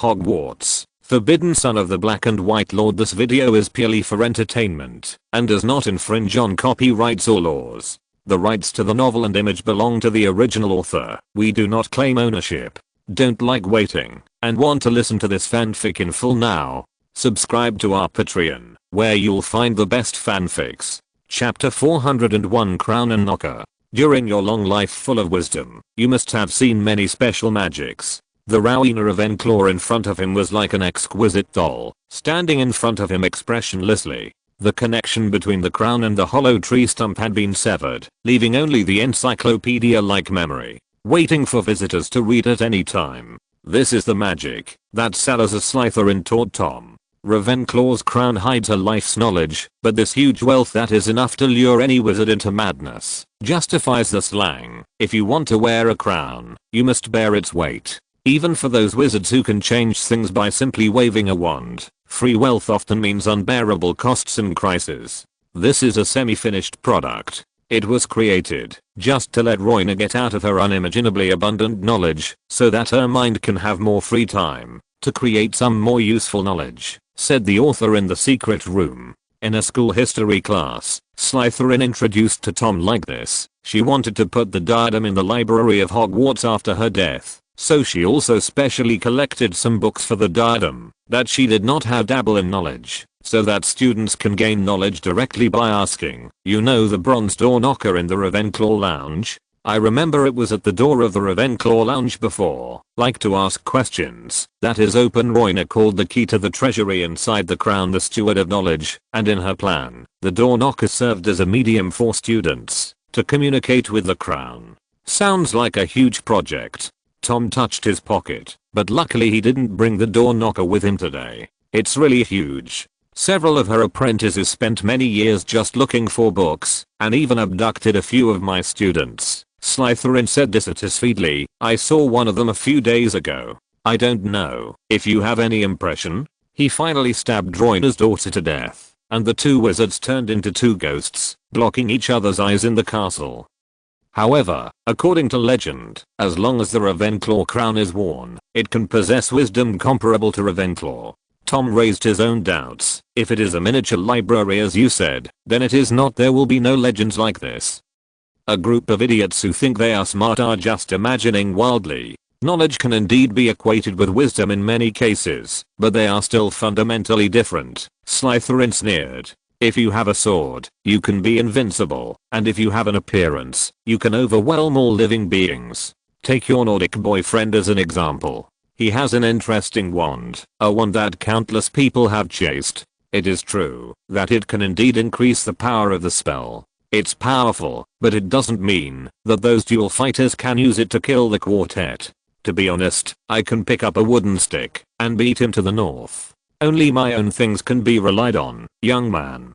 Hogwarts, forbidden son of the Black and White Lord. This video is purely for entertainment and does not infringe on copyrights or laws. The rights to the novel and image belong to the original author. We do not claim ownership. Don't like waiting and want to listen to this fanfic in full now? Subscribe to our Patreon, where you'll find the best fanfics. Chapter 401, Crown and Knocker. During your long life full of wisdom, you must have seen many special magics. The Rowena Ravenclaw in front of him was like an exquisite doll, standing in front of him expressionlessly. The connection between the crown and the hollow tree stump had been severed, leaving only the encyclopedia-like memory, waiting for visitors to read at any time. This is the magic that Salazar Slytherin taught Tom. Ravenclaw's crown hides her life's knowledge, but this huge wealth that is enough to lure any wizard into madness justifies the slang. If you want to wear a crown, you must bear its weight. Even for those wizards who can change things by simply waving a wand, free wealth often means unbearable costs and crises. This is a semi-finished product. It was created just to let Rowena get out of her unimaginably abundant knowledge so that her mind can have more free time to create some more useful knowledge, said the author in the secret room. In a school history class, Slytherin introduced to Tom like this. She wanted to put the diadem in the library of Hogwarts after her death. So she also specially collected some books for the diadem that she did not have dabble in knowledge, so that students can gain knowledge directly by asking. You know the bronze door knocker in the Ravenclaw lounge? I remember it was at the door of the Ravenclaw lounge before. Like to ask questions. That is open. Rowena called the key to the treasury inside the crown the steward of knowledge, and in her plan, the door knocker served as a medium for students to communicate with the crown. Sounds like a huge project. Tom touched his pocket, but luckily he didn't bring the door knocker with him today. It's really huge. Several of her apprentices spent many years just looking for books, and even abducted a few of my students. Slytherin said dissatisfiedly. I saw one of them a few days ago. I don't know if you have any impression. He finally stabbed Rowena's daughter to death, and the two wizards turned into two ghosts, blocking each other's eyes in the castle. However, according to legend, as long as the Ravenclaw crown is worn, it can possess wisdom comparable to Ravenclaw. Tom raised his own doubts. If it is a miniature library as you said, then it is not. There will be no legends like this. A group of idiots who think they are smart are just imagining wildly. Knowledge can indeed be equated with wisdom in many cases, but they are still fundamentally different. Slytherin sneered. If you have a sword, you can be invincible, and if you have an appearance, you can overwhelm all living beings. Take your Nordic boyfriend as an example. He has an interesting wand, a wand that countless people have chased. It is true that it can indeed increase the power of the spell. It's powerful, but it doesn't mean that those duel fighters can use it to kill the quartet. To be honest, I can pick up a wooden stick and beat him to the north. Only my own things can be relied on, young man.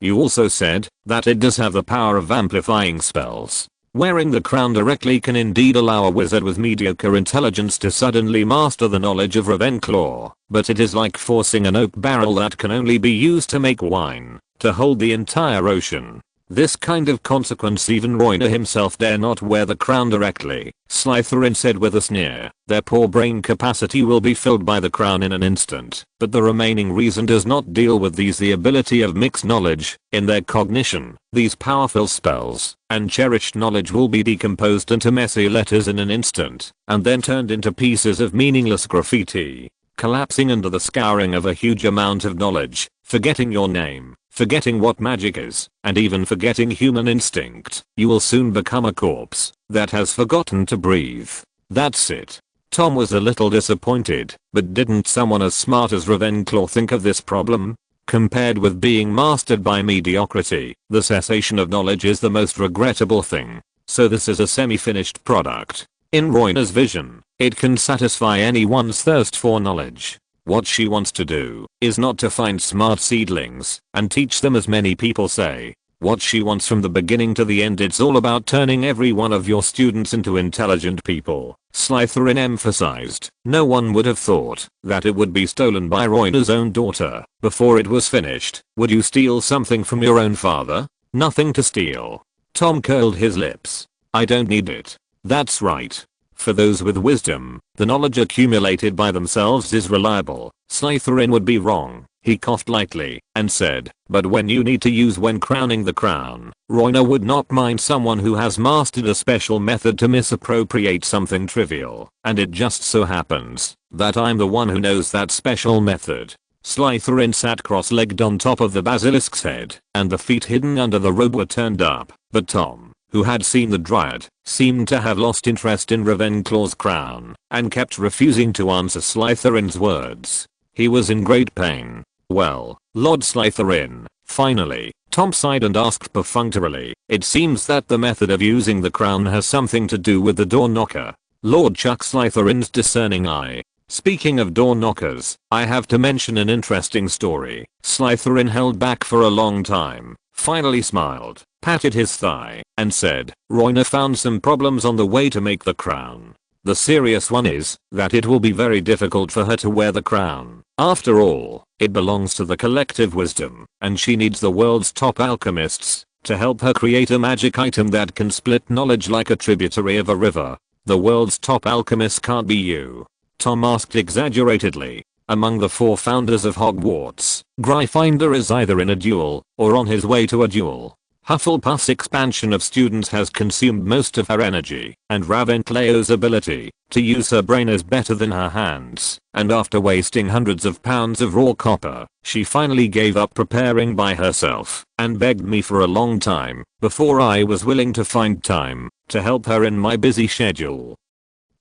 You also said that it does have the power of amplifying spells. Wearing the crown directly can indeed allow a wizard with mediocre intelligence to suddenly master the knowledge of Ravenclaw, but it is like forcing an oak barrel that can only be used to make wine, to hold the entire ocean. This kind of consequence even Rowena himself dare not wear the crown directly, Slytherin said with a sneer. Their poor brain capacity will be filled by the crown in an instant, but the remaining reason does not deal with these. The ability of mixed knowledge in their cognition. These powerful spells and cherished knowledge will be decomposed into messy letters in an instant, and then turned into pieces of meaningless graffiti, collapsing under the scouring of a huge amount of knowledge, forgetting your name, forgetting what magic is, and even forgetting human instinct. You will soon become a corpse that has forgotten to breathe. That's it. Tom was a little disappointed, but didn't someone as smart as Ravenclaw think of this problem? Compared with being mastered by mediocrity, the cessation of knowledge is the most regrettable thing. So this is a semi-finished product. In Rowena's vision, it can satisfy anyone's thirst for knowledge. What she wants to do is not to find smart seedlings and teach them as many people say. What she wants from the beginning to the end, it's all about turning every one of your students into intelligent people. Slytherin emphasized. No one would have thought that it would be stolen by Rowena's own daughter before it was finished. Would you steal something from your own father? Nothing to steal. Tom curled his lips. I don't need it. That's right. For those with wisdom, the knowledge accumulated by themselves is reliable. Slytherin would be wrong. He coughed lightly and said, but when you need to use when crowning the crown, Royna would not mind someone who has mastered a special method to misappropriate something trivial, and it just so happens that I'm the one who knows that special method. Slytherin sat cross-legged on top of the basilisk's head, and the feet hidden under the robe were turned up, but Tom, who had seen the dryad, seemed to have lost interest in Ravenclaw's crown, and kept refusing to answer Slytherin's words. He was in great pain. Well, Lord Slytherin, finally, Tom sighed and asked perfunctorily, it seems that the method of using the crown has something to do with the door knocker. Lord Chuck Slytherin's discerning eye. Speaking of door knockers, I have to mention an interesting story. Slytherin held back for a long time, finally smiled, patted his thigh, and said, Royna found some problems on the way to make the crown. The serious one is that it will be very difficult for her to wear the crown. After all, it belongs to the collective wisdom, and she needs the world's top alchemists to help her create a magic item that can split knowledge like a tributary of a river. The world's top alchemist can't be you. Tom asked exaggeratedly. Among the 4 founders of Hogwarts, Gryffindor is either in a duel or on his way to a duel. Hufflepuff's expansion of students has consumed most of her energy, and Ravenclaw's ability to use her brain is better than her hands, and after wasting hundreds of pounds of raw copper, she finally gave up preparing by herself and begged me for a long time before I was willing to find time to help her in my busy schedule.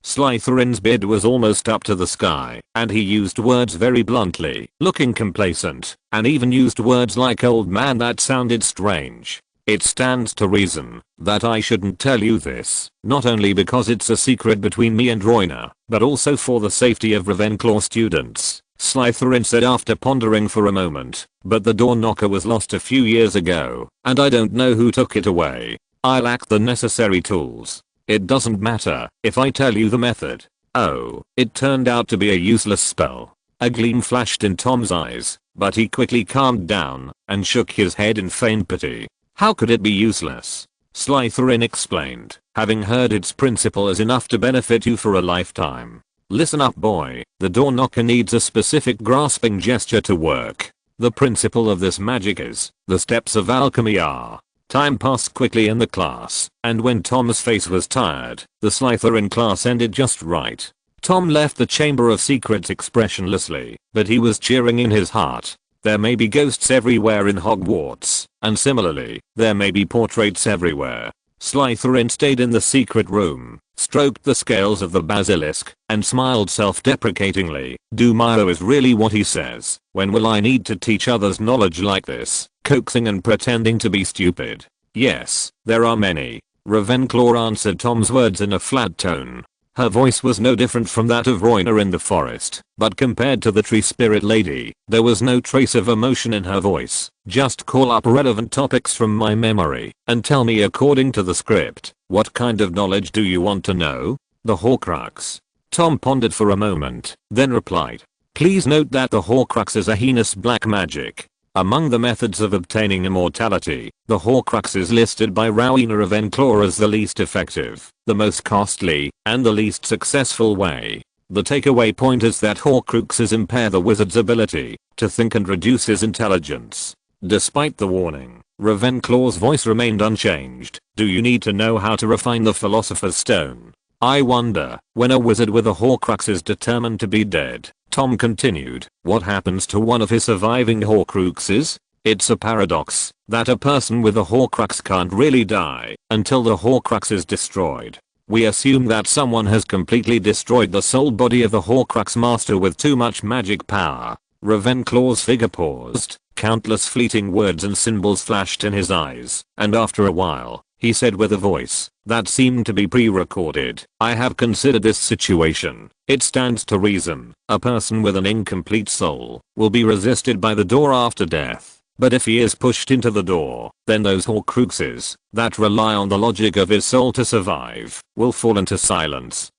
Slytherin's bid was almost up to the sky, and he used words very bluntly, looking complacent, and even used words like old man that sounded strange. It stands to reason that I shouldn't tell you this, not only because it's a secret between me and Royna, but also for the safety of Ravenclaw students, Slytherin said after pondering for a moment, but the door knocker was lost a few years ago, and I don't know who took it away. I lack the necessary tools. It doesn't matter if I tell you the method. Oh, it turned out to be a useless spell. A gleam flashed in Tom's eyes, but he quickly calmed down and shook his head in feigned pity. How could it be useless? Slytherin explained, having heard its principle is enough to benefit you for a lifetime. Listen up boy, the door knocker needs a specific grasping gesture to work. The principle of this magic is, the steps of alchemy are. Time passed quickly in the class, and when Tom's face was tired, the Slytherin class ended just right. Tom left the Chamber of Secrets expressionlessly, but he was cheering in his heart. There may be ghosts everywhere in Hogwarts, and similarly, there may be portraits everywhere. Slytherin stayed in the secret room, stroked the scales of the basilisk, and smiled self-deprecatingly. Dumio is really what he says. When will I need to teach others knowledge like this, coaxing and pretending to be stupid? Yes, there are many. Ravenclaw answered Tom's words in a flat tone. Her voice was no different from that of Royna in the forest, but compared to the tree spirit lady, there was no trace of emotion in her voice. Just call up relevant topics from my memory, and tell me according to the script, what kind of knowledge do you want to know? The Horcrux. Tom pondered for a moment, then replied. Please note that the Horcrux is a heinous black magic. Among the methods of obtaining immortality, the Horcrux is listed by Rowena Ravenclaw as the least effective, the most costly, and the least successful way. The takeaway point is that Horcruxes impair the wizard's ability to think and reduce his intelligence. Despite the warning, Ravenclaw's voice remained unchanged. Do you need to know how to refine the Philosopher's Stone? I wonder, when a wizard with a Horcrux is determined to be dead, Tom continued, what happens to one of his surviving Horcruxes? It's a paradox that a person with a Horcrux can't really die until the Horcrux is destroyed. We assume that someone has completely destroyed the soul body of the Horcrux master with too much magic power. Ravenclaw's figure paused, countless fleeting words and symbols flashed in his eyes, and after a while, he said with a voice that seemed to be pre-recorded, I have considered this situation. It stands to reason, a person with an incomplete soul will be resisted by the door after death. But if he is pushed into the door, then those Horcruxes that rely on the logic of his soul to survive will fall into silence.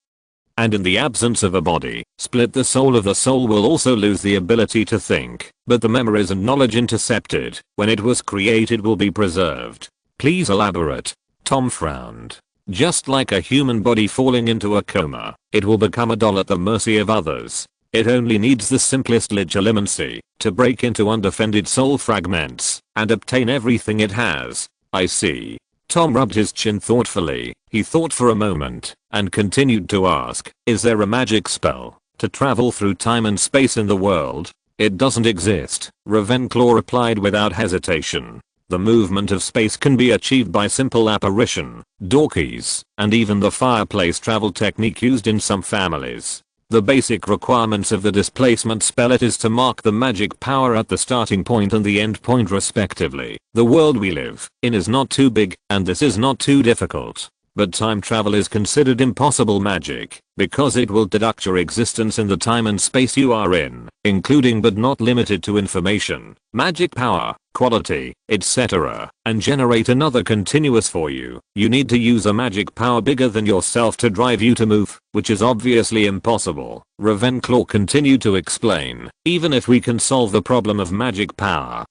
And in the absence of a body, split the soul of the soul will also lose the ability to think, but the memories and knowledge intercepted when it was created will be preserved. Please elaborate. Tom frowned. Just like a human body falling into a coma, it will become a doll at the mercy of others. It only needs the simplest legilimency to break into undefended soul fragments and obtain everything it has. I see. Tom rubbed his chin thoughtfully. He thought for a moment and continued to ask, is there a magic spell to travel through time and space in the world? It doesn't exist, Ravenclaw replied without hesitation. The movement of space can be achieved by simple apparition, door keys, and even the fireplace travel technique used in some families. The basic requirements of the displacement spell is to mark the magic power at the starting point and the end point respectively. The world we live in is not too big, and this is not too difficult. But time travel is considered impossible magic, because it will deduct your existence in the time and space you are in, including but not limited to information, magic power, quality, etc., and generate another continuous for you. You need to use a magic power bigger than yourself to drive you to move, which is obviously impossible. Ravenclaw continued to explain, even if we can solve the problem of magic power,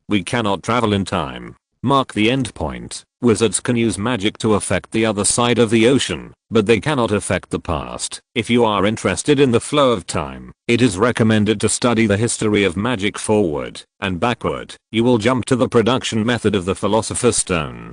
we cannot travel in time. Mark the end point. Wizards can use magic to affect the other side of the ocean, but they cannot affect the past. If you are interested in the flow of time, it is recommended to study the history of magic forward and backward. You will jump to the production method of the Philosopher's Stone.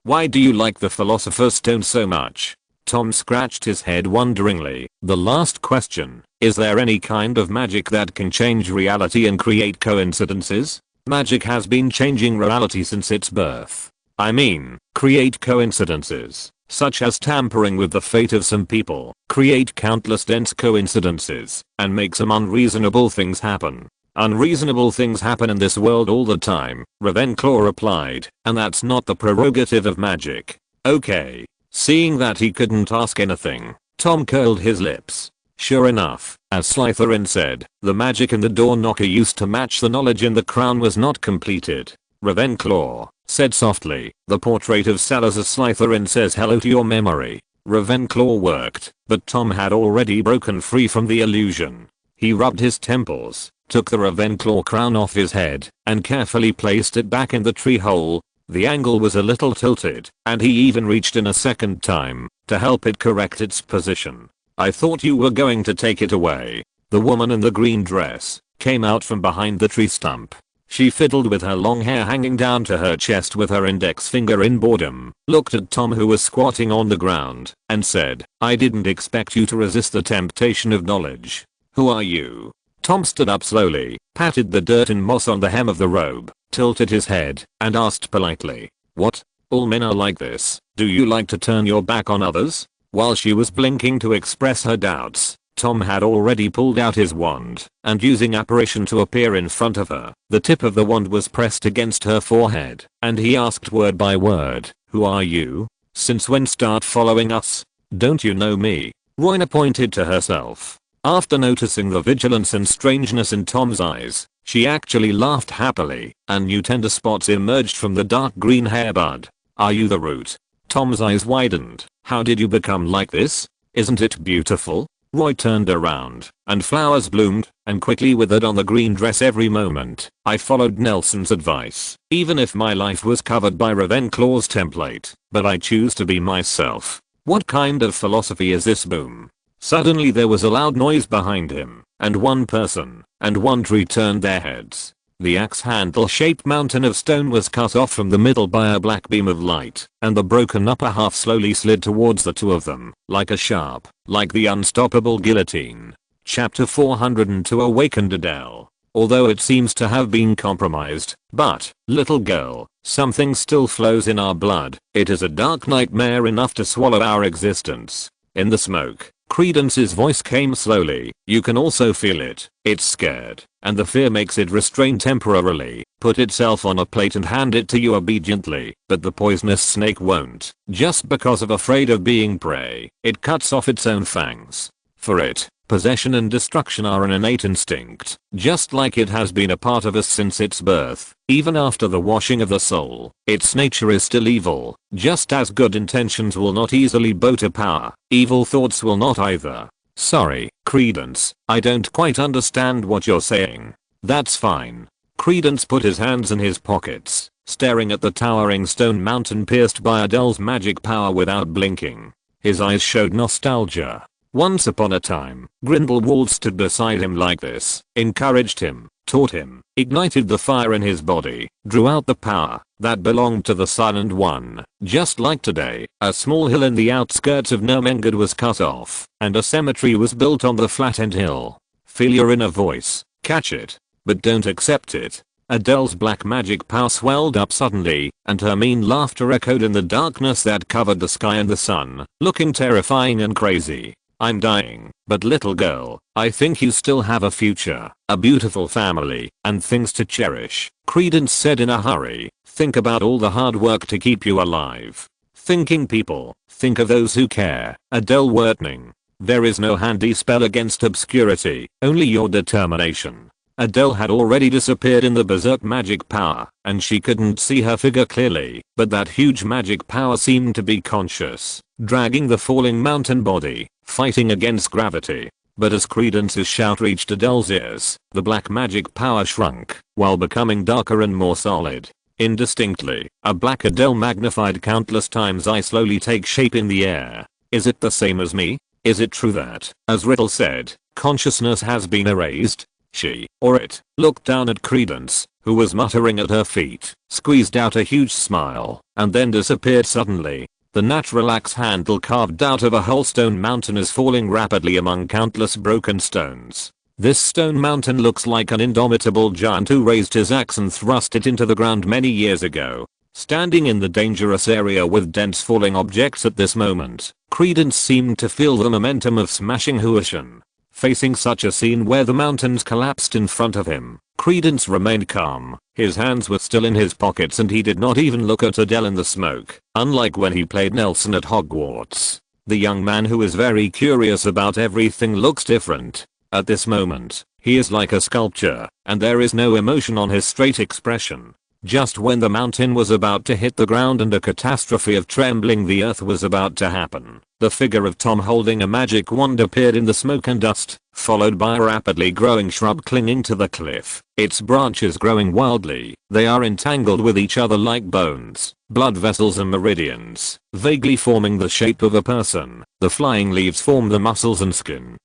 Why do you like the Philosopher's Stone so much? Tom scratched his head wonderingly. The last question, is there any kind of magic that can change reality and create coincidences? Magic has been changing reality since its birth. I mean, create coincidences, such as tampering with the fate of some people, create countless dense coincidences, and make some unreasonable things happen. Unreasonable things happen in this world all the time, Ravenclaw replied, and that's not the prerogative of magic. Okay. Seeing that he couldn't ask anything, Tom curled his lips. Sure enough, as Slytherin said, the magic in the door knocker used to match the knowledge in the crown was not completed. Ravenclaw said softly, the portrait of Salazar Slytherin says hello to your memory. Ravenclaw worked, but Tom had already broken free from the illusion. He rubbed his temples, took the Ravenclaw crown off his head, and carefully placed it back in the tree hole. The angle was a little tilted, and he even reached in a second time to help it correct its position. I thought you were going to take it away. The woman in the green dress came out from behind the tree stump. She fiddled with her long hair hanging down to her chest with her index finger in boredom, looked at Tom who was squatting on the ground, and said, I didn't expect you to resist the temptation of knowledge. Who are you? Tom stood up slowly, patted the dirt and moss on the hem of the robe, tilted his head, and asked politely, what? All men are like this. Do you like to turn your back on others? While she was blinking to express her doubts, Tom had already pulled out his wand, and using apparition to appear in front of her, the tip of the wand was pressed against her forehead, and he asked word by word, who are you? Since when start following us? Don't you know me? Roina pointed to herself. After noticing the vigilance and strangeness in Tom's eyes, she actually laughed happily, and new tender spots emerged from the dark green hair bud. Are you the root? Tom's eyes widened. How did you become like this? Isn't it beautiful? Roy turned around, and flowers bloomed, and quickly withered on the green dress every moment. I followed Nelson's advice, even if my life was covered by Ravenclaw's template, but I choose to be myself. What kind of philosophy is this? Boom. Suddenly there was a loud noise behind him, and one person, and one tree turned their heads. The axe-handle-shaped mountain of stone was cut off from the middle by a black beam of light, and the broken upper half slowly slid towards the two of them, like the unstoppable guillotine. Chapter 402 Awakened Adele. Although it seems to have been compromised, but, little girl, something still flows in our blood. It is a dark nightmare enough to swallow our existence. In the smoke, Credence's voice came slowly. You can also feel it. It's scared, and the fear makes it restrain temporarily, put itself on a plate and hand it to you obediently, but the poisonous snake won't. Just because of afraid of being prey, it cuts off its own fangs. For it, possession and destruction are an innate instinct, just like it has been a part of us since its birth. Even after the washing of the soul, its nature is still evil. Just as good intentions will not easily bow to power, evil thoughts will not either. Sorry, Credence, I don't quite understand what you're saying. That's fine. Credence put his hands in his pockets, staring at the towering stone mountain pierced by Adele's magic power without blinking. His eyes showed nostalgia. Once upon a time, Grindelwald stood beside him like this, encouraged him, taught him, ignited the fire in his body, drew out the power that belonged to the Silent One. Just like today, a small hill in the outskirts of Nurmengard was cut off, and a cemetery was built on the flattened hill. Feel your inner voice, catch it, but don't accept it. Adele's black magic power swelled up suddenly, and her mean laughter echoed in the darkness that covered the sky and the sun, looking terrifying and crazy. I'm dying, but little girl, I think you still have a future, a beautiful family, and things to cherish, Credence said in a hurry. Think about all the hard work to keep you alive. Thinking people, think of those who care. Adele Wertning. There is no handy spell against obscurity, only your determination. Adele had already disappeared in the berserk magic power, and she couldn't see her figure clearly, but that huge magic power seemed to be conscious, dragging the falling mountain body, fighting against gravity. But as Credence's shout reached Adele's ears, the black magic power shrunk, while becoming darker and more solid. Indistinctly, a black Adele magnified countless times. I slowly take shape in the air. Is it the same as me? Is it true that, as Riddle said, consciousness has been erased? She, or it, looked down at Credence, who was muttering at her feet, squeezed out a huge smile, and then disappeared suddenly. The natural axe handle carved out of a whole stone mountain is falling rapidly among countless broken stones. This stone mountain looks like an indomitable giant who raised his axe and thrust it into the ground many years ago. Standing in the dangerous area with dense falling objects at this moment, Credence seemed to feel the momentum of smashing Huashan. Facing such a scene where the mountains collapsed in front of him, Credence remained calm. His hands were still in his pockets and he did not even look at Adele in the smoke, unlike when he played Nelson at Hogwarts. The young man who is very curious about everything looks different. At this moment, he is like a sculpture, and there is no emotion on his straight expression. Just when the mountain was about to hit the ground and a catastrophe of trembling the earth was about to happen, the figure of Tom holding a magic wand appeared in the smoke and dust, followed by a rapidly growing shrub clinging to the cliff, its branches growing wildly. They are entangled with each other like bones, blood vessels and meridians, vaguely forming the shape of a person. The flying leaves form the muscles and skin.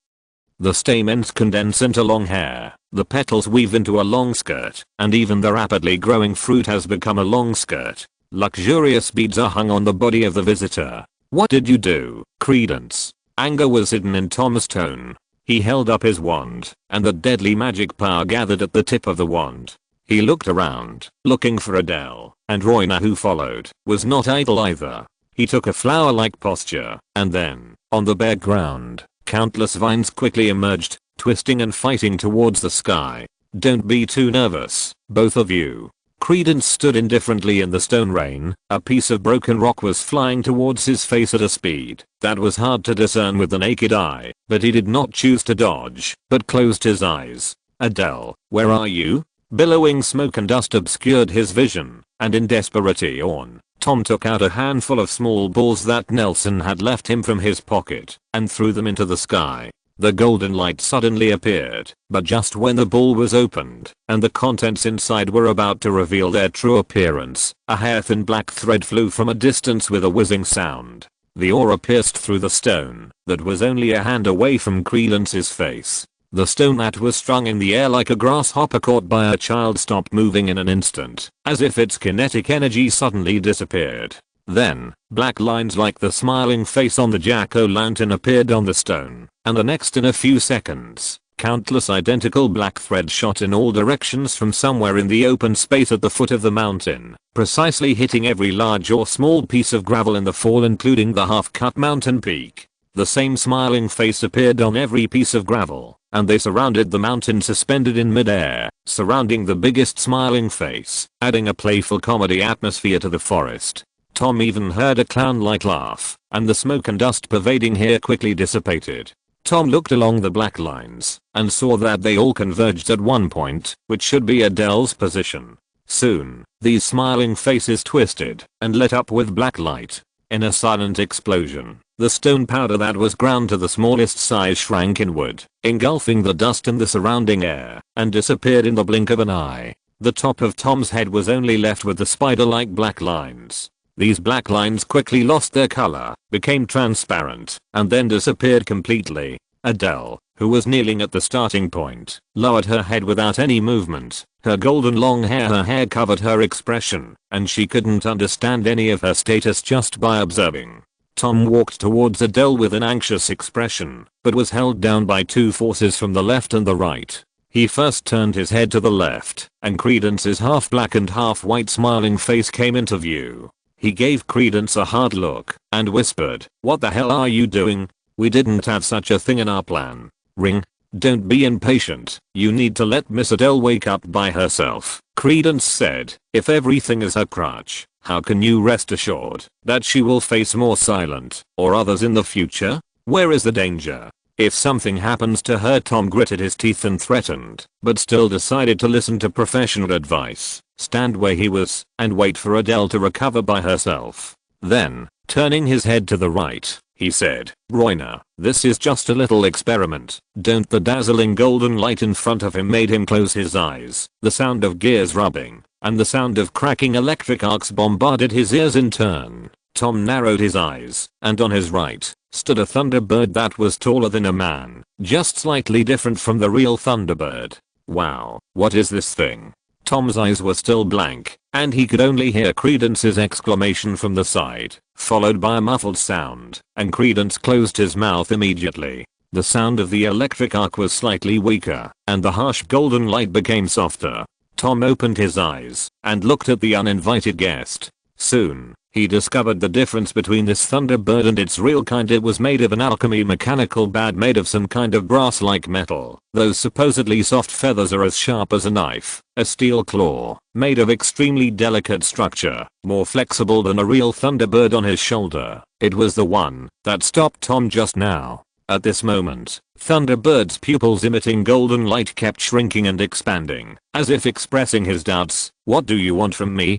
The stamens condense into long hair, the petals weave into a long skirt, and even the rapidly growing fruit has become a long skirt. Luxurious beads are hung on the body of the visitor. What did you do, Credence? Anger was hidden in Tom's tone. He held up his wand, and the deadly magic power gathered at the tip of the wand. He looked around, looking for Adele, and Royna, who followed, was not idle either. He took a flower-like posture, and then, on the bare ground, countless vines quickly emerged, twisting and fighting towards the sky. Don't be too nervous, both of you. Credence stood indifferently in the stone rain. A piece of broken rock was flying towards his face at a speed that was hard to discern with the naked eye, but he did not choose to dodge, but closed his eyes. Adele, where are you? Billowing smoke and dust obscured his vision, and in desperation, Tom took out a handful of small balls that Nelson had left him from his pocket, and threw them into the sky. The golden light suddenly appeared, but just when the ball was opened, and the contents inside were about to reveal their true appearance, a hair-thin black thread flew from a distance with a whizzing sound. The aura pierced through the stone, that was only a hand away from Credence's face. The stone that was strung in the air like a grasshopper caught by a child stopped moving in an instant, as if its kinetic energy suddenly disappeared. Then, black lines like the smiling face on the jack-o'-lantern appeared on the stone, and the next in a few seconds, countless identical black threads shot in all directions from somewhere in the open space at the foot of the mountain, precisely hitting every large or small piece of gravel in the fall, including the half-cut mountain peak. The same smiling face appeared on every piece of gravel, and they surrounded the mountain suspended in midair, surrounding the biggest smiling face, adding a playful comedy atmosphere to the forest. Tom even heard a clown-like laugh, and the smoke and dust pervading here quickly dissipated. Tom looked along the black lines, and saw that they all converged at one point, which should be Adele's position. Soon, these smiling faces twisted, and lit up with black light. In a silent explosion, the stone powder that was ground to the smallest size shrank inward, engulfing the dust in the surrounding air, and disappeared in the blink of an eye. The top of Tom's head was only left with the spider-like black lines. These black lines quickly lost their color, became transparent, and then disappeared completely. Adele, who was kneeling at the starting point, lowered her head without any movement. Her golden long hair covered her expression, and she couldn't understand any of her status just by observing. Tom walked towards Adele with an anxious expression, but was held down by two forces from the left and the right. He first turned his head to the left, and Credence's half black and half white smiling face came into view. He gave Credence a hard look, and whispered, "What the hell are you doing? We didn't have such a thing in our plan. Ring. Don't be impatient, you need to let Miss Adele wake up by herself," Credence said. "If everything is her crutch, how can you rest assured that she will face more silent or others in the future? Where is the danger? If something happens to her," Tom gritted his teeth and threatened, but still decided to listen to professional advice, stand where he was, and wait for Adele to recover by herself. Then, turning his head to the right, he said, "Royna, this is just a little experiment, don't." The dazzling golden light in front of him made him close his eyes. The sound of gears rubbing, and the sound of cracking electric arcs bombarded his ears in turn. Tom narrowed his eyes, and on his right, stood a thunderbird that was taller than a man, just slightly different from the real thunderbird. "Wow, what is this thing?" Tom's eyes were still blank, and he could only hear Credence's exclamation from the side, followed by a muffled sound, and Credence closed his mouth immediately. The sound of the electric arc was slightly weaker, and the harsh golden light became softer. Tom opened his eyes, and looked at the uninvited guest. Soon, he discovered the difference between this thunderbird and its real kind. It was made of an alchemy mechanical bad made of some kind of brass-like metal. Those supposedly soft feathers are as sharp as a knife, a steel claw, made of extremely delicate structure, more flexible than a real thunderbird on his shoulder. It was the one that stopped Tom just now. At this moment, Thunderbird's pupils emitting golden light kept shrinking and expanding, as if expressing his doubts. "What do you want from me?"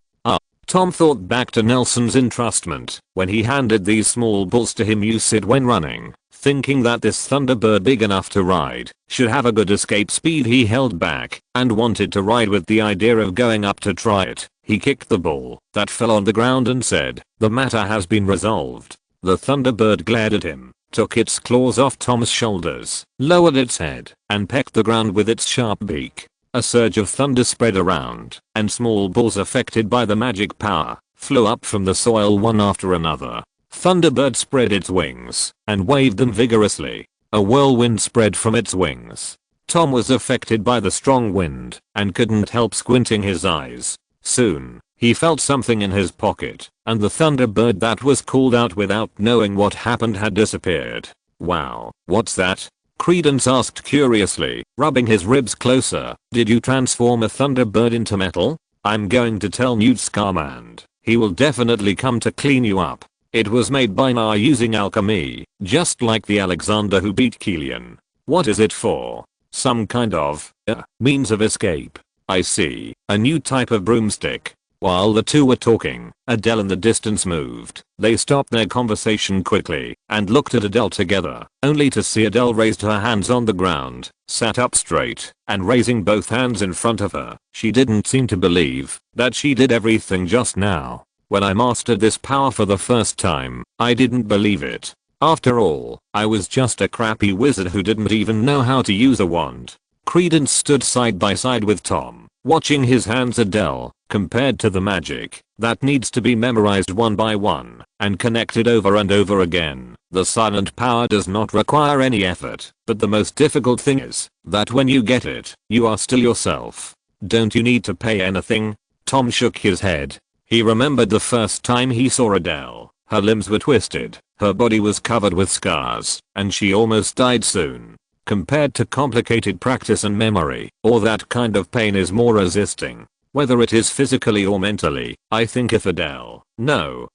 Tom thought back to Nelson's entrustment, when he handed these small balls to him. "You said when running, thinking that this Thunderbird big enough to ride, should have a good escape speed." He held back, and wanted to ride with the idea of going up to try it. He kicked the ball, that fell on the ground, and said, "The matter has been resolved." The Thunderbird glared at him, took its claws off Tom's shoulders, lowered its head, and pecked the ground with its sharp beak. A surge of thunder spread around, and small balls affected by the magic power flew up from the soil one after another. Thunderbird spread its wings and waved them vigorously. A whirlwind spread from its wings. Tom was affected by the strong wind and couldn't help squinting his eyes. Soon, he felt something in his pocket, and the Thunderbird that was called out without knowing what happened had disappeared. "Wow, what's that?" Credence asked curiously, rubbing his ribs closer. "Did you transform a Thunderbird into metal? I'm going to tell Newt Scamander. He will definitely come to clean you up. It was made by Nar using alchemy, just like the Alexander who beat Killian." "What is it for?" "Some kind of means of escape." "I see, a new type of broomstick." While the two were talking, Adele in the distance moved. They stopped their conversation quickly and looked at Adele together, only to see Adele raised her hands on the ground, sat up straight, and raising both hands in front of her. She didn't seem to believe that she did everything just now. "When I mastered this power for the first time, I didn't believe it. After all, I was just a crappy wizard who didn't even know how to use a wand." Credence stood side by side with Tom, watching his hands. "Adele, compared to the magic that needs to be memorized one by one and connected over and over again, the silent power does not require any effort. But the most difficult thing is that when you get it, you are still yourself. Don't you need to pay anything?" Tom shook his head. He remembered the first time he saw Adele. Her limbs were twisted, her body was covered with scars, and she almost died soon. Compared to complicated practice and memory, all that kind of pain is more resisting. Whether it is physically or mentally, I think if Adele,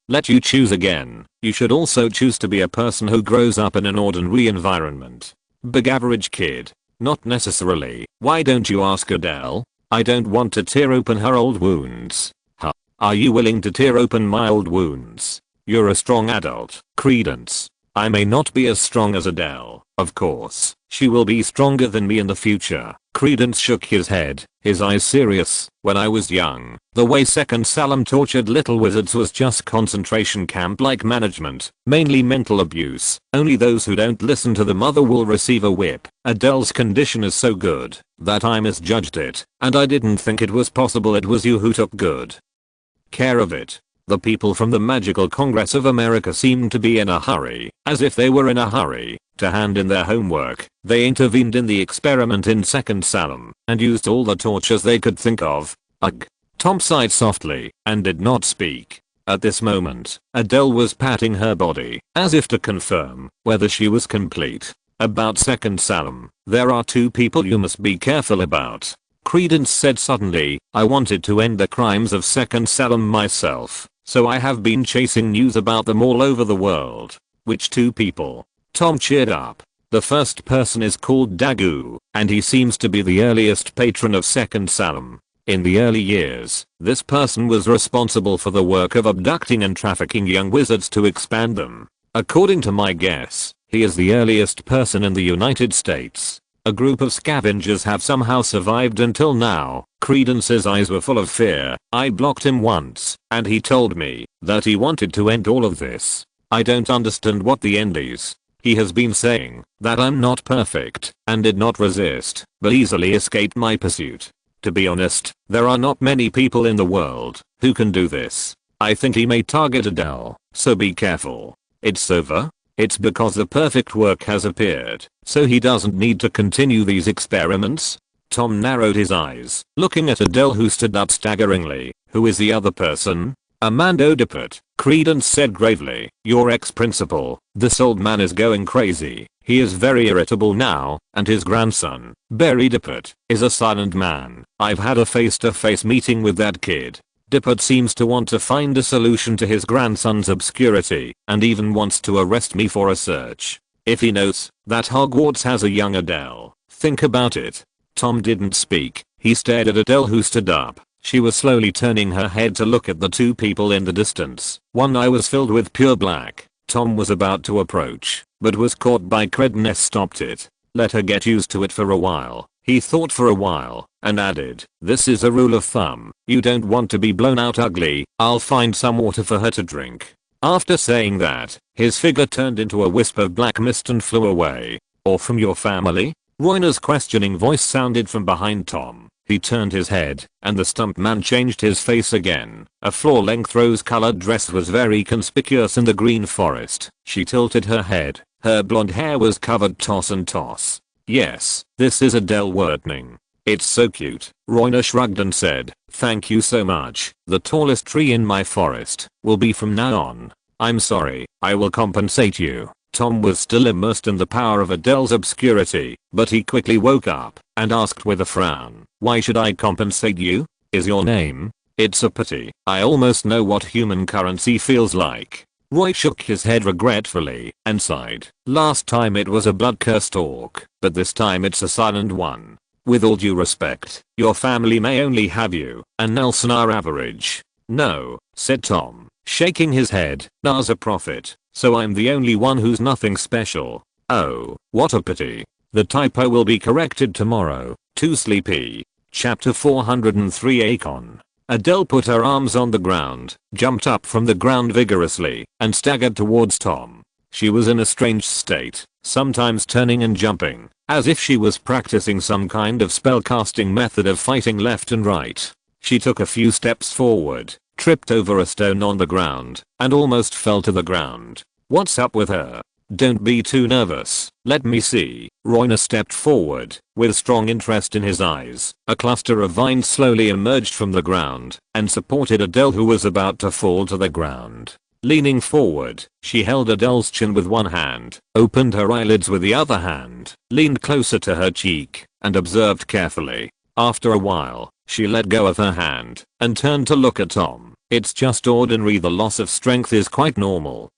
let you choose again, you should also choose to be a person who grows up in an ordinary environment. Big average kid. Not necessarily. Why don't you ask Adele? I don't want to tear open her old wounds. Huh. Are you willing to tear open my old wounds? You're a strong adult, Credence. I may not be as strong as Adele, of course. She will be stronger than me in the future. Credence shook his head, his eyes serious. When I was young, the way Second Salem tortured little wizards was just concentration camp-like management, mainly mental abuse. Only those who don't listen to the mother will receive a whip. Adele's condition is so good that I misjudged it, and I didn't think it was possible it was you who took good care of it. The people from the Magical Congress of America seemed to be in a hurry, as if they were in a hurry to hand in their homework. They intervened in the experiment in Second Salem and used all the tortures they could think of. Ugh. Tom sighed softly and did not speak. At this moment, Adele was patting her body as if to confirm whether she was complete. About Second Salem, there are two people you must be careful about. Credence said suddenly. I wanted to end the crimes of Second Salem myself, so I have been chasing news about them all over the world. Which two people? Tom cheered up. The first person is called Dagu, and he seems to be the earliest patron of Second Salem. In the early years, this person was responsible for the work of abducting and trafficking young wizards to expand them. According to my guess, he is the earliest person in the United States. A group of scavengers have somehow survived until now. Credence's eyes were full of fear. I blocked him once, and he told me that he wanted to end all of this. I don't understand what the end is. He has been saying that I'm not perfect and did not resist, but easily escaped my pursuit. To be honest, there are not many people in the world who can do this. I think he may target Adele, so be careful. It's over. It's because the perfect work has appeared, so he doesn't need to continue these experiments. Tom narrowed his eyes, looking at Adele, who stood up staggeringly. Who is the other person? Amando Dippert. Credence said gravely. Your ex-principal. This old man is going crazy. He is very irritable now, and his grandson, Barry Dippert, is a silent man. I've had a face-to-face meeting with that kid. Dippert seems to want to find a solution to his grandson's obscurity, and even wants to arrest me for a search. If he knows that Hogwarts has a young Adele, think about it. Tom didn't speak. He stared at Adele, who stood up. She was slowly turning her head to look at the two people in the distance. One eye was filled with pure black. Tom was about to approach, but was caught by Credence. Stopped it. Let her get used to it for a while. He thought for a while, and added, this is a rule of thumb. You don't want to be blown out ugly. I'll find some water for her to drink. After saying that, his figure turned into a wisp of black mist and flew away. Or from your family? Royna's questioning voice sounded from behind Tom. He turned his head, and the stumped man changed his face again. A floor-length rose-colored dress was very conspicuous in the green forest. She tilted her head. Her blonde hair was covered toss and toss. Yes, this is Adele Wertning. It's so cute. Royna shrugged and said, thank you so much. The tallest tree in my forest will be from now on. I'm sorry, I will compensate you. Tom was still immersed in the power of Adele's obscurity, but he quickly woke up and asked with a frown, why should I compensate you? Is your name? It's a pity. I almost know what human currency feels like. Roy shook his head regretfully and sighed. Last time it was a blood-cursed orc, but this time it's a silent one. With all due respect, your family may only have you and Nelson are average. No, said Tom, shaking his head. Na's a prophet, so I'm the only one who's nothing special. Oh, what a pity. The typo will be corrected tomorrow. Too sleepy. Chapter 403 Akon. Adele put her arms on the ground, jumped up from the ground vigorously, and staggered towards Tom. She was in a strange state, sometimes turning and jumping, as if she was practicing some kind of spellcasting method of fighting left and right. She took a few steps forward, tripped over a stone on the ground, and almost fell to the ground. What's up with her? Don't be too nervous. Let me see. Royna stepped forward, with strong interest in his eyes. A cluster of vines slowly emerged from the ground, and supported Adele, who was about to fall to the ground. Leaning forward, she held Adele's chin with one hand, opened her eyelids with the other hand, leaned closer to her cheek, and observed carefully. After a while, she let go of her hand, and turned to look at Tom. It's just ordinary. The loss of strength is quite normal.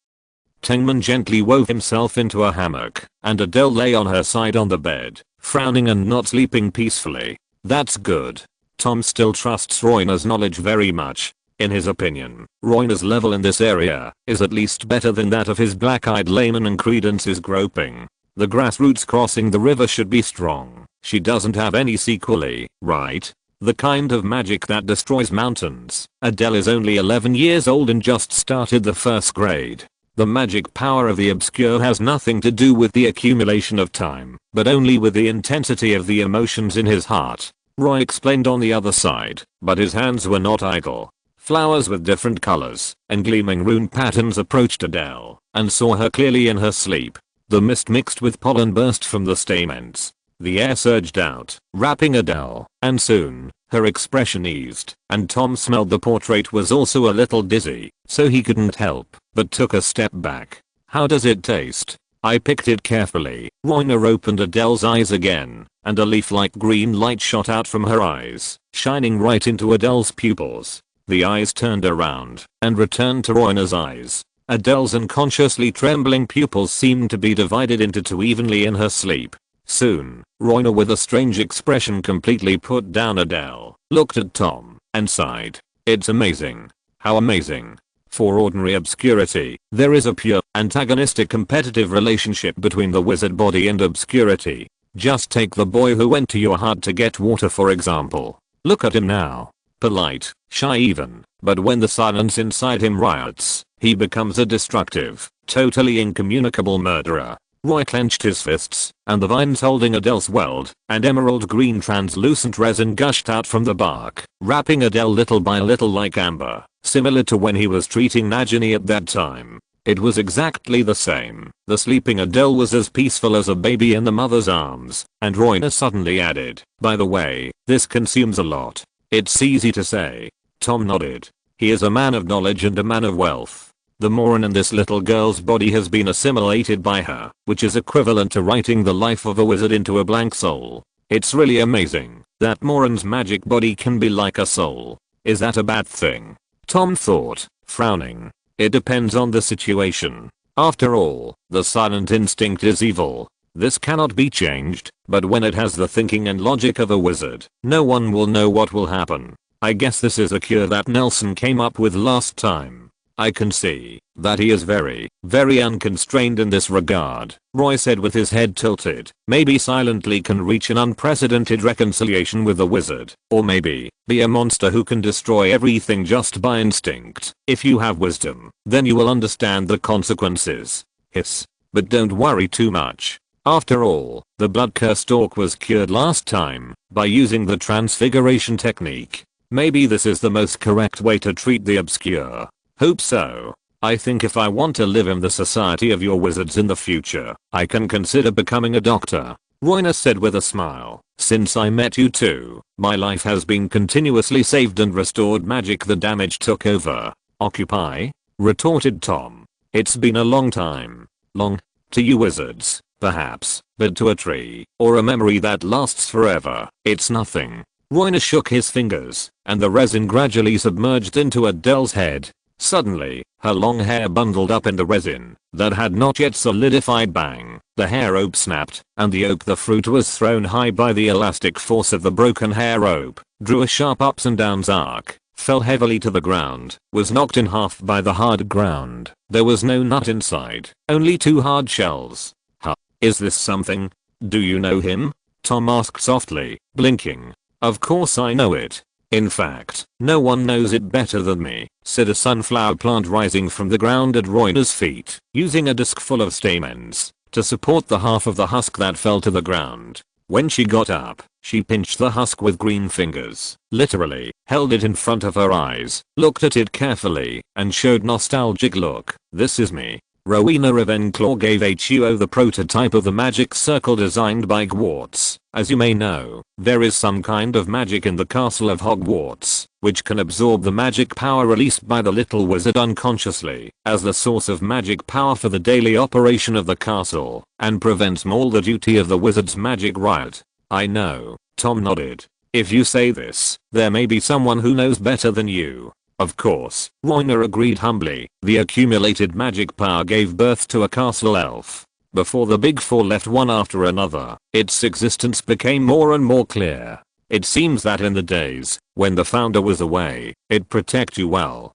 Tengman gently wove himself into a hammock, and Adele lay on her side on the bed, frowning and not sleeping peacefully. That's good. Tom still trusts Royna's knowledge very much. In his opinion, Royna's level in this area is at least better than that of his black-eyed layman and Credence's groping. The grassroots crossing the river should be strong. She doesn't have any sequelae, right? The kind of magic that destroys mountains. Adele is only 11 years old and just started the first grade. The magic power of the obscure has nothing to do with the accumulation of time, but only with the intensity of the emotions in his heart. Roy explained on the other side, but his hands were not idle. Flowers with different colors and gleaming rune patterns approached Adele and saw her clearly in her sleep. The mist mixed with pollen burst from the stamens. The air surged out, wrapping Adele, and soon, her expression eased, and Tom smelled the portrait was also a little dizzy, so he couldn't help, but took a step back. How does it taste? I picked it carefully. Royna opened Adele's eyes again, and a leaf-like green light shot out from her eyes, shining right into Adele's pupils. The eyes turned around, and returned to Royna's eyes. Adele's unconsciously trembling pupils seemed to be divided into two evenly in her sleep. Soon, Royna with a strange expression completely put down Adele, looked at Tom, and sighed. It's amazing. How amazing. For ordinary obscurity, there is a pure, antagonistic competitive relationship between the wizard body and obscurity. Just take the boy who went to your hut to get water for example. Look at him now. Polite, shy even, but when the silence inside him riots, he becomes a destructive, totally incommunicable murderer. Roy clenched his fists, and the vines holding Adele swelled, and emerald green translucent resin gushed out from the bark, wrapping Adele little by little like amber, similar to when he was treating Nagini at that time. It was exactly the same. The sleeping Adele was as peaceful as a baby in the mother's arms, and Royna suddenly added, by the way, this consumes a lot. It's easy to say. Tom nodded. He is a man of knowledge and a man of wealth. The Moran in this little girl's body has been assimilated by her, which is equivalent to writing the life of a wizard into a blank soul. It's really amazing that Moran's magic body can be like a soul. Is that a bad thing? Tom thought, frowning. It depends on the situation. After all, the silent instinct is evil. This cannot be changed, but when it has the thinking and logic of a wizard, no one will know what will happen. I guess this is a cure that Nelson came up with last time. I can see that he is very, very unconstrained in this regard, Roy said with his head tilted. Maybe silently can reach an unprecedented reconciliation with the wizard, or maybe be a monster who can destroy everything just by instinct. If you have wisdom, then you will understand the consequences. Hiss. But don't worry too much. After all, the blood-cursed orc was cured last time by using the transfiguration technique. Maybe this is the most correct way to treat the obscure. Hope so. I think if I want to live in the society of your wizards in the future, I can consider becoming a doctor. Royna said with a smile. Since I met you two, my life has been continuously saved and restored magic the damage took over. Occupy? Retorted Tom. It's been a long time. Long? To you wizards, perhaps, but to a tree, or a memory that lasts forever, it's nothing. Royna shook his fingers, and the resin gradually submerged into Adele's head. Suddenly, her long hair bundled up in the resin that had not yet solidified. Bang! The hair rope snapped, and the oak the fruit was thrown high by the elastic force of the broken hair rope, drew a sharp ups and downs arc, fell heavily to the ground, was knocked in half by the hard ground. There was no nut inside, only two hard shells. Huh. Is this something? Do you know him? Tom asked softly, blinking. Of course I know it. In fact, no one knows it better than me, said a sunflower plant rising from the ground at Royna's feet, using a disc full of stamens to support the half of the husk that fell to the ground. When she got up, she pinched the husk with green fingers, literally, held it in front of her eyes, looked at it carefully, and showed nostalgic look. This is me. Rowena Ravenclaw gave HUO the prototype of the magic circle designed by Hogwarts. As you may know, there is some kind of magic in the castle of Hogwarts, which can absorb the magic power released by the little wizard unconsciously, as the source of magic power for the daily operation of the castle, and prevents all the duty of the wizard's magic riot. I know, Tom nodded. If you say this, there may be someone who knows better than you. Of course, Royna agreed humbly. The accumulated magic power gave birth to a castle elf. Before the Big Four left one after another, its existence became more and more clear. It seems that in the days when the founder was away, it protected you well.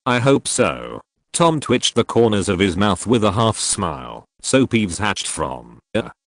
I hope so. Tom twitched the corners of his mouth with a half smile. So Peeves hatched from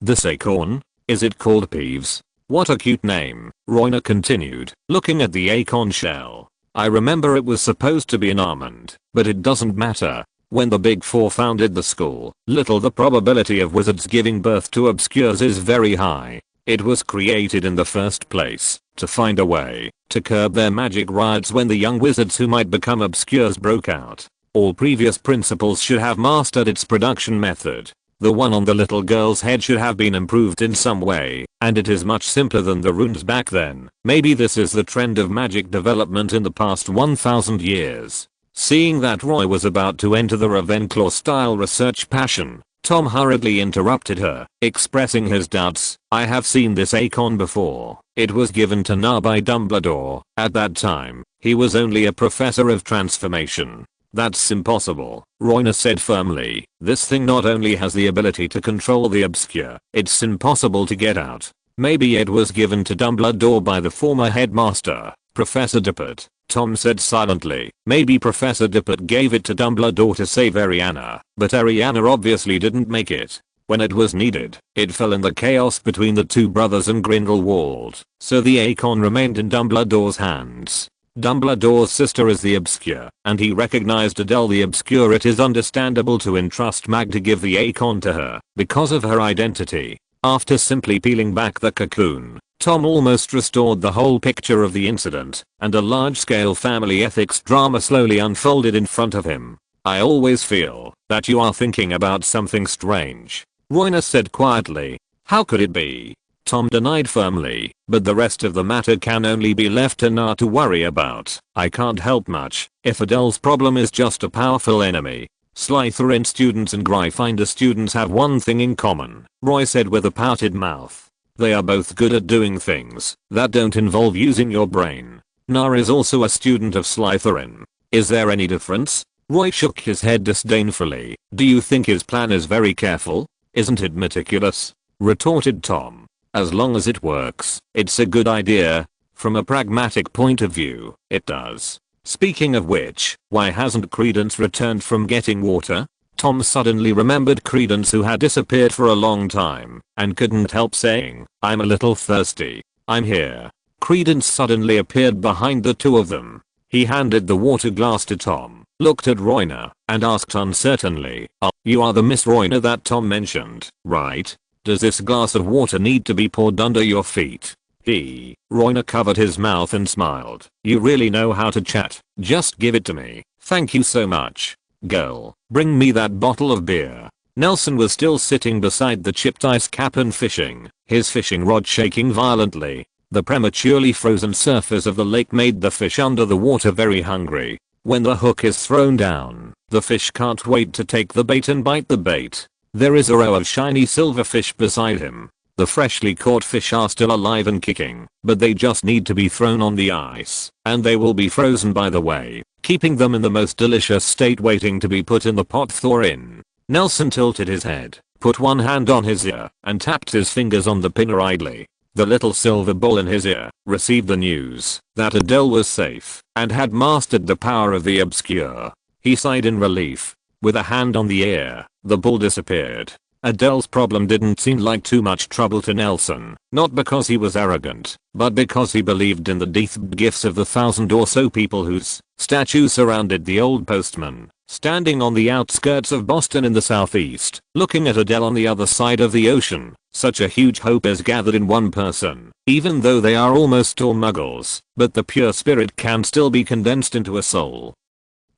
this acorn? Is it called Peeves? What a cute name, Royna continued, looking at the acorn shell. I remember it was supposed to be an almond, but it doesn't matter. When the Big Four founded the school, little the probability of wizards giving birth to obscures is very high. It was created in the first place to find a way to curb their magic riots when the young wizards who might become obscures broke out. All previous principals should have mastered its production method. The one on the little girl's head should have been improved in some way, and it is much simpler than the runes back then. Maybe this is the trend of magic development in the past 1000 years. Seeing that Roy was about to enter the Ravenclaw-style research passion, Tom hurriedly interrupted her, expressing his doubts. I have seen this acorn before. It was given to Na by Dumbledore. At that time, he was only a professor of transformation. That's impossible, Royna said firmly. This thing not only has the ability to control the obscure, it's impossible to get out. Maybe it was given to Dumbledore by the former headmaster, Professor Dippet, Tom said silently. Maybe Professor Dippet gave it to Dumbledore to save Ariana, but Ariana obviously didn't make it. When it was needed, it fell in the chaos between the two brothers and Grindelwald, so the acorn remained in Dumbledore's hands. Dumbledore's sister is the Obscure, and he recognized Adele the Obscure. It is understandable to entrust Mag to give the acorn to her, because of her identity. After simply peeling back the cocoon, Tom almost restored the whole picture of the incident, and a large-scale family ethics drama slowly unfolded in front of him. I always feel that you are thinking about something strange, Royna said quietly. How could it be? Tom denied firmly, but the rest of the matter can only be left to Na to worry about. I can't help much if Adele's problem is just a powerful enemy. Slytherin students and Gryffindor students have one thing in common, Roy said with a pouted mouth. They are both good at doing things that don't involve using your brain. Na is also a student of Slytherin. Is there any difference? Roy shook his head disdainfully. Do you think his plan is very careful? Isn't it meticulous? Retorted Tom. As long as it works, it's a good idea. From a pragmatic point of view, it does. Speaking of which, why hasn't Credence returned from getting water? Tom suddenly remembered Credence, who had disappeared for a long time, and couldn't help saying, I'm a little thirsty. I'm here. Credence suddenly appeared behind the two of them. He handed the water glass to Tom, looked at Royna, and asked uncertainly, oh, you are the Miss Royna that Tom mentioned, right? Does this glass of water need to be poured under your feet? Royna covered his mouth and smiled. You really know how to chat. Just give it to me. Thank you so much. Girl, bring me that bottle of beer. Nelson was still sitting beside the chipped ice cap and fishing, his fishing rod shaking violently. The prematurely frozen surface of the lake made the fish under the water very hungry. When the hook is thrown down, the fish can't wait to take the bait and bite the bait. There is a row of shiny silver fish beside him. The freshly caught fish are still alive and kicking, but they just need to be thrown on the ice, and they will be frozen by the way, keeping them in the most delicious state waiting to be put in the pot thaw in. Nelson tilted his head, put one hand on his ear, and tapped his fingers on the pinner idly. The little silver ball in his ear received the news that Adele was safe and had mastered the power of the obscure. He sighed in relief. With a hand on the ear, the ball disappeared. Adele's problem didn't seem like too much trouble to Nelson, not because he was arrogant, but because he believed in the death gifts of the 1,000 or so people whose statues surrounded the old postman, standing on the outskirts of Boston in the southeast, looking at Adele on the other side of the ocean. Such a huge hope is gathered in one person, even though they are almost all muggles, but the pure spirit can still be condensed into a soul.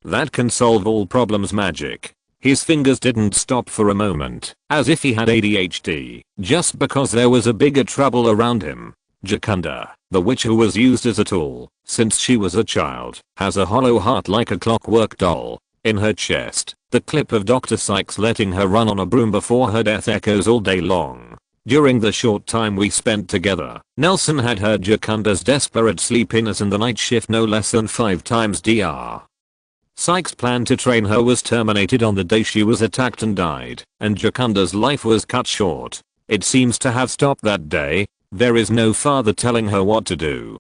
That can solve all problems. Magic. His fingers didn't stop for a moment, as if he had ADHD, just because there was a bigger trouble around him. Jacunda, the witch who was used as a tool since she was a child, has a hollow heart like a clockwork doll. In her chest, the clip of Dr. Sykes letting her run on a broom before her death echoes all day long. During the short time we spent together, Nelson had heard Jacunda's desperate sleepiness in the night shift no less than 5 times. Dr. Sykes' plan to train her was terminated on the day she was attacked and died, and Jacunda's life was cut short. It seems to have stopped that day. There is no father telling her what to do.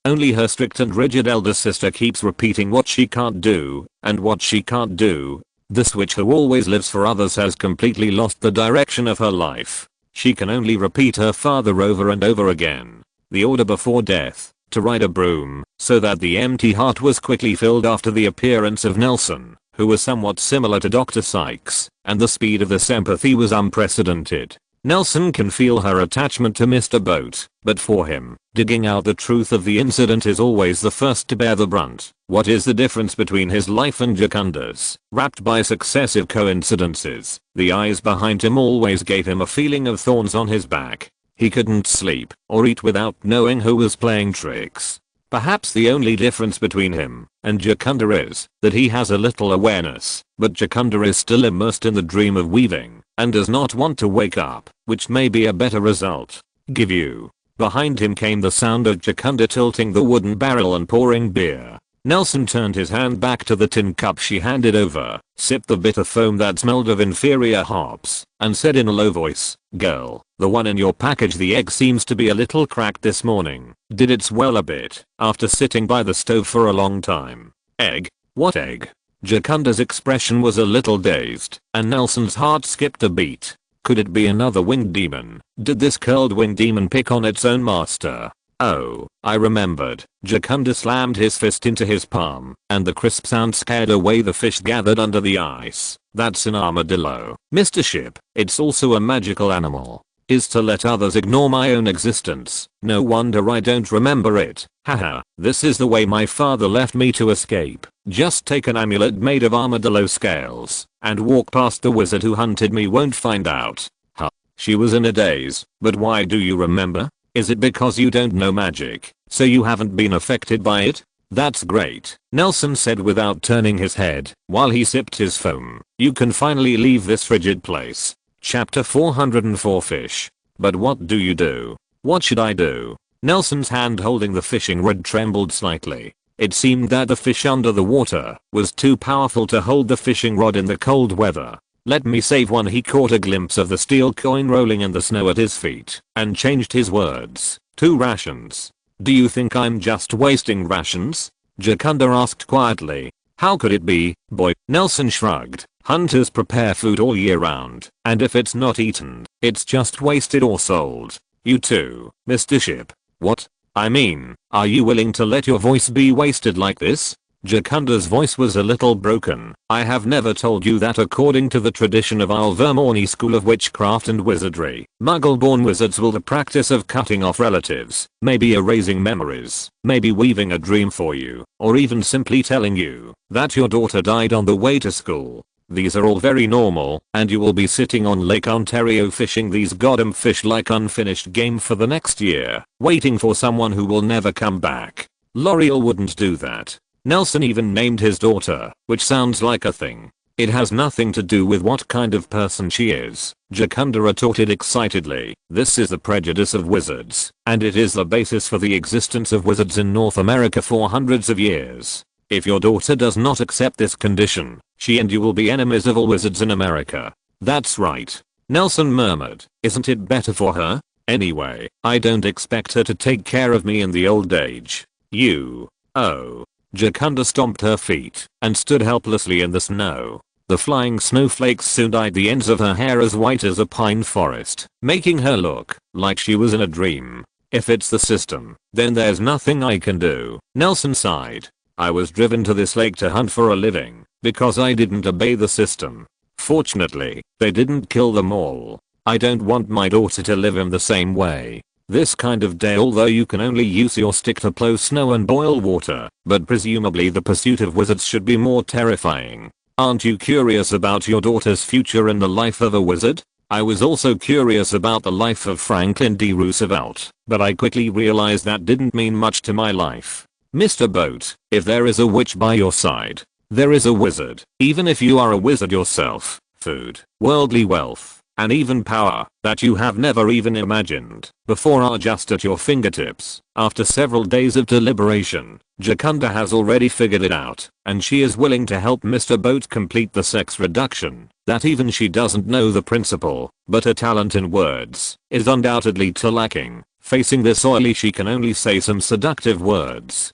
Only her strict and rigid elder sister keeps repeating what she can't do, and what she can't do. This witch who always lives for others has completely lost the direction of her life. She can only repeat her father over and over again. The order before death, to ride a broom, so that the empty heart was quickly filled after the appearance of Nelson, who was somewhat similar to Dr. Sykes, and the speed of this empathy was unprecedented. Nelson can feel her attachment to Mr. Boat, but for him, digging out the truth of the incident is always the first to bear the brunt. What is the difference between his life and Jacinda's? Wrapped by successive coincidences, the eyes behind him always gave him a feeling of thorns on his back. He couldn't sleep or eat without knowing who was playing tricks. Perhaps the only difference between him and Jacinda is that he has a little awareness, but Jacinda is still immersed in the dream of weaving and does not want to wake up, which may be a better result. Give you. Behind him came the sound of Jacinda tilting the wooden barrel and pouring beer. Nelson turned his hand back to the tin cup she handed over, sipped the bitter foam that smelled of inferior hops, and said in a low voice, "Girl, the one in your package, the egg seems to be a little cracked this morning. Did it swell a bit after sitting by the stove for a long time?" "Egg? What egg?" Jacinda's expression was a little dazed, and Nelson's heart skipped a beat. Could it be another winged demon? Did this curled winged demon pick on its own master? Oh, I remembered. Jacinda slammed his fist into his palm, and the crisp sound scared away the fish gathered under the ice. "That's an armadillo, Mr. Ship. It's also a magical animal. Is to let others ignore my own existence. No wonder I don't remember it. Haha, this is the way my father left me to escape. Just take an amulet made of armadillo scales, and walk past the wizard who hunted me won't find out." Huh. She was in a daze. "But why do you remember? Is it because you don't know magic, so you haven't been affected by it?" "That's great," Nelson said without turning his head, while he sipped his foam. "You can finally leave this frigid place." Chapter 404 Fish. But what do you do? What should I do? Nelson's hand holding the fishing rod trembled slightly. It seemed that the fish under the water was too powerful to hold the fishing rod in the cold weather. "Let me save one." He caught a glimpse of the steel coin rolling in the snow at his feet, and changed his words. "2 rations." "Do you think I'm just wasting rations?" Jacinda asked quietly. "How could it be, boy?" Nelson shrugged. "Hunters prepare food all year round, and if it's not eaten, it's just wasted or sold. You too, Mr. Ship." "What? I mean, are you willing to let your voice be wasted like this?" Jacinda's voice was a little broken. "I have never told you that according to the tradition of our Vermorny School of Witchcraft and Wizardry, Muggle-born wizards will the practice of cutting off relatives, maybe erasing memories, maybe weaving a dream for you, or even simply telling you that your daughter died on the way to school. These are all very normal, and you will be sitting on Lake Ontario fishing these goddamn fish like unfinished game for the next year, waiting for someone who will never come back. L'Oreal wouldn't do that." Nelson even named his daughter, which sounds like a thing. "It has nothing to do with what kind of person she is," Jacinda retorted excitedly. "This is the prejudice of wizards, and it is the basis for the existence of wizards in North America for hundreds of years. If your daughter does not accept this condition, she and you will be enemies of all wizards in America." "That's right," Nelson murmured. "Isn't it better for her? Anyway, I don't expect her to take care of me in the old age." "You. Oh." Jacinda stomped her feet and stood helplessly in the snow. The flying snowflakes soon dyed the ends of her hair as white as a pine forest, making her look like she was in a dream. "If it's the system, then there's nothing I can do." Nelson sighed. "I was driven to this lake to hunt for a living because I didn't obey the system. Fortunately, they didn't kill them all. I don't want my daughter to live in the same way. This kind of day, although you can only use your stick to plow snow and boil water, but presumably the pursuit of wizards should be more terrifying. Aren't you curious about your daughter's future in the life of a wizard?" I was also curious about the life of Franklin D. Roosevelt, but I quickly realized that didn't mean much to my life. "Mr. Boat, if there is a witch by your side, there is a wizard. Even if you are a wizard yourself, food, worldly wealth, and even power that you have never even imagined before are just at your fingertips." After several days of deliberation, Jacinda has already figured it out, and she is willing to help Mr. Boat complete the sex reduction. That even she doesn't know the principle, but her talent in words is undoubtedly too lacking. Facing this oily, she can only say some seductive words.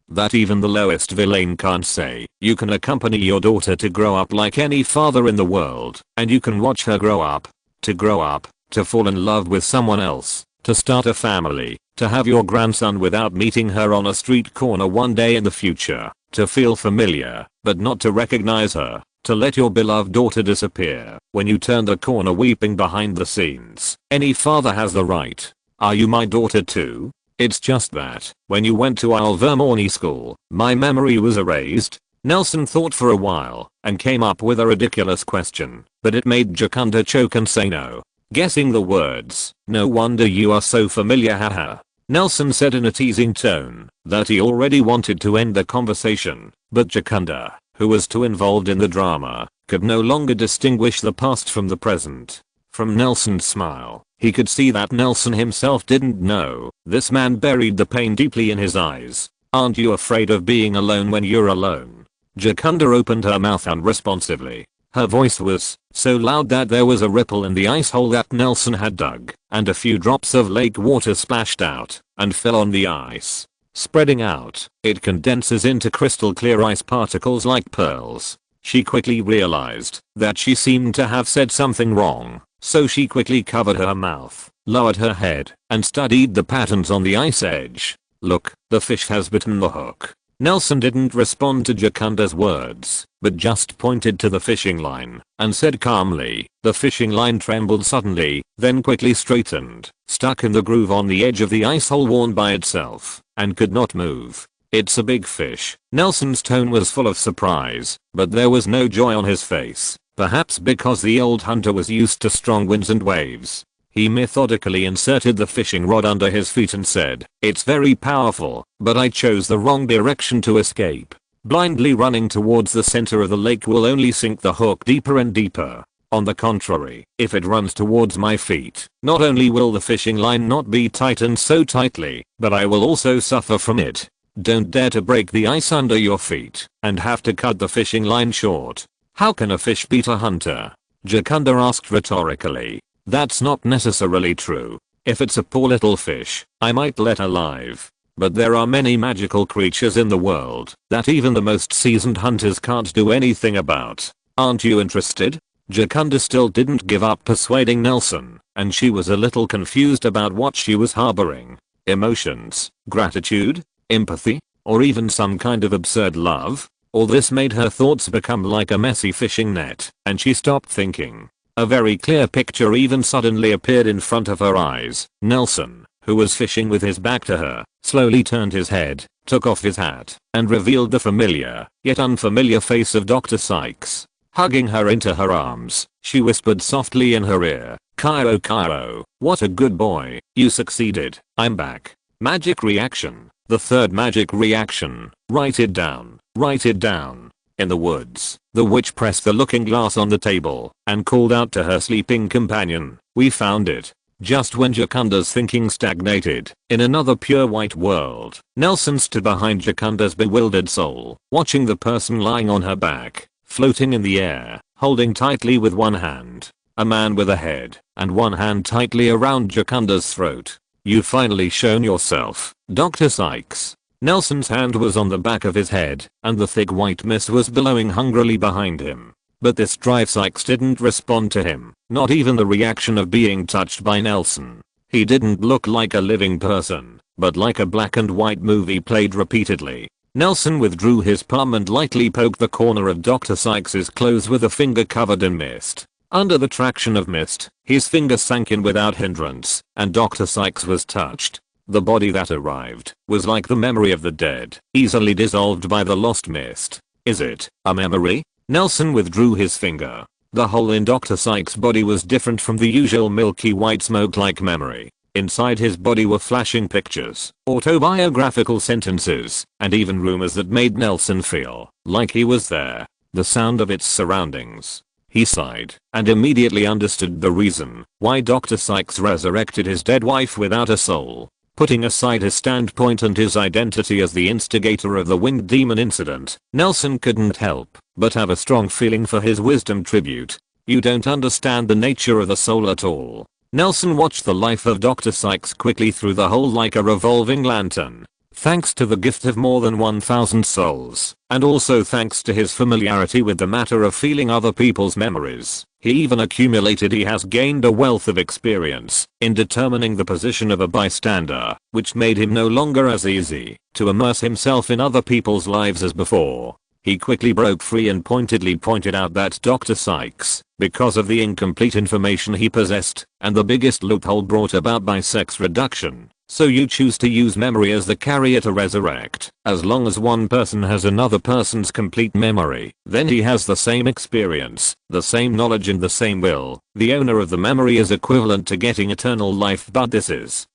that even the lowest villain can't say. You can accompany your daughter to grow up like any father in the world, and you can watch her grow up, to fall in love with someone else, to start a family, to have your grandson without meeting her on a street corner one day in the future, to feel familiar, but not to recognize her, to let your beloved daughter disappear when you turn the corner weeping behind the scenes. Any father has the right. Are you my daughter too? It's just that, when you went to Alvermorny school, my memory was erased. Nelson thought for a while, and came up with a ridiculous question, but it made Jacunda choke and say no. Guessing the words, no wonder you are so familiar, haha. Nelson said in a teasing tone that he already wanted to end the conversation, but Jacunda, who was too involved in the drama, could no longer distinguish the past from the present. From Nelson's smile, he could see that Nelson himself didn't know. This man buried the pain deeply in his eyes. Aren't you afraid of being alone when you're alone? Jacunda opened her mouth unresponsively. Her voice was so loud that there was a ripple in the ice hole that Nelson had dug, and a few drops of lake water splashed out and fell on the ice. Spreading out, it condenses into crystal clear ice particles like pearls. She quickly realized that she seemed to have said something wrong, so she quickly covered her mouth, lowered her head, and studied the patterns on the ice edge. Look, the fish has bitten the hook. Nelson didn't respond to Jacunda's words, but just pointed to the fishing line and said calmly. The fishing line trembled suddenly, then quickly straightened, stuck in the groove on the edge of the ice hole worn by itself, and could not move. It's a big fish. Nelson's tone was full of surprise, but there was no joy on his face, perhaps because the old hunter was used to strong winds and waves. He methodically inserted the fishing rod under his feet and said, it's very powerful, but I chose the wrong direction to escape. Blindly running towards the center of the lake will only sink the hook deeper and deeper. On the contrary, if it runs towards my feet, not only will the fishing line not be tightened so tightly, but I will also suffer from it. Don't dare to break the ice under your feet and have to cut the fishing line short. How can a fish beat a hunter? Jacunda asked rhetorically. That's not necessarily true. If it's a poor little fish, I might let her live. But there are many magical creatures in the world that even the most seasoned hunters can't do anything about. Aren't you interested? Jacunda still didn't give up persuading Nelson, and she was a little confused about what she was harboring. Emotions, gratitude, empathy, or even some kind of absurd love? All this made her thoughts become like a messy fishing net, and she stopped thinking. A very clear picture even suddenly appeared in front of her eyes. Nelson, who was fishing with his back to her, slowly turned his head, took off his hat, and revealed the familiar, yet unfamiliar face of Dr. Sykes. Hugging her into her arms, she whispered softly in her ear, Cairo, Cairo, what a good boy, you succeeded, I'm back. Magic reaction. The third magic reaction. Write it down, write it down. In the woods, the witch pressed the looking glass on the table and called out to her sleeping companion, we found it. Just when Jacunda's thinking stagnated, in another pure white world, Nelson stood behind Jacunda's bewildered soul, watching the person lying on her back, floating in the air, holding tightly with one hand. A man with a head, and one hand tightly around Jacunda's throat. You've finally shown yourself, Dr. Sykes. Nelson's hand was on the back of his head, and the thick white mist was billowing hungrily behind him. But this drive Sykes didn't respond to him, not even the reaction of being touched by Nelson. He didn't look like a living person, but like a black and white movie played repeatedly. Nelson withdrew his palm and lightly poked the corner of Dr. Sykes' clothes with a finger covered in mist. Under the traction of mist, his finger sank in without hindrance, and Dr. Sykes was touched. The body that arrived was like the memory of the dead, easily dissolved by the lost mist. Is it a memory? Nelson withdrew his finger. The hole in Dr. Sykes' body was different from the usual milky white smoke-like memory. Inside his body were flashing pictures, autobiographical sentences, and even rumors that made Nelson feel like he was there. The sound of its surroundings. He sighed and immediately understood the reason why Dr. Sykes resurrected his dead wife without a soul. Putting aside his standpoint and his identity as the instigator of the winged demon incident, Nelson couldn't help but have a strong feeling for his wisdom tribute. You don't understand the nature of the soul at all. Nelson watched the life of Dr. Sykes quickly through the hole like a revolving lantern, Thanks to the gift of more than 1000 souls, and also thanks to his familiarity with the matter of feeling other people's memories, he has gained a wealth of experience in determining the position of a bystander, which made him no longer as easy to immerse himself in other people's lives as before. He quickly broke free and pointedly pointed out that Dr. Sykes, because of the incomplete information he possessed, and the biggest loophole brought about by sex reduction, so you choose to use memory as the carrier to resurrect. As long as one person has another person's complete memory, then he has the same experience, the same knowledge and the same will. The owner of the memory is equivalent to getting eternal life, but this is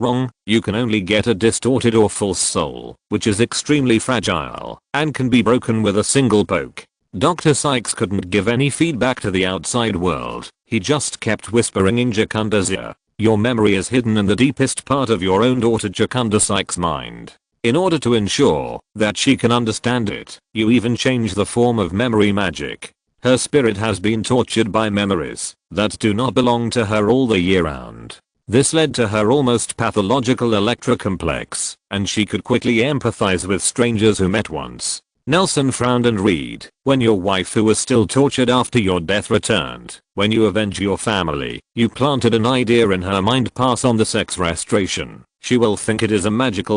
wrong. You can only get a distorted or false soul, which is extremely fragile and can be broken with a single poke. Dr. Sykes couldn't give any feedback to the outside world. He just kept whispering in Jacinda's ear. Your memory is hidden in the deepest part of your own daughter Jacunda Sykes' mind. In order to ensure that she can understand it, you even change the form of memory magic. Her spirit has been tortured by memories that do not belong to her all the year round. This led to her almost pathological electrocomplex, and she could quickly empathize with strangers who met once. Nelson frowned and read, when your wife who was still tortured after your death returned, when you avenge your family, you planted an idea in her mind, pass on the sex restoration. She will think it is a magic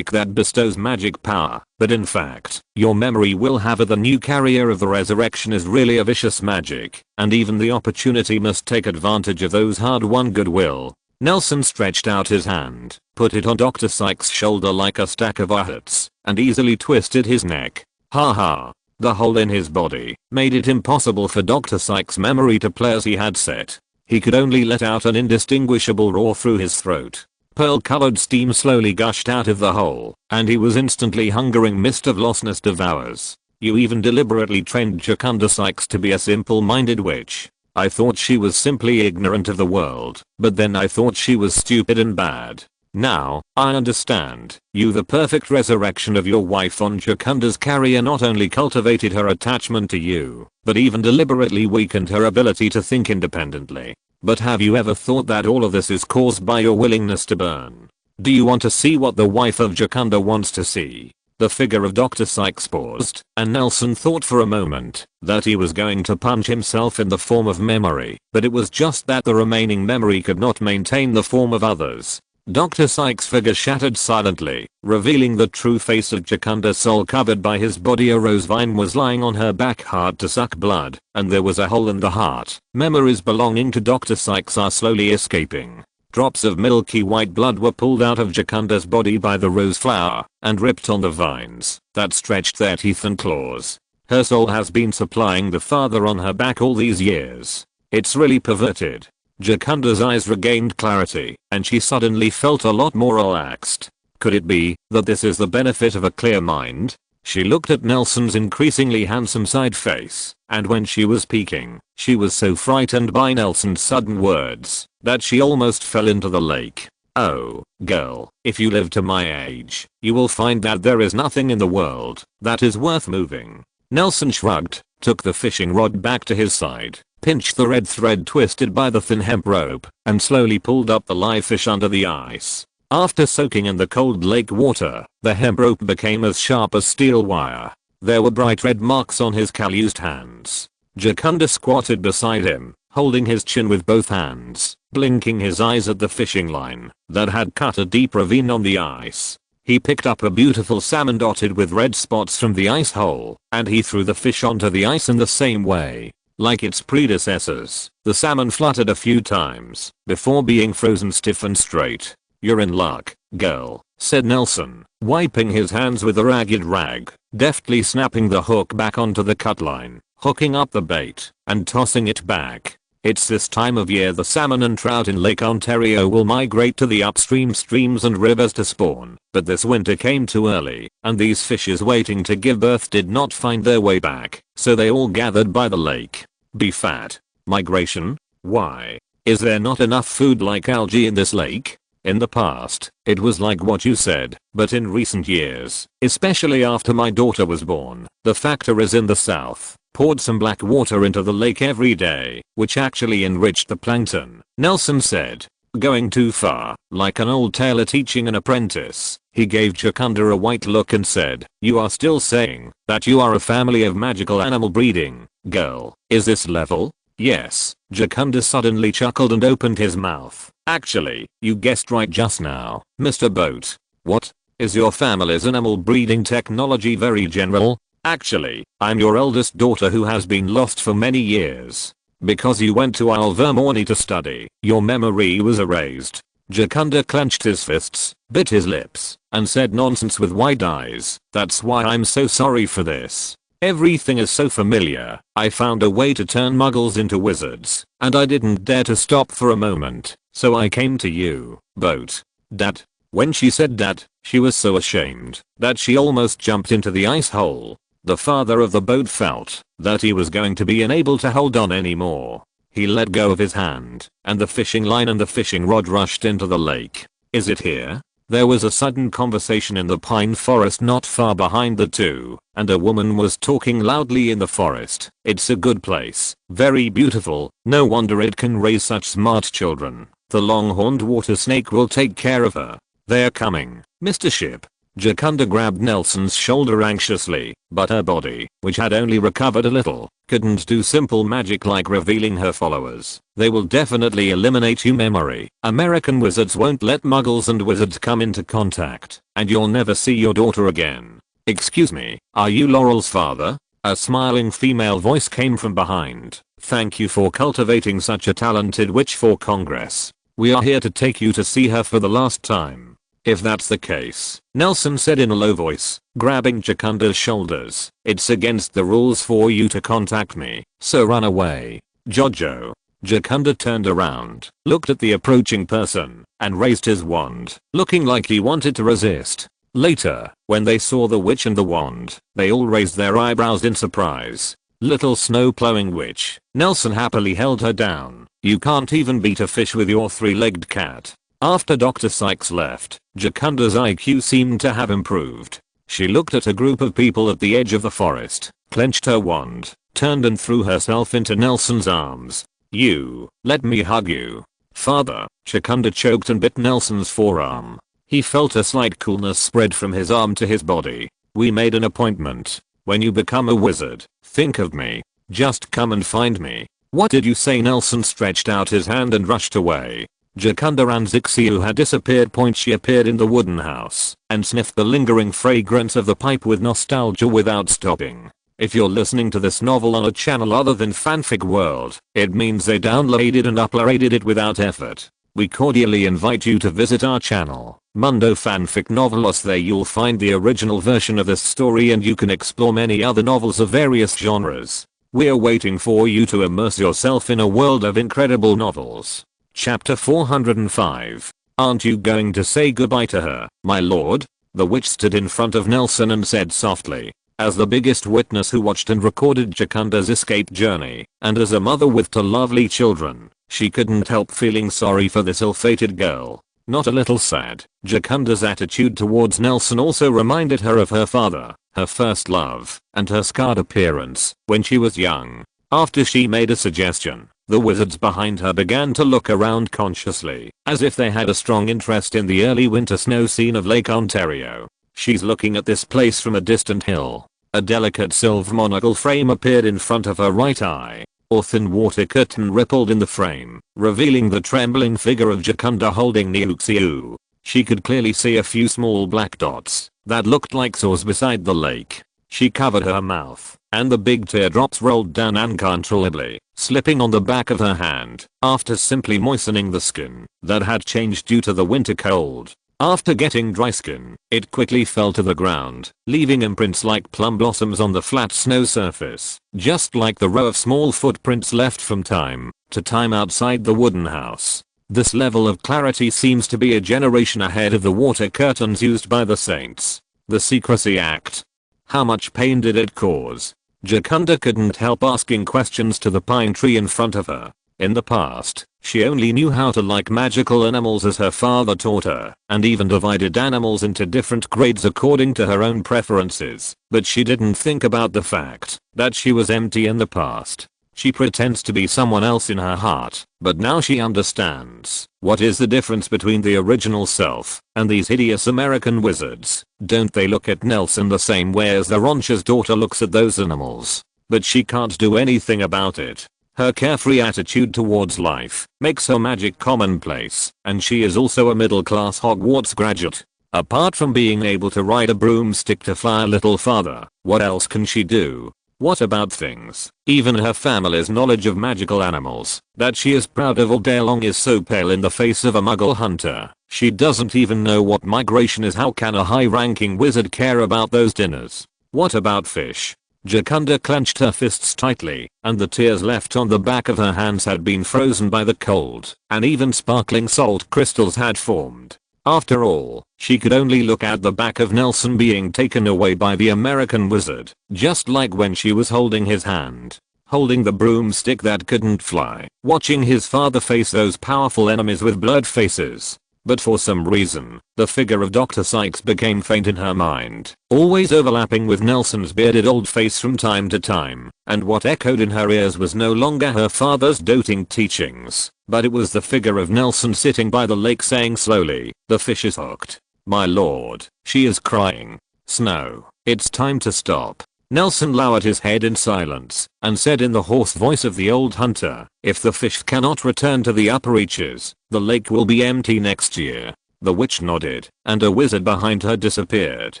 that bestows magic power, but in fact, your memory will have it the new carrier of the resurrection is really a vicious magic, and even the opportunity must take advantage of those hard-won goodwill. Nelson stretched out his hand, put it on Dr. Sykes' shoulder like a stack of ahats, and easily twisted his neck. Haha. The hole in his body made it impossible for Dr. Sykes' memory to play as he had set. He could only let out an indistinguishable roar through his throat. Pearl-colored steam slowly gushed out of the hole, and he was instantly hungering. Mist of lostness devours. You even deliberately trained Jacunda Sykes to be a simple-minded witch. I thought she was simply ignorant of the world, but then I thought she was stupid and bad. Now, I understand. You, the perfect resurrection of your wife on Jacunda's carrier, not only cultivated her attachment to you, but even deliberately weakened her ability to think independently. But have you ever thought that all of this is caused by your willingness to burn? Do you want to see what the wife of Jacunda wants to see? The figure of Dr. Sykes paused, and Nelson thought for a moment that he was going to punch himself in the form of memory, but it was just that the remaining memory could not maintain the form of others. Dr. Sykes' figure shattered silently, revealing the true face of Jacunda's soul. Covered by his body, a rose vine was lying on her back, hard to suck blood, and there was a hole in the heart. Memories belonging to Dr. Sykes are slowly escaping. Drops of milky white blood were pulled out of Jacunda's body by the rose flower and ripped on the vines that stretched their teeth and claws. Her soul has been supplying the father on her back all these years. It's really perverted. Jacunda's eyes regained clarity, and she suddenly felt a lot more relaxed. Could it be that this is the benefit of a clear mind? She looked at Nelson's increasingly handsome side face, and when she was speaking, she was so frightened by Nelson's sudden words that she almost fell into the lake. Oh, girl, if you live to my age, you will find that there is nothing in the world that is worth moving. Nelson shrugged, took the fishing rod back to his side, pinched the red thread twisted by the thin hemp rope, and slowly pulled up the live fish under the ice. After soaking in the cold lake water, the hemp rope became as sharp as steel wire. There were bright red marks on his calloused hands. Jacunda squatted beside him, holding his chin with both hands, blinking his eyes at the fishing line that had cut a deep ravine on the ice. He picked up a beautiful salmon dotted with red spots from the ice hole, and he threw the fish onto the ice in the same way. Like its predecessors, the salmon fluttered a few times before being frozen stiff and straight. You're in luck, girl, said Nelson, wiping his hands with a ragged rag, deftly snapping the hook back onto the cut line, hooking up the bait, and tossing it back. It's this time of year the salmon and trout in Lake Ontario will migrate to the upstream streams and rivers to spawn, but this winter came too early, and these fishes waiting to give birth did not find their way back, so they all gathered by the lake. Be fat. Migration? Why? Is there not enough food like algae in this lake? In the past, it was like what you said, but in recent years, especially after my daughter was born, the factor is in the south. Poured some black water into the lake every day, which actually enriched the plankton, Nelson said. Going too far, like an old tailor teaching an apprentice. He gave Jacunda a white look and said, "You are still saying that you are a family of magical animal breeding, girl. Is this level?" "Yes." Jacunda suddenly chuckled and opened his mouth. "Actually, you guessed right just now, Mr. Boat." "What? Is your family's animal breeding technology very general?" "Actually, I'm your eldest daughter who has been lost for many years. Because you went to Alvermorny to study, your memory was erased." Jacunda clenched his fists, bit his lips, and said nonsense with wide eyes. "That's why I'm so sorry for this. Everything is so familiar. I found a way to turn muggles into wizards, and I didn't dare to stop for a moment, so I came to you, Boat." "Dad." When she said that, she was so ashamed that she almost jumped into the ice hole. The father of the boat felt that he was going to be unable to hold on anymore. He let go of his hand, and the fishing line and the fishing rod rushed into the lake. "Is it here?" There was a sudden conversation in the pine forest not far behind the two, and a woman was talking loudly in the forest. "It's a good place, very beautiful, no wonder it can raise such smart children. The long-horned water snake will take care of her." "They're coming, Mr. Ship." Jacunda grabbed Nelson's shoulder anxiously, but her body, which had only recovered a little, couldn't do simple magic like revealing her followers. "They will definitely eliminate your memory. American wizards won't let muggles and wizards come into contact, and you'll never see your daughter again." "Excuse me, are you Laurel's father?" A smiling female voice came from behind. "Thank you for cultivating such a talented witch for Congress. We are here to take you to see her for the last time." "If that's the case," Nelson said in a low voice, grabbing Jacunda's shoulders, "it's against the rules for you to contact me, so run away." "Jojo." Jacunda turned around, looked at the approaching person, and raised his wand, looking like he wanted to resist. Later, when they saw the witch and the wand, they all raised their eyebrows in surprise. "Little snow-plowing witch." Nelson happily held her down. "You can't even beat a fish with your three-legged cat." After Dr. Sykes left, Jacunda's IQ seemed to have improved. She looked at a group of people at the edge of the forest, clenched her wand, turned and threw herself into Nelson's arms. "You, let me hug you." "Father." Jacunda choked and bit Nelson's forearm. He felt a slight coolness spread from his arm to his body. "We made an appointment. When you become a wizard, think of me. Just come and find me." "What did you say?" Nelson stretched out his hand and rushed away. Jacunda and Zixi, who had disappeared, she appeared in the wooden house and sniffed the lingering fragrance of the pipe with nostalgia without stopping. If you're listening to this novel on a channel other than Fanfic World, it means they downloaded and uploaded it without effort. We cordially invite you to visit our channel, Mundo Fanfic Novelos. There you'll find the original version of this story and you can explore many other novels of various genres. We're waiting for you to immerse yourself in a world of incredible novels. Chapter 405. "Aren't you going to say goodbye to her, my lord?" The witch stood in front of Nelson and said softly. As the biggest witness who watched and recorded Jacunda's escape journey, and as a mother with two lovely children, she couldn't help feeling sorry for this ill-fated girl. Not a little sad. Jacunda's attitude towards Nelson also reminded her of her father, her first love, and her scarred appearance when she was young. After she made a suggestion, the wizards behind her began to look around consciously, as if they had a strong interest in the early winter snow scene of Lake Ontario. "She's looking at this place from a distant hill." A delicate silver monocle frame appeared in front of her right eye. A thin water curtain rippled in the frame, revealing the trembling figure of Jacunda holding Niuxiu. She could clearly see a few small black dots that looked like sows beside the lake. She covered her mouth, and the big teardrops rolled down uncontrollably, slipping on the back of her hand, after simply moistening the skin that had changed due to the winter cold. After getting dry skin, it quickly fell to the ground, leaving imprints like plum blossoms on the flat snow surface, just like the row of small footprints left from time to time outside the wooden house. This level of clarity seems to be a generation ahead of the water curtains used by the saints. The Secrecy Act. How much pain did it cause? Jacunda couldn't help asking questions to the pine tree in front of her. In the past, she only knew how to like magical animals as her father taught her, and even divided animals into different grades according to her own preferences, but she didn't think about the fact that she was empty in the past. She pretends to be someone else in her heart, but now she understands. What is the difference between the original self and these hideous American wizards? Don't they look at Nelson the same way as the rancher's daughter looks at those animals? But she can't do anything about it. Her carefree attitude towards life makes her magic commonplace, and she is also a middle-class Hogwarts graduate. Apart from being able to ride a broomstick to fly a little farther, what else can she do? What about things? Even her family's knowledge of magical animals that she is proud of all day long is so pale in the face of a Muggle hunter. She doesn't even know what migration is. How can a high-ranking wizard care about those dinners? What about fish? Jacunda clenched her fists tightly, and the tears left on the back of her hands had been frozen by the cold, and even sparkling salt crystals had formed. After all, she could only look at the back of Nelson being taken away by the American wizard, just like when she was holding his hand, holding the broomstick that couldn't fly, watching his father face those powerful enemies with blurred faces. But for some reason, the figure of Dr. Sykes became faint in her mind, always overlapping with Nelson's bearded old face from time to time, and what echoed in her ears was no longer her father's doting teachings, but it was the figure of Nelson sitting by the lake saying slowly, "The fish is hooked. My lord, she is crying. Snow, it's time to stop." Nelson lowered his head in silence and said in the hoarse voice of the old hunter, "If the fish cannot return to the upper reaches, the lake will be empty next year." The witch nodded, and a wizard behind her disappeared,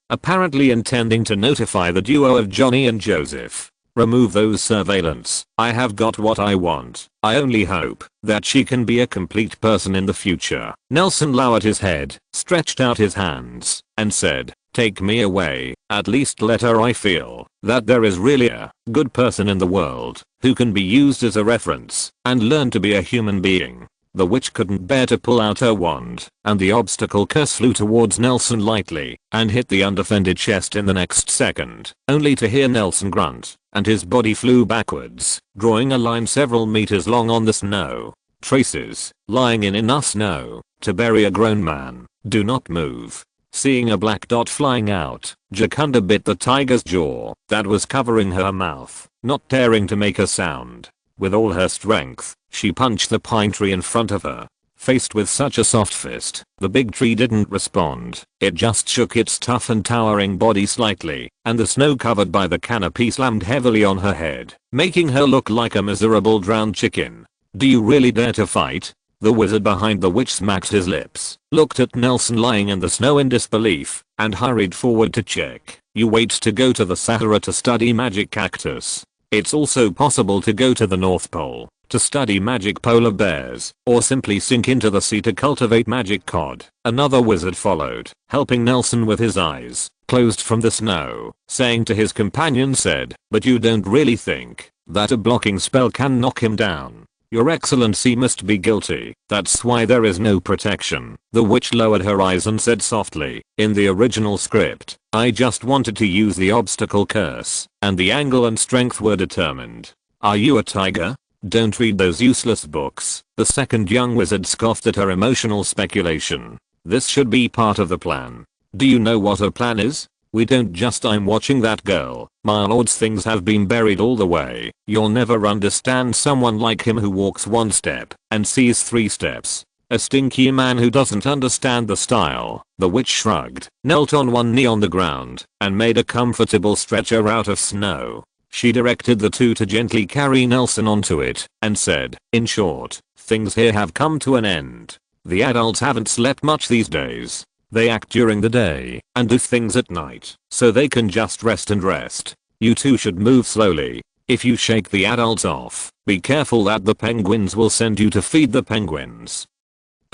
apparently intending to notify the duo of Johnny and Joseph. "Remove those surveillance. I have got what I want. I only hope that she can be a complete person in the future." Nelson lowered his head, stretched out his hands, and said, "Take me away. At least let her I feel that there is really a good person in the world who can be used as a reference and learn to be a human being." The witch couldn't bear to pull out her wand, and the obstacle curse flew towards Nelson lightly and hit the undefended chest in the next second, only to hear Nelson grunt, and his body flew backwards, drawing a line several meters long on the snow. Traces, lying in enough snow to bury a grown man, do not move. Seeing a black dot flying out, Jacunda bit the tiger's jaw that was covering her mouth, not daring to make a sound. With all her strength, she punched the pine tree in front of her. Faced with such a soft fist, the big tree didn't respond. It just shook its tough and towering body slightly, and the snow covered by the canopy slammed heavily on her head, making her look like a miserable drowned chicken. "Do you really dare to fight?" The wizard behind the witch smacked his lips, looked at Nelson lying in the snow in disbelief, and hurried forward to check. "You wait to go to the Sahara to study magic cactus. It's also possible to go to the North Pole to study magic polar bears, or simply sink into the sea to cultivate magic cod." Another wizard followed, helping Nelson with his eyes closed from the snow, saying to his companion said, "But you don't really think that a blocking spell can knock him down? Your Excellency must be guilty. That's why there is no protection." The witch lowered her eyes and said softly, "In the original script, I just wanted to use the obstacle curse, and the angle and strength were determined. Are you a tiger? Don't read those useless books." The second young wizard scoffed at her emotional speculation. "This should be part of the plan. Do you know what a plan is? We don't just I'm watching that girl. My lords, things have been buried all the way. You'll never understand someone like him who walks one step and sees 3 steps. A stinky man who doesn't understand the style." The witch shrugged, knelt on one knee on the ground, and made a comfortable stretcher out of snow. She directed the two to gently carry Nelson onto it, and said, "In short, things here have come to an end. The adults haven't slept much these days. They act during the day and do things at night, so they can just rest and rest. You two should move slowly. If you shake the adults off, be careful that the penguins will send you to feed the penguins."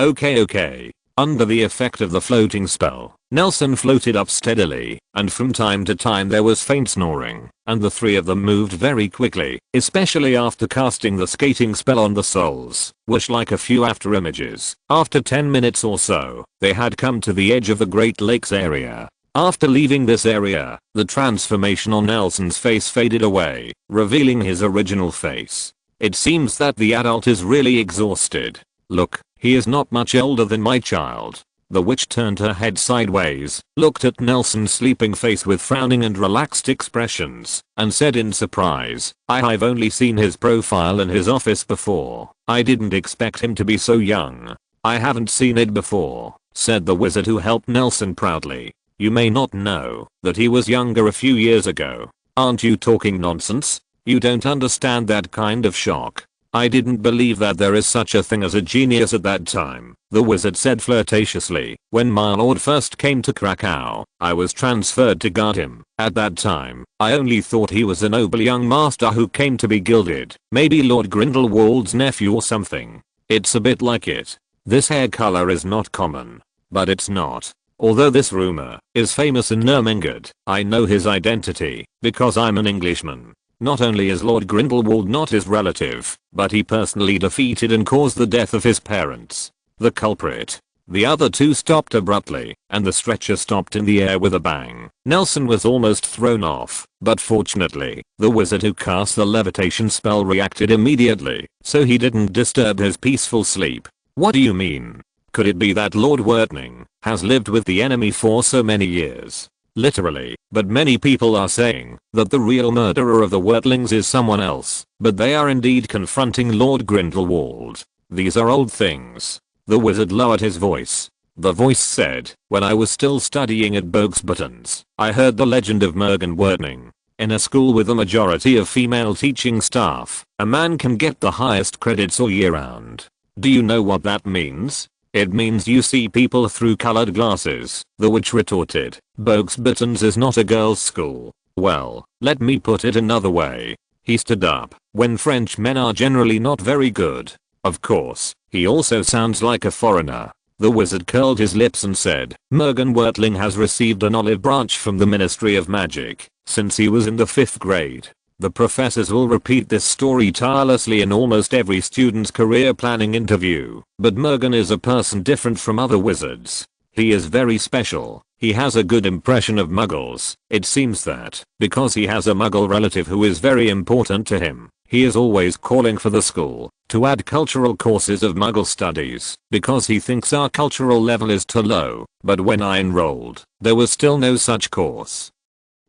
Okay. Under the effect of the floating spell, Nelson floated up steadily, and from time to time there was faint snoring, and the three of them moved very quickly, especially after casting the skating spell on the souls, which like a few after images. After 10 minutes or so, they had come to the edge of the Great Lakes area. After leaving this area, the transformation on Nelson's face faded away, revealing his original face. It seems that the adult is really exhausted. "Look, he is not much older than my child." The witch turned her head sideways, looked at Nelson's sleeping face with frowning and relaxed expressions, and said in surprise, I've only seen his profile in his office before. I didn't expect him to be so young. I haven't seen it before, said the wizard who helped Nelson proudly. You may not know that he was younger a few years ago. Aren't you talking nonsense? You don't understand that kind of shock. I didn't believe that there is such a thing as a genius at that time, the wizard said flirtatiously. When my lord first came to Krakow, I was transferred to guard him. At that time, I only thought he was a noble young master who came to be gilded, maybe Lord Grindelwald's nephew or something. It's a bit like it. This hair color is not common. But it's not. Although this rumor is famous in Nuremberg, I know his identity, because I'm an Englishman. Not only is Lord Grindelwald not his relative, but he personally defeated and caused the death of his parents. The culprit. The other two stopped abruptly, and the stretcher stopped in the air with a bang. Nelson was almost thrown off, but fortunately, the wizard who cast the levitation spell reacted immediately, so he didn't disturb his peaceful sleep. What do you mean? Could it be that Lord Wertling has lived with the enemy for so many years? Literally, but many people are saying that the real murderer of the Wertlings is someone else, but they are indeed confronting Lord Grindelwald. These are old things. The wizard lowered his voice. The voice said, when I was still studying at Bogsbuttons, I heard the legend of Mergen Wertling. In a school with a majority of female teaching staff, a man can get the highest credits all year round. Do you know what that means? It means you see people through colored glasses, the witch retorted. Bogsbuttons is not a girls' school. Well, let me put it another way. He stood up. When French men are generally not very good. Of course, he also sounds like a foreigner. The wizard curled his lips and said, Mergen Wertling has received an olive branch from the Ministry of Magic since he was in the 5th grade. The professors will repeat this story tirelessly in almost every student's career planning interview, but Mergen is a person different from other wizards. He is very special. He has a good impression of muggles. It seems that, because he has a muggle relative who is very important to him, he is always calling for the school to add cultural courses of muggle studies, because he thinks our cultural level is too low. But when I enrolled, there was still no such course.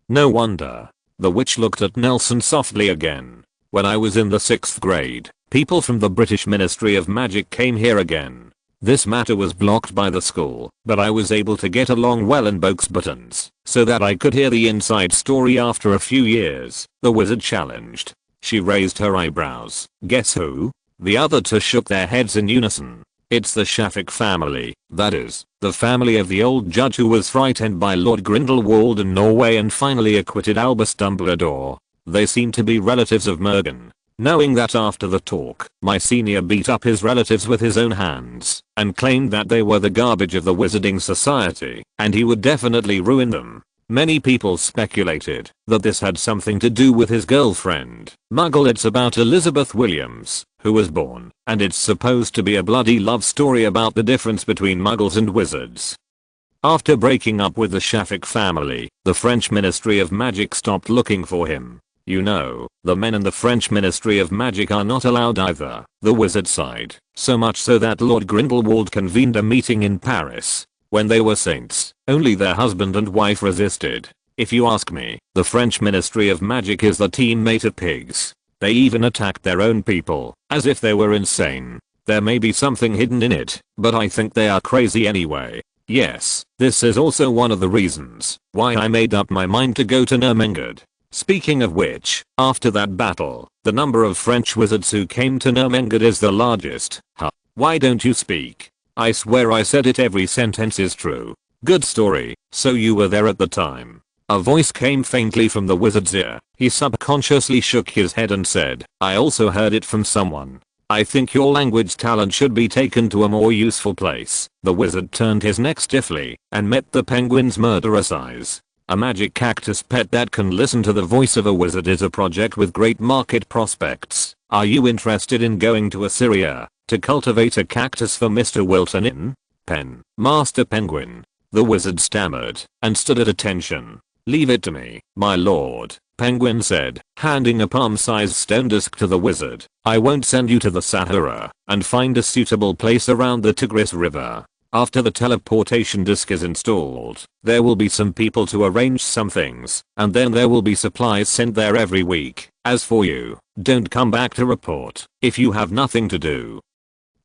No wonder. The witch looked at Nelson softly again. When I was in the 6th grade, people from the British Ministry of Magic came here again. This matter was blocked by the school, but I was able to get along well in Bogsbuttons, so that I could hear the inside story after a few years, the wizard challenged. She raised her eyebrows. Guess who? The other two shook their heads in unison. It's the Shafik family, that is, the family of the old judge who was frightened by Lord Grindelwald in Norway and finally acquitted Albus Dumbledore. They seem to be relatives of Mergen. Knowing that after the talk, my senior beat up his relatives with his own hands, and claimed that they were the garbage of the Wizarding Society, and he would definitely ruin them. Many people speculated that this had something to do with his girlfriend, Muggle. It's about Elizabeth Williams, who was born, and it's supposed to be a bloody love story about the difference between Muggles and wizards. After breaking up with the Shafik family, the French Ministry of Magic stopped looking for him. You know, the men in the French Ministry of Magic are not allowed either, the wizard sighed, so much so that Lord Grindelwald convened a meeting in Paris. When they were saints, only their husband and wife resisted. If you ask me, the French Ministry of Magic is the team made of pigs. They even attacked their own people, as if they were insane. There may be something hidden in it, but I think they are crazy anyway. Yes, this is also one of the reasons why I made up my mind to go to Nuremberg. Speaking of which, after that battle, the number of French wizards who came to Nuremberg is the largest. Huh. Why don't you speak? I swear I said it, every sentence is true. Good story. So you were there at the time. A voice came faintly from the wizard's ear. He subconsciously shook his head and said, I also heard it from someone. I think your language talent should be taken to a more useful place. The wizard turned his neck stiffly and met the penguin's murderous eyes. A magic cactus pet that can listen to the voice of a wizard is a project with great market prospects. Are you interested in going to Assyria to cultivate a cactus for Mr. Wilton in? Master Penguin. The wizard stammered and stood at attention. Leave it to me, my lord, Penguin said, handing a palm-sized stone disc to the wizard. I won't send you to the Sahara and find a suitable place around the Tigris River. After the teleportation disk is installed, there will be some people to arrange some things, and then there will be supplies sent there every week. As for you, don't come back to report if you have nothing to do."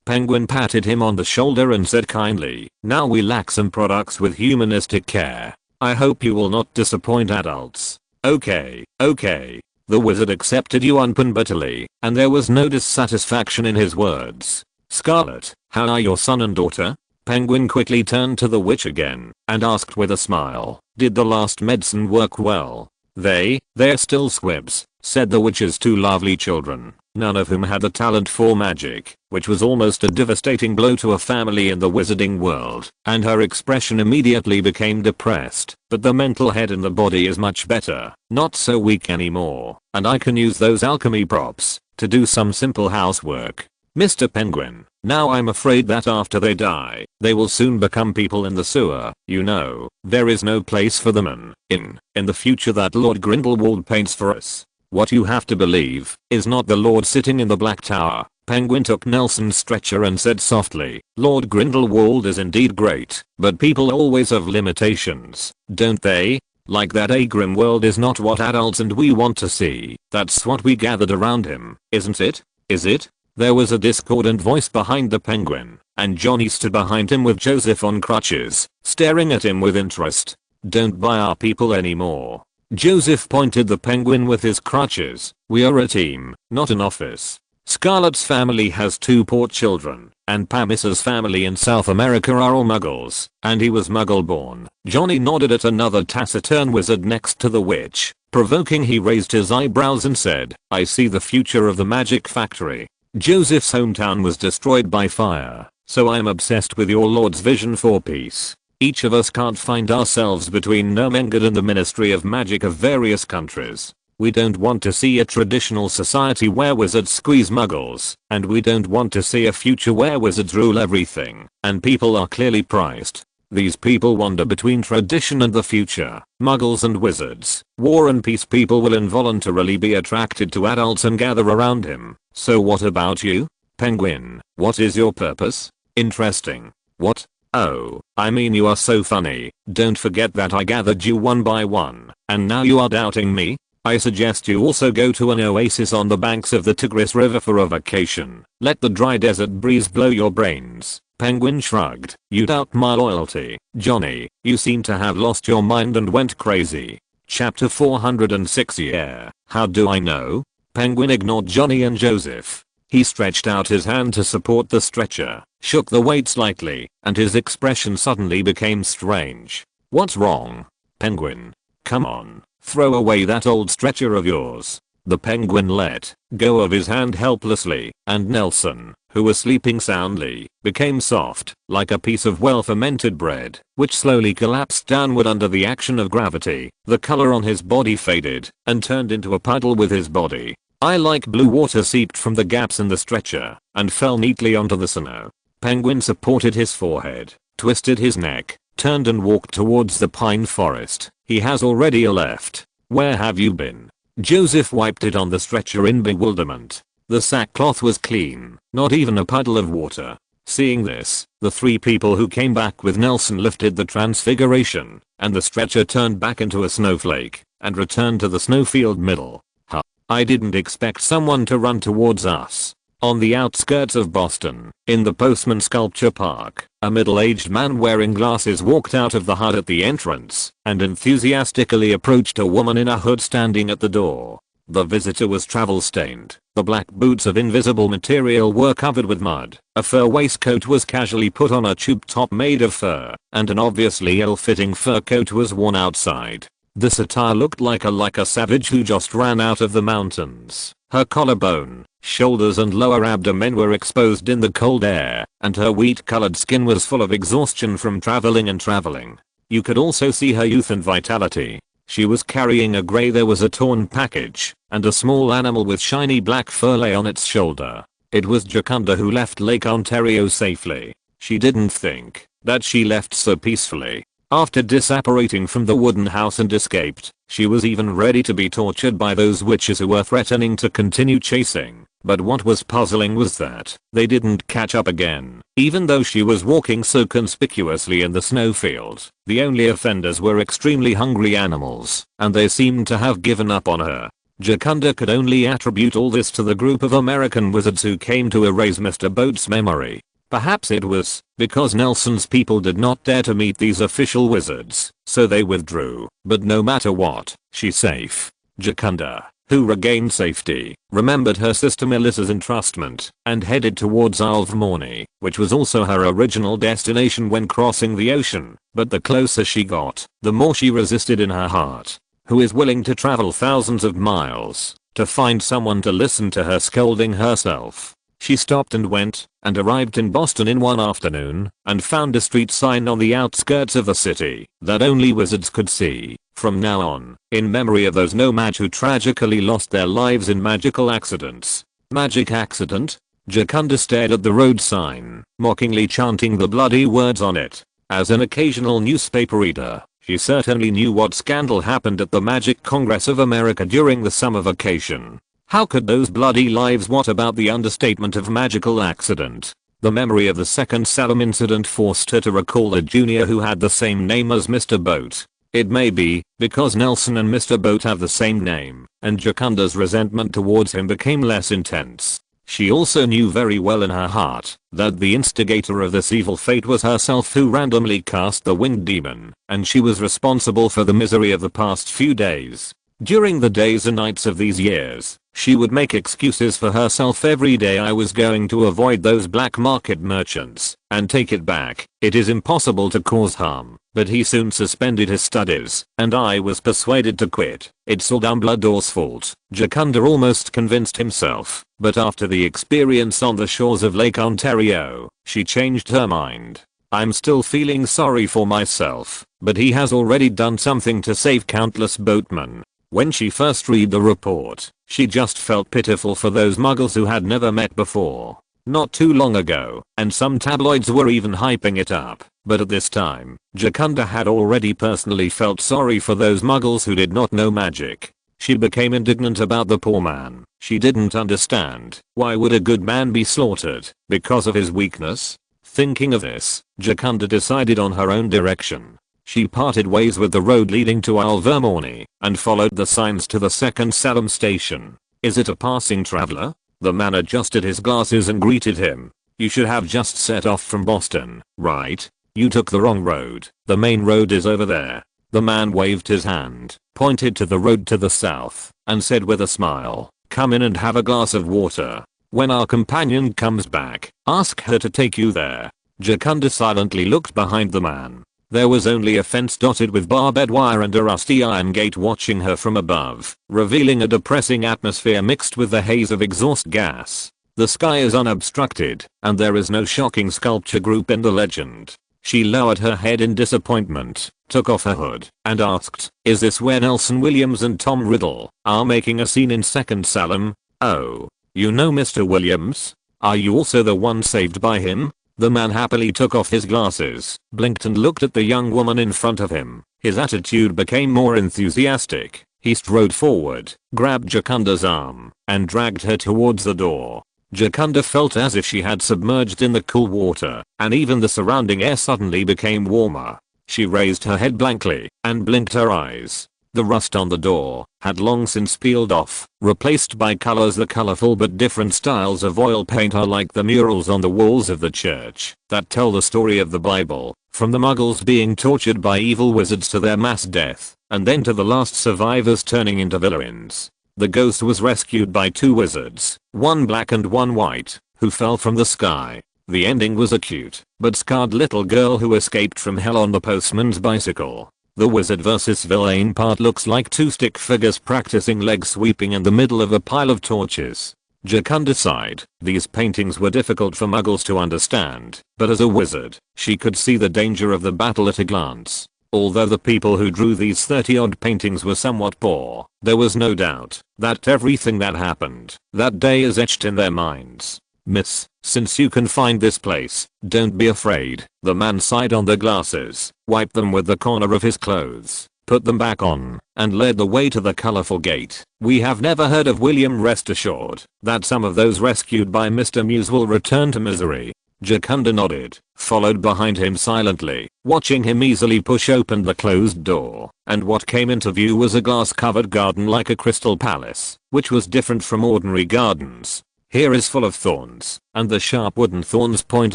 Penguin patted him on the shoulder and said kindly, "Now we lack some products with humanistic care. I hope you will not disappoint adults." Okay. The wizard accepted Yuanpun bitterly, and there was no dissatisfaction in his words. "Scarlet, how are your son and daughter?" Penguin quickly turned to the witch again and asked with a smile, "Did the last medicine work well?" They're still squibs," said the witch's two lovely children, none of whom had the talent for magic, which was almost a devastating blow to a family in the wizarding world, and her expression immediately became depressed. "But the mental head in the body is much better, not so weak anymore, and I can use those alchemy props to do some simple housework. Mr. Penguin, now I'm afraid that after they die, they will soon become people in the sewer. You know, there is no place for them in the future that Lord Grindelwald paints for us. What you have to believe is not the Lord sitting in the Black Tower." Penguin took Nelson's stretcher and said softly, "Lord Grindelwald is indeed great, but people always have limitations, don't they? Like that Grimworld is not what adults and we want to see. That's what we gathered around him, isn't it? Is it?" There was a discordant voice behind the penguin, and Johnny stood behind him with Joseph on crutches, staring at him with interest. "Don't buy our people anymore." Joseph pointed the penguin with his crutches. "We are a team, not an office. Scarlet's family has 2 poor children, and Pamis's family in South America are all muggles, and he was muggle born." Johnny nodded at another taciturn wizard next to the witch. Provoking, he raised his eyebrows and said, "I see the future of the magic factory. Joseph's hometown was destroyed by fire, so I'm obsessed with your lord's vision for peace. Each of us can't find ourselves between Nermengard and the Ministry of Magic of various countries. We don't want to see a traditional society where wizards squeeze muggles, and we don't want to see a future where wizards rule everything, and people are clearly priced. These people wander between tradition and the future, muggles and wizards. War and peace people will involuntarily be attracted to adults and gather around him. So what about you? Penguin, what is your purpose? Interesting. What? Oh, I mean you are so funny. Don't forget that I gathered you one by one, and now you are doubting me? I suggest you also go to an oasis on the banks of the Tigris River for a vacation. Let the dry desert breeze blow your brains." Penguin shrugged. "You doubt my loyalty, Johnny. You seem to have lost your mind and went crazy." Chapter 406. Yeah, how do I know? Penguin ignored Johnny and Joseph. He stretched out his hand to support the stretcher, shook the weight slightly, and his expression suddenly became strange. "What's wrong? Penguin? Come on, throw away that old stretcher of yours." The penguin let go of his hand helplessly, and Nelson, who was sleeping soundly, became soft, like a piece of well-fermented bread, which slowly collapsed downward under the action of gravity. The color on his body faded, and turned into a puddle with his body. Like blue water seeped from the gaps in the stretcher, and fell neatly onto the snow. Penguin supported his forehead, twisted his neck, turned and walked towards the pine forest. "He has already left. Where have you been?" Joseph wiped it on the stretcher in bewilderment. The sackcloth was clean, not even a puddle of water. Seeing this, the 3 people who came back with Nelson lifted the transfiguration, and the stretcher turned back into a snowflake, and returned to the snowfield middle. Huh. I didn't expect someone to run towards us. On the outskirts of Boston, in the Postman Sculpture Park, a middle-aged man wearing glasses walked out of the hut at the entrance, and enthusiastically approached a woman in a hood standing at the door. The visitor was travel-stained. The black boots of invisible material were covered with mud. A fur waistcoat was casually put on a tube top made of fur, and an obviously ill-fitting fur coat was worn outside. This attire looked like a savage who just ran out of the mountains. Her collarbone, shoulders and lower abdomen were exposed in the cold air, and her wheat-colored skin was full of exhaustion from traveling and traveling. You could also see her youth and vitality. She was carrying a gray. There was a torn package, and a small animal with shiny black fur lay on its shoulder. It was Jacunda who left Lake Ontario safely. She didn't think that she left so peacefully. After disapparating from the wooden house and escaped, she was even ready to be tortured by those witches who were threatening to continue chasing. But what was puzzling was that they didn't catch up again, even though she was walking so conspicuously in the snowfield. The only offenders were extremely hungry animals, and they seemed to have given up on her. Jacunda could only attribute all this to the group of American wizards who came to erase Mr. Boat's memory. Perhaps it was because Nelson's people did not dare to meet these official wizards, so they withdrew. But no matter what, she's safe. Jacunda, who regained safety, remembered her sister Melissa's entrustment and headed towards Alvemorny, which was also her original destination when crossing the ocean. But the closer she got, the more she resisted in her heart. Who is willing to travel thousands of miles to find someone to listen to her scolding herself? She stopped and went, and arrived in Boston in one afternoon, and found a street sign on the outskirts of the city that only wizards could see. From now on, in memory of those No-Maj who tragically lost their lives in magical accidents. Magic accident? Jacunda stared at the road sign, mockingly chanting the bloody words on it. As an occasional newspaper reader, she certainly knew what scandal happened at the Magic Congress of America during the summer vacation. How could those bloody lives? What about the understatement of magical accident? The memory of the second Salem incident forced her to recall a junior who had the same name as Mr. Boat. It may be because Nelson and Mr. Boat have the same name, and Jacunda's resentment towards him became less intense. She also knew very well in her heart that the instigator of this evil fate was herself, who randomly cast the winged demon, and she was responsible for the misery of the past few days. During the days and nights of these years, she would make excuses for herself every day. I was going to avoid those black market merchants and take it back. It is impossible to cause harm. But he soon suspended his studies, and I was persuaded to quit. It's all Dumbledore's fault. Jacunda almost convinced himself, but after the experience on the shores of Lake Ontario, she changed her mind. I'm still feeling sorry for myself, but he has already done something to save countless boatmen. When she first read the report, she just felt pitiful for those muggles who had never met before. Not too long ago, and some tabloids were even hyping it up, but at this time, Jacunda had already personally felt sorry for those muggles who did not know magic. She became indignant about the poor man. She didn't understand. Why would a good man be slaughtered because of his weakness? Thinking of this, Jacunda decided on her own direction. She parted ways with the road leading to Alvemorny and followed the signs to the second Salem station. Is it a passing traveler? The man adjusted his glasses and greeted him. You should have just set off from Boston, right? You took the wrong road. The main road is over there. The man waved his hand, pointed to the road to the south, and said with a smile, come in and have a glass of water. When our companion comes back, ask her to take you there. Jacunda silently looked behind the man. There was only a fence dotted with barbed wire and a rusty iron gate watching her from above, revealing a depressing atmosphere mixed with the haze of exhaust gas. The sky is unobstructed, and there is no shocking sculpture group in the legend. She lowered her head in disappointment, took off her hood, and asked, is this where Nelson Williams and Tom Riddle are making a scene in Second Salem? Oh, you know Mr. Williams? Are you also the one saved by him? The man happily took off his glasses, blinked and looked at the young woman in front of him. His attitude became more enthusiastic. He strode forward, grabbed Jacunda's arm, and dragged her towards the door. Jacunda felt as if she had submerged in the cool water, and even the surrounding air suddenly became warmer. She raised her head blankly, and blinked her eyes. The rust on the door had long since peeled off, replaced by colors. The colorful but different styles of oil paint are like the murals on the walls of the church that tell the story of the Bible, from the Muggles being tortured by evil wizards to their mass death, and then to the last survivors turning into villains. The ghost was rescued by two wizards, one black and one white, who fell from the sky. The ending was a cute but scarred little girl who escaped from hell on the postman's bicycle. The wizard versus villain part looks like two stick figures practicing leg sweeping in the middle of a pile of torches. Jacunda sighed. These paintings were difficult for muggles to understand, but as a wizard, she could see the danger of the battle at a glance. Although the people who drew these 30-odd paintings were somewhat poor, there was no doubt that everything that happened that day is etched in their minds. Miss, since you can find this place, don't be afraid. The man sighed on the glasses, wiped them with the corner of his clothes. put them back on, and led the way to the colorful gate. We have never heard of William. Rest assured that some of those rescued by Mr. Muse will return to misery. Jacunda nodded, followed behind him silently, watching him easily push open the closed door, and what came into view was a glass-covered garden like a crystal palace, which was different from ordinary gardens. Here is full of thorns, and the sharp wooden thorns point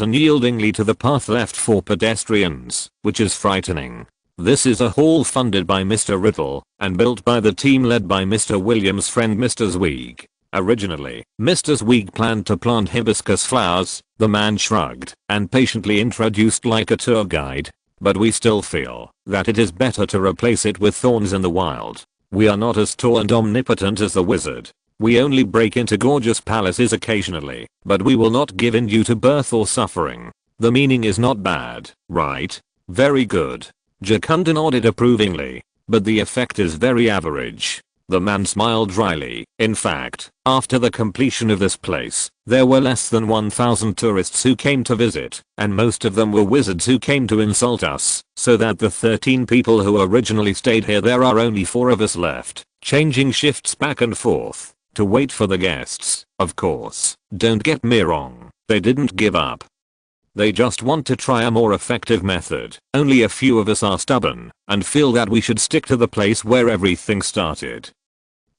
unyieldingly to the path left for pedestrians, which is frightening. This is a hall funded by Mr. Riddle, and built by the team led by Mr. Williams' friend Mr. Zweig. Originally, Mr. Zweig planned to plant hibiscus flowers, the man shrugged, and patiently introduced like a tour guide. But we still feel that it is better to replace it with thorns in the wild. We are not as tall and omnipotent as the wizard. We only break into gorgeous palaces occasionally, but we will not give in due to birth or suffering. The meaning is not bad, right? Very good. Jacunda nodded approvingly. But the effect is very average. The man smiled dryly. In fact, after the completion of this place, there were less than 1,000 tourists who came to visit, and most of them were wizards who came to insult us, so that the 13 people who originally stayed here, there are only 4 of us left, changing shifts back and forth to wait for the guests. Of course, don't get me wrong, they didn't give up. They just want to try a more effective method. Only a few of us are stubborn and feel that we should stick to the place where everything started.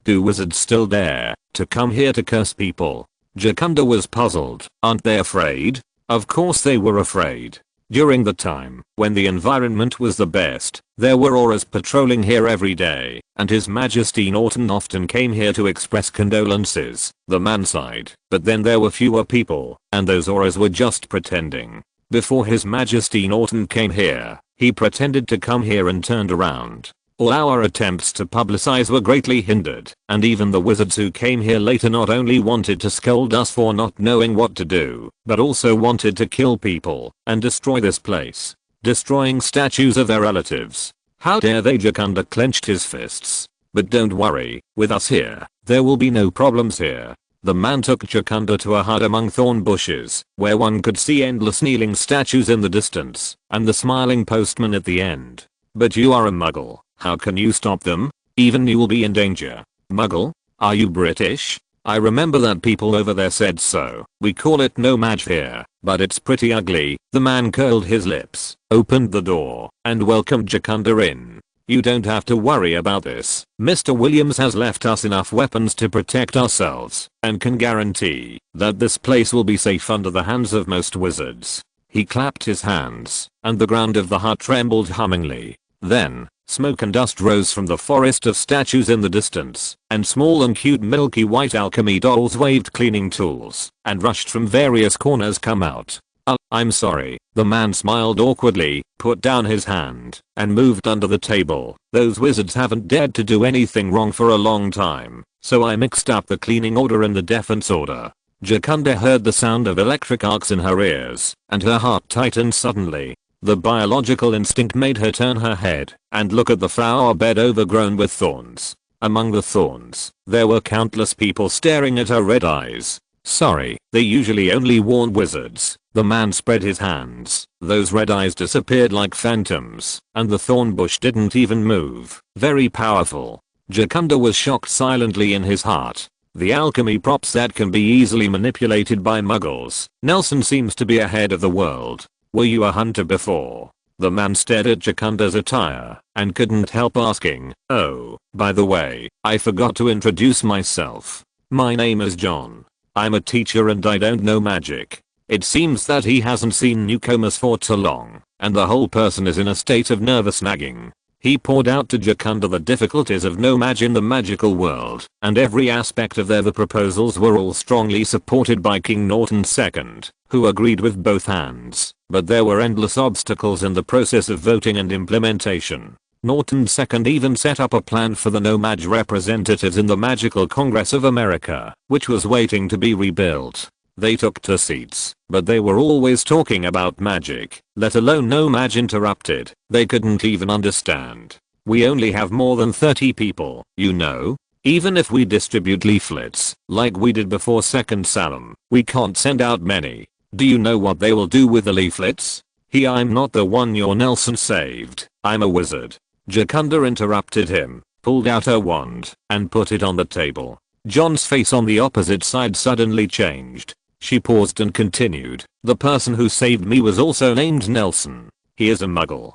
Do wizards still dare to come here to curse people? Jacunda was puzzled. Aren't they afraid? Of course they were afraid. During the time when the environment was the best, there were auras patrolling here every day, and His Majesty Norton often came here to express condolences. The man sighed. But then there were fewer people, and those auras were just pretending. Before His Majesty Norton came here, he pretended to come here and turned around. All our attempts to publicize were greatly hindered, and even the wizards who came here later not only wanted to scold us for not knowing what to do, but also wanted to kill people and destroy this place, destroying statues of their relatives. How dare they? Jacunda clenched his fists. But don't worry, with us here, there will be no problems here. The man took Jacunda to a hut among thorn bushes, where one could see endless kneeling statues in the distance, and the smiling postman at the end. But you are a Muggle. How can you stop them? Even you will be in danger. Muggle? Are you British? I remember that people over there said so. We call it no mage here, but it's pretty ugly. The man curled his lips, opened the door, and welcomed Jacunda in. You don't have to worry about this. Mr. Williams has left us enough weapons to protect ourselves, and can guarantee that this place will be safe under the hands of most wizards. He clapped his hands, and the ground of the hut trembled hummingly. Then, smoke and dust rose from the forest of statues in the distance, and small and cute milky white alchemy dolls waved cleaning tools, and rushed from various corners come out. I'm sorry, the man smiled awkwardly, put down his hand, and moved under the table. Those wizards haven't dared to do anything wrong for a long time, so I mixed up the cleaning order and the defense order. Jacunda heard the sound of electric arcs in her ears, and her heart tightened suddenly. The biological instinct made her turn her head and look at the flower bed overgrown with thorns. Among the thorns, there were countless people staring at her red eyes. Sorry, they usually only warn wizards. The man spread his hands. Those red eyes disappeared like phantoms, and the thorn bush didn't even move. Very powerful. Jacunda was shocked silently in his heart. The alchemy props that can be easily manipulated by muggles. Nelson seems to be ahead of the world. Were you a hunter before? The man stared at Jacunda's attire and couldn't help asking. Oh, by the way, I forgot to introduce myself. My name is John. I'm a teacher and I don't know magic. It seems that he hasn't seen newcomers for too long, and the whole person is in a state of nervous nagging. He poured out to Jacunda the difficulties of no mage in the magical world, and every aspect of the proposals were all strongly supported by King Norton II, who agreed with both hands, but there were endless obstacles in the process of voting and implementation. Norton II even set up a plan for the no-mage representatives in the Magical Congress of America, which was waiting to be rebuilt. They took 2 seats, but they were always talking about magic, let alone no mage interrupted. They couldn't even understand. We only have more than 30 people, you know? Even if we distribute leaflets, like we did before Second Salem, we can't send out many. Do you know what they will do with the leaflets? I'm not the one your Nelson saved. I'm a wizard. Jacunda interrupted him, pulled out her wand, and put it on the table. John's face on the opposite side suddenly changed. She paused and continued, "The person who saved me was also named Nelson. He is a Muggle.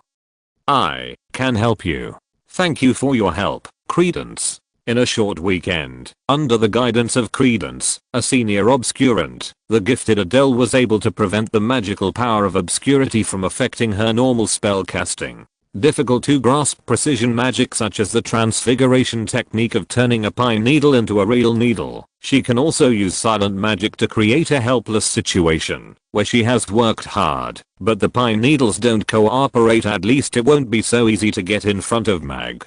I can help you. Thank you for your help, Credence." In a short weekend, under the guidance of Credence, a senior obscurant, the gifted Adele was able to prevent the magical power of obscurity from affecting her normal spell casting. Difficult to grasp precision magic such as the transfiguration technique of turning a pine needle into a real needle. She can also use silent magic to create a helpless situation where she has worked hard, but the pine needles don't cooperate. At least it won't be so easy to get in front of Mag.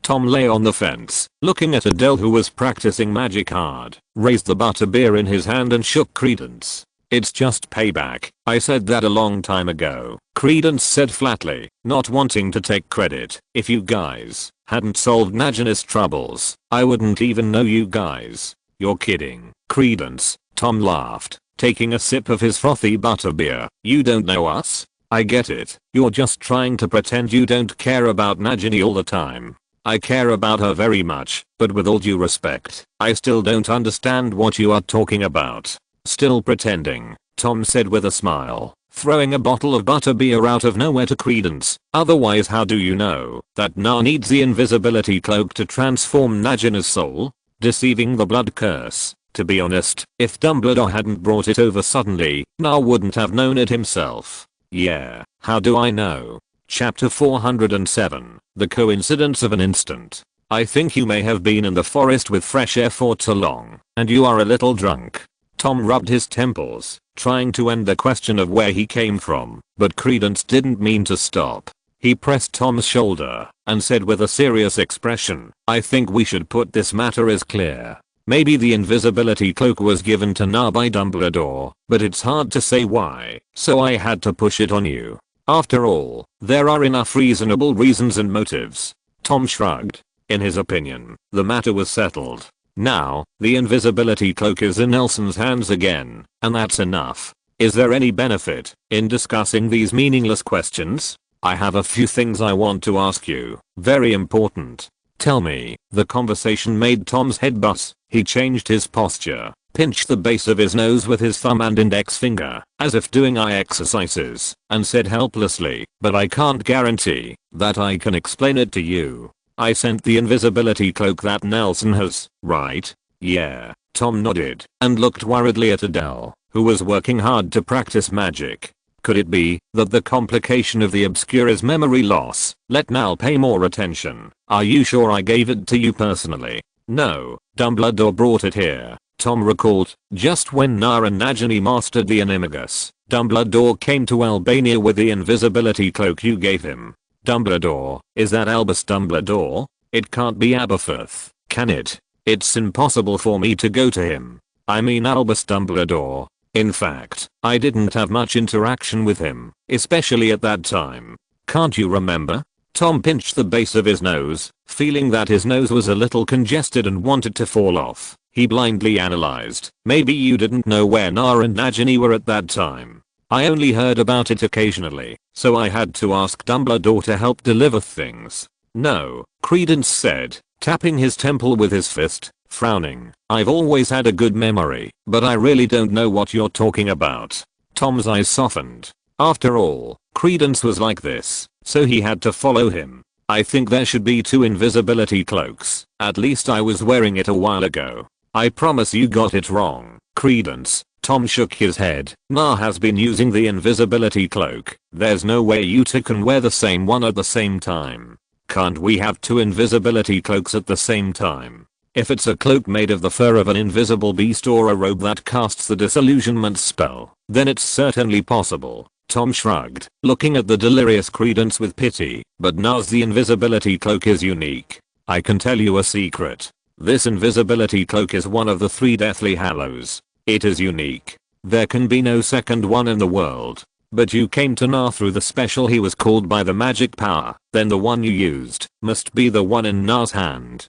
Tom lay on the fence, looking at Adele who was practicing magic hard, raised the butterbeer in his hand and shook Credence. "It's just payback. I said that a long time ago," Credence said flatly, not wanting to take credit. "If you guys hadn't solved Nagina's troubles, I wouldn't even know you guys." "You're kidding, Credence," Tom laughed, taking a sip of his frothy butterbeer. "You don't know us? I get it. You're just trying to pretend you don't care about Nagini all the time. I care about her very much, but with all due respect, I still don't understand what you are talking about." "Still pretending," Tom said with a smile, throwing a bottle of butterbeer out of nowhere to Credence. "Otherwise how do you know that Na needs the invisibility cloak to transform Nagina's soul? Deceiving the blood curse. To be honest, if Dumbledore hadn't brought it over suddenly, Na wouldn't have known it himself." "Yeah, how do I know?" Chapter 407, The Coincidence of an Instant. "I think you may have been in the forest with fresh air for too long, and you are a little drunk." Tom rubbed his temples, trying to end the question of where he came from, but Credence didn't mean to stop. He pressed Tom's shoulder and said with a serious expression, "I think we should put this matter as clear. Maybe the invisibility cloak was given to Na by Dumbledore, but it's hard to say why, so I had to push it on you. After all, there are enough reasonable reasons and motives." Tom shrugged. In his opinion, the matter was settled. Now, the invisibility cloak is in Nelson's hands again, and that's enough. Is there any benefit in discussing these meaningless questions? "I have a few things I want to ask you. Very important." "Tell me." The conversation made Tom's head buzz. He changed his posture, pinched the base of his nose with his thumb and index finger, as if doing eye exercises, and said helplessly, "But I can't guarantee that I can explain it to you. I sent the invisibility cloak that Nelson has, right?" "Yeah." Tom nodded, and looked worriedly at Adele, who was working hard to practice magic. Could it be that the complication of the obscure is memory loss? Let Nal pay more attention. "Are you sure I gave it to you personally?" "No, Dumbledore brought it here." Tom recalled, just when Na and Nagini mastered the Animagus, Dumbledore came to Albania with the invisibility cloak you gave him. "Dumbledore? Is that Albus Dumbledore? It can't be Aberforth, can it? It's impossible for me to go to him. I mean Albus Dumbledore. In fact, I didn't have much interaction with him, especially at that time. Can't you remember?" Tom pinched the base of his nose, feeling that his nose was a little congested and wanted to fall off. He blindly analyzed. "Maybe you didn't know where Na and Nagini were at that time. I only heard about it occasionally, so I had to ask Dumbledore to help deliver things." "No," Credence said, tapping his temple with his fist, frowning. "I've always had a good memory, but I really don't know what you're talking about." Tom's eyes softened. After all, Credence was like this, so he had to follow him. "I think there should be 2 invisibility cloaks. At least I was wearing it a while ago." "I promise you got it wrong, Credence." Tom shook his head. "Na has been using the invisibility cloak. There's no way you two can wear the same one at the same time. Can't we have 2 invisibility cloaks at the same time? If it's a cloak made of the fur of an invisible beast or a robe that casts the disillusionment spell, then it's certainly possible." Tom shrugged, looking at the delirious Credence with pity. "But Na's the invisibility cloak is unique. I can tell you a secret. This invisibility cloak is one of the 3 Deathly Hallows. It is unique. There can be no second one in the world. But you came to Na through the special he was called by the magic power. Then the one you used must be the one in Na's hand."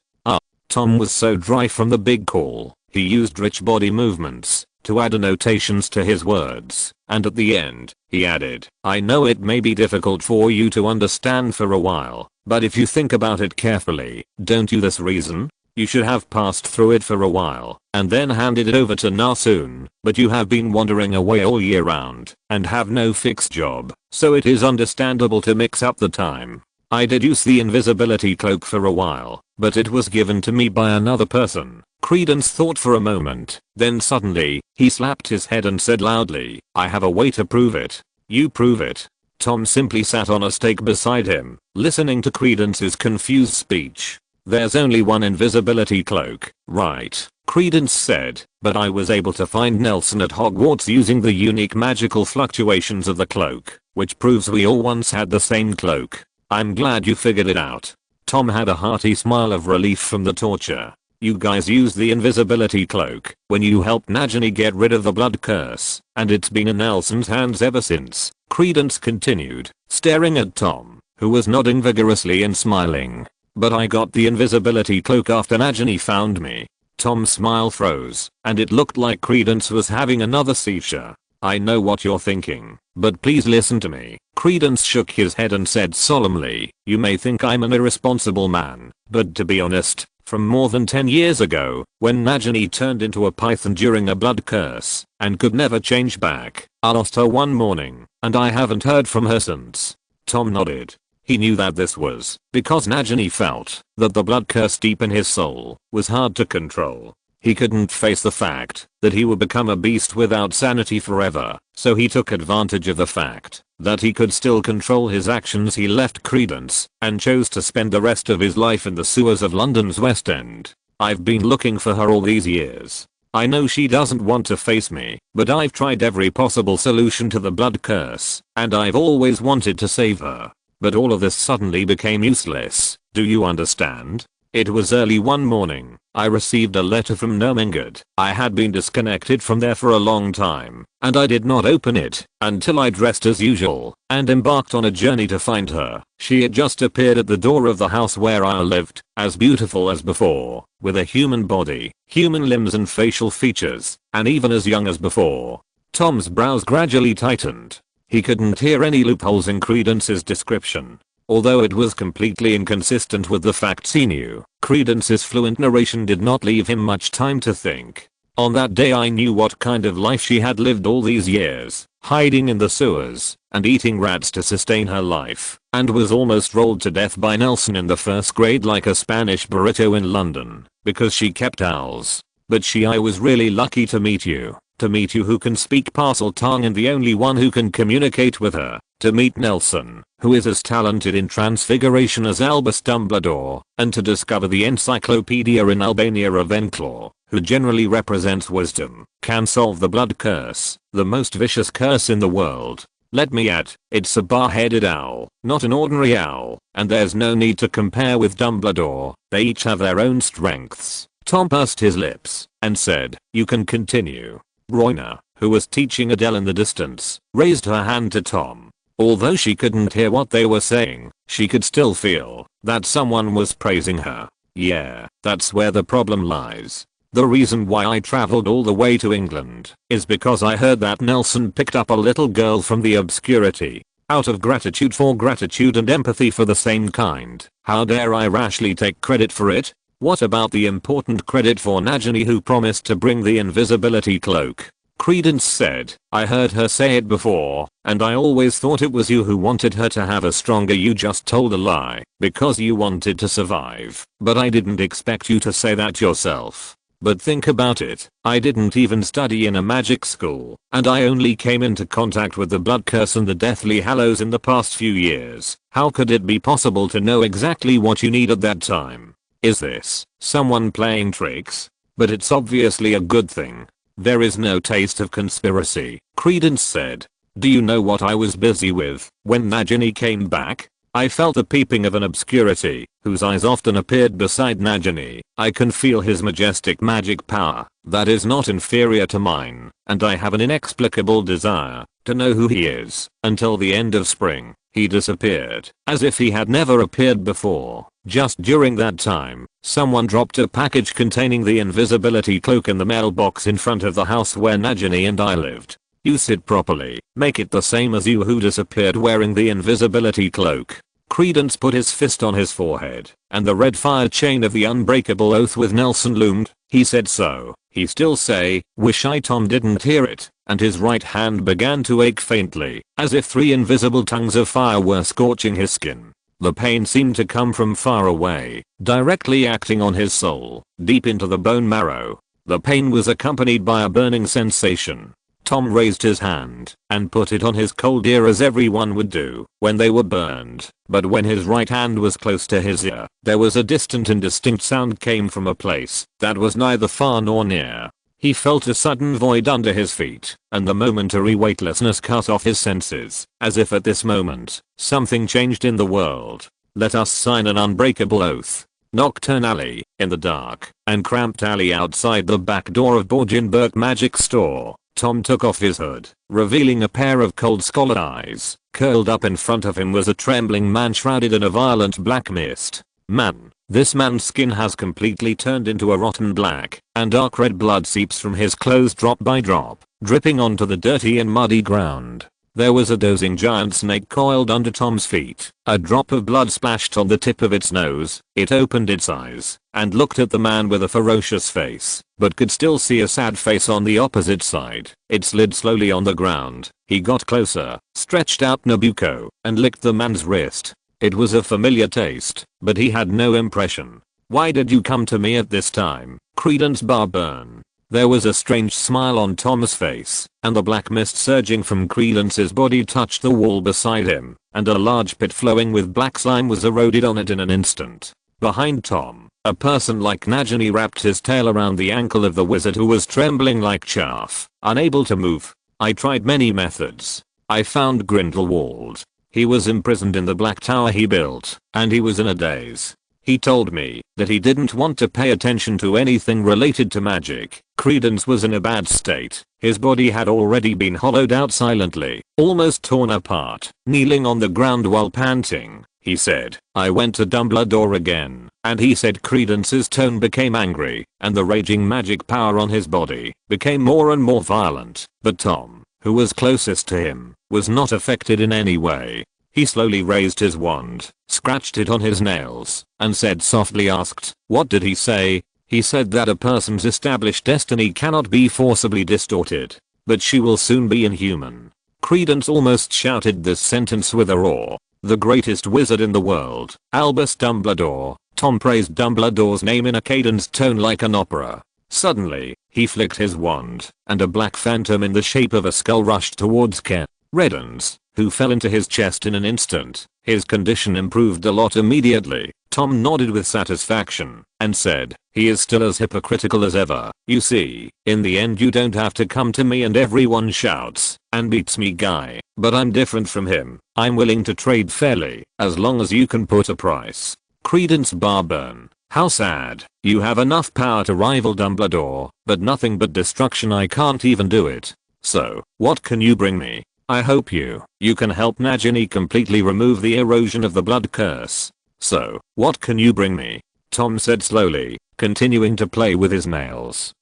Tom was so dry from the big call, he used rich body movements to add annotations to his words, and at the end, he added, "I know it may be difficult for you to understand for a while, But if you think about it carefully, don't you this reason? You should have passed through it for a while, and then handed it over to Narsoon, but you have been wandering away all year round, and have no fixed job, so it is understandable to mix up the time. I did use the invisibility cloak for a while, but it was given to me by another person. Credence thought for a moment, then suddenly, he slapped his head and said loudly, I have a way to prove it. You prove it. Tom simply sat on a stake beside him, listening to Credence's confused speech. There's only one invisibility cloak, right? Credence said, but I was able to find Nelson at Hogwarts using the unique magical fluctuations of the cloak, which proves we all once had the same cloak. I'm glad you figured it out. Tom had a hearty smile of relief from the torture. You guys used the invisibility cloak when you helped Nagini get rid of the blood curse, and it's been in Nelson's hands ever since. Credence continued, staring at Tom, who was nodding vigorously and smiling. But I got the invisibility cloak after Nagini found me. Tom's smile froze, and it looked like Credence was having another seizure. I know what you're thinking, but please listen to me. Credence shook his head and said solemnly, you may think I'm an irresponsible man, but to be honest, from more than 10 years ago, when Nagini turned into a python during a blood curse, and could never change back, I lost her one morning, and I haven't heard from her since. Tom nodded. He knew that this was because Nagini felt that the blood curse deep in his soul was hard to control. He couldn't face the fact that he would become a beast without sanity forever, so he took advantage of the fact that he could still control his actions. He left Credence and chose to spend the rest of his life in the sewers of London's West End. I've been looking for her all these years. I know she doesn't want to face me, but I've tried every possible solution to the blood curse, and I've always wanted to save her. But all of this suddenly became useless, do you understand? It was early one morning, I received a letter from Nermingard. I had been disconnected from there for a long time, and I did not open it until I dressed as usual and embarked on a journey to find her. She had just appeared at the door of the house where I lived, as beautiful as before, with a human body, human limbs and facial features, and even as young as before. Tom's brows gradually tightened. He couldn't hear any loopholes in Credence's description. Although it was completely inconsistent with the facts he knew, Credence's fluent narration did not leave him much time to think. On that day I knew what kind of life she had lived all these years, hiding in the sewers and eating rats to sustain her life, and was almost rolled to death by Nelson in the first grade like a Spanish burrito in London, because she kept owls. But I was really lucky to meet you. To meet you who can speak Parseltongue and the only one who can communicate with her. To meet Nelson, who is as talented in transfiguration as Albus Dumbledore, and to discover the encyclopedia in Albania Ravenclaw, who generally represents wisdom, can solve the blood curse, the most vicious curse in the world. Let me add, it's a bar-headed owl, not an ordinary owl, and there's no need to compare with Dumbledore, they each have their own strengths. Tom pursed his lips and said, you can continue. Roina, who was teaching Adele in the distance, raised her hand to Tom. Although she couldn't hear what they were saying, she could still feel that someone was praising her. Yeah, that's where the problem lies. The reason why I traveled all the way to England is because I heard that Nelson picked up a little girl from the obscurity. Out of gratitude for gratitude and empathy for the same kind, how dare I rashly take credit for it? What about the important credit for Nagini who promised to bring the invisibility cloak? Credence said, I heard her say it before, and I always thought it was you who wanted her to have a stronger. You just told a lie, because you wanted to survive. But I didn't expect you to say that yourself. But think about it, I didn't even study in a magic school, and I only came into contact with the blood curse and the Deathly Hallows in the past few years. How could it be possible to know exactly what you need at that time? Is this someone playing tricks? But it's obviously a good thing. There is no taste of conspiracy, Credence said. Do you know what I was busy with when Nagini came back? I felt the peeping of an obscurity, whose eyes often appeared beside Nagini. I can feel his majestic magic power, that is not inferior to mine, and I have an inexplicable desire to know who he is. Until the end of spring, he disappeared, as if he had never appeared before. Just during that time, someone dropped a package containing the invisibility cloak in the mailbox in front of the house where Nagini and I lived. Use it properly, make it the same as you who disappeared wearing the invisibility cloak. Credence put his fist on his forehead, and the red fire chain of the unbreakable oath with Nelson loomed. He said so. He still say, wish I Tom didn't hear it, and his right hand began to ache faintly, as if 3 invisible tongues of fire were scorching his skin. The pain seemed to come from far away, directly acting on his soul, deep into the bone marrow. The pain was accompanied by a burning sensation. Tom raised his hand and put it on his cold ear as everyone would do when they were burned, but when his right hand was close to his ear, there was a distant indistinct sound came from a place that was neither far nor near. He felt a sudden void under his feet, and the momentary weightlessness cut off his senses, as if at this moment, something changed in the world. Let us sign an unbreakable oath. Nocturne alley, in the dark, and cramped alley outside the back door of Borgenberg Magic Store. Tom took off his hood, revealing a pair of cold scalloped eyes. Curled up in front of him was a trembling man shrouded in a violent black mist. Man, this man's skin has completely turned into a rotten black, and dark red blood seeps from his clothes drop by drop, dripping onto the dirty and muddy ground. There was a dozing giant snake coiled under Tom's feet. A drop of blood splashed on the tip of its nose. It opened its eyes and looked at the man with a ferocious face, but could still see a sad face on the opposite side. It slid slowly on the ground. He got closer, stretched out Nabucco, and licked the man's wrist. It was a familiar taste, but he had no impression. Why did you come to me at this time, Credence Barburn? There was a strange smile on Tom's face, and the black mist surging from Credence's body touched the wall beside him, and a large pit flowing with black slime was eroded on it in an instant. Behind Tom, a person like Nagini wrapped his tail around the ankle of the wizard who was trembling like chaff, unable to move. I tried many methods. I found Grindelwald. He was imprisoned in the black tower he built, and he was in a daze. He told me that he didn't want to pay attention to anything related to magic. Credence was in a bad state. His body had already been hollowed out silently, almost torn apart. Kneeling on the ground while panting, he said, I went to Dumbledore again, and he said. Credence's tone became angry, and the raging magic power on his body became more and more violent. But Tom, who was closest to him, was not affected in any way. He slowly raised his wand, scratched it on his nails, and said softly asked, what did he say? He said that a person's established destiny cannot be forcibly distorted, but she will soon be inhuman. Credence almost shouted this sentence with a roar. The greatest wizard in the world, Albus Dumbledore. Tom praised Dumbledore's name in a cadenced tone like an opera. Suddenly, he flicked his wand, and a black phantom in the shape of a skull rushed towards Ken Reddens, who fell into his chest in an instant. His condition improved a lot immediately. Tom nodded with satisfaction and said, he is still as hypocritical as ever. You see, in the end you don't have to come to me and everyone shouts and beats me guy, but I'm different from him. I'm willing to trade fairly, as long as you can put a price. Credence Barburn. How sad. You have enough power to rival Dumbledore, but nothing but destruction. I can't even do it. So, what can you bring me? I hope you can help Nagini completely remove the erosion of the blood curse. So, what can you bring me? Tom said slowly, continuing to play with his nails.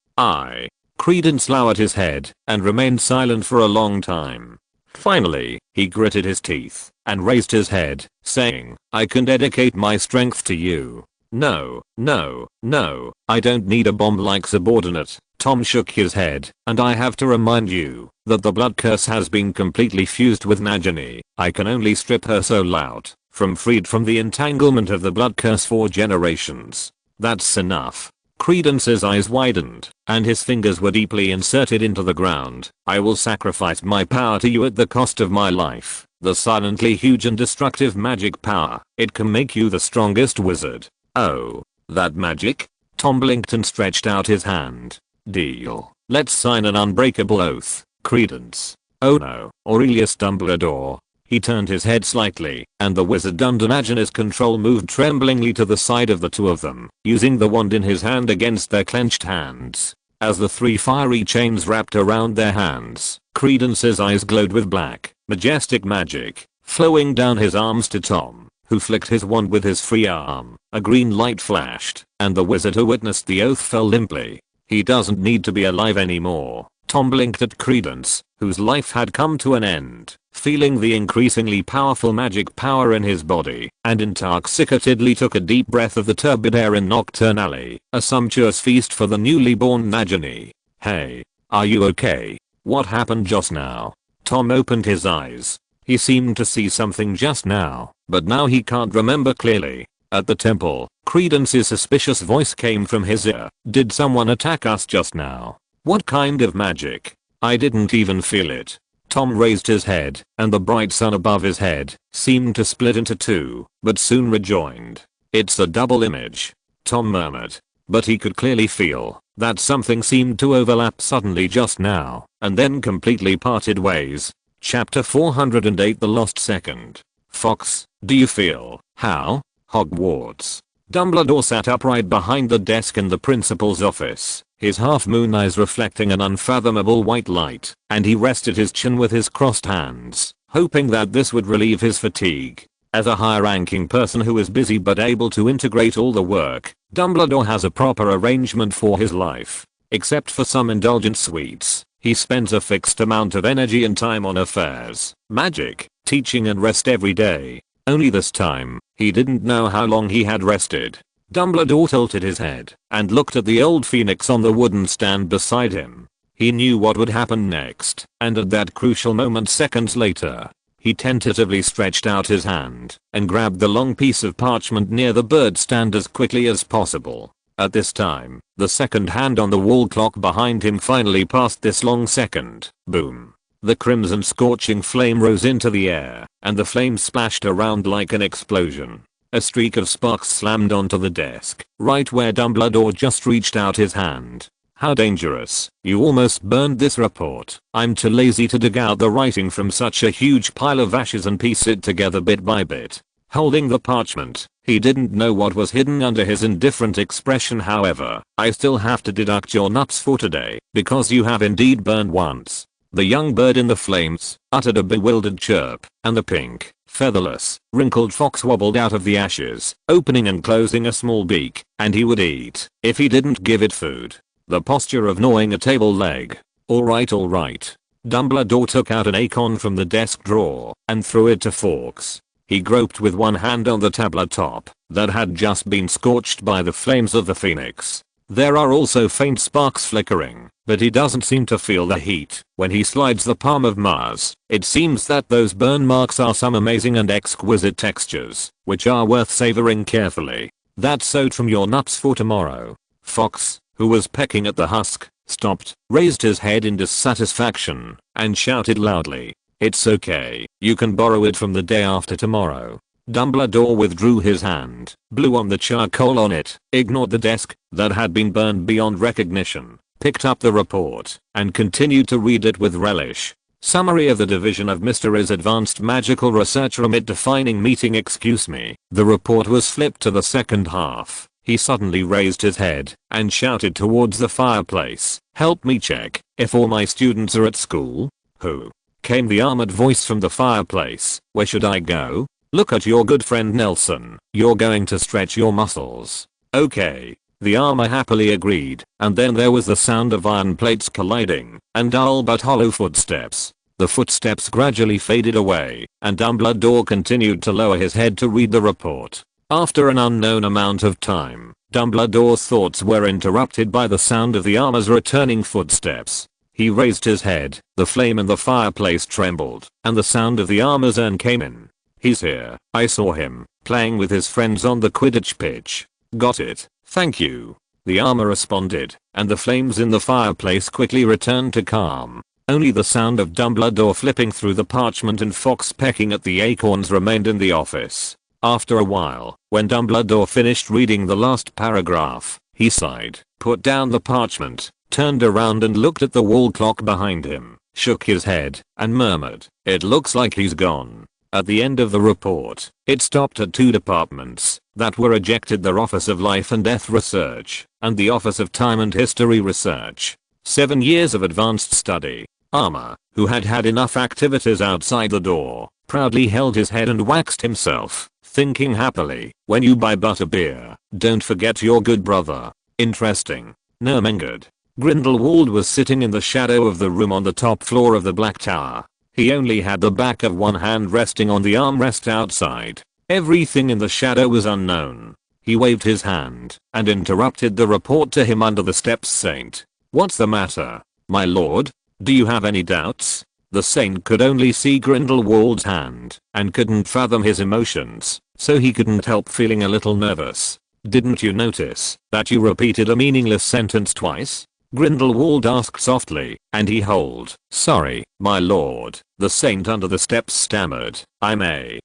Credence lowered his head and remained silent for a long time. Finally, he gritted his teeth and raised his head, saying, I can dedicate my strength to you. No, I don't need a bomb-like subordinate. Tom shook his head, and I have to remind you that the blood curse has been completely fused with Nagini. I can only strip her soul out, freed from the entanglement of the blood curse for generations. That's enough. Credence's eyes widened, and his fingers were deeply inserted into the ground. I will sacrifice my power to you at the cost of my life. The silently huge and destructive magic power. It can make you the strongest wizard. Oh, that magic? Tom blinked and stretched out his hand. Deal. Let's sign an unbreakable oath. Credence. Oh no, Aurelius Dumbledore. He turned his head slightly, and the wizard under Nagini's control moved tremblingly to the side of the two of them, using the wand in his hand against their clenched hands. As the 3 fiery chains wrapped around their hands, Credence's eyes glowed with black, majestic magic, flowing down his arms to Tom, who flicked his wand with his free arm. A green light flashed, and the wizard who witnessed the oath fell limply. He doesn't need to be alive anymore. Tom blinked at Credence, whose life had come to an end, feeling the increasingly powerful magic power in his body, and intoxicatedly took a deep breath of the turbid air in Nocturnally, a sumptuous feast for the newly born Nagini. Hey, are you okay? What happened just now? Tom opened his eyes. He seemed to see something just now, but now he can't remember clearly. At the temple, Credence's suspicious voice came from his ear. Did someone attack us just now? What kind of magic? I didn't even feel it. Tom raised his head, and the bright sun above his head seemed to split into two, but soon rejoined. It's a double image, Tom murmured. But he could clearly feel that something seemed to overlap suddenly just now, and then completely parted ways. Chapter 408 The Lost Second. Fox, do you feel? How? Hogwarts. Dumbledore sat upright behind the desk in the principal's office, his half-moon eyes reflecting an unfathomable white light, and he rested his chin with his crossed hands, hoping that this would relieve his fatigue. As a high-ranking person who is busy but able to integrate all the work, Dumbledore has a proper arrangement for his life. Except for some indulgent sweets, he spends a fixed amount of energy and time on affairs, magic, teaching and rest every day. Only this time, he didn't know how long he had rested. Dumbledore tilted his head and looked at the old phoenix on the wooden stand beside him. He knew what would happen next, and at that crucial moment seconds later, he tentatively stretched out his hand and grabbed the long piece of parchment near the bird stand as quickly as possible. At this time, the second hand on the wall clock behind him finally passed this long second. Boom. The crimson scorching flame rose into the air, and the flame splashed around like an explosion. A streak of sparks slammed onto the desk, right where Dumbledore just reached out his hand. How dangerous. You almost burned this report. I'm too lazy to dig out the writing from such a huge pile of ashes and piece it together bit by bit. Holding the parchment, he didn't know what was hidden under his indifferent expression. However, I still have to deduct your nuts for today, because you have indeed burned once. The young bird in the flames uttered a bewildered chirp, and the pink, featherless, wrinkled fox wobbled out of the ashes, opening and closing a small beak, and he would eat if he didn't give it food. The posture of gnawing a table leg. Alright. Dumbledore took out an acorn from the desk drawer and threw it to Fawkes. He groped with one hand on the tabletop that had just been scorched by the flames of the phoenix. There are also faint sparks flickering, but he doesn't seem to feel the heat. When he slides the palm of Mars, it seems that those burn marks are some amazing and exquisite textures, which are worth savoring carefully. That's sewed from your nuts for tomorrow. Fox, who was pecking at the husk, stopped, raised his head in dissatisfaction, and shouted loudly, "It's okay, you can borrow it from the day after tomorrow." Dumbledore withdrew his hand, blew on the charcoal on it, ignored the desk that had been burned beyond recognition, picked up the report, and continued to read it with relish. Summary of the Division of Mysteries Advanced Magical Research Remit Defining Meeting. Excuse me. The report was flipped to the second half. He suddenly raised his head and shouted towards the fireplace, "Help me check if all my students are at school." "Who?" came the armored voice from the fireplace. "Where should I go?" "Look at your good friend Nelson. You're going to stretch your muscles." "Okay." The armor happily agreed, and then there was the sound of iron plates colliding and dull but hollow footsteps. The footsteps gradually faded away, and Dumbledore continued to lower his head to read the report. After an unknown amount of time, Dumbledore's thoughts were interrupted by the sound of the armor's returning footsteps. He raised his head, the flame in the fireplace trembled, and the sound of the armor's urn came in. "He's here. I saw him, playing with his friends on the Quidditch pitch." "Got it, thank you." The armor responded, and the flames in the fireplace quickly returned to calm. Only the sound of Dumbledore flipping through the parchment and Fox pecking at the acorns remained in the office. After a while, when Dumbledore finished reading the last paragraph, he sighed, put down the parchment, turned around and looked at the wall clock behind him, shook his head, and murmured, "It looks like he's gone." At the end of the report, it stopped at two departments that were ejected: their Office of Life and Death Research, and the Office of Time and History Research. 7 years of advanced study. Armor, who had had enough activities outside the door, proudly held his head and waxed himself, thinking happily, "When you buy butterbeer, don't forget your good brother." Interesting. Nermengered. Grindelwald was sitting in the shadow of the room on the top floor of the Black Tower. He only had the back of one hand resting on the armrest outside. Everything in the shadow was unknown. He waved his hand and interrupted the report to him under the steps. Saint, what's the matter, my lord? Do you have any doubts? The saint could only see Grindelwald's hand and couldn't fathom his emotions, so he couldn't help feeling a little nervous. Didn't you notice that you repeated a meaningless sentence twice? Grindelwald asked softly, and he hold. Sorry, my lord, the saint under the steps stammered.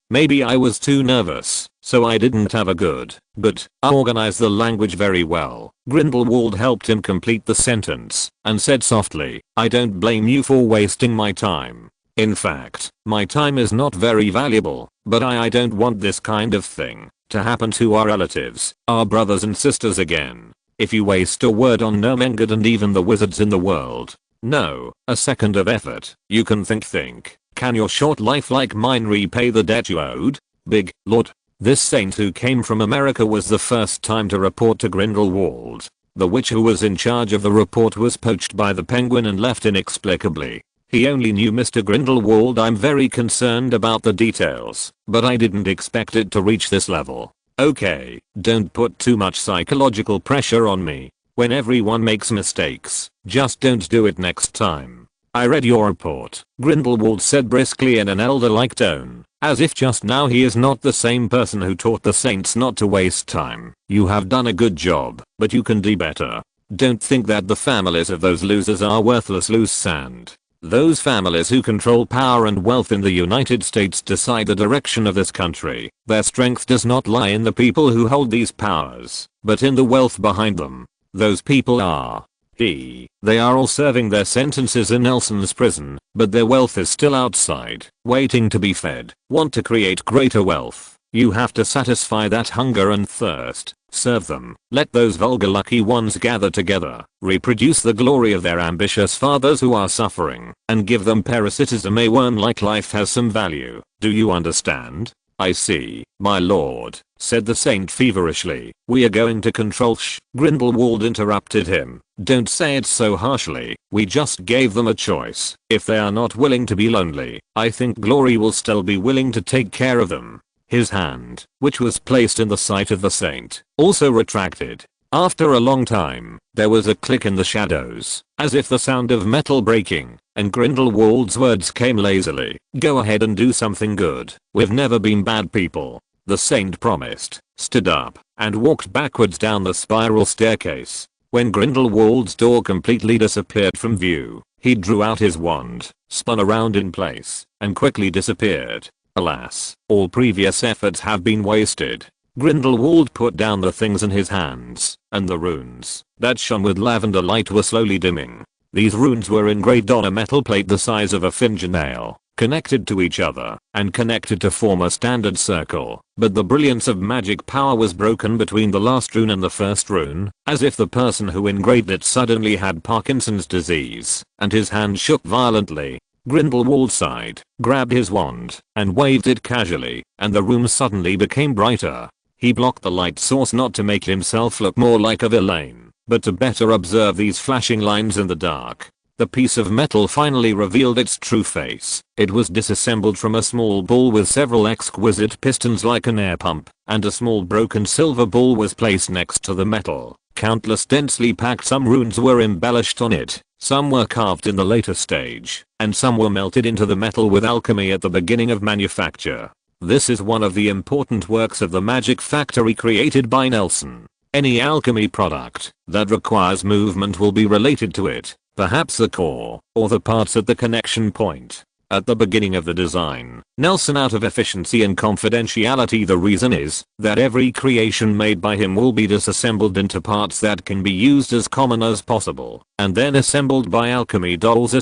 Maybe I was too nervous, so I didn't have a good, but organize the language very well. Grindelwald helped him complete the sentence and said softly, I don't blame you for wasting my time. In fact, my time is not very valuable, but I don't want this kind of thing to happen to our relatives, our brothers and sisters again. If you waste a word on Ermengarde and even the wizards in the world, no, a second of effort, you can think. Can your short life like mine repay the debt you owed? Big Lord. This saint who came from America was the first time to report to Grindelwald. The witch who was in charge of the report was poached by the penguin and left inexplicably. He only knew Mr. Grindelwald. I'm very concerned about the details, but I didn't expect it to reach this level. Okay, don't put too much psychological pressure on me. When everyone makes mistakes, just don't do it next time. I read your report, Grindelwald said briskly in an elder-like tone, as if just now he is not the same person who taught the saints not to waste time. You have done a good job, but you can do better. Don't think that the families of those losers are worthless loose sand. Those families who control power and wealth in the United States decide the direction of this country. Their strength does not lie in the people who hold these powers, but in the wealth behind them. Those people are they are all serving their sentences in Nelson's prison, but their wealth is still outside, waiting to be fed. Want to create greater wealth? You have to satisfy that hunger and thirst. Serve them. Let those vulgar lucky ones gather together, reproduce the glory of their ambitious fathers who are suffering, and give them parasitism. A worm-like life has some value. Do you understand? I see, my lord, said the saint feverishly. We are going to control Grindelwald interrupted him. Don't say it so harshly. We just gave them a choice. If they are not willing to be lonely, I think Glory will still be willing to take care of them. His hand, which was placed in the sight of the saint, also retracted. After a long time, there was a click in the shadows, as if the sound of metal breaking, and Grindelwald's words came lazily. Go ahead and do something good. We've never been bad people. The saint promised, stood up, and walked backwards down the spiral staircase. When Grindelwald's door completely disappeared from view, he drew out his wand, spun around in place, and quickly disappeared. Alas, all previous efforts have been wasted. Grindelwald put down the things in his hands, and the runes that shone with lavender light were slowly dimming. These runes were engraved on a metal plate the size of a fingernail, connected to each other, and connected to form a standard circle. But the brilliance of magic power was broken between the last rune and the first rune, as if the person who engraved it suddenly had Parkinson's disease, and his hand shook violently. Grindelwald sighed, grabbed his wand, and waved it casually, and the room suddenly became brighter. He blocked the light source not to make himself look more like a villain, but to better observe these flashing lines in the dark. The piece of metal finally revealed its true face. It was disassembled from a small ball with several exquisite pistons like an air pump, and a small broken silver ball was placed next to the metal. Countless densely packed some runes were embellished on it. Some were carved in the later stage, and some were melted into the metal with alchemy at the beginning of manufacture. This is one of the important works of the magic factory created by Nelson. Any alchemy product that requires movement will be related to it, perhaps the core, or the parts at the connection point. At the beginning of the design, Nelson out of efficiency and confidentiality. The reason is that every creation made by him will be disassembled into parts that can be used as common as possible, and then assembled by alchemy dolls.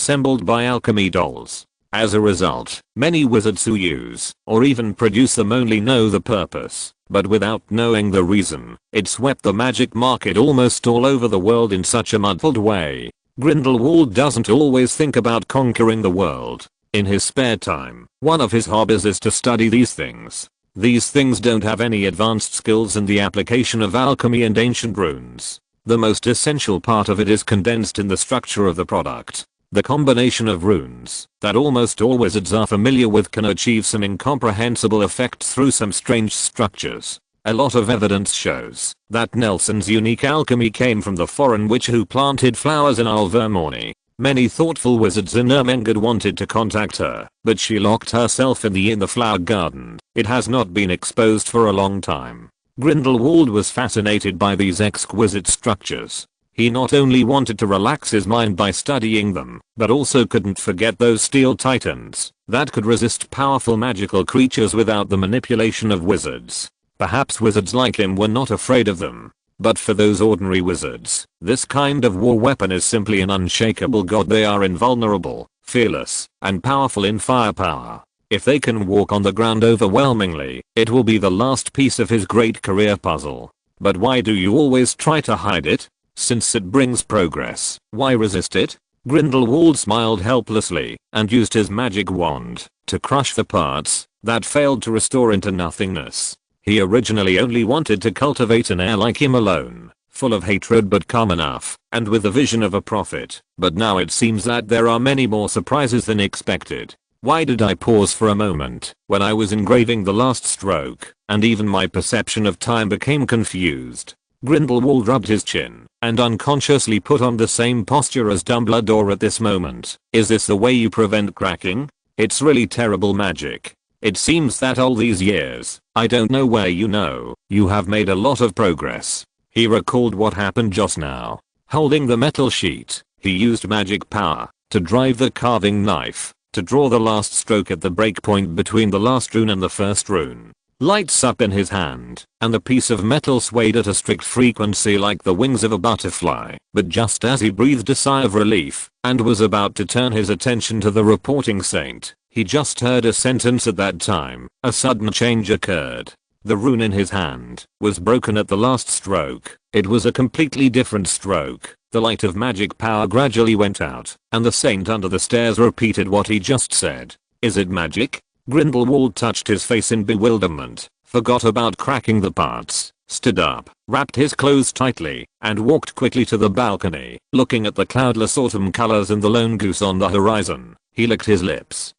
As a result, many wizards who use or even produce them only know the purpose, but without knowing the reason. It swept the magic market almost all over the world in such a muddled way. Grindelwald doesn't always think about conquering the world. In his spare time, one of his hobbies is to study these things. These things don't have any advanced skills in the application of alchemy and ancient runes. The most essential part of it is condensed in the structure of the product. The combination of runes that almost all wizards are familiar with can achieve some incomprehensible effects through some strange structures. A lot of evidence shows that Nelson's unique alchemy came from the foreign witch who planted flowers in Alvermorny. Many thoughtful wizards in Ermengarde wanted to contact her, but she locked herself in the flower garden. It has not been exposed for a long time. Grindelwald was fascinated by these exquisite structures. He not only wanted to relax his mind by studying them, but also couldn't forget those steel titans that could resist powerful magical creatures without the manipulation of wizards. Perhaps wizards like him were not afraid of them. But for those ordinary wizards, this kind of war weapon is simply an unshakable god. They are invulnerable, fearless, and powerful in firepower. If they can walk on the ground overwhelmingly, it will be the last piece of his great career puzzle. But why do you always try to hide it? Since it brings progress, why resist it? Grindelwald smiled helplessly and used his magic wand to crush the parts that failed to restore into nothingness. He originally only wanted to cultivate an heir like him alone, full of hatred but calm enough, and with the vision of a prophet. But now it seems that there are many more surprises than expected. Why did I pause for a moment when I was engraving the last stroke, and even my perception of time became confused? Grindelwald rubbed his chin and unconsciously put on the same posture as Dumbledore at this moment. Is this the way you prevent cracking? It's really terrible magic. It seems that all these years, I don't know where you have made a lot of progress. He recalled what happened just now. Holding the metal sheet, he used magic power to drive the carving knife, to draw the last stroke at the breakpoint between the last rune and the first rune. Lights up in his hand, and the piece of metal swayed at a strict frequency like the wings of a butterfly. But just as he breathed a sigh of relief, and was about to turn his attention to the reporting saint, he just heard a sentence at that time. A sudden change occurred. The rune in his hand was broken at the last stroke. It was a completely different stroke. The light of magic power gradually went out, and the saint under the stairs repeated what he just said. Is it magic? Grindelwald touched his face in bewilderment, forgot about cracking the parts, stood up, wrapped his clothes tightly, and walked quickly to the balcony, looking at the cloudless autumn colors and the lone goose on the horizon. He licked his lips,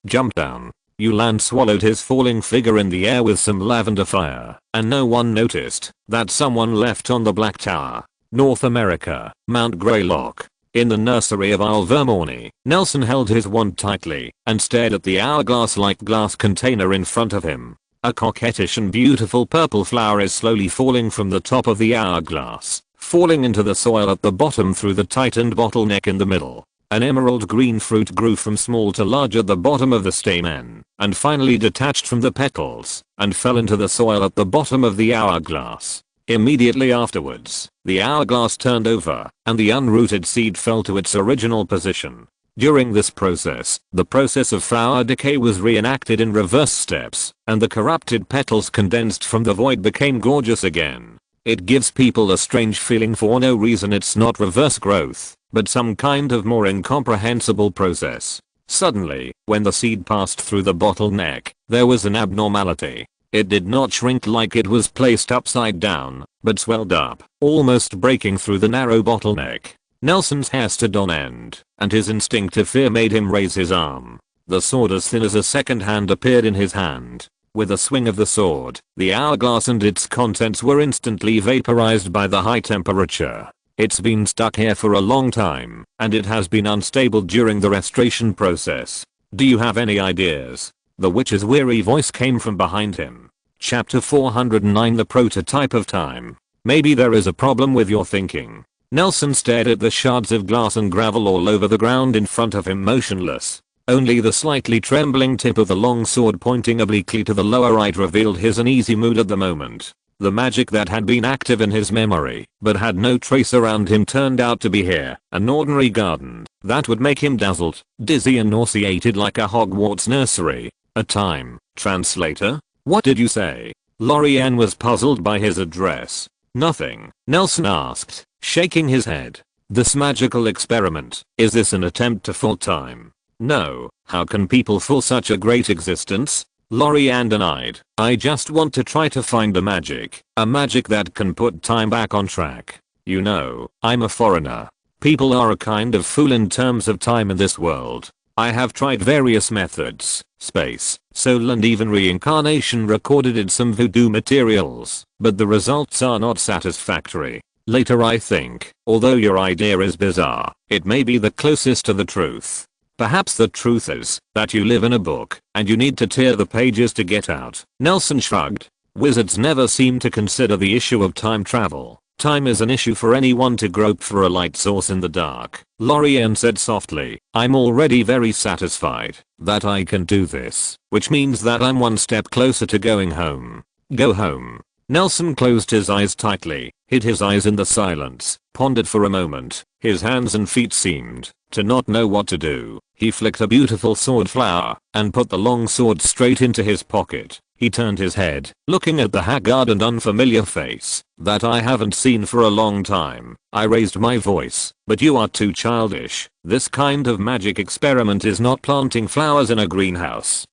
jumped down. Yulan swallowed his falling figure in the air with some lavender fire, and no one noticed that someone left on the Black Tower, North America, Mount Greylock. In the nursery of Alvermorny, Nelson held his wand tightly and stared at the hourglass-like glass container in front of him. A coquettish and beautiful purple flower is slowly falling from the top of the hourglass, falling into the soil at the bottom through the tightened bottleneck in the middle. An emerald green fruit grew from small to large at the bottom of the stamen, and finally detached from the petals, and fell into the soil at the bottom of the hourglass. Immediately afterwards, the hourglass turned over, and the unrooted seed fell to its original position. During this process, the process of flower decay was reenacted in reverse steps, and the corrupted petals condensed from the void became gorgeous again. It gives people a strange feeling for no reason. It's not reverse growth, but some kind of more incomprehensible process. Suddenly, when the seed passed through the bottleneck, there was an abnormality. It did not shrink like it was placed upside down, but swelled up, almost breaking through the narrow bottleneck. Nelson's hair stood on end, and his instinctive fear made him raise his arm. The sword as thin as a second hand appeared in his hand. With a swing of the sword, the hourglass and its contents were instantly vaporized by the high temperature. It's been stuck here for a long time, and it has been unstable during the restoration process. Do you have any ideas? The witch's weary voice came from behind him. Chapter 409 The Prototype of Time. Maybe there is a problem with your thinking. Nelson stared at the shards of glass and gravel all over the ground in front of him, motionless. Only the slightly trembling tip of the long sword pointing obliquely to the lower right revealed his uneasy mood at the moment. The magic that had been active in his memory, but had no trace around him, turned out to be here, an ordinary garden that would make him dazzled, dizzy and nauseated like a Hogwarts nursery. A time translator? What did you say? Lorianne was puzzled by his address. Nothing, Nelson asked, shaking his head. This magical experiment, is this an attempt to fool time? No, how can people fool such a great existence? Lorianne denied. I just want to try to find a magic that can put time back on track. You know, I'm a foreigner. People are a kind of fool in terms of time in this world. I have tried various methods, space, soul and even reincarnation recorded in some voodoo materials, but the results are not satisfactory. Later I think, although your idea is bizarre, it may be the closest to the truth. Perhaps the truth is that you live in a book and you need to tear the pages to get out. Nelson shrugged. Wizards never seem to consider the issue of time travel. Time is an issue for anyone to grope for a light source in the dark. Lorianne said softly, I'm already very satisfied that I can do this, which means that I'm one step closer to going home. Go home. Nelson closed his eyes tightly, hid his eyes in the silence, pondered for a moment. His hands and feet seemed to not know what to do. He flicked a beautiful sword flower and put the long sword straight into his pocket. He turned his head, looking at the haggard and unfamiliar face that I haven't seen for a long time. I raised my voice, but you are too childish. This kind of magic experiment is not planting flowers in a greenhouse.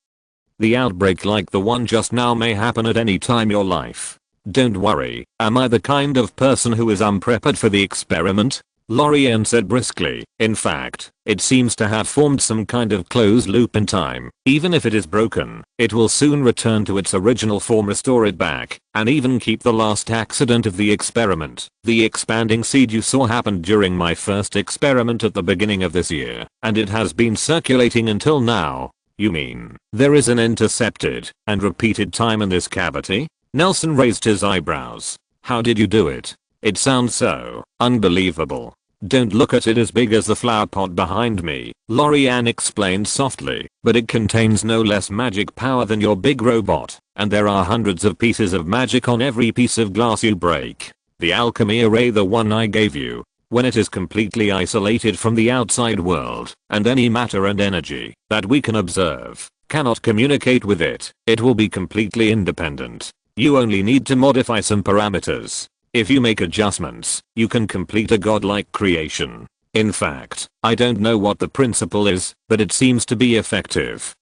The outbreak like the one just now may happen at any time in your life. Don't worry, am I the kind of person who is unprepared for the experiment? Lorianne said briskly. In fact, it seems to have formed some kind of closed loop in time. Even if it is broken, it will soon return to its original form, restore it back, and even keep the last accident of the experiment. The expanding seed you saw happened during my first experiment at the beginning of this year, and it has been circulating until now. You mean, there is an intercepted and repeated time in this cavity? Nelson raised his eyebrows. How did you do it? It sounds so unbelievable. Don't look at it as big as the flower pot behind me, Lorianne explained softly, but it contains no less magic power than your big robot, and there are hundreds of pieces of magic on every piece of glass you break. The alchemy array, the one I gave you, when it is completely isolated from the outside world and any matter and energy that we can observe, cannot communicate with it, it will be completely independent. You only need to modify some parameters. If you make adjustments, you can complete a godlike creation. In fact, I don't know what the principle is, but it seems to be effective.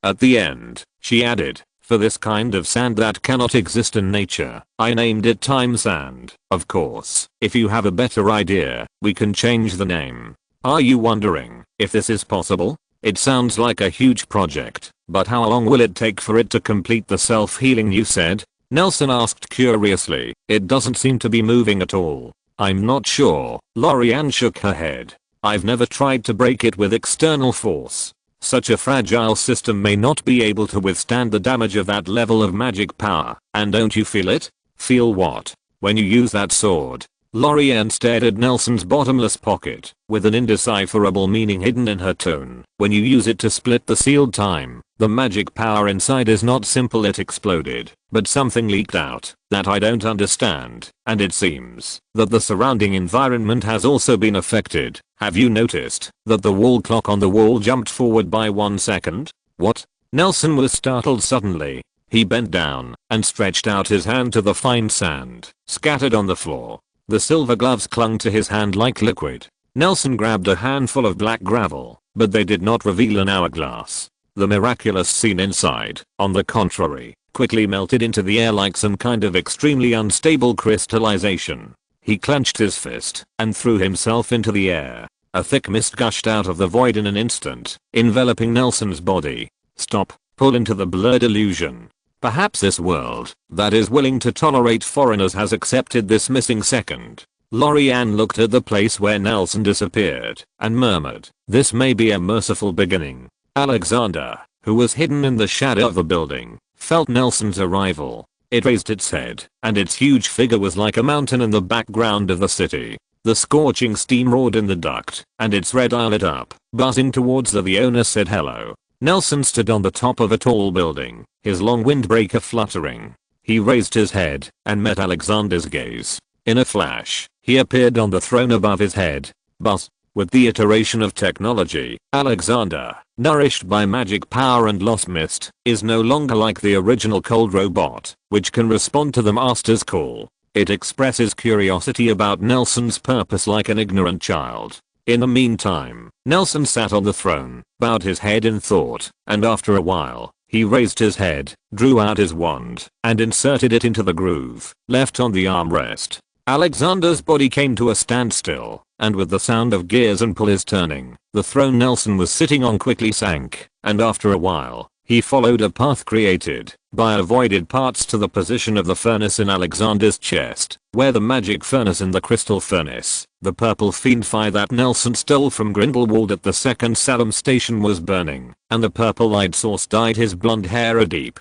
At the end, she added, for this kind of sand that cannot exist in nature, I named it time sand. Of course, if you have a better idea, we can change the name. Are you wondering if this is possible? It sounds like a huge project, but how long will it take for it to complete the self-healing you said? Nelson asked curiously. It doesn't seem to be moving at all. I'm not sure. Lorianne shook her head. I've never tried to break it with external force. Such a fragile system may not be able to withstand the damage of that level of magic power. And don't you feel it? Feel what? When you use that sword. Lorianne stared at Nelson's bottomless pocket, with an indecipherable meaning hidden in her tone. When you use it to split the sealed time, the magic power inside is not simple, it exploded, but something leaked out that I don't understand, and it seems that the surrounding environment has also been affected. Have you noticed that the wall clock on the wall jumped forward by 1 second? What? Nelson was startled suddenly. He bent down and stretched out his hand to the fine sand scattered on the floor. The silver gloves clung to his hand like liquid. Nelson grabbed a handful of black gravel, but they did not reveal an hourglass. The miraculous scene inside, on the contrary, quickly melted into the air like some kind of extremely unstable crystallization. He clenched his fist and threw himself into the air. A thick mist gushed out of the void in an instant, enveloping Nelson's body. Stop, pull into the blurred illusion. Perhaps this world that is willing to tolerate foreigners has accepted this missing second. Lorianne looked at the place where Nelson disappeared and murmured, this may be a merciful beginning. Alexander, who was hidden in the shadow of the building, felt Nelson's arrival. It raised its head, and its huge figure was like a mountain in the background of the city. The scorching steam roared in the duct, and its red eye lit up, buzzing towards the owner said hello. Nelson stood on the top of a tall building, his long windbreaker fluttering. He raised his head and met Alexander's gaze. In a flash, he appeared on the throne above his head. But, with the iteration of technology, Alexander, nourished by magic power and lost mist, is no longer like the original cold robot, which can respond to the master's call. It expresses curiosity about Nelson's purpose like an ignorant child. In the meantime, Nelson sat on the throne, bowed his head in thought, and after a while, he raised his head, drew out his wand, and inserted it into the groove left on the armrest. Alexander's body came to a standstill, and with the sound of gears and pulleys turning, the throne Nelson was sitting on quickly sank, and after a while, he followed a path created by avoided parts to the position of the furnace in Alexander's chest, where the magic furnace in the crystal furnace, the purple fiend fire that Nelson stole from Grindelwald at the second Salem station was burning, and the purple light source dyed his blonde hair a deep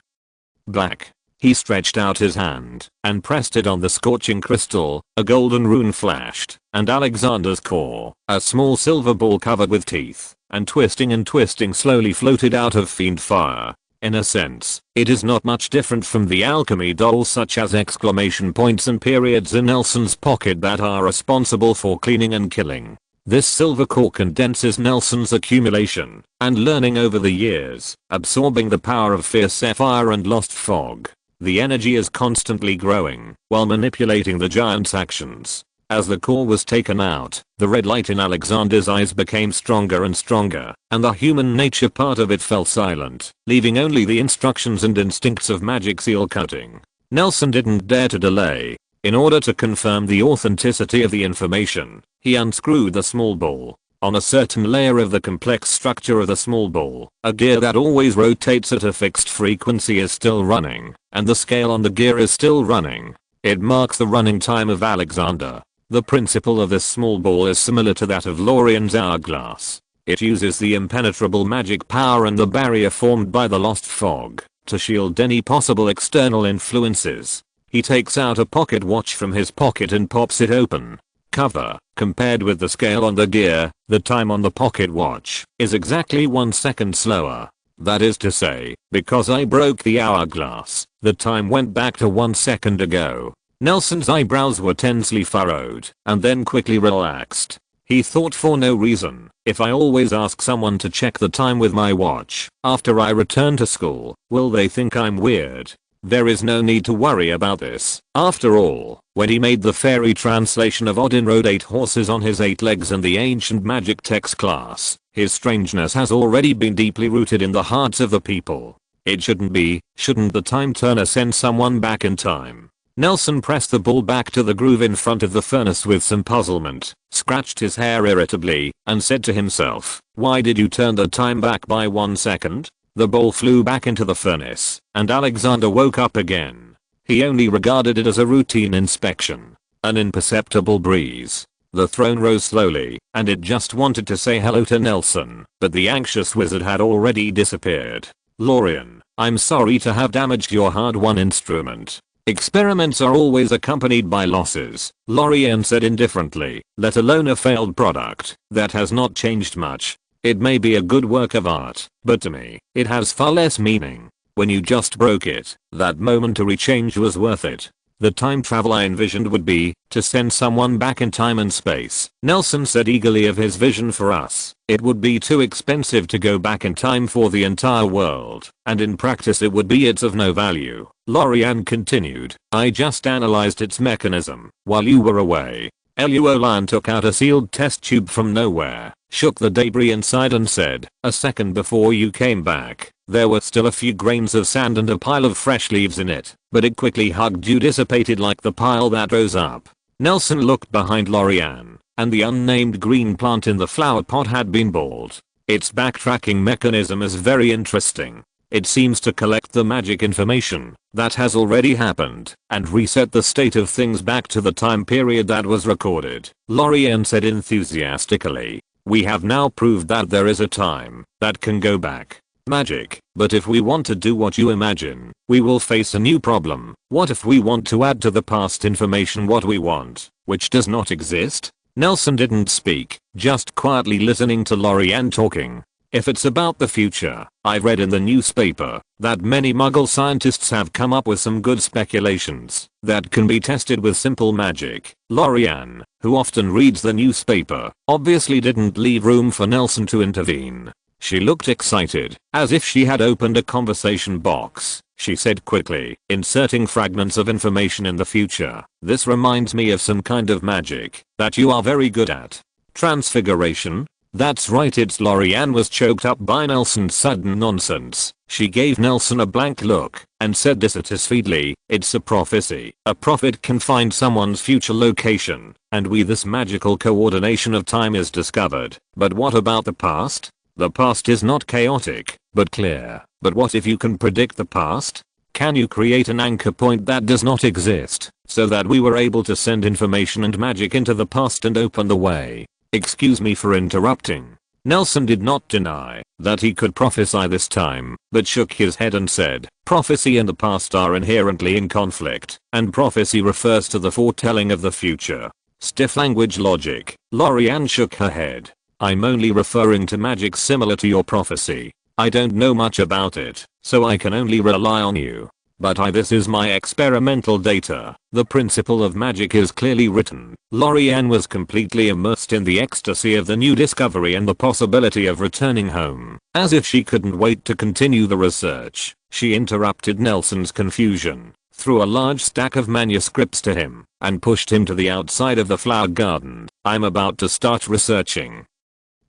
black. He stretched out his hand and pressed it on the scorching crystal. A golden rune flashed, and Alexander's core, a small silver ball covered with teeth, and twisting slowly floated out of fiend fire. In a sense, it is not much different from the alchemy dolls such as exclamation points and periods in Nelson's pocket that are responsible for cleaning and killing. This silver core condenses Nelson's accumulation and learning over the years, absorbing the power of fierce sapphire and lost fog. The energy is constantly growing while manipulating the giant's actions. As the core was taken out, the red light in Alexander's eyes became stronger and stronger, and the human nature part of it fell silent, leaving only the instructions and instincts of magic seal cutting. Nelson didn't dare to delay. In order to confirm the authenticity of the information, he unscrewed the small ball. On a certain layer of the complex structure of the small ball, a gear that always rotates at a fixed frequency is still running, and the scale on the gear is still running. It marks the running time of Alexander. The principle of this small ball is similar to that of Lorien's hourglass. It uses the impenetrable magic power and the barrier formed by the lost fog to shield any possible external influences. He takes out a pocket watch from his pocket and pops it open. Cover. Compared with the scale on the gear, the time on the pocket watch is exactly 1 second slower. That is to say, because I broke the hourglass, the time went back to 1 second ago. Nelson's eyebrows were tensely furrowed, and then quickly relaxed. He thought for no reason, if I always ask someone to check the time with my watch after I return to school, will they think I'm weird? There is no need to worry about this. After all, when he made the fairy translation of Odin rode 8 horses on his 8 legs in the ancient magic text class, his strangeness has already been deeply rooted in the hearts of the people. It shouldn't the time turner send someone back in time? Nelson pressed the ball back to the groove in front of the furnace with some puzzlement, scratched his hair irritably, and said to himself, "Why did you turn the time back by 1 second? The ball flew back into the furnace, and Alexander woke up again. He only regarded it as a routine inspection. An imperceptible breeze. The throne rose slowly, and it just wanted to say hello to Nelson, but the anxious wizard had already disappeared. "Lorien, I'm sorry to have damaged your hard-won instrument. Experiments are always accompanied by losses," Lorien said indifferently, "let alone a failed product that has not changed much. It may be a good work of art, but to me, it has far less meaning. When you just broke it, that momentary change was worth it. The time travel I envisioned would be to send someone back in time and space." Nelson said eagerly of his vision for us. "It would be too expensive to go back in time for the entire world, and in practice it's of no value." Lorien continued, "I just analyzed its mechanism while you were away. Eluolan took out a sealed test tube from nowhere, shook the debris inside and said, a second before you came back, there were still a few grains of sand and a pile of fresh leaves in it, but it quickly hugged you, dissipated like the pile that rose up." Nelson looked behind Lorien, and the unnamed green plant in the flower pot had been bald. "Its backtracking mechanism is very interesting. It seems to collect the magic information that has already happened and reset the state of things back to the time period that was recorded," Lorien said enthusiastically. "We have now proved that there is a time that can go back. Magic. But if we want to do what you imagine, we will face a new problem. What if we want to add to the past information what we want, which does not exist?" Nelson didn't speak, just quietly listening to Lorien talking. "If it's about the future, I've read in the newspaper that many Muggle scientists have come up with some good speculations that can be tested with simple magic." Lorien, who often reads the newspaper, obviously didn't leave room for Nelson to intervene. She looked excited, as if she had opened a conversation box. She said quickly, inserting fragments of information in the future, "This reminds me of some kind of magic that you are very good at. Transfiguration?" That's right, it's Lorianne was choked up by Nelson's sudden nonsense. She gave Nelson a blank look and said dissatisfiedly, "It's a prophecy. A prophet can find someone's future location, and this magical coordination of time is discovered. But what about the past? The past is not chaotic, but clear. But what if you can predict the past? Can you create an anchor point that does not exist, so that we were able to send information and magic into the past and open the way?" Excuse me for interrupting. Nelson did not deny that he could prophesy this time, but shook his head and said, "Prophecy and the past are inherently in conflict, and prophecy refers to the foretelling of the future." Stiff language logic. Lorianne shook her head. "I'm only referring to magic similar to your prophecy. I don't know much about it, so I can only rely on you. But this is my experimental data. The principle of magic is clearly written." Lorianne was completely immersed in the ecstasy of the new discovery and the possibility of returning home. As if she couldn't wait to continue the research, she interrupted Nelson's confusion, threw a large stack of manuscripts to him, and pushed him to the outside of the flower garden. "I'm about to start researching.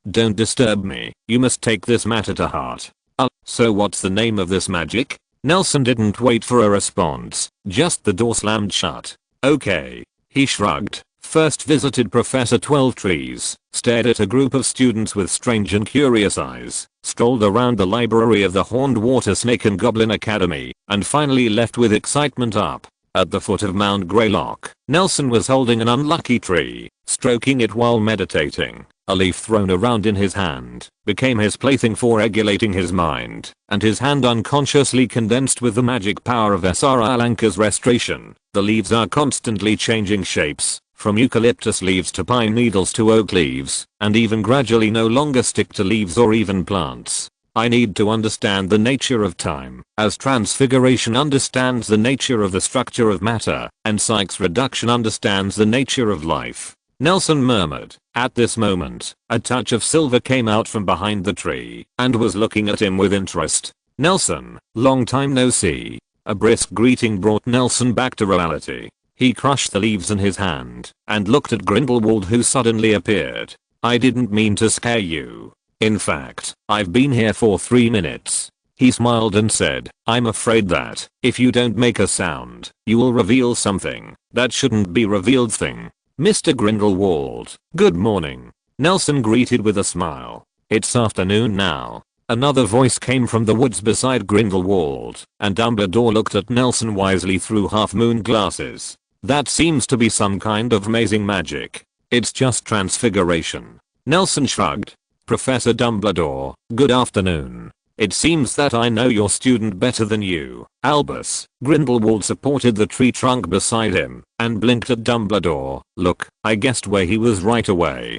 Don't disturb me. You must take this matter to heart." So what's the name of this magic?" Nelson didn't wait for a response, just the door slammed shut. "Okay." He shrugged, first visited Professor 12trees, stared at a group of students with strange and curious eyes, strolled around the library of the Horned Water Snake and Goblin Academy, and finally left with excitement up. At the foot of Mount Greylock, Nelson was holding an unlucky tree, stroking it while meditating. A leaf thrown around in his hand became his plaything for regulating his mind, and his hand unconsciously condensed with the magic power of Sri Lanka's restoration. The leaves are constantly changing shapes, from eucalyptus leaves to pine needles to oak leaves, and even gradually no longer stick to leaves or even plants. I need to understand the nature of time, as transfiguration understands the nature of the structure of matter, and Sykes reduction understands the nature of life. Nelson murmured. At this moment, a touch of silver came out from behind the tree and was looking at him with interest. "Nelson, long time no see." A brisk greeting brought Nelson back to reality. He crushed the leaves in his hand and looked at Grindelwald, who suddenly appeared. "I didn't mean to scare you. In fact, I've been here for 3 minutes. He smiled and said, "I'm afraid that, if you don't make a sound, you will reveal something that shouldn't be revealed thing." "Mr. Grindelwald, good morning." Nelson greeted with a smile. "It's afternoon now." Another voice came from the woods beside Grindelwald, and Dumbledore looked at Nelson wisely through half-moon glasses. "That seems to be some kind of amazing magic." "It's just transfiguration." Nelson shrugged. "Professor Dumbledore, good afternoon. It seems that I know your student better than you, Albus." Grindelwald supported the tree trunk beside him and blinked at Dumbledore. "Look, I guessed where he was right away.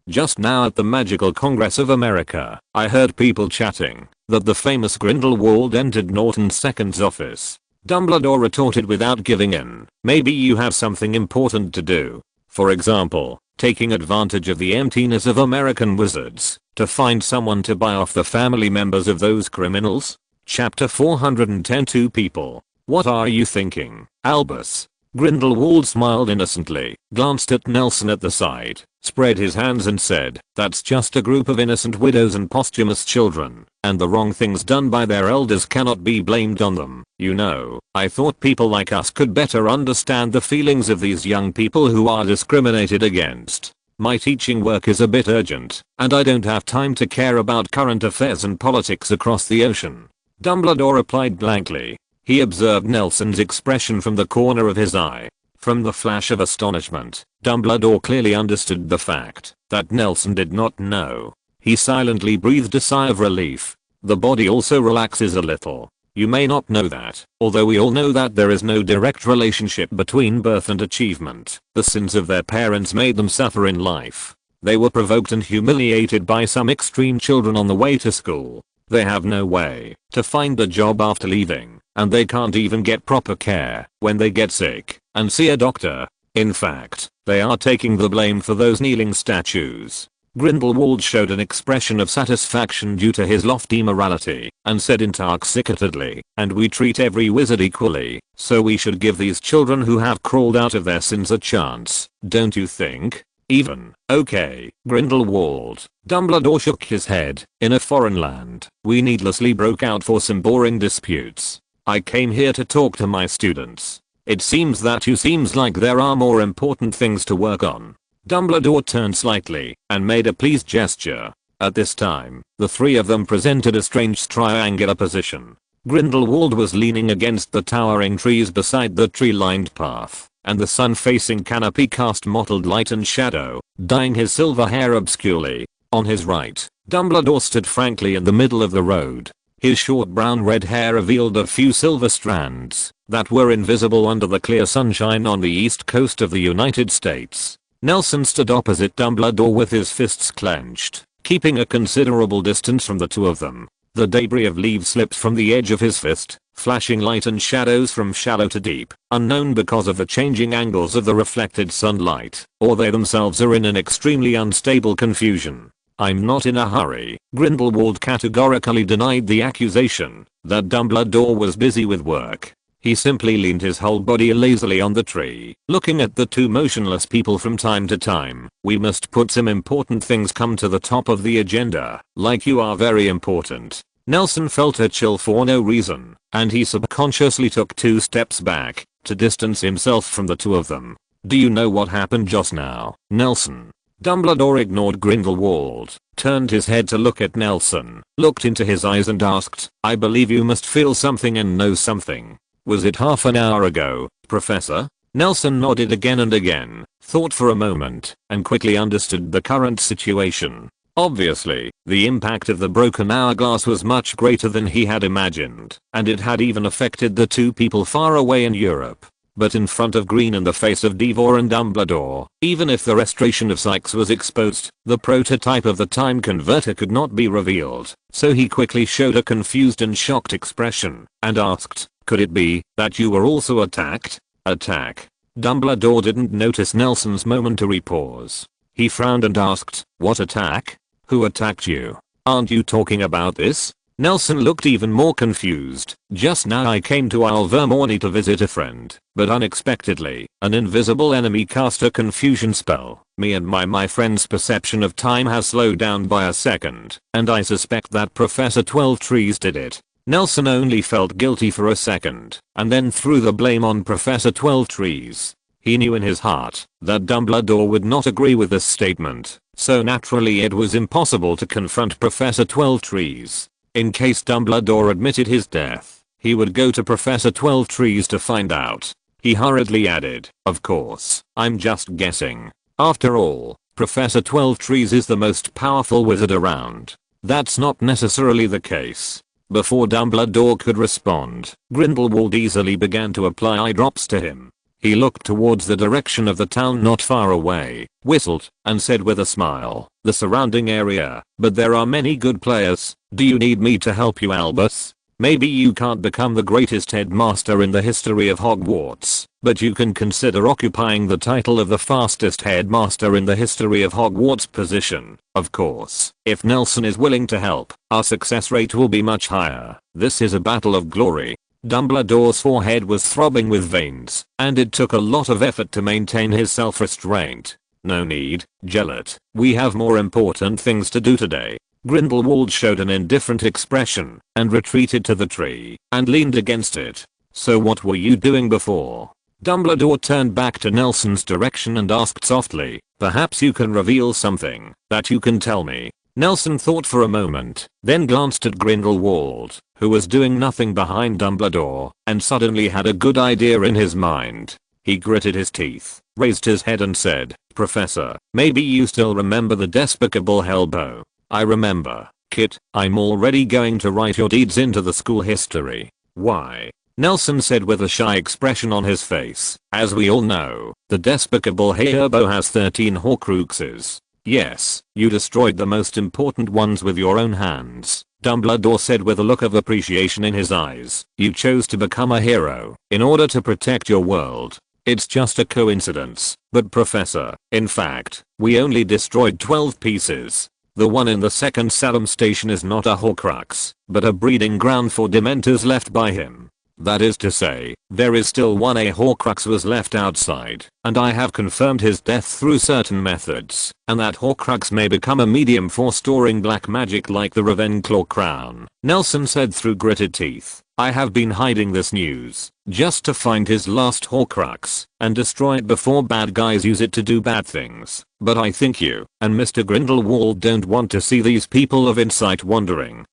Just now at the Magical Congress of America, I heard people chatting that the famous Grindelwald entered Norton II's office." Dumbledore retorted without giving in. "Maybe you have something important to do. For example, taking advantage of the emptiness of American wizards to find someone to buy off the family members of those criminals." Chapter 410. Two people. "What are you thinking, Albus?" Grindelwald smiled innocently, glanced at Nelson at the side, spread his hands and said, "That's just a group of innocent widows and posthumous children, and the wrong things done by their elders cannot be blamed on them. You know, I thought people like us could better understand the feelings of these young people who are discriminated against. My teaching work is a bit urgent, and I don't have time to care about current affairs and politics across the ocean." Dumbledore replied blankly. He observed Nelson's expression from the corner of his eye. From the flash of astonishment, Dumbledore clearly understood the fact that Nelson did not know. He silently breathed a sigh of relief. The body also relaxes a little. You may not know that, although we all know that there is no direct relationship between birth and achievement. The sins of their parents made them suffer in life. They were provoked and humiliated by some extreme children on the way to school. They have no way to find a job after leaving, and they can't even get proper care when they get sick and see a doctor. In fact, they are taking the blame for those kneeling statues. Grindelwald showed an expression of satisfaction due to his lofty morality, and said intoxicatedly, "And we treat every wizard equally, so we should give these children who have crawled out of their sins a chance, don't you think?" Even, okay, Grindelwald. Dumbledore shook his head. In a foreign land, we needlessly broke out for some boring disputes. I came here to talk to my students. It seems that you seems like there are more important things to work on. Dumbledore turned slightly and made a pleased gesture. At this time, the three of them presented a strange triangular position. Grindelwald was leaning against the towering trees beside the tree-lined path, and the sun-facing canopy cast mottled light and shadow, dyeing his silver hair obscurely. On his right, Dumbledore stood frankly in the middle of the road. His short brown red hair revealed a few silver strands that were invisible under the clear sunshine on the east coast of the United States. Nelson stood opposite Dumbledore with his fists clenched, keeping a considerable distance from the two of them. The debris of leaves slipped from the edge of his fist, flashing light and shadows from shallow to deep, unknown because of the changing angles of the reflected sunlight, or they themselves are in an extremely unstable confusion. I'm not in a hurry. Grindelwald categorically denied the accusation that Dumbledore was busy with work. He simply leaned his whole body lazily on the tree, looking at the two motionless people from time to time. We must put some important things come to the top of the agenda, like you are very important. Nelson felt a chill for no reason, and he subconsciously took 2 steps back to distance himself from the two of them. Do you know what happened just now, Nelson? Dumbledore ignored Grindelwald, turned his head to look at Nelson, looked into his eyes and asked, I believe you must feel something and know something. Was it half an hour ago, Professor? Nelson nodded again and again, thought for a moment, and quickly understood the current situation. Obviously, the impact of the broken hourglass was much greater than he had imagined, and it had even affected the two people far away in Europe. But in front of Green and the face of Devor and Dumbledore, even if the restoration of Sykes was exposed, the prototype of the time converter could not be revealed, so he quickly showed a confused and shocked expression, and asked, could it be that you were also attacked? Attack? Dumbledore didn't notice Nelson's momentary pause. He frowned and asked, what attack? Who attacked you? Aren't you talking about this? Nelson looked even more confused. Just now I came to Alvermorny to visit a friend, but unexpectedly, an invisible enemy cast a confusion spell. Me and my friend's perception of time has slowed down by a second, and I suspect that Professor 12trees did it. Nelson only felt guilty for a second, and then threw the blame on Professor 12trees. He knew in his heart that Dumbledore would not agree with this statement, so naturally it was impossible to confront Professor 12trees. In case Dumbledore admitted his death, he would go to Professor 12trees to find out. He hurriedly added, of course, I'm just guessing. After all, Professor 12trees is the most powerful wizard around. That's not necessarily the case. Before Dumbledore could respond, Grindelwald easily began to apply eye drops to him. He looked towards the direction of the town not far away, whistled, and said with a smile, the surrounding area, but there are many good players. Do you need me to help you, Albus? Maybe you can't become the greatest headmaster in the history of Hogwarts, but you can consider occupying the title of the fastest headmaster in the history of Hogwarts position. Of course, if Nelson is willing to help, our success rate will be much higher. This is a battle of glory. Dumbledore's forehead was throbbing with veins, and it took a lot of effort to maintain his self-restraint. No need, Gellert. We have more important things to do today. Grindelwald showed an indifferent expression, and retreated to the tree, and leaned against it. So what were you doing before? Dumbledore turned back to Nelson's direction and asked softly, perhaps you can reveal something that you can tell me. Nelson thought for a moment, then glanced at Grindelwald, who was doing nothing behind Dumbledore, and suddenly had a good idea in his mind. He gritted his teeth, raised his head and said, Professor, maybe you still remember the despicable Hellbow. I remember, Kit. I'm already going to write your deeds into the school history. Why? Nelson said with a shy expression on his face. As we all know, the despicable Hellbow has 13 Horcruxes. Yes, you destroyed the most important ones with your own hands, Dumbledore said with a look of appreciation in his eyes. You chose to become a hero in order to protect your world. It's just a coincidence, but Professor, in fact, we only destroyed 12 pieces. The one in the second Salem station is not a Horcrux, but a breeding ground for Dementors left by him. That is to say, there is still one. A Horcrux was left outside, and I have confirmed his death through certain methods, and that Horcrux may become a medium for storing black magic like the Ravenclaw crown. Nelson said through gritted teeth. I have been hiding this news, just to find his last Horcrux, and destroy it before bad guys use it to do bad things. But I think you, and Mr. Grindelwald don't want to see these people of insight wondering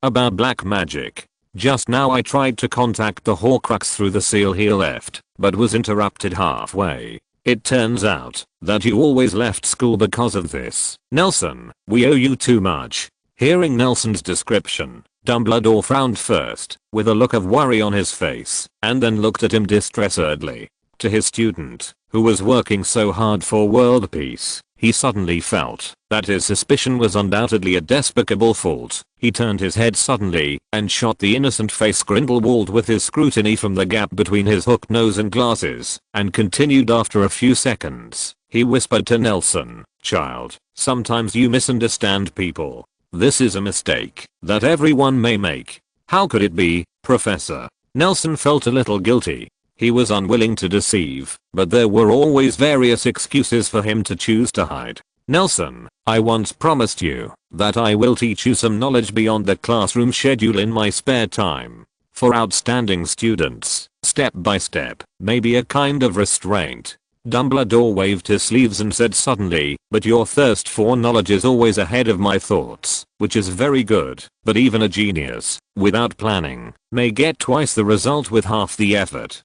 about black magic. Just now I tried to contact the Horcrux through the seal he left, but was interrupted halfway. It turns out that you always left school because of this. Nelson, we owe you too much. Hearing Nelson's description, Dumbledore frowned first, with a look of worry on his face, and then looked at him distressedly. To his student, who was working so hard for world peace, he suddenly felt that his suspicion was undoubtedly a despicable fault. He turned his head suddenly and shot the innocent-faced Grindelwald with his scrutiny from the gap between his hooked nose and glasses, and continued after a few seconds. He whispered to Nelson, "Child, sometimes you misunderstand people. This is a mistake that everyone may make." "How could it be, Professor?" Nelson felt a little guilty. He was unwilling to deceive, but there were always various excuses for him to choose to hide. "Nelson, I once promised you that I will teach you some knowledge beyond the classroom schedule in my spare time. For outstanding students, step by step, maybe a kind of restraint." Dumbledore waved his sleeves and said suddenly, "But your thirst for knowledge is always ahead of my thoughts, which is very good, but even a genius, without planning, may get twice the result with half the effort."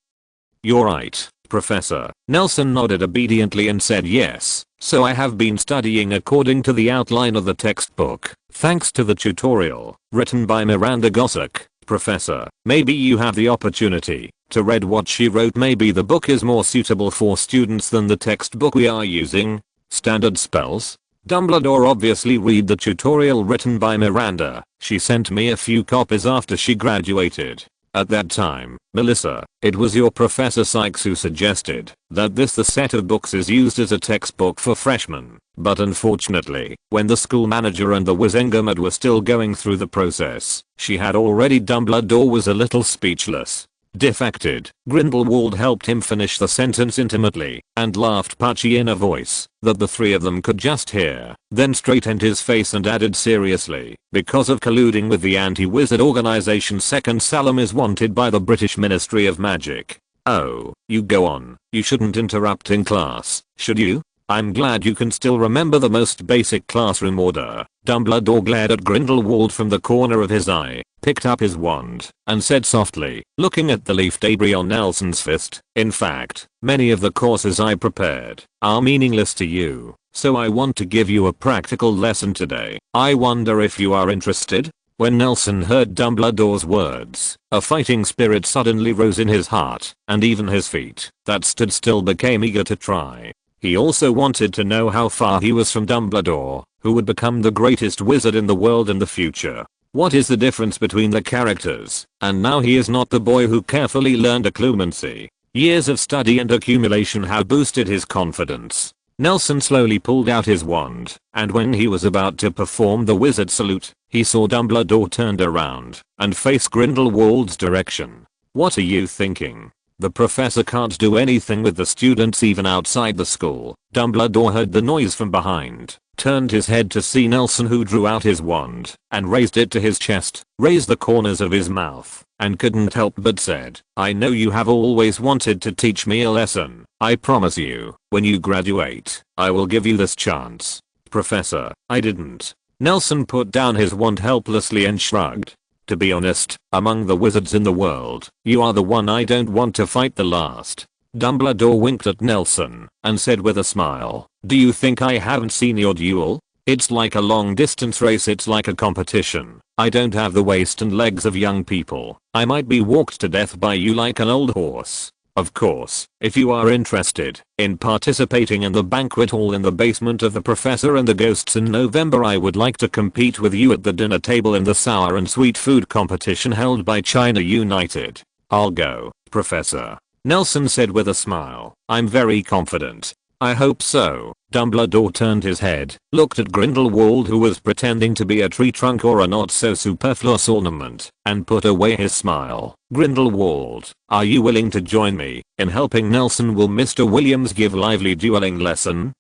"You're right, Professor." Nelson nodded obediently and said yes. "So I have been studying according to the outline of the textbook, thanks to the tutorial, written by Miranda Gossack. Professor, maybe you have the opportunity to read what she wrote. Maybe the book is more suitable for students than the textbook we are using. Standard spells?" Dumbledore obviously read the tutorial written by Miranda. "She sent me a few copies after she graduated. At that time, Melissa, it was your Professor Sykes who suggested that the set of books is used as a textbook for freshmen. But unfortunately, when the school manager and the Wizengamot were still going through the process, she had already." Dumbledore was a little speechless. "Defected." Grindelwald helped him finish the sentence intimately, and laughed patchy in a voice that the three of them could just hear, then straightened his face and added seriously, "Because of colluding with the anti-wizard organization Second Salem is wanted by the British Ministry of Magic." "Oh, you go on. You shouldn't interrupt in class, should you? I'm glad you can still remember the most basic classroom order." Dumbledore glared at Grindelwald from the corner of his eye, picked up his wand, and said softly, looking at the leaf debris on Nelson's fist, "In fact, many of the courses I prepared are meaningless to you, so I want to give you a practical lesson today. I wonder if you are interested?" When Nelson heard Dumbledore's words, a fighting spirit suddenly rose in his heart, and even his feet, that stood still, became eager to try. He also wanted to know how far he was from Dumbledore, who would become the greatest wizard in the world in the future. What is the difference between the characters? And now he is not the boy who carefully learned occlumency. Years of study and accumulation have boosted his confidence. Nelson slowly pulled out his wand, and when he was about to perform the wizard salute, he saw Dumbledore turned around and face Grindelwald's direction. "What are you thinking? The professor can't do anything with the students even outside the school." Dumbledore heard the noise from behind, turned his head to see Nelson, who drew out his wand and raised it to his chest, raised the corners of his mouth, and couldn't help but said, "I know you have always wanted to teach me a lesson. I promise you, when you graduate, I will give you this chance." "Professor, I didn't." Nelson put down his wand helplessly and shrugged. "To be honest, among the wizards in the world, you are the one I don't want to fight the last." Dumbledore winked at Nelson and said with a smile, "Do you think I haven't seen your duel? It's like a long distance race. It's like a competition. I don't have the waist and legs of young people. I might be walked to death by you like an old horse. Of course, if you are interested in participating in the banquet hall in the basement of the Professor and the Ghosts in November, I would like to compete with you at the dinner table in the sour and sweet food competition held by China United. I'll go, Professor," Nelson said with a smile. "I'm very confident." "I hope so." Dumbledore turned his head, looked at Grindelwald, who was pretending to be a tree trunk or a not so superfluous ornament, and put away his smile. Grindelwald, are you willing to join me in helping Nelson? Will Mr. Williams give lively dueling lesson?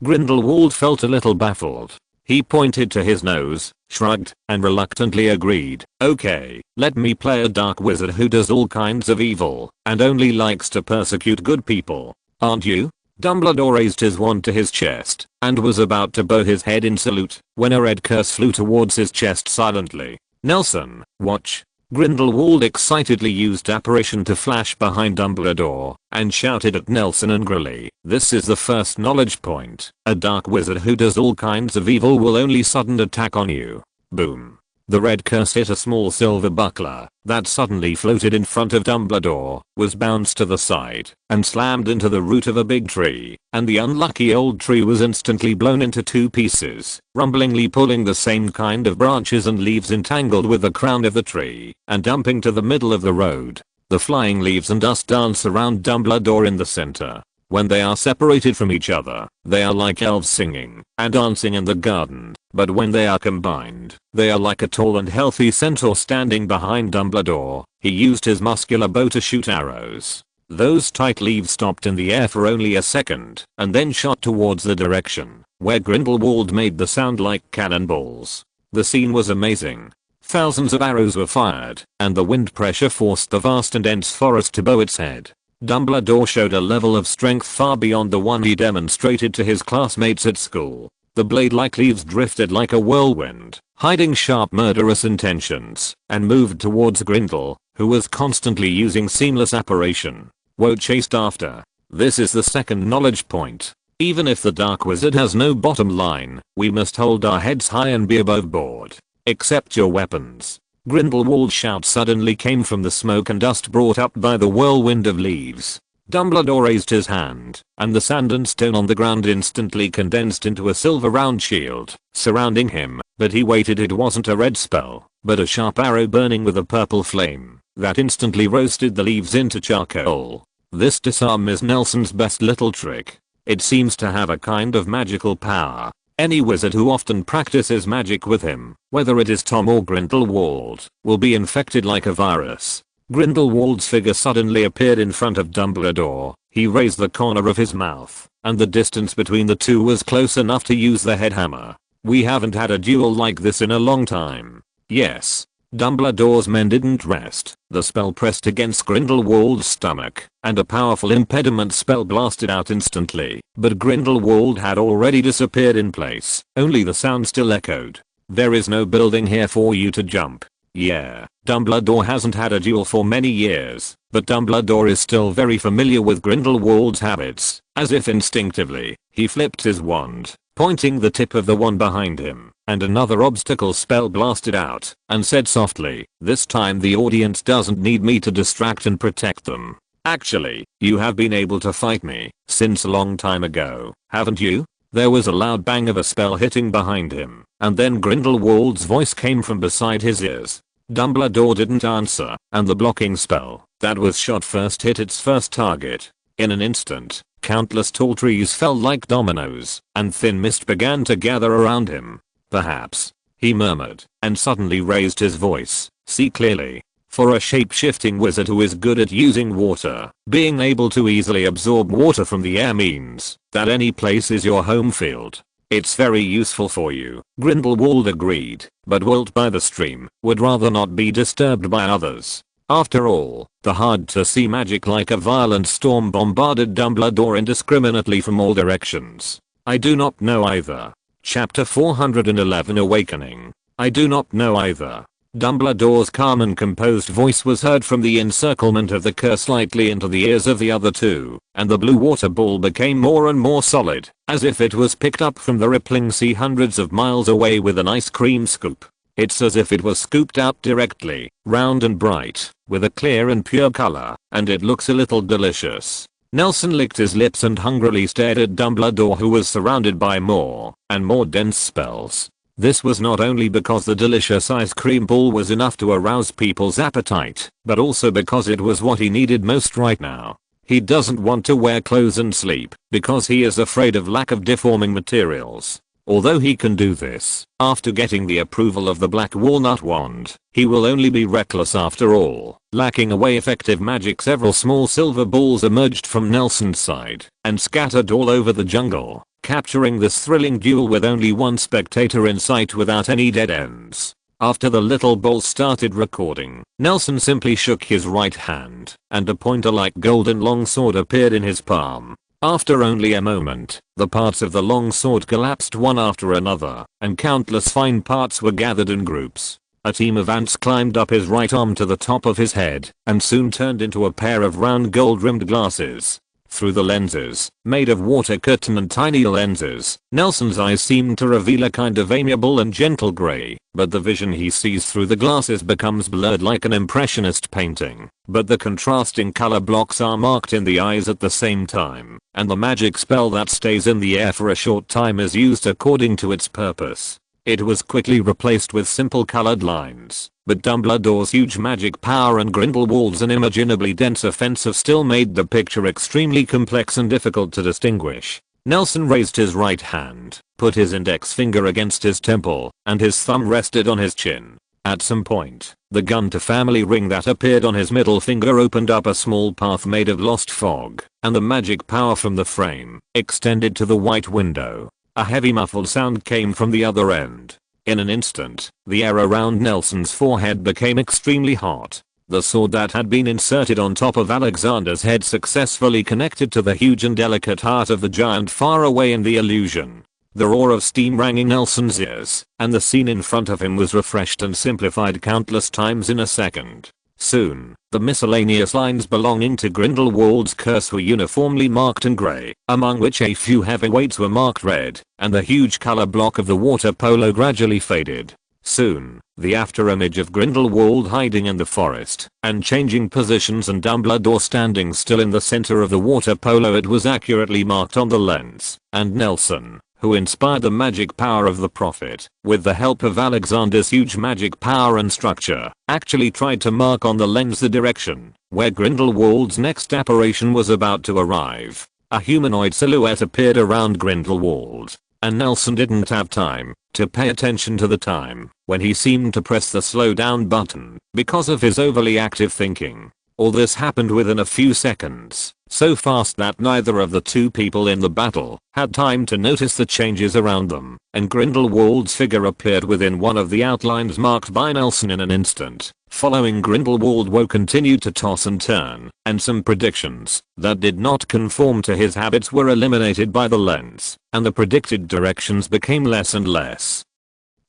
Grindelwald felt a little baffled. He pointed to his nose, shrugged, and reluctantly agreed. Okay, let me play a dark wizard who does all kinds of evil and only likes to persecute good people. Aren't you? Dumbledore raised his wand to his chest and was about to bow his head in salute when a red curse flew towards his chest silently. Nelson, watch. Grindelwald excitedly used apparition to flash behind Dumbledore and shouted at Nelson angrily, "This is the first knowledge point. A dark wizard who does all kinds of evil will only sudden attack on you." Boom. The red curse hit a small silver buckler that suddenly floated in front of Dumbledore, was bounced to the side, and slammed into the root of a big tree, and the unlucky old tree was instantly blown into 2 pieces, rumblingly pulling the same kind of branches and leaves entangled with the crown of the tree, and dumping to the middle of the road. The flying leaves and dust dance around Dumbledore in the center. When they are separated from each other, they are like elves singing and dancing in the garden, but when they are combined, they are like a tall and healthy centaur standing behind Dumbledore. He used his muscular bow to shoot arrows. Those tight leaves stopped in the air for only a second and then shot towards the direction where Grindelwald made the sound like cannonballs. The scene was amazing. Thousands of arrows were fired, and the wind pressure forced the vast and dense forest to bow its head. Dumbledore showed a level of strength far beyond the one he demonstrated to his classmates at school. The blade-like leaves drifted like a whirlwind, hiding sharp murderous intentions, and moved towards Grindel, who was constantly using seamless apparition. Woe chased after. This is the second knowledge point. Even if the Dark Wizard has no bottom line, we must hold our heads high and be above board. Accept your weapons. Grindelwald's shout suddenly came from the smoke and dust brought up by the whirlwind of leaves. Dumbledore raised his hand, and the sand and stone on the ground instantly condensed into a silver round shield surrounding him, but he waited. It wasn't a red spell, but a sharp arrow burning with a purple flame that instantly roasted the leaves into charcoal. This disarm is Nelson's best little trick. It seems to have a kind of magical power. Any wizard who often practices magic with him, whether it is Tom or Grindelwald, will be infected like a virus. Grindelwald's figure suddenly appeared in front of Dumbledore. He raised the corner of his mouth, and the distance between the two was close enough to use the head hammer. We haven't had a duel like this in a long time. Yes. Dumbledore's men didn't rest. The spell pressed against Grindelwald's stomach, and a powerful impediment spell blasted out instantly, but Grindelwald had already disappeared in place. Only the sound still echoed. There is no building here for you to jump. Yeah, Dumbledore hasn't had a duel for many years, but Dumbledore is still very familiar with Grindelwald's habits. As if instinctively, he flipped his wand, pointing the tip of the wand behind him, and another obstacle spell blasted out, and said softly, "This time the audience doesn't need me to distract and protect them. Actually, you have been able to fight me since a long time ago, haven't you?" There was a loud bang of a spell hitting behind him, and then Grindelwald's voice came from beside his ears. Dumbledore didn't answer, and the blocking spell that was shot first hit its first target. In an instant, countless tall trees fell like dominoes, and thin mist began to gather around him. "Perhaps," he murmured, and suddenly raised his voice, "see clearly. For a shape-shifting wizard who is good at using water, being able to easily absorb water from the air means that any place is your home field. It's very useful for you." Grindelwald agreed, but Walt by the stream would rather not be disturbed by others. After all, the hard-to-see magic like a violent storm bombarded Dumbledore indiscriminately from all directions. "I do not know either." Chapter 411 Awakening. I do not know either. Dumbledore's calm and composed voice was heard from the encirclement of the curse slightly into the ears of the other two, and the blue water ball became more and more solid, as if it was picked up from the rippling sea hundreds of miles away with an ice cream scoop. It's as if it was scooped out directly, round and bright, with a clear and pure color, and it looks a little delicious. Nelson licked his lips and hungrily stared at Dumbledore, who was surrounded by more and more dense spells. This was not only because the delicious ice cream ball was enough to arouse people's appetite, but also because it was what he needed most right now. He doesn't want to wear clothes and sleep, because he is afraid of lack of deforming materials. Although he can do this, after getting the approval of the Black Walnut Wand, he will only be reckless after all. Lacking away effective magic, several small silver balls emerged from Nelson's side and scattered all over the jungle, capturing this thrilling duel with only one spectator in sight without any dead ends. After the little ball started recording, Nelson simply shook his right hand, and a pointer-like golden longsword appeared in his palm. After only a moment, the parts of the longsword collapsed one after another, and countless fine parts were gathered in groups. A team of ants climbed up his right arm to the top of his head, and soon turned into a pair of round gold-rimmed glasses. Through the lenses, made of water curtain and tiny lenses, Nelson's eyes seem to reveal a kind of amiable and gentle grey, but the vision he sees through the glasses becomes blurred like an impressionist painting. But the contrasting color blocks are marked in the eyes at the same time, and the magic spell that stays in the air for a short time is used according to its purpose. It was quickly replaced with simple colored lines, but Dumbledore's huge magic power and Grindelwald's unimaginably dense offensive still made the picture extremely complex and difficult to distinguish. Nelson raised his right hand, put his index finger against his temple, and his thumb rested on his chin. At some point, the Gunter family ring that appeared on his middle finger opened up a small path made of lost fog, and the magic power from the frame extended to the white window. A heavy muffled sound came from the other end. In an instant, the air around Nelson's forehead became extremely hot. The sword that had been inserted on top of Alexander's head successfully connected to the huge and delicate heart of the giant far away in the illusion. The roar of steam rang in Nelson's ears, and the scene in front of him was refreshed and simplified countless times in a second. Soon, the miscellaneous lines belonging to Grindelwald's curse were uniformly marked in grey, among which a few heavyweights were marked red, and the huge color block of the water polo gradually faded. Soon, the afterimage of Grindelwald hiding in the forest, and changing positions, and Dumbledore standing still in the center of the water polo, it was accurately marked on the lens, and Nelson, who inspired the magic power of the prophet, with the help of Alexander's huge magic power and structure, actually tried to mark on the lens the direction where Grindelwald's next apparition was about to arrive. A humanoid silhouette appeared around Grindelwald, and Nelson didn't have time to pay attention to the time when he seemed to press the slow down button because of his overly active thinking. All this happened within a few seconds, so fast that neither of the two people in the battle had time to notice the changes around them, and Grindelwald's figure appeared within one of the outlines marked by Nelson in an instant. Following Grindelwald, Woe continued to toss and turn, and some predictions that did not conform to his habits were eliminated by the lens, and the predicted directions became less and less,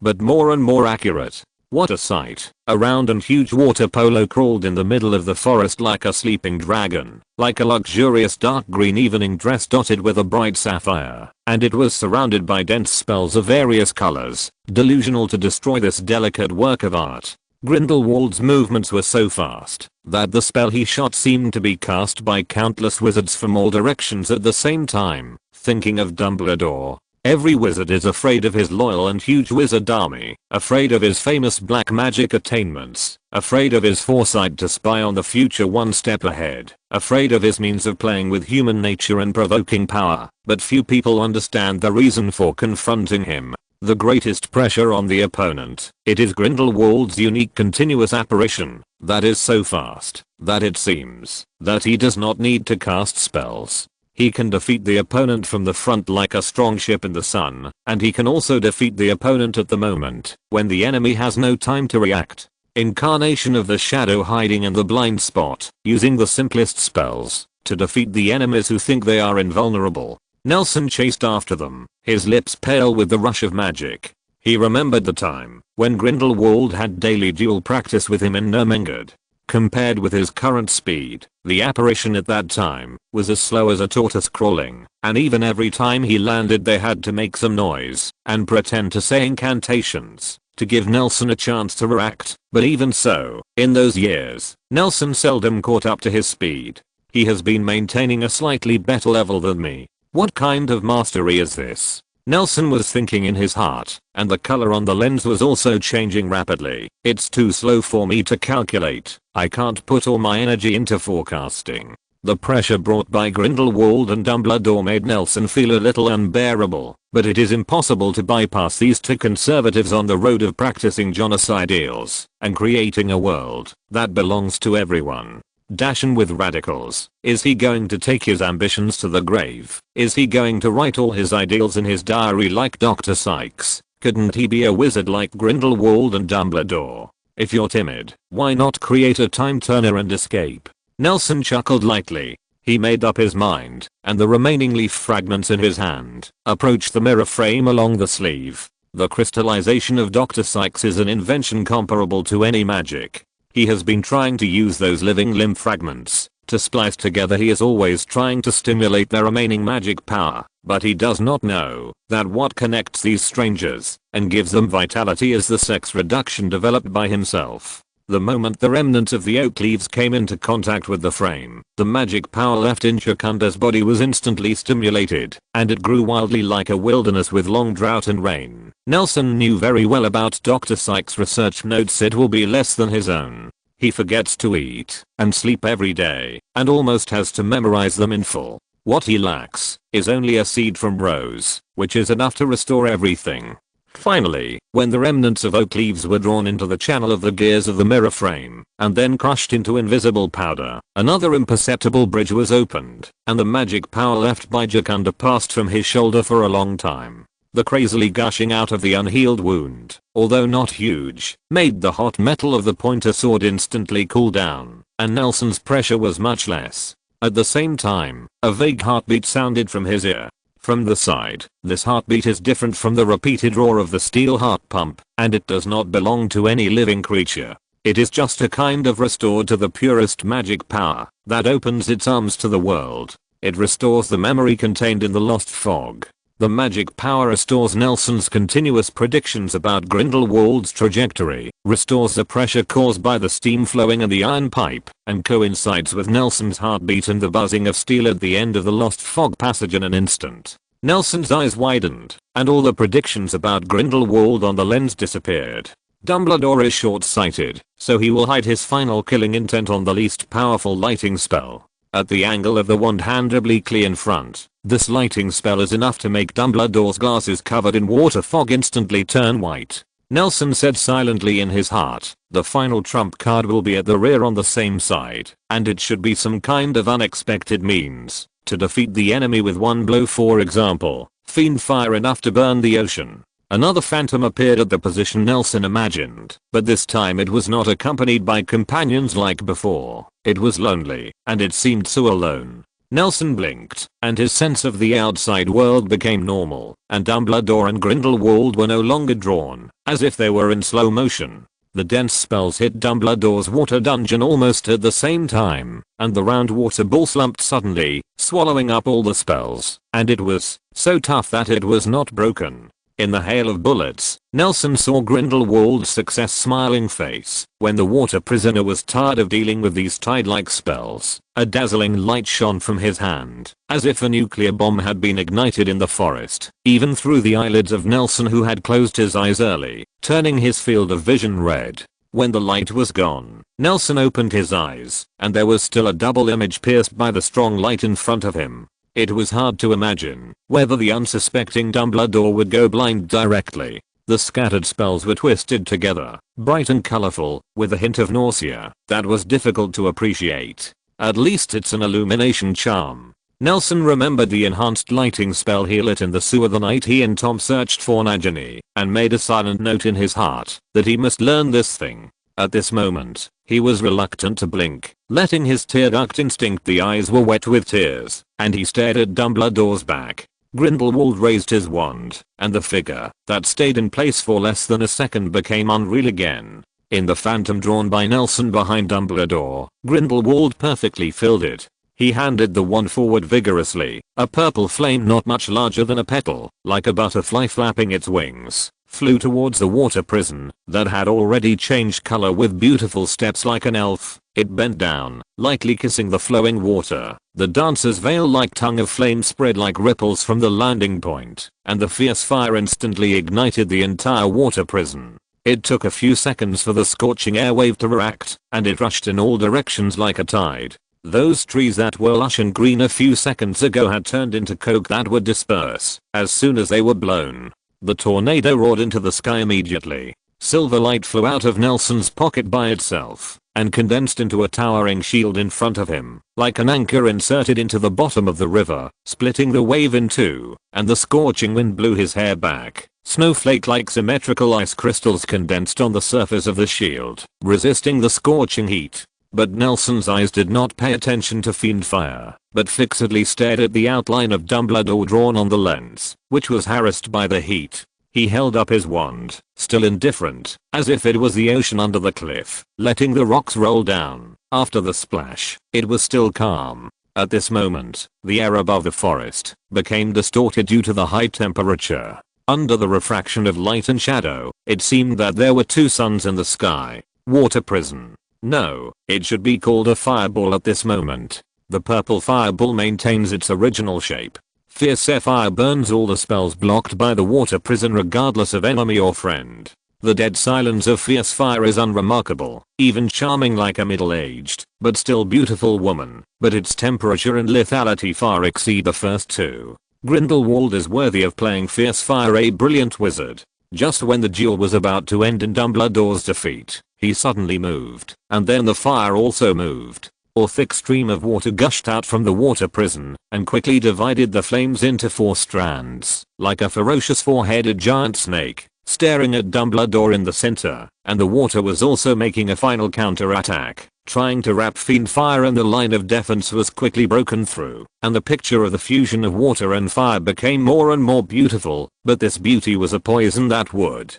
but more and more accurate. What a sight. A round and huge water polo crawled in the middle of the forest like a sleeping dragon, like a luxurious dark green evening dress dotted with a bright sapphire, and it was surrounded by dense spells of various colors, delusional to destroy this delicate work of art. Grindelwald's movements were so fast that the spell he shot seemed to be cast by countless wizards from all directions at the same time. Thinking of Dumbledore, every wizard is afraid of his loyal and huge wizard army, afraid of his famous black magic attainments, afraid of his foresight to spy on the future one step ahead, afraid of his means of playing with human nature and provoking power, but few people understand the reason for confronting him. The greatest pressure on the opponent. It is Grindelwald's unique continuous apparition that is so fast that it seems that he does not need to cast spells. He can defeat the opponent from the front like a strong ship in the sun, and he can also defeat the opponent at the moment when the enemy has no time to react. Incarnation of the shadow hiding in the blind spot, using the simplest spells to defeat the enemies who think they are invulnerable. Nelson chased after them, his lips pale with the rush of magic. He remembered the time when Grindelwald had daily duel practice with him in Nurmengard. Compared with his current speed, the apparition at that time was as slow as a tortoise crawling, and even every time he landed they had to make some noise and pretend to say incantations to give Nelson a chance to react. But even so, in those years, Nelson seldom caught up to his speed. He has been maintaining a slightly better level than me. What kind of mastery is this? Nelson was thinking in his heart, and the color on the lens was also changing rapidly. It's too slow for me to calculate. I can't put all my energy into forecasting. The pressure brought by Grindelwald and Dumbledore made Nelson feel a little unbearable, but it is impossible to bypass these two conservatives on the road of practicing Jonas ideals and creating a world that belongs to everyone. Dashing with radicals. Is he going to take his ambitions to the grave? Is he going to write all his ideals in his diary like Dr. Sykes? Couldn't he be a wizard like Grindelwald and Dumbledore? If you're timid, why not create a time turner and escape? Nelson chuckled lightly. He made up his mind, and the remaining leaf fragments in his hand approached the mirror frame along the sleeve. The crystallization of Dr. Sykes is an invention comparable to any magic. He has been trying to use those living limb fragments to splice together. He is always trying to stimulate their remaining magic power, but he does not know that what connects these strangers and gives them vitality is the sex reduction developed by himself. The moment the remnants of the oak leaves came into contact with the frame, the magic power left in Chakunda's body was instantly stimulated, and it grew wildly like a wilderness with long drought and rain. Nelson knew very well about Dr. Sykes' research notes. It will be less than his own. He forgets to eat and sleep every day, and almost has to memorize them in full. What he lacks is only a seed from rose, which is enough to restore everything. Finally, when the remnants of oak leaves were drawn into the channel of the gears of the mirror frame, and then crushed into invisible powder, another imperceptible bridge was opened, and the magic power left by Chakunda passed from his shoulder for a long time. The crazily gushing out of the unhealed wound, although not huge, made the hot metal of the pointer sword instantly cool down, and Nelson's pressure was much less. At the same time, a vague heartbeat sounded from his ear. From the side, this heartbeat is different from the repeated roar of the steel heart pump, and it does not belong to any living creature. It is just a kind of restored to the purest magic power that opens its arms to the world. It restores the memory contained in the lost fog. The magic power restores Nelson's continuous predictions about Grindelwald's trajectory, restores the pressure caused by the steam flowing in the iron pipe, and coincides with Nelson's heartbeat and the buzzing of steel at the end of the lost fog passage in an instant. Nelson's eyes widened, and all the predictions about Grindelwald on the lens disappeared. Dumbledore is short-sighted, so he will hide his final killing intent on the least powerful lighting spell. At the angle of the wand hand obliquely in front, this lighting spell is enough to make Dumbledore's glasses covered in water fog instantly turn white. Nelson said silently in his heart, the final trump card will be at the rear on the same side, and it should be some kind of unexpected means to defeat the enemy with one blow, for example, fiend fire enough to burn the ocean. Another phantom appeared at the position Nelson imagined, but this time it was not accompanied by companions like before. It was lonely, and it seemed so alone. Nelson blinked, and his sense of the outside world became normal, and Dumbledore and Grindelwald were no longer drawn, as if they were in slow motion. The dense spells hit Dumbledore's water dungeon almost at the same time, and the round water ball slumped suddenly, swallowing up all the spells, and it was so tough that it was not broken. In the hail of bullets, Nelson saw Grindelwald's success smiling face. When the water prisoner was tired of dealing with these tide-like spells, a dazzling light shone from his hand, as if a nuclear bomb had been ignited in the forest, even through the eyelids of Nelson, who had closed his eyes early, turning his field of vision red. When the light was gone, Nelson opened his eyes, and there was still a double image pierced by the strong light in front of him. It was hard to imagine whether the unsuspecting Dumbledore would go blind directly. The scattered spells were twisted together, bright and colorful, with a hint of nausea that was difficult to appreciate. At least it's an illumination charm. Nelson remembered the enhanced lighting spell he lit in the sewer the night he and Tom searched for Nagini, and made a silent note in his heart that he must learn this thing. At this moment, he was reluctant to blink, letting his tear duct instinct. The eyes were wet with tears, and he stared at Dumbledore's back. Grindelwald raised his wand, and the figure that stayed in place for less than a second became unreal again. In the phantom drawn by Nelson behind Dumbledore, Grindelwald perfectly filled it. He handed the wand forward vigorously. A purple flame not much larger than a petal, like a butterfly flapping its wings, flew towards the water prison that had already changed color with beautiful steps like an elf. It bent down, lightly kissing the flowing water. The dancer's veil-like tongue of flame spread like ripples from the landing point, and the fierce fire instantly ignited the entire water prison. It took a few seconds for the scorching air wave to react, and it rushed in all directions like a tide. Those trees that were lush and green a few seconds ago had turned into coke that would disperse as soon as they were blown. The tornado roared into the sky immediately. Silver light flew out of Nelson's pocket by itself and condensed into a towering shield in front of him, like an anchor inserted into the bottom of the river, splitting the wave in two, and the scorching wind blew his hair back. Snowflake-like symmetrical ice crystals condensed on the surface of the shield, resisting the scorching heat. But Nelson's eyes did not pay attention to fiend fire, but fixedly stared at the outline of Dumbledore drawn on the lens, which was harassed by the heat. He held up his wand, still indifferent, as if it was the ocean under the cliff, letting the rocks roll down. After the splash, it was still calm. At this moment, the air above the forest became distorted due to the high temperature. Under the refraction of light and shadow, it seemed that there were two suns in the sky. Water prison. No, it should be called a fireball at this moment. The purple fireball maintains its original shape. Fierce fire burns all the spells blocked by the water prison regardless of enemy or friend. The dead silence of fierce fire is unremarkable, even charming like a middle-aged, but still beautiful woman, but its temperature and lethality far exceed the first two. Grindelwald is worthy of playing fierce fire, a brilliant wizard. Just when the duel was about to end in Dumbledore's defeat, he suddenly moved, and then the fire also moved. A thick stream of water gushed out from the water prison and quickly divided the flames into 4 strands, like a ferocious 4-headed giant snake, staring at Dumbledore in the center, and the water was also making a final counter-attack, trying to wrap fiend fire, and the line of defense was quickly broken through, and the picture of the fusion of water and fire became more and more beautiful, but this beauty was a poison that would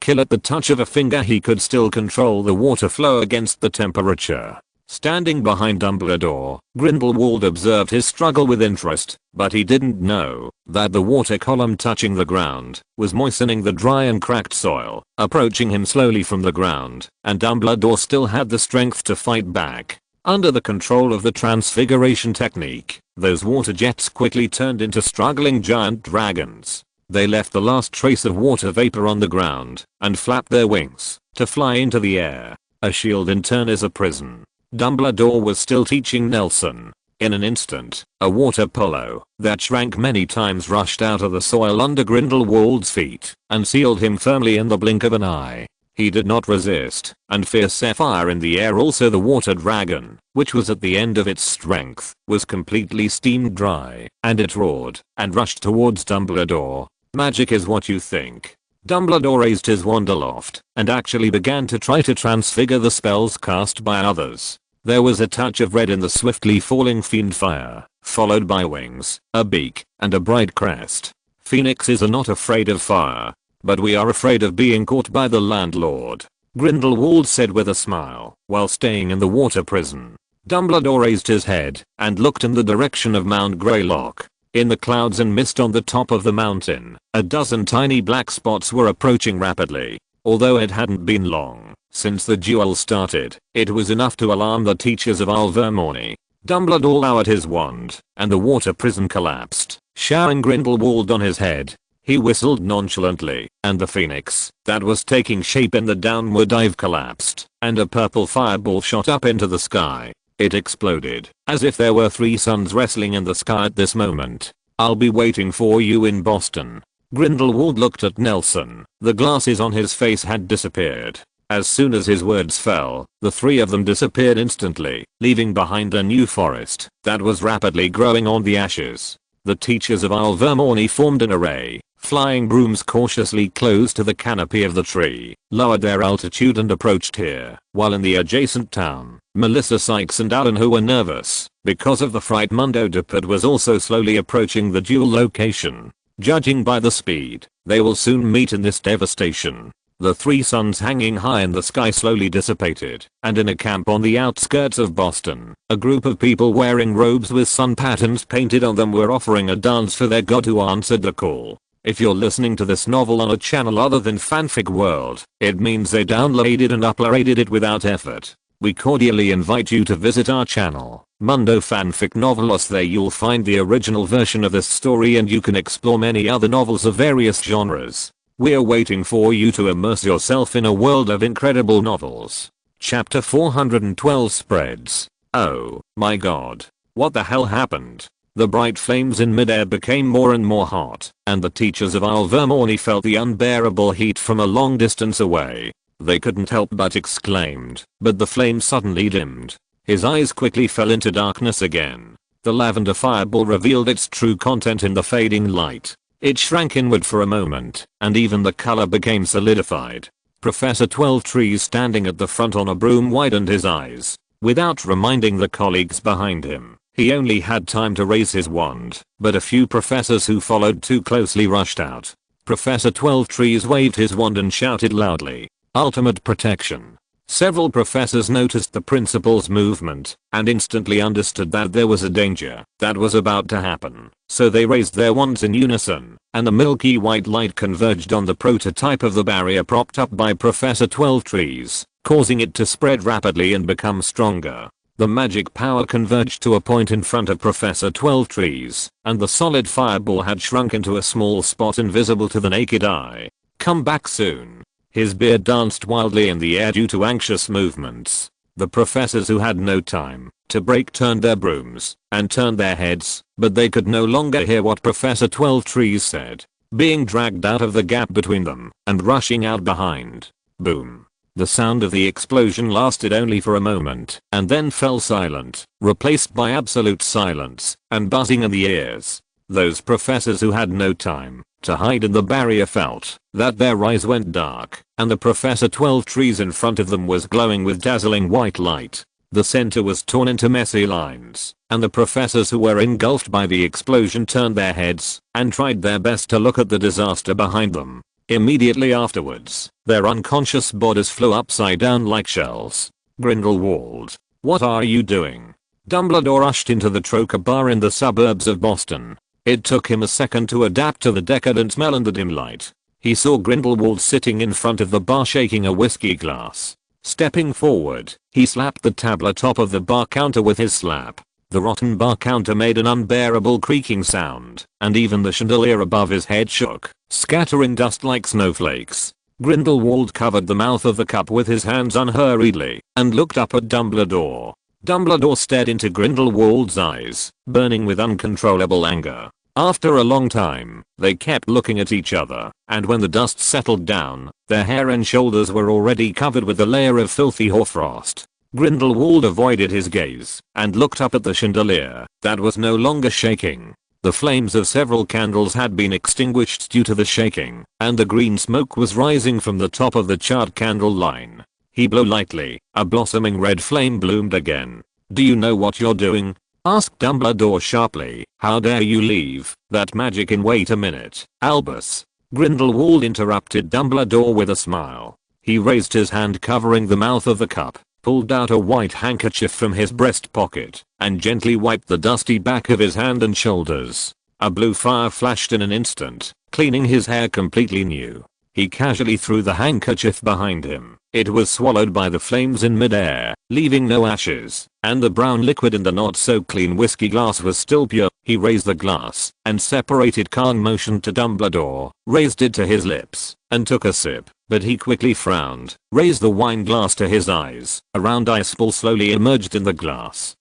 kill at the touch of a finger. He could still control the water flow against the temperature. Standing behind Dumbledore, Grindelwald observed his struggle with interest, but he didn't know that the water column touching the ground was moistening the dry and cracked soil, approaching him slowly from the ground, and Dumbledore still had the strength to fight back. Under the control of the transfiguration technique, those water jets quickly turned into struggling giant dragons. They left the last trace of water vapor on the ground and flapped their wings to fly into the air. A shield in turn is a prison. Dumbledore was still teaching Nelson. In an instant, a water polo that shrank many times rushed out of the soil under Grindelwald's feet and sealed him firmly in the blink of an eye. He did not resist, and fierce fire in the air. Also the water dragon, which was at the end of its strength, was completely steamed dry, and it roared and rushed towards Dumbledore. Magic is what you think. Dumbledore raised his wand aloft and actually began to try to transfigure the spells cast by others. There was a touch of red in the swiftly falling fiend fire, followed by wings, a beak, and a bright crest. Phoenixes are not afraid of fire, but we are afraid of being caught by the landlord, Grindelwald said with a smile, while staying in the water prison. Dumbledore raised his head and looked in the direction of Mount Greylock. In the clouds and mist on the top of the mountain, a dozen tiny black spots were approaching rapidly. Although it hadn't been long since the duel started, it was enough to alarm the teachers of Alvermorny. Dumbledore lowered his wand, and the water prison collapsed, showering Grindelwald on his head. He whistled nonchalantly, and the phoenix that was taking shape in the downward dive collapsed, and a purple fireball shot up into the sky. It exploded, as if there were 3 suns wrestling in the sky at this moment. I'll be waiting for you in Boston. Grindelwald looked at Nelson. The glasses on his face had disappeared. As soon as his words fell, the 3 of them disappeared instantly, leaving behind a new forest that was rapidly growing on the ashes. The teachers of Alvermorny formed an array, flying brooms cautiously close to the canopy of the tree, lowered their altitude and approached here, while in the adjacent town, Melissa Sykes and Alan, who were nervous because of the fright Mundo Dupert, was also slowly approaching the duel location. Judging by the speed, they will soon meet in this devastation. The 3 suns hanging high in the sky slowly dissipated, and in a camp on the outskirts of Boston, a group of people wearing robes with sun patterns painted on them were offering a dance for their god who answered the call. If you're listening to this novel on a channel other than Fanfic World, it means they downloaded and uploaded it without effort. We cordially invite you to visit our channel, Mundo Fanfic Novelos. There you'll find the original version of this story, and you can explore many other novels of various genres. We're waiting for you to immerse yourself in a world of incredible novels. Chapter 412 spreads. Oh my god. What the hell happened? The bright flames in midair became more and more hot, and the teachers of Alvermorny felt the unbearable heat from a long distance away. They couldn't help but exclaimed, but the flame suddenly dimmed. His eyes quickly fell into darkness again. The lavender fireball revealed its true content in the fading light. It shrank inward for a moment, and even the color became solidified. Professor 12trees standing at the front on a broom widened his eyes. Without reminding the colleagues behind him, he only had time to raise his wand, but a few professors who followed too closely rushed out. Professor 12trees waved his wand and shouted loudly, "Ultimate protection." Several professors noticed the principal's movement and instantly understood that there was a danger that was about to happen, so they raised their wands in unison, and the milky white light converged on the prototype of the barrier propped up by Professor 12trees, causing it to spread rapidly and become stronger. The magic power converged to a point in front of Professor 12trees, and the solid fireball had shrunk into a small spot invisible to the naked eye. "Come back soon." His beard danced wildly in the air due to anxious movements. The professors who had no time to break turned their brooms and turned their heads, but they could no longer hear what Professor 12trees said, being dragged out of the gap between them and rushing out behind. Boom. The sound of the explosion lasted only for a moment and then fell silent, replaced by absolute silence and buzzing in the ears. Those professors who had no time to hide in the barrier felt that their eyes went dark, and the Professor 12trees in front of them was glowing with dazzling white light. The center was torn into messy lines, and the professors who were engulfed by the explosion turned their heads and tried their best to look at the disaster behind them. Immediately afterwards, their unconscious bodies flew upside down like shells. "Grindelwald, what are you doing?" Dumbledore rushed into the Troker bar in the suburbs of Boston. It took him a second to adapt to the decadent smell and the dim light. He saw Grindelwald sitting in front of the bar shaking a whiskey glass. Stepping forward, he slapped the tabletop of the bar counter with his slap. The rotten bar counter made an unbearable creaking sound, and even the chandelier above his head shook, scattering dust like snowflakes. Grindelwald covered the mouth of the cup with his hands unhurriedly and looked up at Dumbledore. Dumbledore stared into Grindelwald's eyes, burning with uncontrollable anger. After a long time, they kept looking at each other, and when the dust settled down, their hair and shoulders were already covered with a layer of filthy hoarfrost. Grindelwald avoided his gaze and looked up at the chandelier that was no longer shaking. The flames of several candles had been extinguished due to the shaking, and the green smoke was rising from the top of the charred candle line. He blew lightly, a blossoming red flame bloomed again. "Do you know what you're doing?" asked Dumbledore sharply. "How dare you leave that magic in? Wait a minute, Albus." Grindelwald interrupted Dumbledore with a smile. He raised his hand covering the mouth of the cup, pulled out a white handkerchief from his breast pocket, and gently wiped the dusty back of his hand and shoulders. A blue fire flashed in an instant, cleaning his hair completely new. He casually threw the handkerchief behind him. It was swallowed by the flames in midair, leaving no ashes, and the brown liquid in the not so clean whiskey glass was still pure. He raised the glass and separated Khan motioned to Dumbledore, raised it to his lips, and took a sip, but he quickly frowned, raised the wine glass to his eyes. A round ice ball slowly emerged in the glass.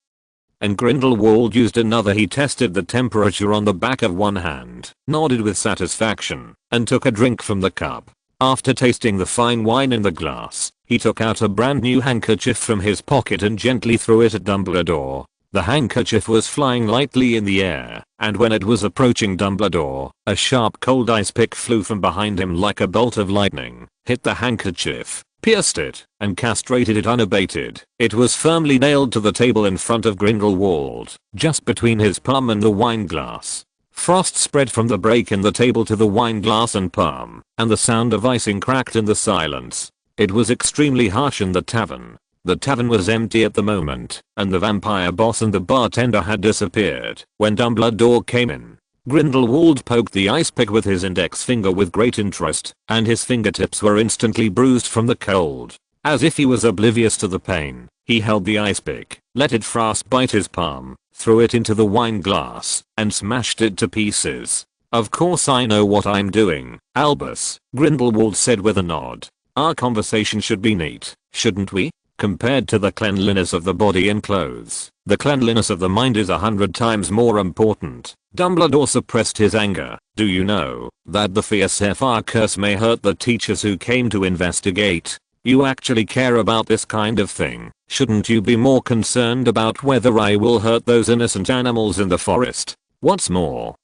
And Grindelwald used another. He tested the temperature on the back of one hand, nodded with satisfaction, and took a drink from the cup. After tasting the fine wine in the glass, he took out a brand new handkerchief from his pocket and gently threw it at Dumbledore. The handkerchief was flying lightly in the air, and when it was approaching Dumbledore, a sharp cold ice pick flew from behind him like a bolt of lightning, hit the handkerchief, pierced it, and castrated it unabated. It was firmly nailed to the table in front of Grindelwald, just between his palm and the wine glass. Frost spread from the break in the table to the wine glass and palm, and the sound of icing cracked in the silence. It was extremely harsh in the tavern. The tavern was empty at the moment, and the vampire boss and the bartender had disappeared when Dumbledore came in. Grindelwald poked the ice pick with his index finger with great interest, and his fingertips were instantly bruised from the cold. As if he was oblivious to the pain, he held the ice pick, let it frostbite his palm, threw it into the wine glass, and smashed it to pieces. "Of course I know what I'm doing, Albus," Grindelwald said with a nod. "Our conversation should be neat, shouldn't we?" Compared to the cleanliness of the body and clothes, the cleanliness of the mind is 100 times more important. Dumbledore suppressed his anger. Do you know that the fierce fire curse may hurt the teachers who came to investigate? You actually care about this kind of thing. Shouldn't you be more concerned about whether I will hurt those innocent animals in the forest? What's more,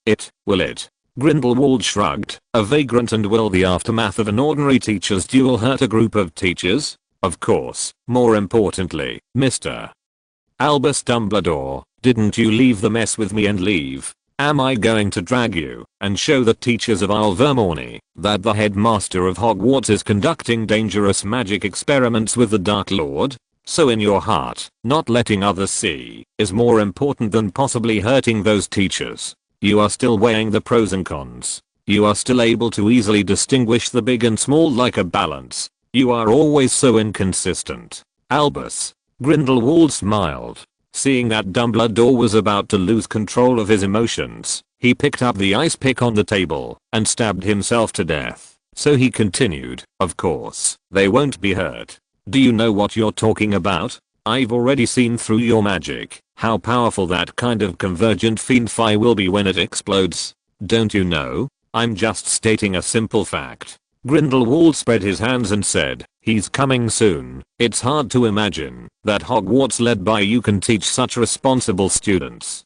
will it? Grindelwald shrugged. A vagrant and will the aftermath of an ordinary teacher's duel hurt a group of teachers? Of course. More importantly, Mr. Albus Dumbledore, didn't you leave the mess with me and leave? Am I going to drag you and show the teachers of Alvermorny that the headmaster of Hogwarts is conducting dangerous magic experiments with the Dark Lord? So in your heart, not letting others see is more important than possibly hurting those teachers. You are still weighing the pros and cons. You are still able to easily distinguish the big and small like a balance. You are always so inconsistent. Albus. Grindelwald smiled. Seeing that Dumbledore was about to lose control of his emotions, he picked up the ice pick on the table and stabbed himself to death. So he continued, of course, they won't be hurt. Do you know what you're talking about? I've already seen through your magic, how powerful that kind of convergent fiend-fi will be when it explodes. Don't you know? I'm just stating a simple fact. Grindelwald spread his hands and said, he's coming soon. It's hard to imagine that Hogwarts led by you can teach such responsible students.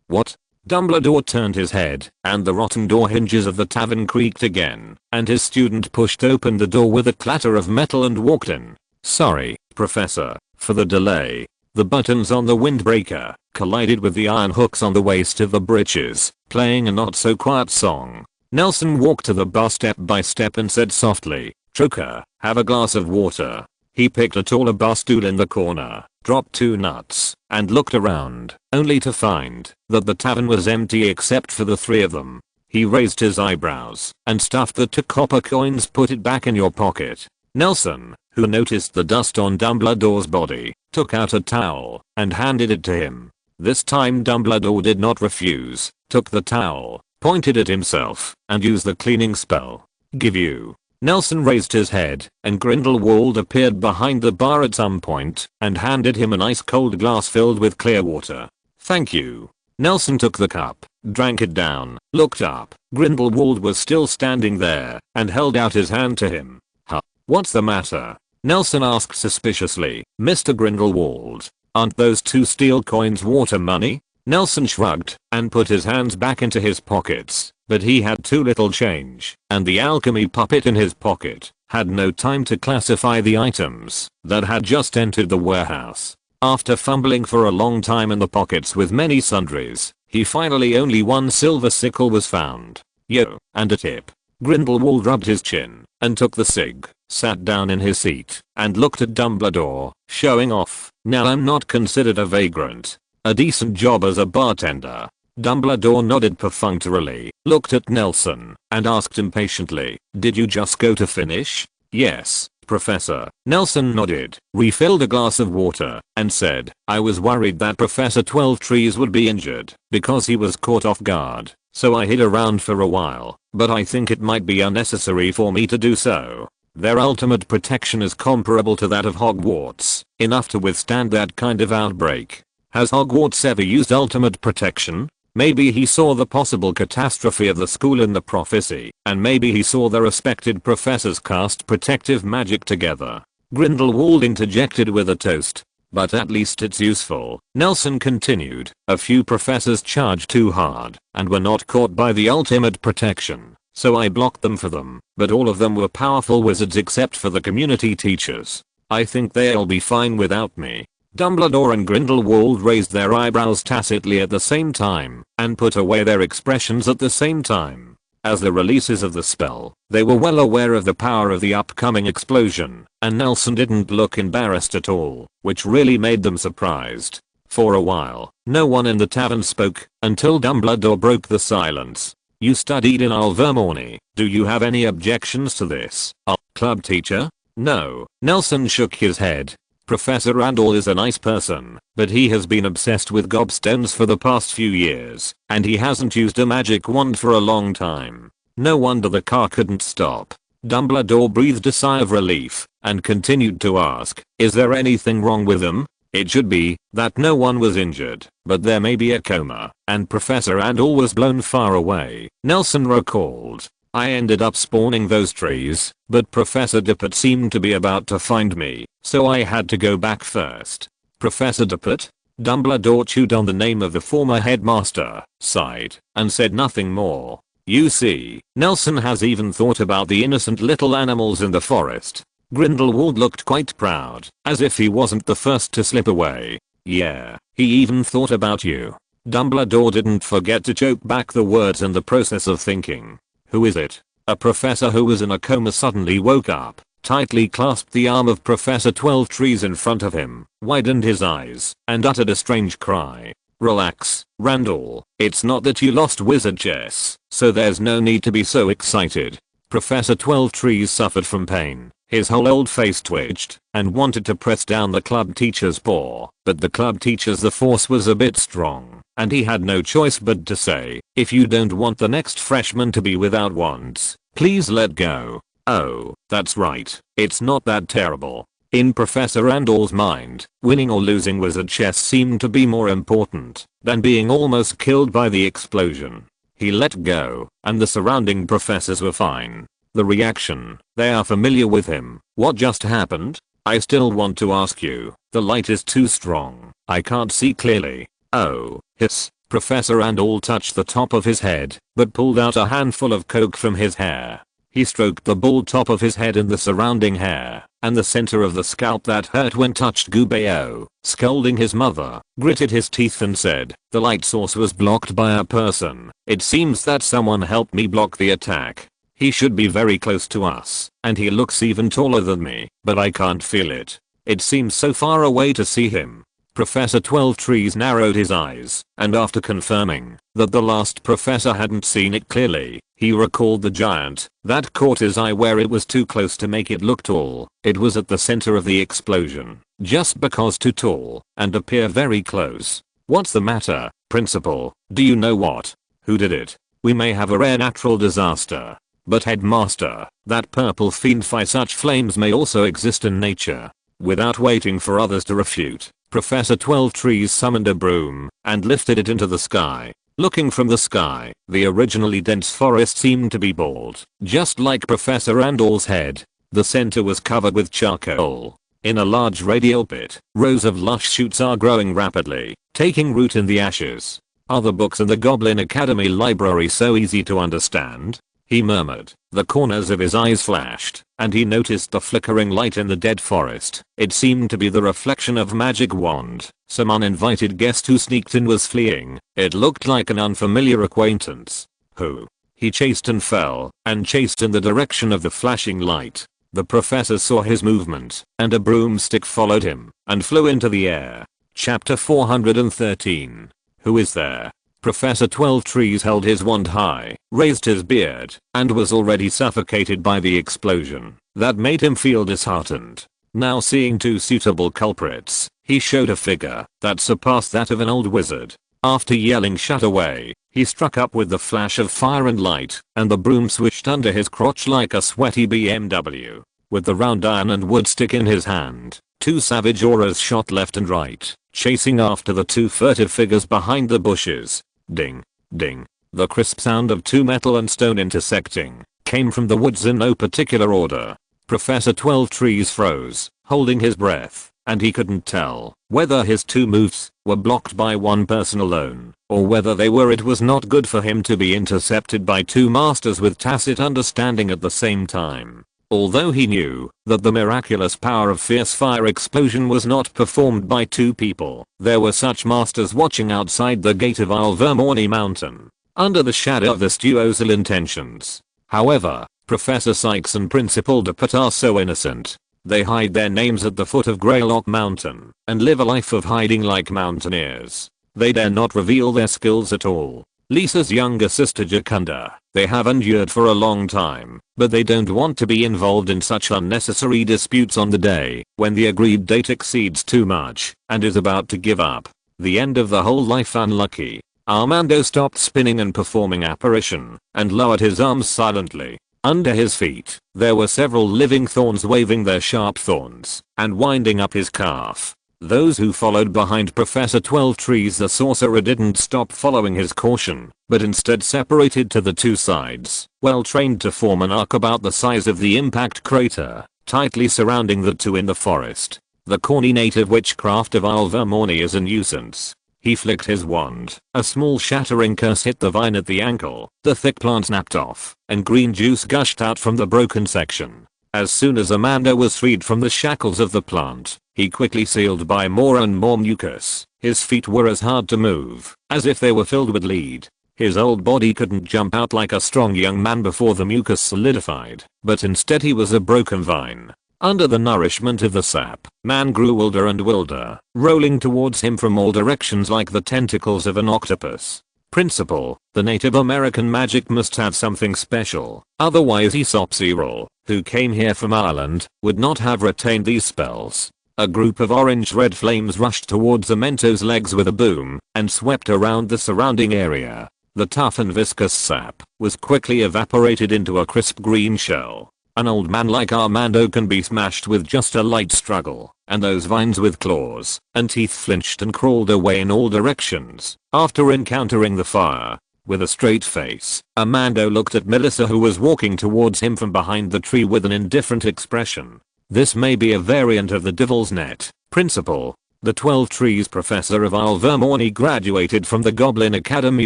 What? Dumbledore turned his head, and the rotten door hinges of the tavern creaked again, and his student pushed open the door with a clatter of metal and walked in. Sorry, Professor, for the delay. The buttons on the windbreaker collided with the iron hooks on the waist of the breeches, playing a not so quiet song. Nelson walked to the bar step by step and said softly, Troker, have a glass of water. He picked a taller bar stool in the corner, dropped 2 nuts, and looked around, only to find that the tavern was empty except for the 3 of them. He raised his eyebrows and stuffed the 2 copper coins. Put it back in your pocket. Nelson, who noticed the dust on Dumbledore's body, took out a towel and handed it to him. This time Dumbledore did not refuse, took the towel, pointed at himself, and used the cleaning spell. Give you. Nelson raised his head, and Grindelwald appeared behind the bar at some point, and handed him an ice-cold glass filled with clear water. Thank you. Nelson took the cup, drank it down, looked up. Grindelwald was still standing there, and held out his hand to him. Huh? What's the matter? Nelson asked suspiciously. Mr. Grindelwald, aren't those 2 steel coins water money? Nelson shrugged and put his hands back into his pockets, but he had too little change, and the alchemy puppet in his pocket had no time to classify the items that had just entered the warehouse. After fumbling for a long time in the pockets with many sundries, he finally only 1 silver sickle was found. Yo, and a tip. Grindelwald rubbed his chin and took the cig, sat down in his seat, and looked at Dumbledore, showing off. Now I'm not considered a vagrant. A decent job as a bartender. Dumbledore nodded perfunctorily, looked at Nelson, and asked impatiently, did you just go to finish? Yes, Professor. Nelson nodded, refilled a glass of water, and said, I was worried that Professor 12trees would be injured because he was caught off guard, so I hid around for a while, but I think it might be unnecessary for me to do so. Their ultimate protection is comparable to that of Hogwarts, enough to withstand that kind of outbreak. Has Hogwarts ever used ultimate protection? Maybe he saw the possible catastrophe of the school in the prophecy, and maybe he saw the respected professors cast protective magic together. Grindelwald interjected with a toast. But at least it's useful. Nelson continued. A few professors charged too hard and were not caught by the ultimate protection, so I blocked them for them, but all of them were powerful wizards except for the community teachers. I think they'll be fine without me. Dumbledore and Grindelwald raised their eyebrows tacitly at the same time and put away their expressions at the same time. As the releases of the spell, they were well aware of the power of the upcoming explosion, and Nelson didn't look embarrassed at all, which really made them surprised. For a while, no one in the tavern spoke until Dumbledore broke the silence. You studied in Alvermorny. Do you have any objections to this? Club teacher? No. Nelson shook his head. Professor Randall is a nice person, but he has been obsessed with gobstones for the past few years, and he hasn't used a magic wand for a long time. No wonder the car couldn't stop. Dumbledore breathed a sigh of relief and continued to ask, is there anything wrong with them? It should be that no one was injured, but there may be a coma, and Professor Andal was blown far away. Nelson recalled. I ended up spawning those trees, but Professor Dippet seemed to be about to find me, so I had to go back first. Professor Dippet? Dumbledore chewed on the name of the former headmaster, sighed, and said nothing more. You see, Nelson has even thought about the innocent little animals in the forest. Grindelwald looked quite proud, as if he wasn't the first to slip away. Yeah, he even thought about you. Dumbledore didn't forget to choke back the words in the process of thinking. Who is it? A professor who was in a coma suddenly woke up, tightly clasped the arm of Professor 12 Trees in front of him, widened his eyes, and uttered a strange cry. Relax, Randall. It's not that you lost wizard chess, so there's no need to be so excited. Professor 12 Trees suffered from pain. His whole old face twitched and wanted to press down the club teacher's paw, but the club teacher's the force was a bit strong, and he had no choice but to say, if you don't want the next freshman to be without wands, please let go. Oh, that's right. It's not that terrible. In Professor Andal's mind, winning or losing wizard chess seemed to be more important than being almost killed by the explosion. He let go, and the surrounding professors were fine. The reaction, they are familiar with him. What just happened? I still want to ask you. The light is too strong. I can't see clearly. Oh, hiss. Professor Andal touched the top of his head, but pulled out a handful of coke from his hair. He stroked the bald top of his head and the surrounding hair, and the center of the scalp that hurt when touched. Gubeo, scolding his mother, gritted his teeth and said, the light source was blocked by a person. It seems that someone helped me block the attack. He should be very close to us, and he looks even taller than me, but I can't feel it. It seems so far away to see him. Professor 12 Trees narrowed his eyes, and after confirming that the last professor hadn't seen it clearly, he recalled the giant that caught his eye where it was too close to make it look tall. It was at the center of the explosion, just because too tall, and appear very close. What's the matter, Principal? Do you know what? Who did it? We may have a rare natural disaster. But Headmaster, that purple fiend such flames may also exist in nature. Without waiting for others to refute, Professor 12 Trees summoned a broom and lifted it into the sky. Looking from the sky, the originally dense forest seemed to be bald, just like Professor Andal's head. The center was covered with charcoal. In a large radial pit, rows of lush shoots are growing rapidly, taking root in the ashes. Are the books in the Goblin Academy library so easy to understand? He murmured. The corners of his eyes flashed, and he noticed the flickering light in the dead forest. It seemed to be the reflection of magic wand. Some uninvited guest who sneaked in was fleeing. It looked like an unfamiliar acquaintance. Who? He chased and fell, and chased in the direction of the flashing light. The professor saw his movement, and a broomstick followed him, and flew into the air. Chapter 413. Who is there? Professor 12 Trees held his wand high, raised his beard, and was already suffocated by the explosion. That made him feel disheartened. Now seeing two suitable culprits, he showed a figure that surpassed that of an old wizard. After yelling shut away, he struck up with the flash of fire and light, and the broom swished under his crotch like a sweaty BMW. With the round iron and wood stick in his hand, two savage auras shot left and right, chasing after the two furtive figures behind the bushes. Ding, ding. The crisp sound of two metal and stone intersecting came from the woods in no particular order. Professor 12 Trees froze, holding his breath, and he couldn't tell whether his two moves were blocked by one person alone, or whether they were. It was not good for him to be intercepted by two masters with tacit understanding at the same time. Although he knew that the miraculous power of fierce fire explosion was not performed by two people, there were such masters watching outside the gate of Alvermorny Mountain, under the shadow of the duo's ill intentions. However, Professor Sykes and Principal Dippet are so innocent. They hide their names at the foot of Greylock Mountain, and live a life of hiding like mountaineers. They dare not reveal their skills at all. Lisa's younger sister Jacunda, they have endured for a long time, but they don't want to be involved in such unnecessary disputes on the day when the agreed date exceeds too much and is about to give up. The end of the whole life unlucky. Armando stopped spinning and performing apparition and lowered his arms silently. Under his feet, there were several living thorns waving their sharp thorns and winding up his calf. Those who followed behind Professor 12 Trees the sorcerer didn't stop following his caution, but instead separated to the two sides, well trained to form an arc about the size of the impact crater, tightly surrounding the two in the forest. The corny native witchcraft of Alvermorny is a nuisance. He flicked his wand. A small shattering curse hit the vine at the ankle. The thick plant snapped off, and green juice gushed out from the broken section. As soon as Amanda was freed from the shackles of the plant, he quickly sealed by more and more mucus. His feet were as hard to move as if they were filled with lead. His old body couldn't jump out like a strong young man before the mucus solidified, but instead he was a broken vine. Under the nourishment of the sap, man grew wilder and wilder, rolling towards him from all directions like the tentacles of an octopus. Principle: the Native American magic must have something special, otherwise Aesop's Errol, who came here from Ireland, would not have retained these spells. A group of orange-red flames rushed towards the Mento's legs with a boom, and swept around the surrounding area. The tough and viscous sap was quickly evaporated into a crisp green shell. An old man like Armando can be smashed with just a light struggle, and those vines with claws and teeth flinched and crawled away in all directions. After encountering the fire, with a straight face, Armando looked at Melissa, who was walking towards him from behind the tree with an indifferent expression. This may be a variant of the Devil's Net principle. The 12 Trees professor of Alvermorny graduated from the Goblin Academy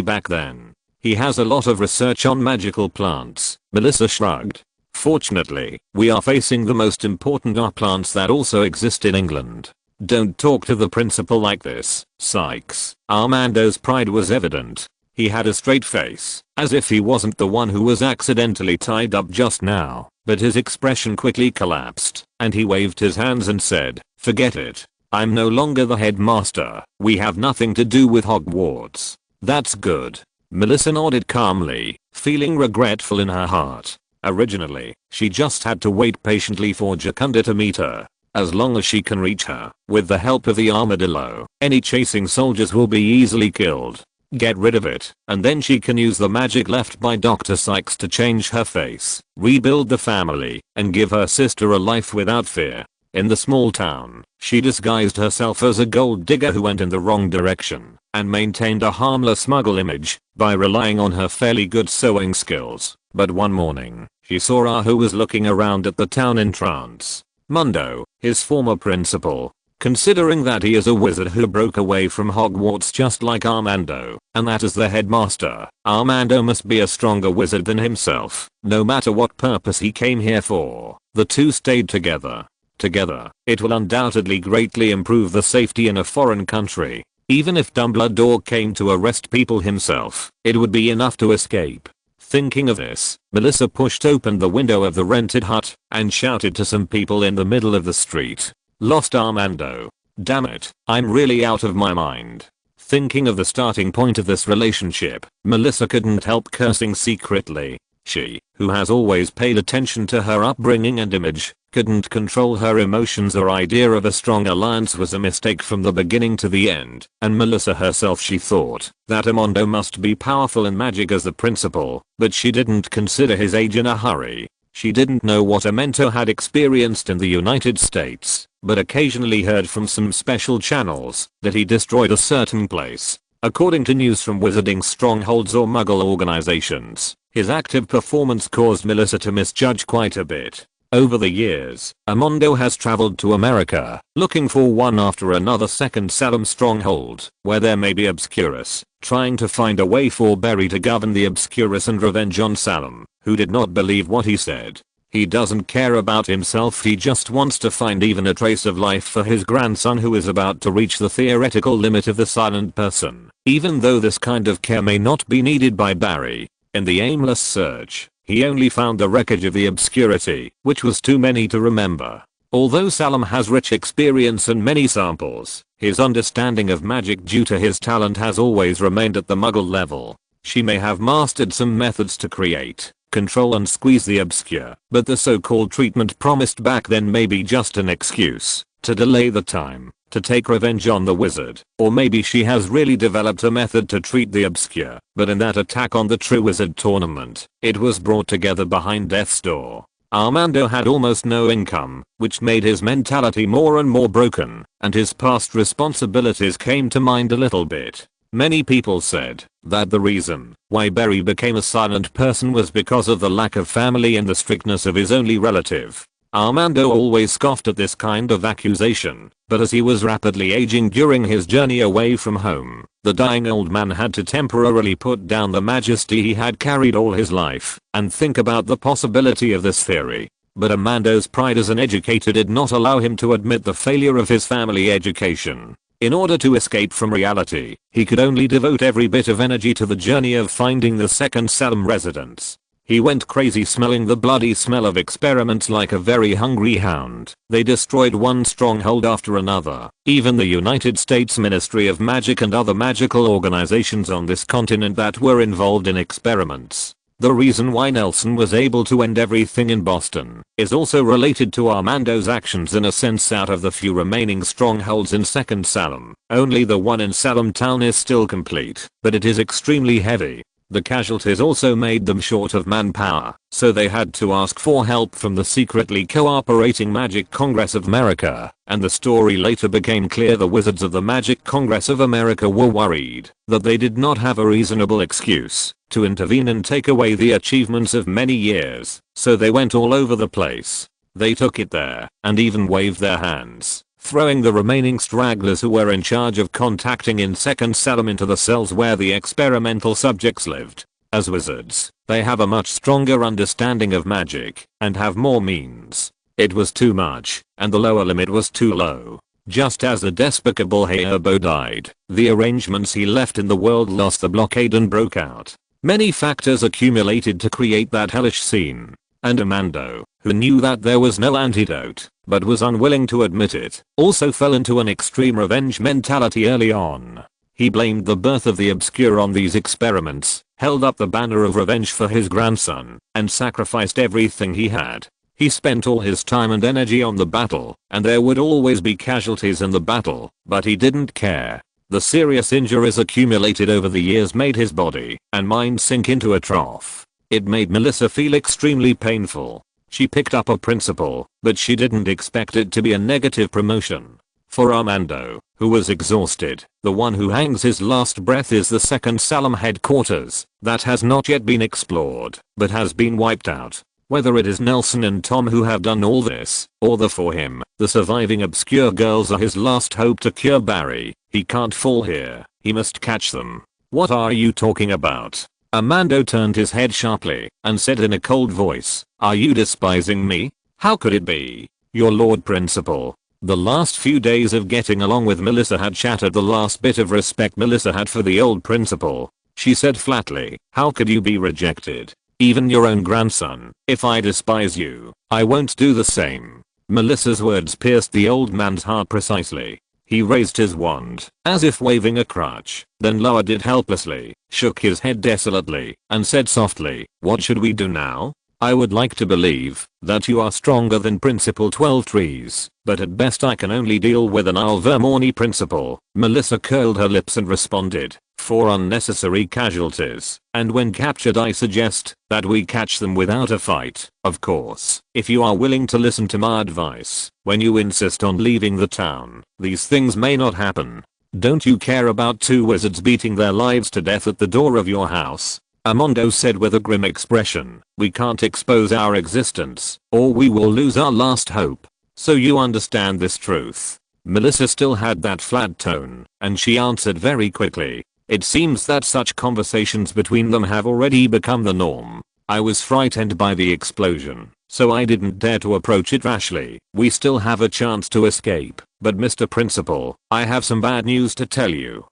back then. He has a lot of research on magical plants. Melissa shrugged. Fortunately, we are facing the most important plants that also exist in England. Don't talk to the principal like this, Sykes. Armando's pride was evident. He had a straight face, as if he wasn't the one who was accidentally tied up just now, but his expression quickly collapsed, and he waved his hands and said, "Forget it. I'm no longer the headmaster. We have nothing to do with Hogwarts." "That's good." Melissa nodded calmly, feeling regretful in her heart. Originally, she just had to wait patiently for Jacunda to meet her. As long as she can reach her, with the help of the armadillo, any chasing soldiers will be easily killed. Get rid of it, and then she can use the magic left by Dr. Sykes to change her face, rebuild the family, and give her sister a life without fear. In the small town, she disguised herself as a gold digger who went in the wrong direction, and maintained a harmless Muggle image by relying on her fairly good sewing skills. But one morning, she saw Ah, who was looking around at the town in trance. Mundo, his former principal. Considering that he is a wizard who broke away from Hogwarts just like Armando, and that as the headmaster, Armando must be a stronger wizard than himself, no matter what purpose he came here for. The two stayed together. Together, it will undoubtedly greatly improve the safety in a foreign country. Even if Dumbledore came to arrest people himself, it would be enough to escape. Thinking of this, Melissa pushed open the window of the rented hut and shouted to some people in the middle of the street. "Lost Armando. Damn it, I'm really out of my mind." Thinking of the starting point of this relationship, Melissa couldn't help cursing secretly. She, who has always paid attention to her upbringing and image, couldn't control her emotions. Her idea of a strong alliance was a mistake from the beginning to the end, and Melissa herself, she thought that Armando must be powerful in magic as the principal, but she didn't consider his age in a hurry. She didn't know what Amento had experienced in the United States, but occasionally heard from some special channels that he destroyed a certain place. According to news from wizarding strongholds or Muggle organizations, his active performance caused Melissa to misjudge quite a bit. Over the years, Armando has traveled to America, looking for one after another second Salem stronghold, where there may be Obscurus, trying to find a way for Barry to govern the Obscurus and revenge on Salem, who did not believe what he said. He doesn't care about himself, he just wants to find even a trace of life for his grandson who is about to reach the theoretical limit of the silent person, even though this kind of care may not be needed by Barry. In the aimless search, he only found the wreckage of the obscurity, which was too many to remember. Although Salem has rich experience and many samples, his understanding of magic due to his talent has always remained at the Muggle level. She may have mastered some methods to create, control and squeeze the obscure, but the so-called treatment promised back then may be just an excuse to delay the time to take revenge on the wizard, or maybe she has really developed a method to treat the obscure. But in that attack on the True Wizard tournament, it was brought together behind death's door. Armando had almost no income, which made his mentality more and more broken, and his past responsibilities came to mind a little bit. Many people said that the reason why Barry became a silent person was because of the lack of family and the strictness of his only relative. Armando always scoffed at this kind of accusation, but as he was rapidly aging during his journey away from home, the dying old man had to temporarily put down the majesty he had carried all his life and think about the possibility of this theory. But Armando's pride as an educator did not allow him to admit the failure of his family education. In order to escape from reality, he could only devote every bit of energy to the journey of finding the second Salem residence. He went crazy, smelling the bloody smell of experiments like a very hungry hound. They destroyed one stronghold after another. Even the United States Ministry of Magic and other magical organizations on this continent that were involved in experiments. The reason why Nelson was able to end everything in Boston is also related to Armando's actions in a sense. Out of the few remaining strongholds in Second Salem, only the one in Salem Town is still complete, but it is extremely heavy. The casualties also made them short of manpower, so they had to ask for help from the secretly cooperating Magic Congress of America, and the story later became clear the Wizards of the Magic Congress of America were worried that they did not have a reasonable excuse to intervene and take away the achievements of many years, so they went all over the place. They took it there, and even waved their hands, throwing the remaining stragglers who were in charge of contacting in Second Salem into the cells where the experimental subjects lived. As wizards, they have a much stronger understanding of magic, and have more means. It was too much, and the lower limit was too low. Just as the despicable Hayerbo died, the arrangements he left in the world lost the blockade and broke out. Many factors accumulated to create that hellish scene. And Armando, who knew that there was no antidote, but was unwilling to admit it, also fell into an extreme revenge mentality early on. He blamed the birth of the obscure on these experiments, held up the banner of revenge for his grandson, and sacrificed everything he had. He spent all his time and energy on the battle, and there would always be casualties in the battle, but he didn't care. The serious injuries accumulated over the years made his body and mind sink into a trough. It made Melissa feel extremely painful. She picked up a principal, but she didn't expect it to be a negative promotion. For Armando, who was exhausted, the one who hangs his last breath is the Second Salem headquarters that has not yet been explored, but has been wiped out. Whether it is Nelson and Tom who have done all this, or for him, the surviving obscure girls are his last hope to cure Barry. He can't fall here. He must catch them. What are you talking about? Armando turned his head sharply and said in a cold voice, "Are you despising me? How could it be? Your Lord Principal." The last few days of getting along with Melissa had shattered the last bit of respect Melissa had for the old principal. She said flatly, "How could you be rejected? Even your own grandson. If I despise you, I won't do the same." Melissa's words pierced the old man's heart precisely. He raised his wand, as if waving a crutch, then lowered it helplessly, shook his head desolately, and said softly, "What should we do now? I would like to believe that you are stronger than Principal 12 Trees, but at best I can only deal with an Alvermorny principal." Melissa curled her lips and responded, "For unnecessary casualties, and when captured I suggest that we catch them without a fight, of course, if you are willing to listen to my advice. When you insist on leaving the town, these things may not happen. Don't you care about two wizards beating their lives to death at the door of your house?" Armando said with a grim expression, "We can't expose our existence, or we will lose our last hope. So you understand this truth?" Melissa still had that flat tone, and she answered very quickly, "It seems that such conversations between them have already become the norm. I was frightened by the explosion, so I didn't dare to approach it rashly. We still have a chance to escape, but Mr. Principal, I have some bad news to tell you."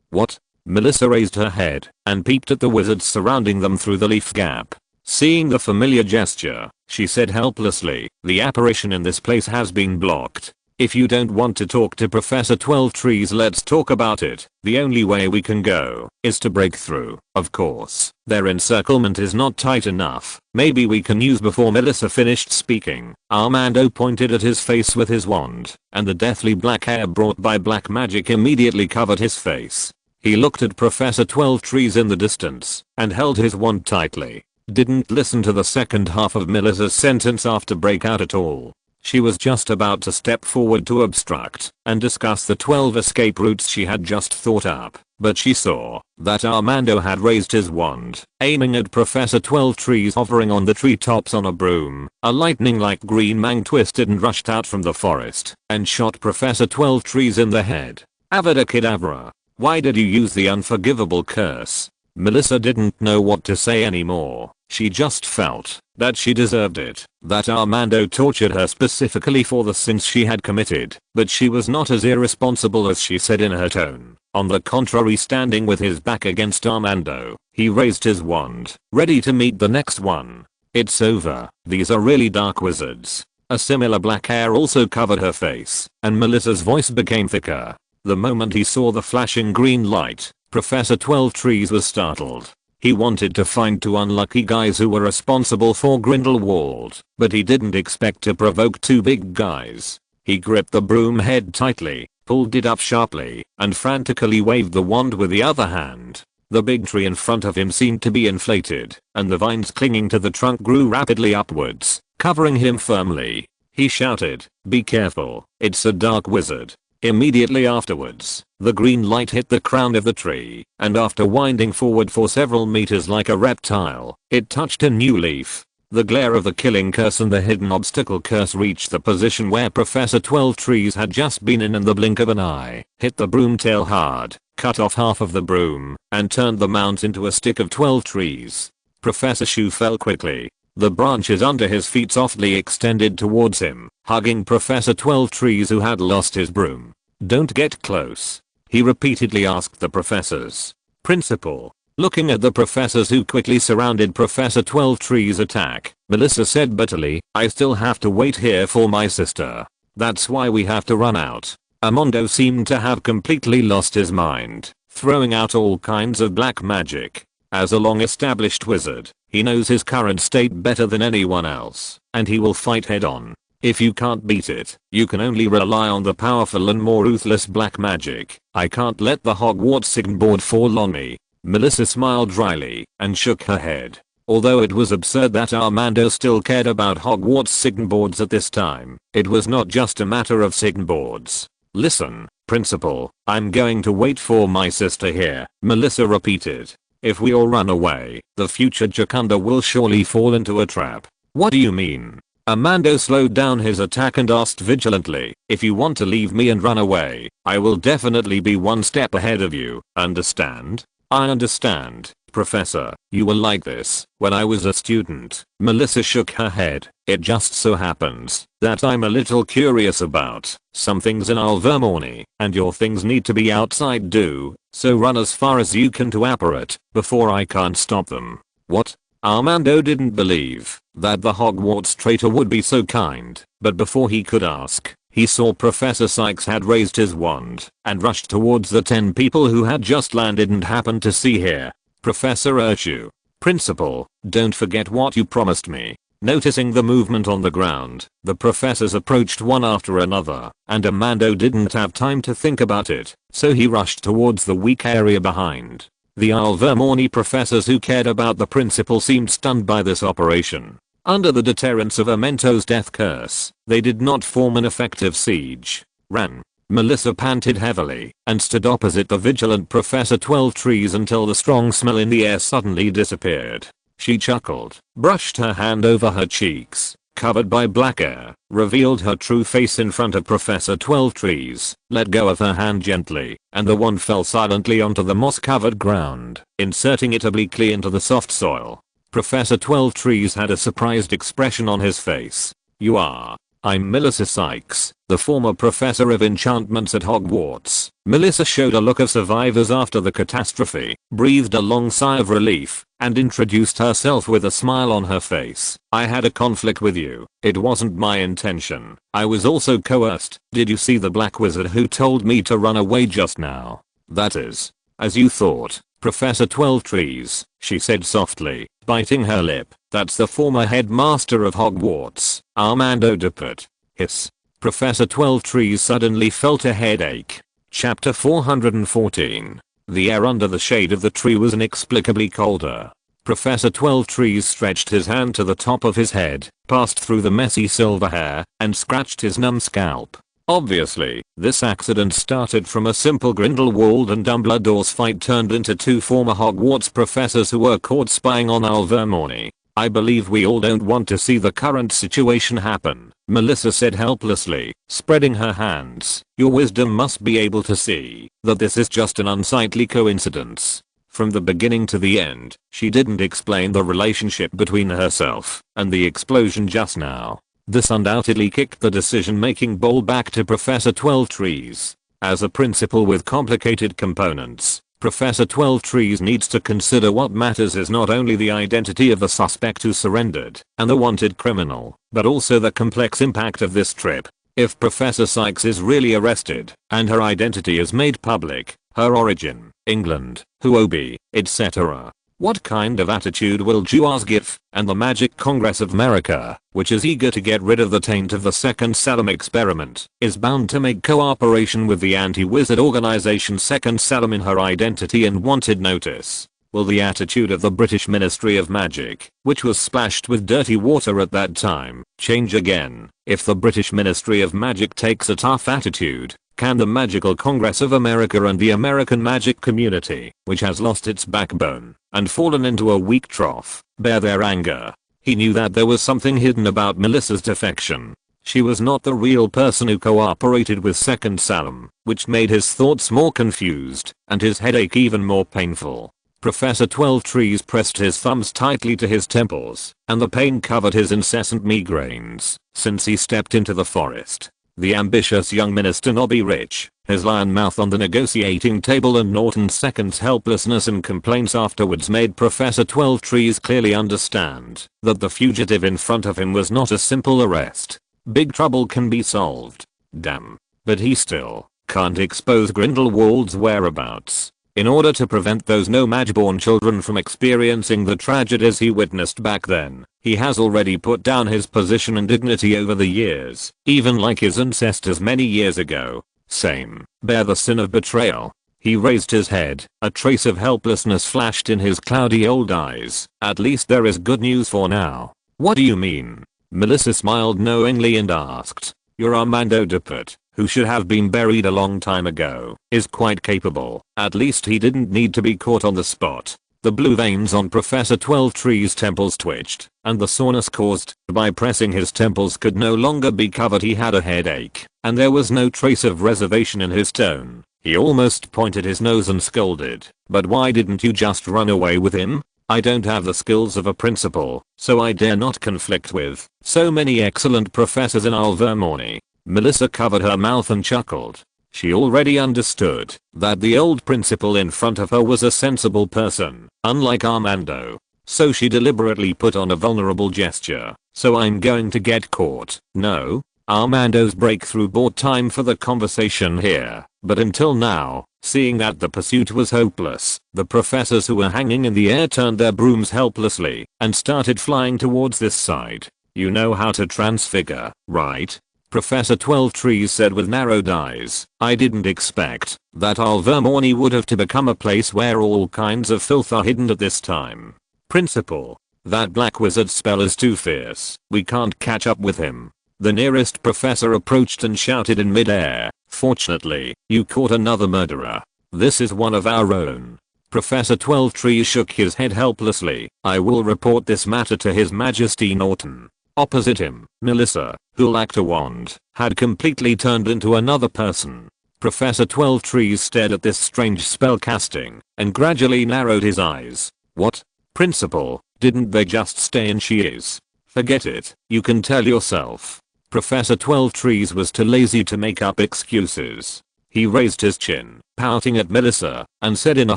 "What?" Melissa raised her head and peeped at the wizards surrounding them through the leaf gap. Seeing the familiar gesture, she said helplessly, "The apparition in this place has been blocked. If you don't want to talk to Professor 12 Trees, let's talk about it. The only way we can go is to break through. Of course, their encirclement is not tight enough. Maybe we can use. Before Melissa finished speaking, Armando pointed at his face with his wand, and the deathly black hair brought by black magic immediately covered his face. He looked at Professor 12 Trees in the distance and held his wand tightly. Didn't listen to the second half of Melissa's sentence after breakout at all. She was just about to step forward to obstruct and discuss the 12 escape routes she had just thought up, but she saw that Armando had raised his wand, aiming at Professor 12 Trees hovering on the treetops on a broom. A lightning-like green mang twisted and rushed out from the forest and shot Professor 12 Trees in the head. Avada Kedavra. Why did you use the unforgivable curse? Melissa didn't know what to say anymore. She just felt that she deserved it, that Armando tortured her specifically for the sins she had committed, but she was not as irresponsible as she said in her tone. On the contrary, standing with his back against Armando, he raised his wand, ready to meet the next one. It's over. These are really dark wizards. A similar black hair also covered her face, and Melissa's voice became thicker. The moment he saw the flashing green light, Professor 12 Trees was startled. He wanted to find 2 unlucky guys who were responsible for Grindelwald, but he didn't expect to provoke 2 big guys. He gripped the broom head tightly, pulled it up sharply, and frantically waved the wand with the other hand. The big tree in front of him seemed to be inflated, and the vines clinging to the trunk grew rapidly upwards, covering him firmly. He shouted, "Be careful, it's a dark wizard." Immediately afterwards, the green light hit the crown of the tree, and after winding forward for several meters like a reptile, it touched a new leaf. The glare of the killing curse and the hidden obstacle curse reached the position where Professor 12 Trees had just been in the blink of an eye, hit the broom tail hard, cut off half of the broom, and turned the mount into a stick of 12 trees. Professor Shu fell quickly. The branches under his feet softly extended towards him, hugging Professor 12 Trees, who had lost his broom. "Don't get close," he repeatedly asked the professors. "Principal." Looking at the professors who quickly surrounded Professor 12 Trees' attack, Melissa said bitterly, "I still have to wait here for my sister. That's why we have to run out." Armando seemed to have completely lost his mind, throwing out all kinds of black magic. As a long-established wizard, he knows his current state better than anyone else, and he will fight head-on. If you can't beat it, you can only rely on the powerful and more ruthless black magic. I can't let the Hogwarts signboard fall on me. Melissa smiled dryly and shook her head. Although it was absurd that Armando still cared about Hogwarts signboards at this time, it was not just a matter of signboards. "Listen, Principal, I'm going to wait for my sister here," Melissa repeated. "If we all run away, the future Jocunda will surely fall into a trap." "What do you mean?" Armando slowed down his attack and asked vigilantly, "If you want to leave me and run away, I will definitely be one step ahead of you, understand?" "I understand, Professor. You were like this when I was a student." Melissa shook her head. "It just so happens that I'm a little curious about some things in Alvermorny, and your things need to be outside too, so run as far as you can to Apparat before I can't stop them." "What?" Armando didn't believe that the Hogwarts traitor would be so kind, but before he could ask, he saw Professor Sykes had raised his wand and rushed towards the 10 people who had just landed and happened to see here. "Professor Urshu." "Principal, don't forget what you promised me." Noticing the movement on the ground, the professors approached one after another, and Armando didn't have time to think about it, so he rushed towards the weak area behind. The Alvermorny professors who cared about the principal seemed stunned by this operation. Under the deterrence of Amento's death curse, they did not form an effective siege. "Ran." Melissa panted heavily and stood opposite the vigilant Professor 12 Trees until the strong smell in the air suddenly disappeared. She chuckled, brushed her hand over her cheeks, covered by black hair, revealed her true face in front of Professor 12 Trees, let go of her hand gently, and the wand fell silently onto the moss-covered ground, inserting it obliquely into the soft soil. Professor 12 Trees had a surprised expression on his face. "You are..." "I'm Melissa Sykes, the former professor of enchantments at Hogwarts." Melissa showed a look of survivors after the catastrophe, breathed a long sigh of relief, and introduced herself with a smile on her face. I had a conflict with you. It wasn't my intention. I was also coerced. Did you see the black wizard who told me to run away just now? That is, as you thought, Professor 12trees, she said softly, biting her lip. That's the former headmaster of Hogwarts, Armando Dupert. Hiss. Professor 12trees suddenly felt a headache. Chapter 414. The air under the shade of the tree was inexplicably colder. Professor 12trees stretched his hand to the top of his head, passed through the messy silver hair, and scratched his numb scalp. Obviously, this accident started from a simple Grindelwald and Dumbledore's fight turned into two former Hogwarts professors who were caught spying on Alvermorny. I believe we all don't want to see the current situation happen, Melissa said helplessly, spreading her hands. Your wisdom must be able to see that this is just an unsightly coincidence. From the beginning to the end, she didn't explain the relationship between herself and the explosion just now. This undoubtedly kicked the decision-making ball back to Professor 12trees. As a principal with complicated components, Professor 12trees needs to consider what matters is not only the identity of the suspect who surrendered and the wanted criminal, but also the complex impact of this trip. If Professor Sykes is really arrested and her identity is made public, her origin, England, who Obi, etc. What kind of attitude will Juars give, and the Magic Congress of America, which is eager to get rid of the taint of the Second Salem experiment, is bound to make cooperation with the anti-wizard organization Second Salem in her identity and wanted notice. Will the attitude of the British Ministry of Magic, which was splashed with dirty water at that time, change again? If the British Ministry of Magic takes a tough attitude, can the Magical Congress of America and the American magic community, which has lost its backbone and fallen into a weak trough, bear their anger? He knew that there was something hidden about Melissa's defection. She was not the real person who cooperated with Second Salem, which made his thoughts more confused and his headache even more painful. Professor 12trees pressed his thumbs tightly to his temples, and the pain covered his incessant migraines since he stepped into the forest. The ambitious young minister Nobby Rich, his lion mouth on the negotiating table and Norton Second's helplessness and complaints afterwards made Professor 12trees clearly understand that the fugitive in front of him was not a simple arrest. Big trouble can be solved. Damn. But he still can't expose Grindelwald's whereabouts. In order to prevent those no-Magborn children from experiencing the tragedies he witnessed back then, he has already put down his position and dignity over the years, even like his ancestors many years ago. Same. Bear the sin of betrayal. He raised his head, a trace of helplessness flashed in his cloudy old eyes. At least there is good news for now. What do you mean? Melissa smiled knowingly and asked. Your Armando Dupert, who should have been buried a long time ago, is quite capable. At least he didn't need to be caught on the spot. The blue veins on Professor 12trees' temples twitched, and the soreness caused by pressing his temples could no longer be covered. He had a headache, and there was no trace of reservation in his tone. He almost pointed his nose and scolded. But why didn't you just run away with him? I don't have the skills of a principal, so I dare not conflict with so many excellent professors in Alvermorny. Melissa covered her mouth and chuckled. She already understood that the old principal in front of her was a sensible person, unlike Armando. So she deliberately put on a vulnerable gesture. So I'm going to get caught? No? Armando's breakthrough bought time for the conversation here, but until now, seeing that the pursuit was hopeless, the professors who were hanging in the air turned their brooms helplessly and started flying towards this side. You know how to transfigure, right? Professor 12trees said with narrowed eyes. I didn't expect that Alvermorny would have to become a place where all kinds of filth are hidden at this time. Principal, that black wizard spell is too fierce. We can't catch up with him. The nearest professor approached and shouted in midair. Fortunately, you caught another murderer. This is one of our own. Professor 12trees shook his head helplessly. I will report this matter to His Majesty Norton. Opposite him, Melissa, who lacked a wand, had completely turned into another person. Professor 12trees stared at this strange spell casting and gradually narrowed his eyes. What? Principal, didn't they just stay in Shears? Forget it, you can tell yourself. Professor 12trees was too lazy to make up excuses. He raised his chin, pouting at Melissa, and said in a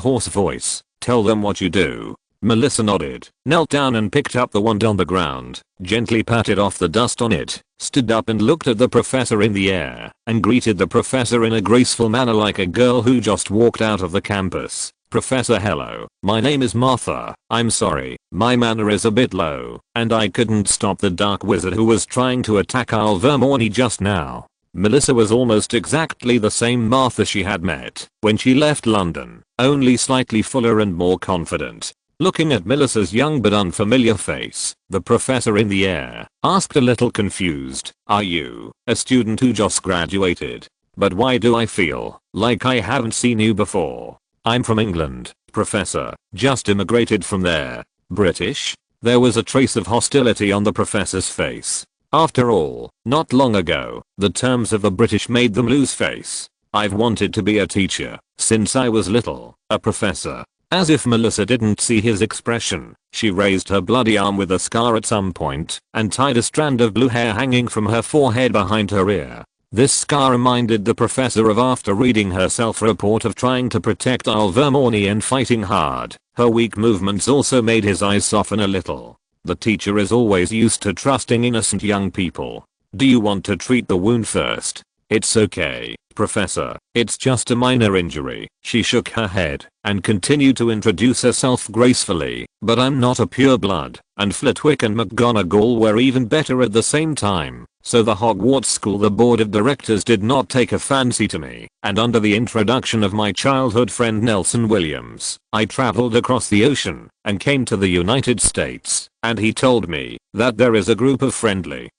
hoarse voice, tell them what you do. Melissa nodded, knelt down and picked up the wand on the ground, gently patted off the dust on it, stood up and looked at the professor in the air, and greeted the professor in a graceful manner like a girl who just walked out of the campus. Professor, hello, my name is Martha. I'm sorry, my manner is a bit low, and I couldn't stop the dark wizard who was trying to attack Alvermorny just now. Melissa was almost exactly the same Martha she had met when she left London, only slightly fuller and more confident. Looking at Melissa's young but unfamiliar face, the professor in the air asked a little confused, "Are you a student who just graduated? But why do I feel like I haven't seen you before?" "I'm from England, professor, just immigrated from there." "British?" There was a trace of hostility on the professor's face. After all, not long ago, the terms of the British made them lose face. "I've wanted to be a teacher since I was little, a professor." As if Melissa didn't see his expression, she raised her bloody arm with a scar at some point and tied a strand of blue hair hanging from her forehead behind her ear. This scar reminded the professor of after reading her self-report of trying to protect Alvermorny and fighting hard. Her weak movements also made his eyes soften a little. The teacher is always used to trusting innocent young people. "Do you want to treat the wound first?" "It's okay, professor, it's just a minor injury." She shook her head and continued to introduce herself gracefully. "But I'm not a pureblood, and Flitwick and McGonagall were even better at the same time. So the Hogwarts school, the board of directors did not take a fancy to me, and under the introduction of my childhood friend Nelson Williams, I traveled across the ocean and came to the United States, and he told me that there is a group of friendly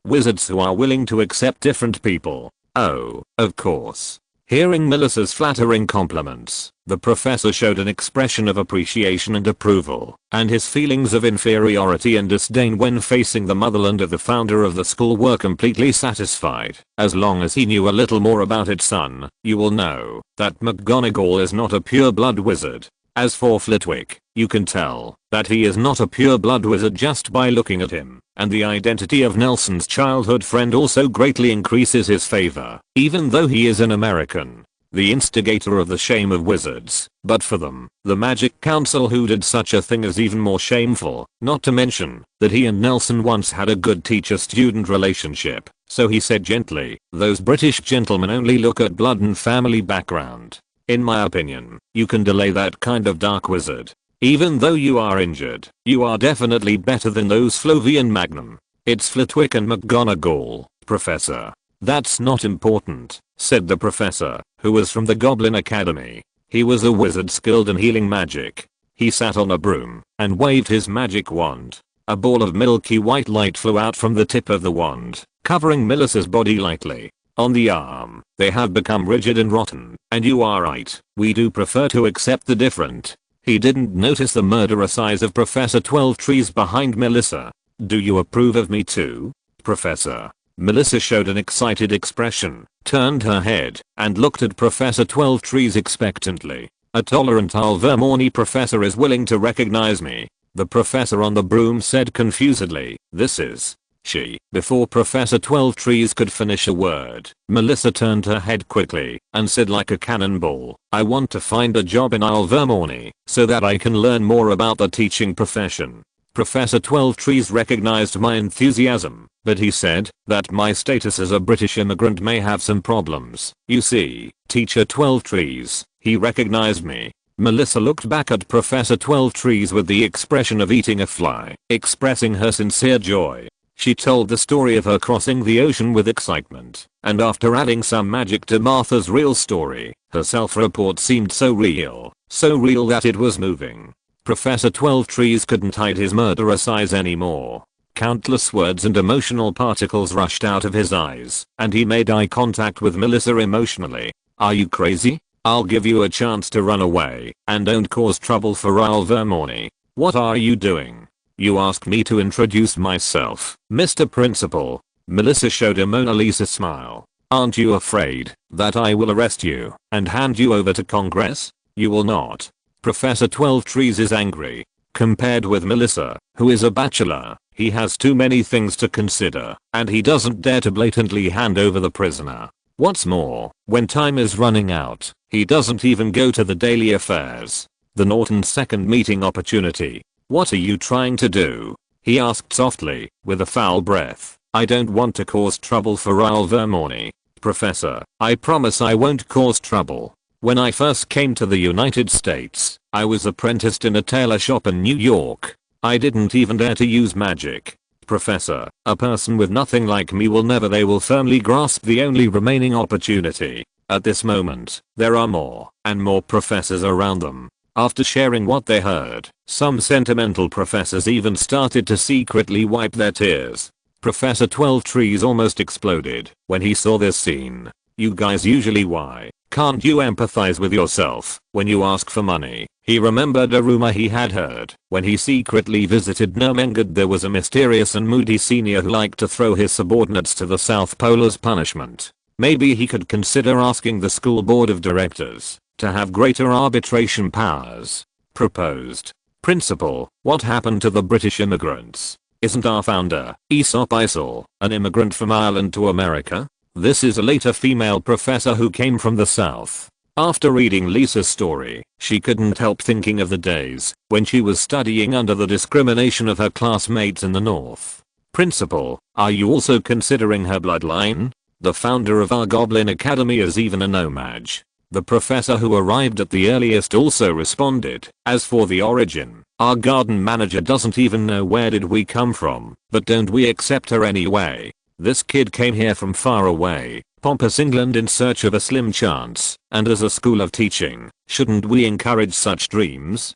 wizards who are willing to accept different people." "Oh, of course." Hearing Melissa's flattering compliments, the professor showed an expression of appreciation and approval, and his feelings of inferiority and disdain when facing the motherland of the founder of the school were completely satisfied. "As long as he knew a little more about it, son, you will know that McGonagall is not a pure-blood wizard. As for Flitwick, you can tell that he is not a pure-blood wizard just by looking at him, and the identity of Nelson's childhood friend also greatly increases his favor, even though he is an American, the instigator of the shame of wizards. But for them, the Magic Council who did such a thing is even more shameful, not to mention that he and Nelson once had a good teacher-student relationship." So he said gently, "Those British gentlemen only look at blood and family background. In my opinion, you can delay that kind of dark wizard. Even though you are injured, you are definitely better than those Flovian Magnum. It's Flitwick and McGonagall, professor." "That's not important," said the professor, who was from the Goblin Academy. He was a wizard skilled in healing magic. He sat on a broom and waved his magic wand. A ball of milky white light flew out from the tip of the wand, covering Melissa's body lightly. On the arm, they have become rigid and rotten, and you are right, we do prefer to accept the different. He didn't notice the murderous eyes of Professor 12trees behind Melissa. "Do you approve of me too, Professor?" Melissa showed an excited expression, turned her head, and looked at Professor 12trees expectantly. "A tolerant Alvermorny professor is willing to recognize me," the professor on the broom said confusedly. "This is she." Before Professor 12trees could finish a word, Melissa turned her head quickly and said like a cannonball, "I want to find a job in Alvermorny so that I can learn more about the teaching profession." Professor 12trees recognized my enthusiasm, but he said that my status as a British immigrant may have some problems. "You see, Teacher 12trees," he recognized me. Melissa looked back at Professor 12trees with the expression of eating a fly, expressing her sincere joy. She told the story of her crossing the ocean with excitement, and after adding some magic to Martha's real story, her self-report seemed so real that it was moving. Professor 12trees couldn't hide his murderous eyes anymore. Countless words and emotional particles rushed out of his eyes, and he made eye contact with Melissa emotionally. "Are you crazy? I'll give you a chance to run away, and don't cause trouble for Alvermorny. What are you doing? You asked me to introduce myself, Mr. Principal." Melissa showed a Mona Lisa smile. "Aren't you afraid that I will arrest you and hand you over to Congress?" "You will not." Professor 12trees is angry. Compared with Melissa, who is a bachelor, he has too many things to consider, and he doesn't dare to blatantly hand over the prisoner. What's more, when time is running out, he doesn't even go to the daily affairs. The Norton's second meeting opportunity. What are you trying to do? He asked softly, with a foul breath. I don't want to cause trouble for Vermorny. Professor, I promise I won't cause trouble. When I first came to the United States, I was apprenticed in a tailor shop in New York. I didn't even dare to use magic. Professor, a person with nothing like me will never. They will firmly grasp the only remaining opportunity. At this moment, there are more and more professors around them. After sharing what they heard, some sentimental professors even started to secretly wipe their tears. Professor 12 Trees almost exploded when he saw this scene. You guys usually why can't you empathize with yourself when you ask for money? He remembered a rumor he had heard when he secretly visited Nurmengard. There was a mysterious and moody senior who liked to throw his subordinates to the South Pole as punishment. Maybe he could consider asking the school board of directors to have greater arbitration powers. Proposed. Principal, what happened to the British immigrants? Isn't our founder, Aesop Isel, an immigrant from Ireland to America? This is a later female professor who came from the South. After reading Lisa's story, she couldn't help thinking of the days when she was studying under the discrimination of her classmates in the North. Principal, are you also considering her bloodline? The founder of our Goblin Academy is even a nomad. The professor who arrived at the earliest also responded. As for the origin, our garden manager doesn't even know where did we come from, but don't we accept her anyway? This kid came here from far away, pompous England in search of a slim chance, and as a school of teaching, shouldn't we encourage such dreams?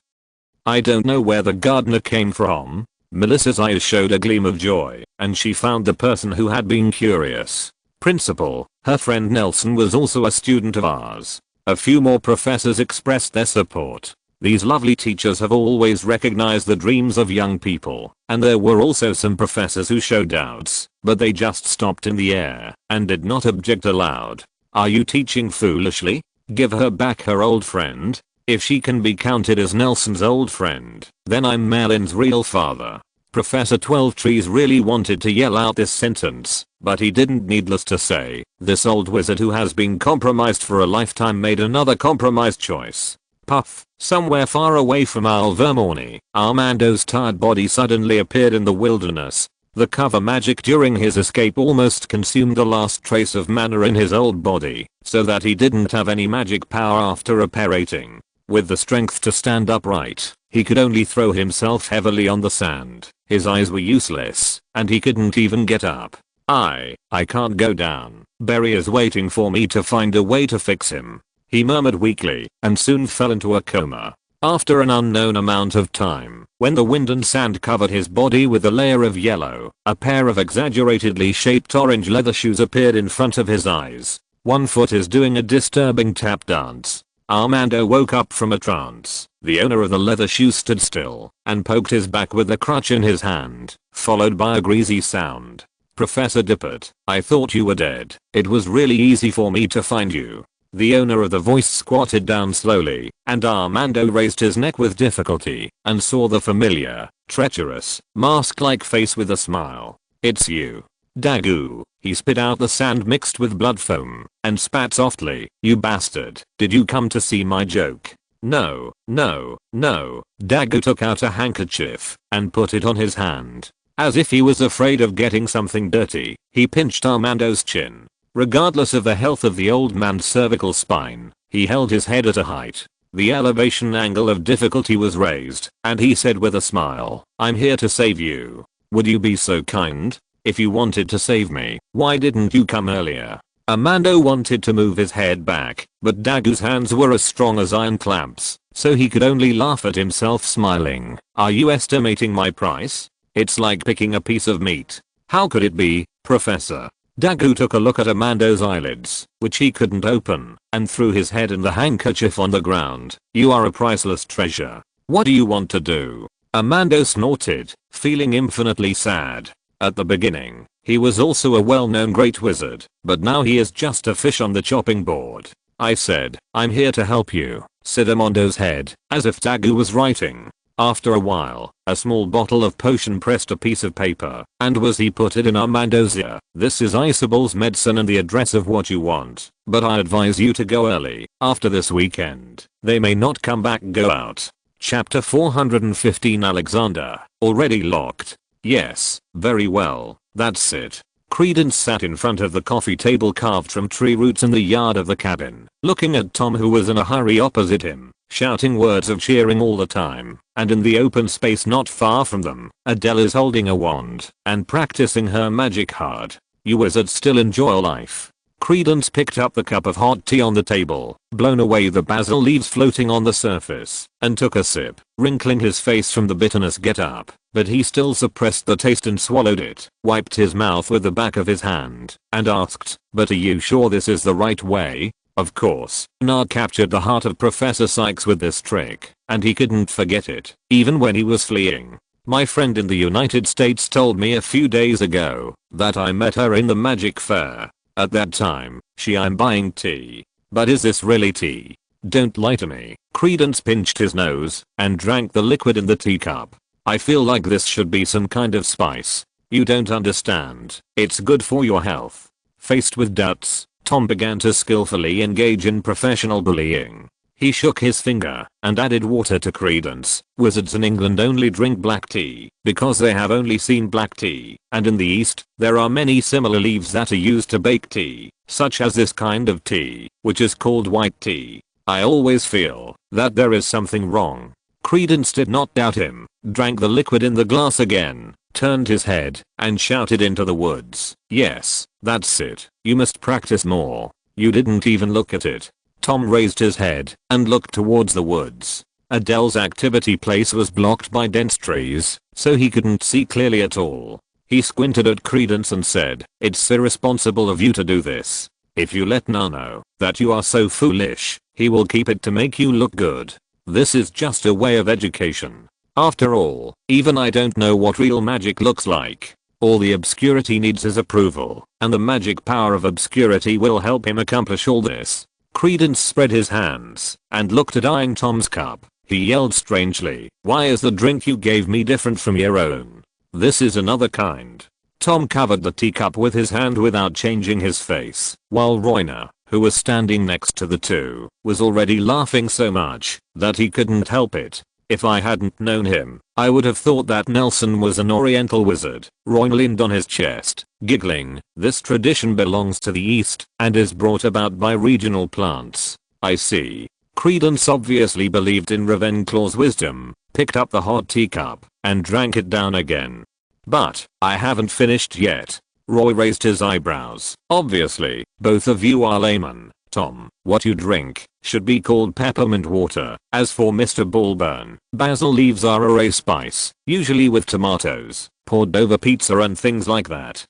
I don't know where the gardener came from. Melissa's eyes showed a gleam of joy, and she found the person who had been curious. Principal, her friend Nelson was also a student of ours. A few more professors expressed their support. These lovely teachers have always recognized the dreams of young people, and there were also some professors who showed doubts, but they just stopped in the air and did not object aloud. Are you teaching foolishly? Give her back her old friend. If she can be counted as Nelson's old friend, then I'm Merlin's real father. Professor 12 Trees really wanted to yell out this sentence, but he didn't. Needless to say, this old wizard who has been compromised for a lifetime made another compromised choice. Puff, somewhere far away from Vermorny, Armando's tired body suddenly appeared in the wilderness. The cover magic during his escape almost consumed the last trace of mana in his old body, so that he didn't have any magic power after apparating. With the strength to stand upright, he could only throw himself heavily on the sand. His eyes were useless, and he couldn't even get up. I can't go down. Barry is waiting for me to find a way to fix him. He murmured weakly, and soon fell into a coma. After an unknown amount of time, when the wind and sand covered his body with a layer of yellow, a pair of exaggeratedly shaped orange leather shoes appeared in front of his eyes. One foot is doing a disturbing tap dance. Armando woke up from a trance. The owner of the leather shoes stood still and poked his back with the crutch in his hand, followed by a greasy sound. Professor Dippet, I thought you were dead. It was really easy for me to find you. The owner of the voice squatted down slowly, and Armando raised his neck with difficulty and saw the familiar, treacherous, mask-like face with a smile. It's you. Dagu. He spit out the sand mixed with blood foam and spat softly. You bastard. Did you come to see my joke? No, no, no. Dagu took out a handkerchief and put it on his hand. As if he was afraid of getting something dirty, he pinched Armando's chin. Regardless of the health of the old man's cervical spine, he held his head at a height. The elevation angle of difficulty was raised, and he said with a smile, I'm here to save you. Would you be so kind? If you wanted to save me, why didn't you come earlier? Armando wanted to move his head back, but Dagu's hands were as strong as iron clamps, so he could only laugh at himself smiling. Are you estimating my price? It's like picking a piece of meat. How could it be, Professor? Dagu took a look at Armando's eyelids, which he couldn't open, and threw his head and the handkerchief on the ground. You are a priceless treasure. What do you want to do? Armando snorted, feeling infinitely sad. At the beginning, he was also a well-known great wizard, but now he is just a fish on the chopping board. I said, I'm here to help you, said Armando's head, as if Dagu was writing. After a while, a small bottle of potion pressed a piece of paper, and he put it in Armando's ear. This is Isabel's medicine and the address of what you want, but I advise you to go early. After this weekend, they may not come back. Go out. Chapter 415 Alexander, already locked. Yes, very well, that's it. Credence sat in front of the coffee table carved from tree roots in the yard of the cabin, looking at Tom, who was in a hurry opposite him, shouting words of cheering all the time, and in the open space not far from them, Adele is holding a wand and practicing her magic hard. You wizards still enjoy life. Credence picked up the cup of hot tea on the table, blown away the basil leaves floating on the surface, and took a sip, wrinkling his face from the bitterness get up, but he still suppressed the taste and swallowed it, wiped his mouth with the back of his hand, and asked, "But are you sure this is the right way?" Of course, Nard captured the heart of Professor Sykes with this trick, and he couldn't forget it, even when he was fleeing. My friend in the United States told me a few days ago that I met her in the magic fair. At that time, I'm buying tea. But is this really tea? Don't lie to me. Credence pinched his nose and drank the liquid in the teacup. I feel like this should be some kind of spice. You don't understand. It's good for your health. Faced with doubts, Tom began to skillfully engage in professional bullying. He shook his finger and added water to Credence. Wizards in England only drink black tea because they have only seen black tea, and in the East, there are many similar leaves that are used to bake tea, such as this kind of tea, which is called white tea. I always feel that there is something wrong. Credence did not doubt him, drank the liquid in the glass again, turned his head, and shouted into the woods. Yes, that's it. You must practice more. You didn't even look at it. Tom raised his head and looked towards the woods. Adele's activity place was blocked by dense trees, so he couldn't see clearly at all. He squinted at Credence and said, "It's irresponsible of you to do this. If you let Nar know that you are so foolish, he will keep it to make you look good. This is just a way of education. After all, even I don't know what real magic looks like. All the obscurity needs is approval, and the magic power of obscurity will help him accomplish all this." Credence spread his hands and looked at eyeing Tom's cup. He yelled strangely, "Why is the drink you gave me different from your own? This is another kind." Tom covered the teacup with his hand without changing his face, while Royner, who was standing next to the two, was already laughing so much that he couldn't help it. If I hadn't known him, I would have thought that Nelson was an oriental wizard. Roy leaned on his chest, giggling. This tradition belongs to the East and is brought about by regional plants. I see. Credence obviously believed in Ravenclaw's wisdom, picked up the hot teacup, and drank it down again. But, I haven't finished yet. Roy raised his eyebrows. Obviously, both of you are laymen. Tom, what you drink should be called peppermint water. As for Mr. Bulburn, basil leaves are a ray spice, usually with tomatoes, poured over pizza and things like that.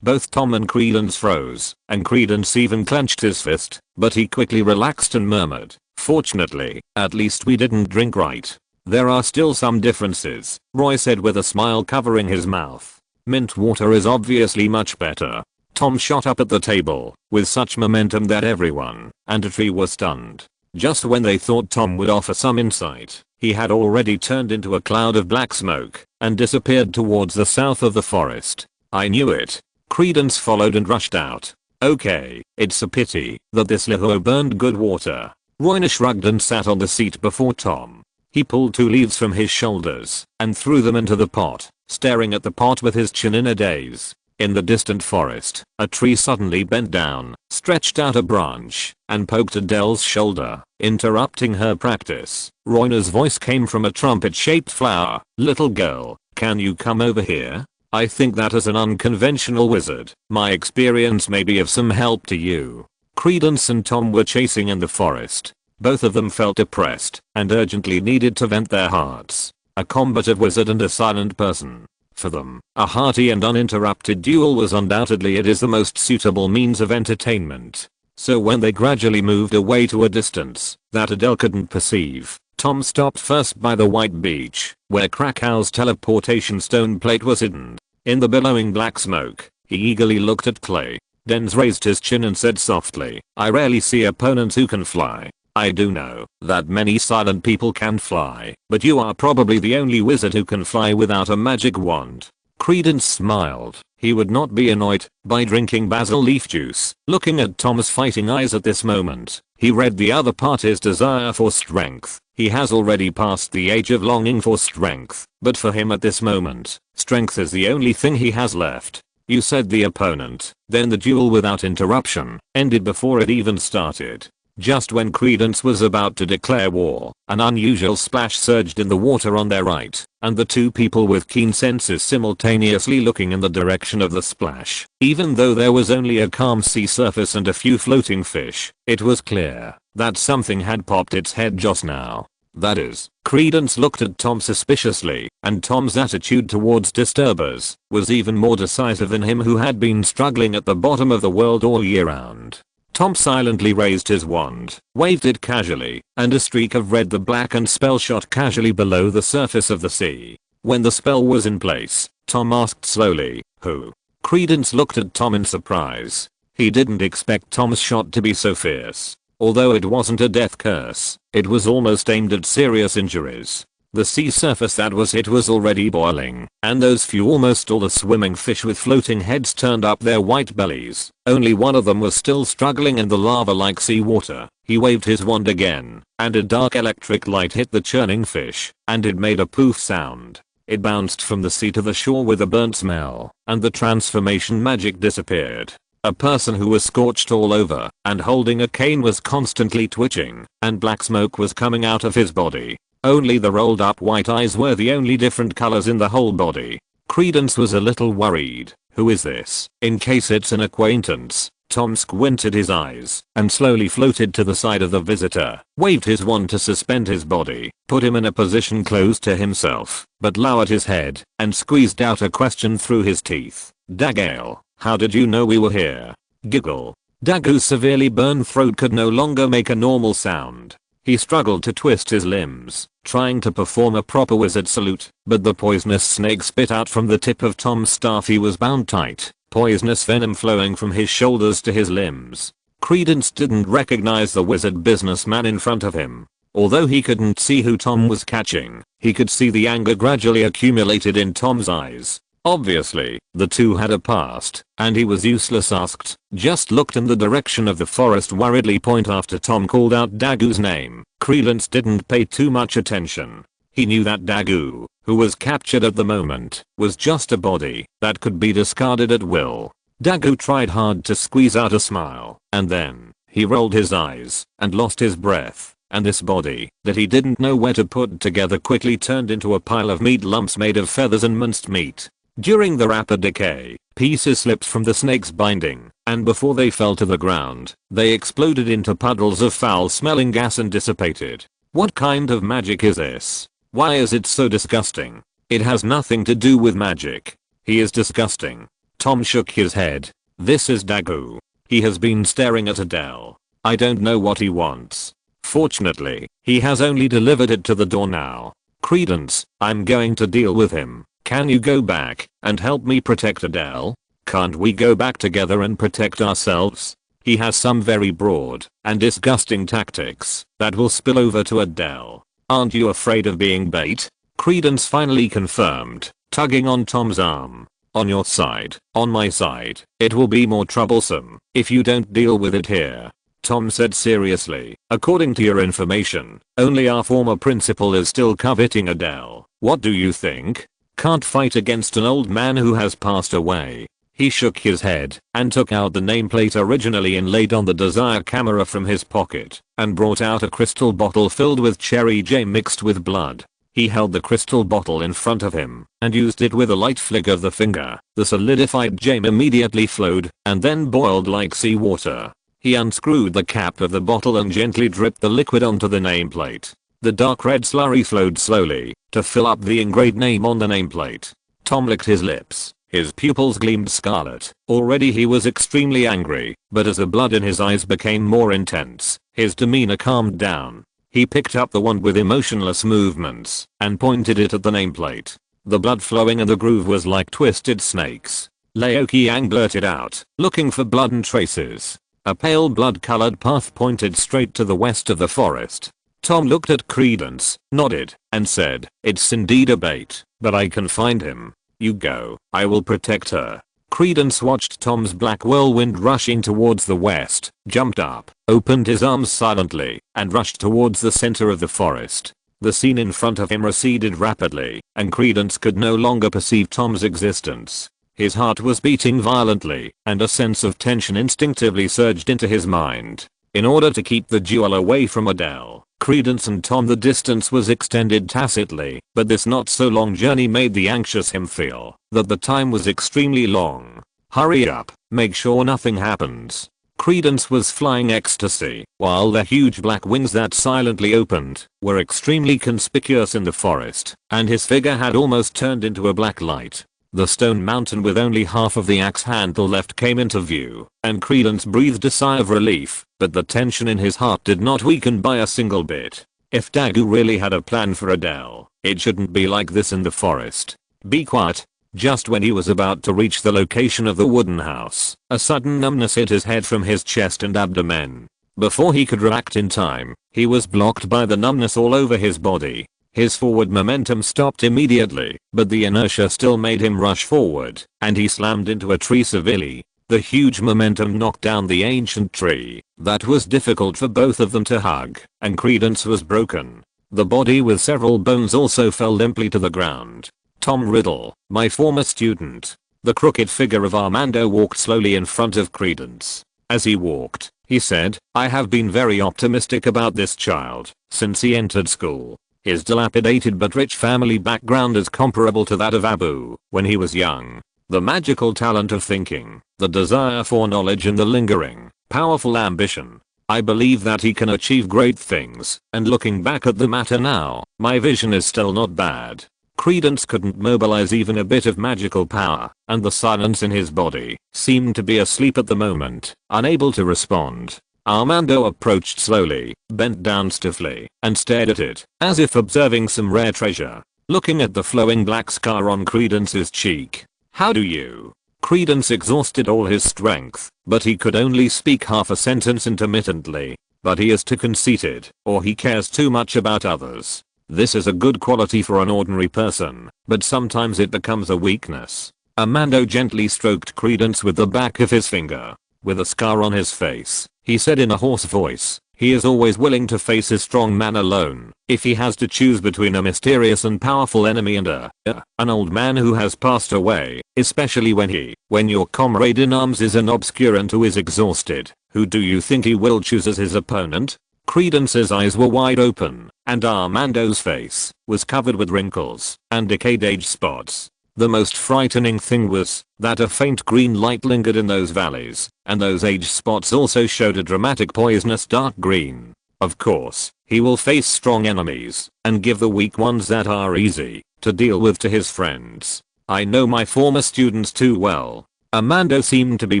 Both Tom and Credence froze, and Credence even clenched his fist, but he quickly relaxed and murmured, "Fortunately, at least we didn't drink right." "There are still some differences," Roy said with a smile covering his mouth. "Mint water is obviously much better." Tom shot up at the table with such momentum that everyone and a tree was stunned. Just when they thought Tom would offer some insight, he had already turned into a cloud of black smoke and disappeared towards the south of the forest. "I knew it." Credence followed and rushed out. "Okay, it's a pity that this Liho burned good water." Royner shrugged and sat on the seat before Tom. He pulled 2 leaves from his shoulders and threw them into the pot, staring at the pot with his chin in a daze. In the distant forest, a tree suddenly bent down, stretched out a branch, and poked Adele's shoulder, interrupting her practice. Royner's voice came from a trumpet-shaped flower. "Little girl, can you come over here? I think that as an unconventional wizard, my experience may be of some help to you." Credence and Tom were chasing in the forest. Both of them felt depressed and urgently needed to vent their hearts. A combative wizard and a silent person. For them, a hearty and uninterrupted duel was undoubtedly the most suitable means of entertainment. So when they gradually moved away to a distance that Adele couldn't perceive, Tom stopped first by the white beach, where Krakow's teleportation stone plate was hidden. In the billowing black smoke, he eagerly looked at Clay. Dens raised his chin and said softly, "I rarely see opponents who can fly. I do know that many silent people can fly, but you are probably the only wizard who can fly without a magic wand. Credence smiled. He would not be annoyed by drinking basil leaf juice. Looking at Tom's fighting eyes at this moment, he read the other party's desire for strength. He has already passed the age of longing for strength, but for him at this moment, strength is the only thing he has left. You said the opponent. Then the duel without interruption ended before it even started. Just when Credence was about to declare war, an unusual splash surged in the water on their right, and the two people with keen senses simultaneously looking in the direction of the splash. Even though there was only a calm sea surface and a few floating fish, it was clear that something had popped its head just now. That is, Credence looked at Tom suspiciously, and Tom's attitude towards disturbers was even more decisive than him who had been struggling at the bottom of the world all year round. Tom silently raised his wand, waved it casually, and a streak of red the blackened spell shot casually below the surface of the sea. When the spell was in place, Tom asked slowly, "Who?" Credence looked at Tom in surprise. He didn't expect Tom's shot to be so fierce. Although it wasn't a death curse, it was almost aimed at serious injuries. The sea surface that was hit was already boiling, and those few almost all the swimming fish with floating heads turned up their white bellies. Only one of them was still struggling in the lava-like seawater. He waved his wand again, and a dark electric light hit the churning fish, and it made a poof sound. It bounced from the sea to the shore with a burnt smell, and the transformation magic disappeared. A person who was scorched all over and holding a cane was constantly twitching, and black smoke was coming out of his body. Only the rolled up white eyes were the only different colors in the whole body. Credence was a little worried. Who is this? In case it's an acquaintance. Tom squinted his eyes and slowly floated to the side of the visitor, waved his wand to suspend his body, put him in a position close to himself, but lowered his head and squeezed out a question through his teeth. "Dagale, how did you know we were here?" Giggle. Dagu's severely burned throat could no longer make a normal sound. He struggled to twist his limbs, trying to perform a proper wizard salute, but the poisonous snake spit out from the tip of Tom's staff. He was bound tight, poisonous venom flowing from his shoulders to his limbs. Credence didn't recognize the wizard businessman in front of him. Although he couldn't see who Tom was catching, he could see the anger gradually accumulated in Tom's eyes. Obviously, the two had a past, and he was useless asked, just looked in the direction of the forest worriedly point after Tom called out Dagu's name. Credence didn't pay too much attention. He knew that Dagu, who was captured at the moment, was just a body that could be discarded at will. Dagu tried hard to squeeze out a smile, and then, he rolled his eyes and lost his breath. And this body that he didn't know where to put together quickly turned into a pile of meat lumps made of feathers and minced meat. During the rapid decay, pieces slipped from the snake's binding, and before they fell to the ground, they exploded into puddles of foul-smelling gas and dissipated. What kind of magic is this? Why is it so disgusting? It has nothing to do with magic. He is disgusting. Tom shook his head. This is Dagu. He has been staring at Adele. I don't know what he wants. Fortunately, he has only delivered it to the door now. Credence, I'm going to deal with him. Can you go back and help me protect Adele? Can't we go back together and protect ourselves? He has some very broad and disgusting tactics that will spill over to Adele. Aren't you afraid of being bait? Credence finally confirmed, tugging on Tom's arm. On your side, on my side, it will be more troublesome if you don't deal with it here. Tom said seriously, according to your information, only our former principal is still coveting Adele. What do you think? Can't fight against an old man who has passed away. He shook his head and took out the nameplate originally inlaid on the Desire camera from his pocket and brought out a crystal bottle filled with cherry jam mixed with blood. He held the crystal bottle in front of him and used it with a light flick of the finger. The solidified jam immediately flowed and then boiled like seawater. He unscrewed the cap of the bottle and gently dripped the liquid onto the nameplate. The dark red slurry flowed slowly to fill up the engraved name on the nameplate. Tom licked his lips. His pupils gleamed scarlet. Already he was extremely angry, but as the blood in his eyes became more intense, his demeanor calmed down. He picked up the wand with emotionless movements and pointed it at the nameplate. The blood flowing and the groove was like twisted snakes. Liu Qiang blurted out, looking for blood and traces. A pale blood-colored path pointed straight to the west of the forest. Tom looked at Credence, nodded, and said, "It's indeed a bait, but I can find him. You go, I will protect her." Credence watched Tom's black whirlwind rushing towards the west, jumped up, opened his arms silently, and rushed towards the center of the forest. The scene in front of him receded rapidly, and Credence could no longer perceive Tom's existence. His heart was beating violently, and a sense of tension instinctively surged into his mind. In order to keep the duel away from Adele, Credence and Tom, the distance was extended tacitly, but this not so long journey made the anxious him feel that the time was extremely long. "Hurry up, make sure nothing happens." Credence was flying ecstasy, while the huge black wings that silently opened were extremely conspicuous in the forest, and his figure had almost turned into a black light. The stone mountain with only half of the axe handle left came into view, and Credence breathed a sigh of relief, but the tension in his heart did not weaken by a single bit. If Dagu really had a plan for Adele, it shouldn't be like this in the forest. "Be quiet." Just when he was about to reach the location of the wooden house, a sudden numbness hit his head from his chest and abdomen. Before he could react in time, he was blocked by the numbness all over his body. His forward momentum stopped immediately, but the inertia still made him rush forward, and he slammed into a tree severely. The huge momentum knocked down the ancient tree. That was difficult for both of them to hug, and Credence was broken. The body with several bones also fell limply to the ground. "Tom Riddle, my former student." The crooked figure of Armando walked slowly in front of Credence. As he walked, he said, "I have been very optimistic about this child since he entered school. His dilapidated but rich family background is comparable to that of Abu when he was young. The magical talent of thinking, the desire for knowledge and the lingering, powerful ambition. I believe that he can achieve great things, and looking back at the matter now, my vision is still not bad." Credence couldn't mobilize even a bit of magical power, and the silence in his body seemed to be asleep at the moment, unable to respond. Armando approached slowly, bent down stiffly, and stared at it, as if observing some rare treasure. Looking at the flowing black scar on Credence's cheek. "How do you?" Credence exhausted all his strength, but he could only speak half a sentence intermittently. "But he is too conceited, or he cares too much about others. This is a good quality for an ordinary person, but sometimes it becomes a weakness." Armando gently stroked Credence with the back of his finger. With a scar on his face, he said in a hoarse voice, "He is always willing to face his strong man alone, if he has to choose between a mysterious and powerful enemy and an old man who has passed away, especially when your comrade in arms is an obscurant who is exhausted. Who do you think he will choose as his opponent?" Credence's eyes were wide open, and Armando's face was covered with wrinkles and decayed age spots. The most frightening thing was that a faint green light lingered in those valleys, and those age spots also showed a dramatic poisonous dark green. Of course, he will face strong enemies, and give the weak ones that are easy to deal with to his friends. I know my former students too well. Armando seemed to be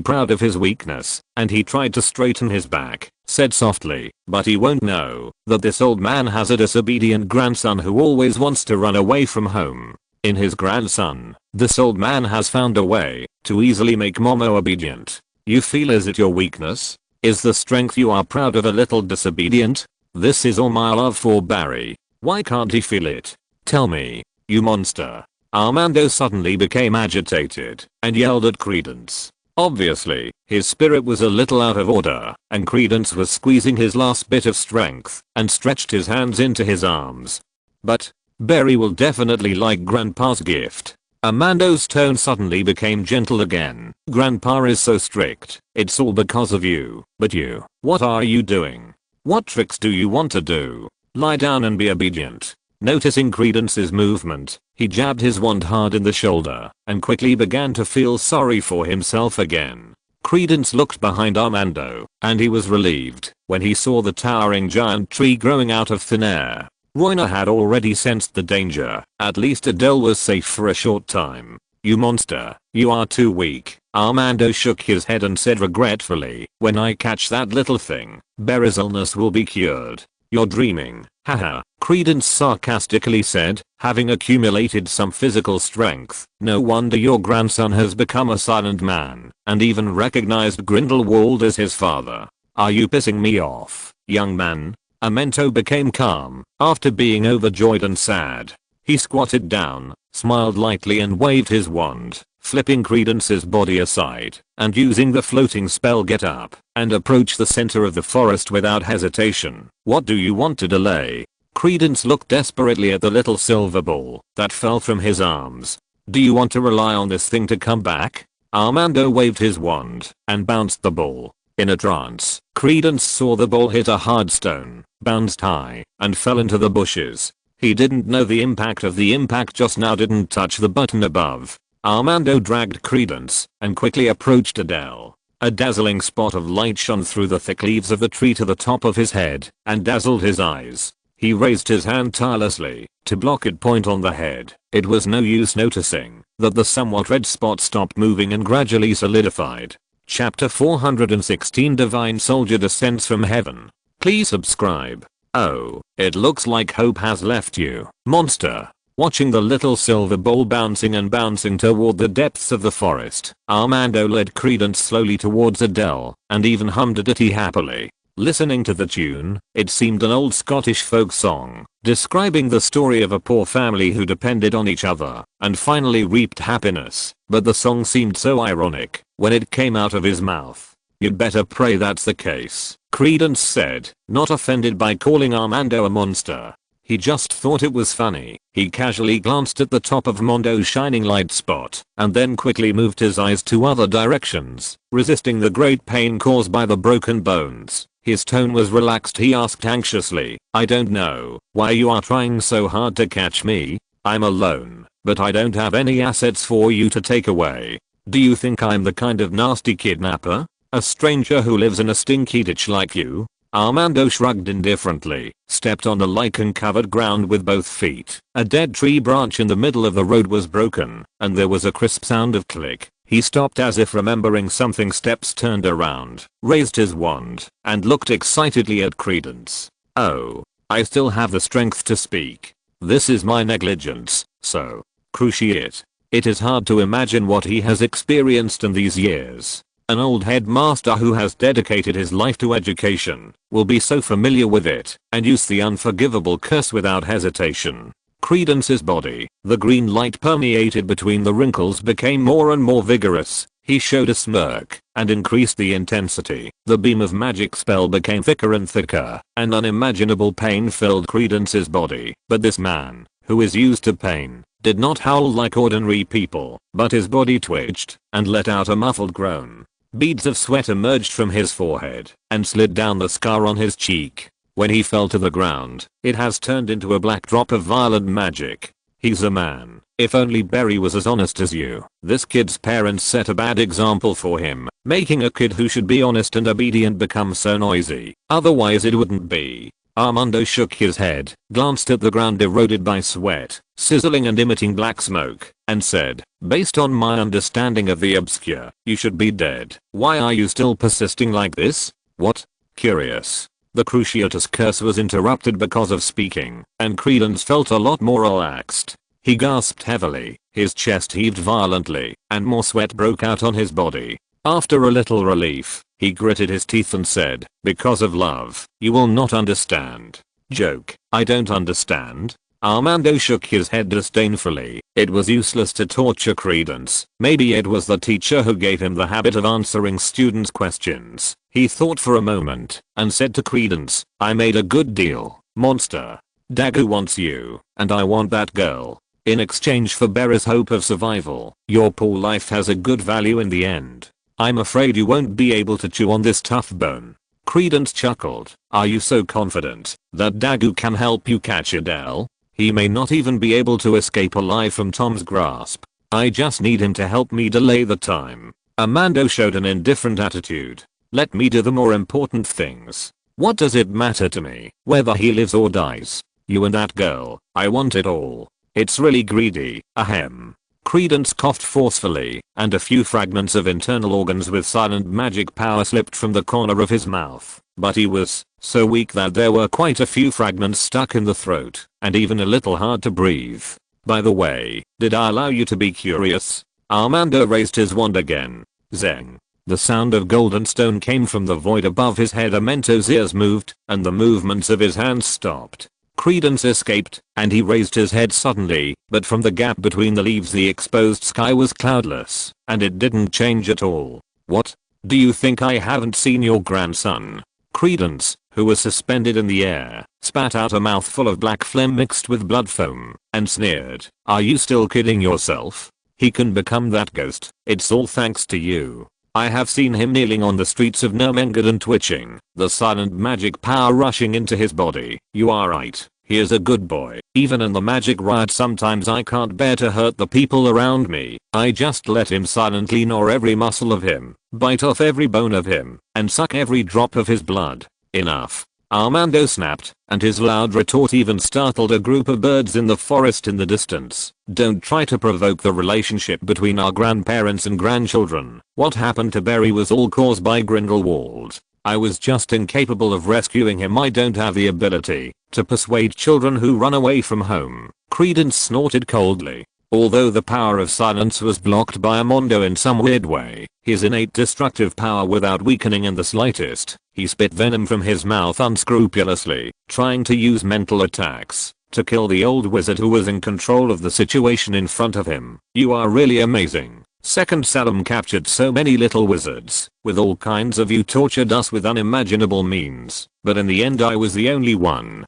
proud of his weakness, and he tried to straighten his back, said softly, "But he won't know that this old man has a disobedient grandson who always wants to run away from home. In his grandson, this old man has found a way to easily make Momo obedient. You feel is it your weakness? Is the strength you are proud of a little disobedient? This is all my love for Barry. Why can't he feel it? Tell me, you monster." Armando suddenly became agitated and yelled at Credence. Obviously, his spirit was a little out of order, and Credence was squeezing his last bit of strength and stretched his hands into his arms. "But Barry will definitely like Grandpa's gift." Armando's tone suddenly became gentle again. "Grandpa is so strict. It's all because of you. But you, what are you doing? What tricks do you want to do? Lie down and be obedient." Noticing Credence's movement, he jabbed his wand hard in the shoulder and quickly began to feel sorry for himself again. Credence looked behind Armando, and he was relieved when he saw the towering giant tree growing out of thin air. Royna had already sensed the danger. At least Adele was safe for a short time. "You monster, you are too weak." Armando shook his head and said regretfully, "When I catch that little thing, Barry's illness will be cured." You're dreaming, haha, Credence sarcastically said, having accumulated some physical strength. No wonder your grandson has become a silent man, and even recognized Grindelwald as his father. Are you pissing me off, young man? Amento became calm, after being overjoyed and sad. He squatted down, smiled lightly and waved his wand, flipping Credence's body aside, and using the floating spell get up, and approach the center of the forest without hesitation. What do you want to delay? Credence looked desperately at the little silver ball that fell from his arms. Do you want to rely on this thing to come back? Armando waved his wand, and bounced the ball. In a trance, Credence saw the ball hit a hard stone, bounced high, and fell into the bushes. He didn't know the impact of the impact just now didn't touch the button above. Armando dragged Credence, and quickly approached Adele. A dazzling spot of light shone through the thick leaves of the tree to the top of his head, and dazzled his eyes. He raised his hand tirelessly, to block it point on the head. It was no use noticing that the somewhat red spot stopped moving and gradually solidified. Chapter 416 Divine Soldier Descends from Heaven. Please subscribe. Oh, it looks like hope has left you, monster. Watching the little silver ball bouncing and bouncing toward the depths of the forest, Armando led Credence slowly towards Adele, and even hummed a ditty happily. Listening to the tune, it seemed an old Scottish folk song, describing the story of a poor family who depended on each other, and finally reaped happiness. But the song seemed so ironic when it came out of his mouth. You'd better pray that's the case, Credence said, not offended by calling Armando a monster. He just thought it was funny. He casually glanced at the top of Mondo's shining light spot, and then quickly moved his eyes to other directions, resisting the great pain caused by the broken bones. His tone was relaxed. He asked anxiously, I don't know why you are trying so hard to catch me. I'm alone, but I don't have any assets for you to take away. Do you think I'm the kind of nasty kidnapper? A stranger who lives in a stinky ditch like you? Armando shrugged indifferently, stepped on the lichen-covered ground with both feet. A dead tree branch in the middle of the road was broken, and there was a crisp sound of click. He stopped as if remembering something, steps turned around, raised his wand, and looked excitedly at Credence. Oh, I still have the strength to speak. This is my negligence, so cruciate. It is hard to imagine what he has experienced in these years. An old headmaster who has dedicated his life to education will be so familiar with it and use the unforgivable curse without hesitation. Credence's body, the green light permeated between the wrinkles, became more and more vigorous. He showed a smirk and increased the intensity. The beam of magic spell became thicker and thicker, and unimaginable pain filled Credence's body. But this man, who is used to pain, did not howl like ordinary people, but his body twitched and let out a muffled groan. Beads of sweat emerged from his forehead and slid down the scar on his cheek. When he fell to the ground, it has turned into a black drop of violent magic. He's a man. If only Barry was as honest as you. This kid's parents set a bad example for him, making a kid who should be honest and obedient become so noisy. Otherwise it wouldn't be. Armando shook his head, glanced at the ground eroded by sweat, sizzling and emitting black smoke, and said, based on my understanding of the obscure, you should be dead. Why are you still persisting like this? What? Curious. The Cruciatus curse was interrupted because of speaking, and Credence felt a lot more relaxed. He gasped heavily, his chest heaved violently, and more sweat broke out on his body. After a little relief, he gritted his teeth and said, because of love, you will not understand. Joke, I don't understand. Armando shook his head disdainfully. It was useless to torture Credence. Maybe it was the teacher who gave him the habit of answering students' questions. He thought for a moment, and said to Credence, I made a good deal, monster. Dagu wants you, and I want that girl. In exchange for Barry's hope of survival, your poor life has a good value in the end. I'm afraid you won't be able to chew on this tough bone. Credence chuckled. Are you so confident that Dagu can help you catch Adele? He may not even be able to escape alive from Tom's grasp. I just need him to help me delay the time. Armando showed an indifferent attitude. Let me do the more important things. What does it matter to me whether he lives or dies? You and that girl, I want it all. It's really greedy, ahem. Credence coughed forcefully, and a few fragments of internal organs with silent magic power slipped from the corner of his mouth. But he was so weak that there were quite a few fragments stuck in the throat, and even a little hard to breathe. By the way, did I allow you to be curious? Armando raised his wand again. Zeng. The sound of golden stone came from the void above his head. Amento's ears moved, and the movements of his hands stopped. Credence escaped, and he raised his head suddenly, but from the gap between the leaves the exposed sky was cloudless, and it didn't change at all. What? Do you think I haven't seen your grandson? Credence, who was suspended in the air, spat out a mouthful of black phlegm mixed with blood foam, and sneered. Are you still kidding yourself? He can become that ghost. It's all thanks to you. I have seen him kneeling on the streets of Nurmengard and twitching, the silent magic power rushing into his body. You are right. He is a good boy. Even in the magic riot sometimes I can't bear to hurt the people around me. I just let him silently gnaw every muscle of him, bite off every bone of him, and suck every drop of his blood. Enough. Armando snapped, and his loud retort even startled a group of birds in the forest in the distance. Don't try to provoke the relationship between our grandparents and grandchildren. What happened to Barry was all caused by Grindelwald. I was just incapable of rescuing him. I don't have the ability to persuade children who run away from home. Credence snorted coldly. Although the power of silence was blocked by Armando in some weird way, his innate destructive power without weakening in the slightest, he spit venom from his mouth unscrupulously, trying to use mental attacks to kill the old wizard who was in control of the situation in front of him. You are really amazing. Second Salem captured so many little wizards, with all kinds of you tortured us with unimaginable means, but in the end I was the only one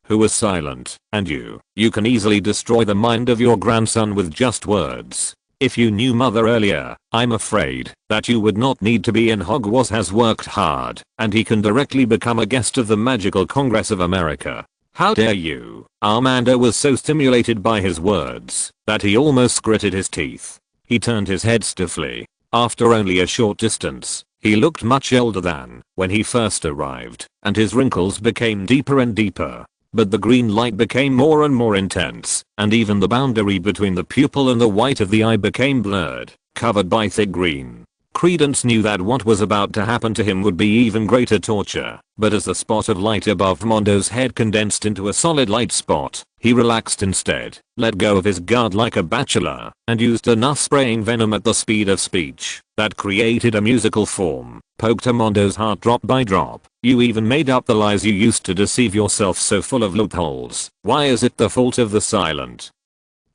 who was silent, and you can easily destroy the mind of your grandson with just words. If you knew mother earlier, I'm afraid that you would not need to be in Hogwarts. Has worked hard, and he can directly become a guest of the Magical Congress of America. How dare you? Armando was so stimulated by his words that he almost gritted his teeth. He turned his head stiffly. After only a short distance, he looked much older than when he first arrived, and his wrinkles became deeper and deeper. But the green light became more and more intense, and even the boundary between the pupil and the white of the eye became blurred, covered by thick green. Credence knew that what was about to happen to him would be even greater torture, but as the spot of light above Mondo's head condensed into a solid light spot, he relaxed instead, let go of his guard like a bachelor, and used enough spraying venom at the speed of speech that created a musical form, poked Mondo's heart drop by drop. You even made up the lies you used to deceive yourself, so full of loopholes. Why is it the fault of the silent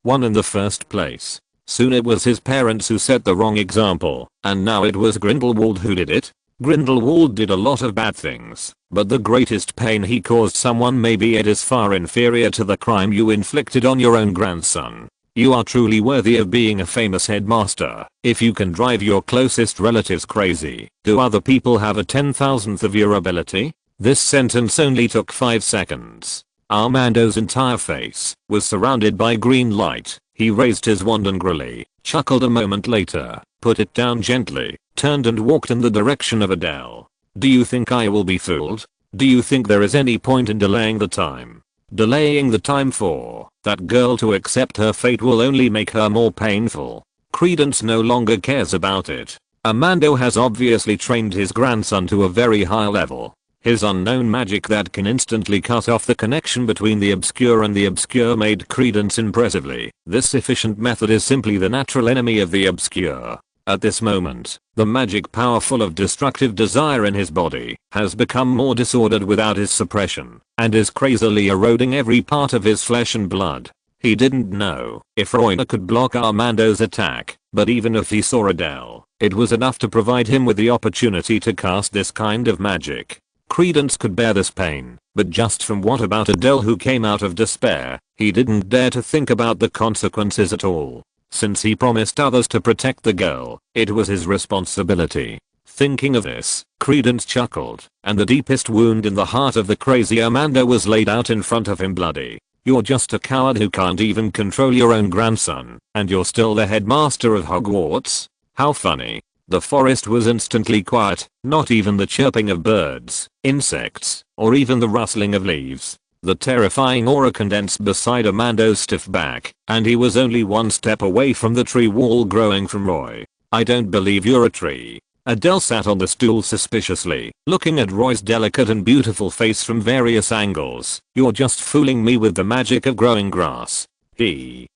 one in the first place? Soon it was his parents who set the wrong example, and now it was Grindelwald who did it. Grindelwald did a lot of bad things, but the greatest pain he caused someone, maybe it is far inferior to the crime you inflicted on your own grandson. You are truly worthy of being a famous headmaster. If you can drive your closest relatives crazy, do other people have a 10,000th of your ability? This sentence only took 5 seconds. Armando's entire face was surrounded by green light. He raised his wand angrily, chuckled a moment later, put it down gently, turned and walked in the direction of Adele. Do you think I will be fooled? Do you think there is any point in delaying the time? Delaying the time for that girl to accept her fate will only make her more painful. Credence no longer cares about it. Armando has obviously trained his grandson to a very high level. His unknown magic that can instantly cut off the connection between the obscure and the obscure made Credence impressively. This efficient method is simply the natural enemy of the obscure. At this moment, the magic power full of destructive desire in his body has become more disordered without his suppression, and is crazily eroding every part of his flesh and blood. He didn't know if Roina could block Armando's attack, but even if he saw Adele, it was enough to provide him with the opportunity to cast this kind of magic. Credence could bear this pain, but just from what about Adele, who came out of despair, he didn't dare to think about the consequences at all. Since he promised others to protect the girl, it was his responsibility. Thinking of this, Credence chuckled, and the deepest wound in the heart of the crazy Armando was laid out in front of him bloody. You're just a coward who can't even control your own grandson, and you're still the headmaster of Hogwarts? How funny. The forest was instantly quiet, not even the chirping of birds, insects, or even the rustling of leaves. The terrifying aura condensed beside Armando's stiff back, and he was only one step away from the tree wall growing from Roy. I don't believe you're a tree. Adele sat on the stool suspiciously, looking at Roy's delicate and beautiful face from various angles. "You're just fooling me with the magic of growing grass."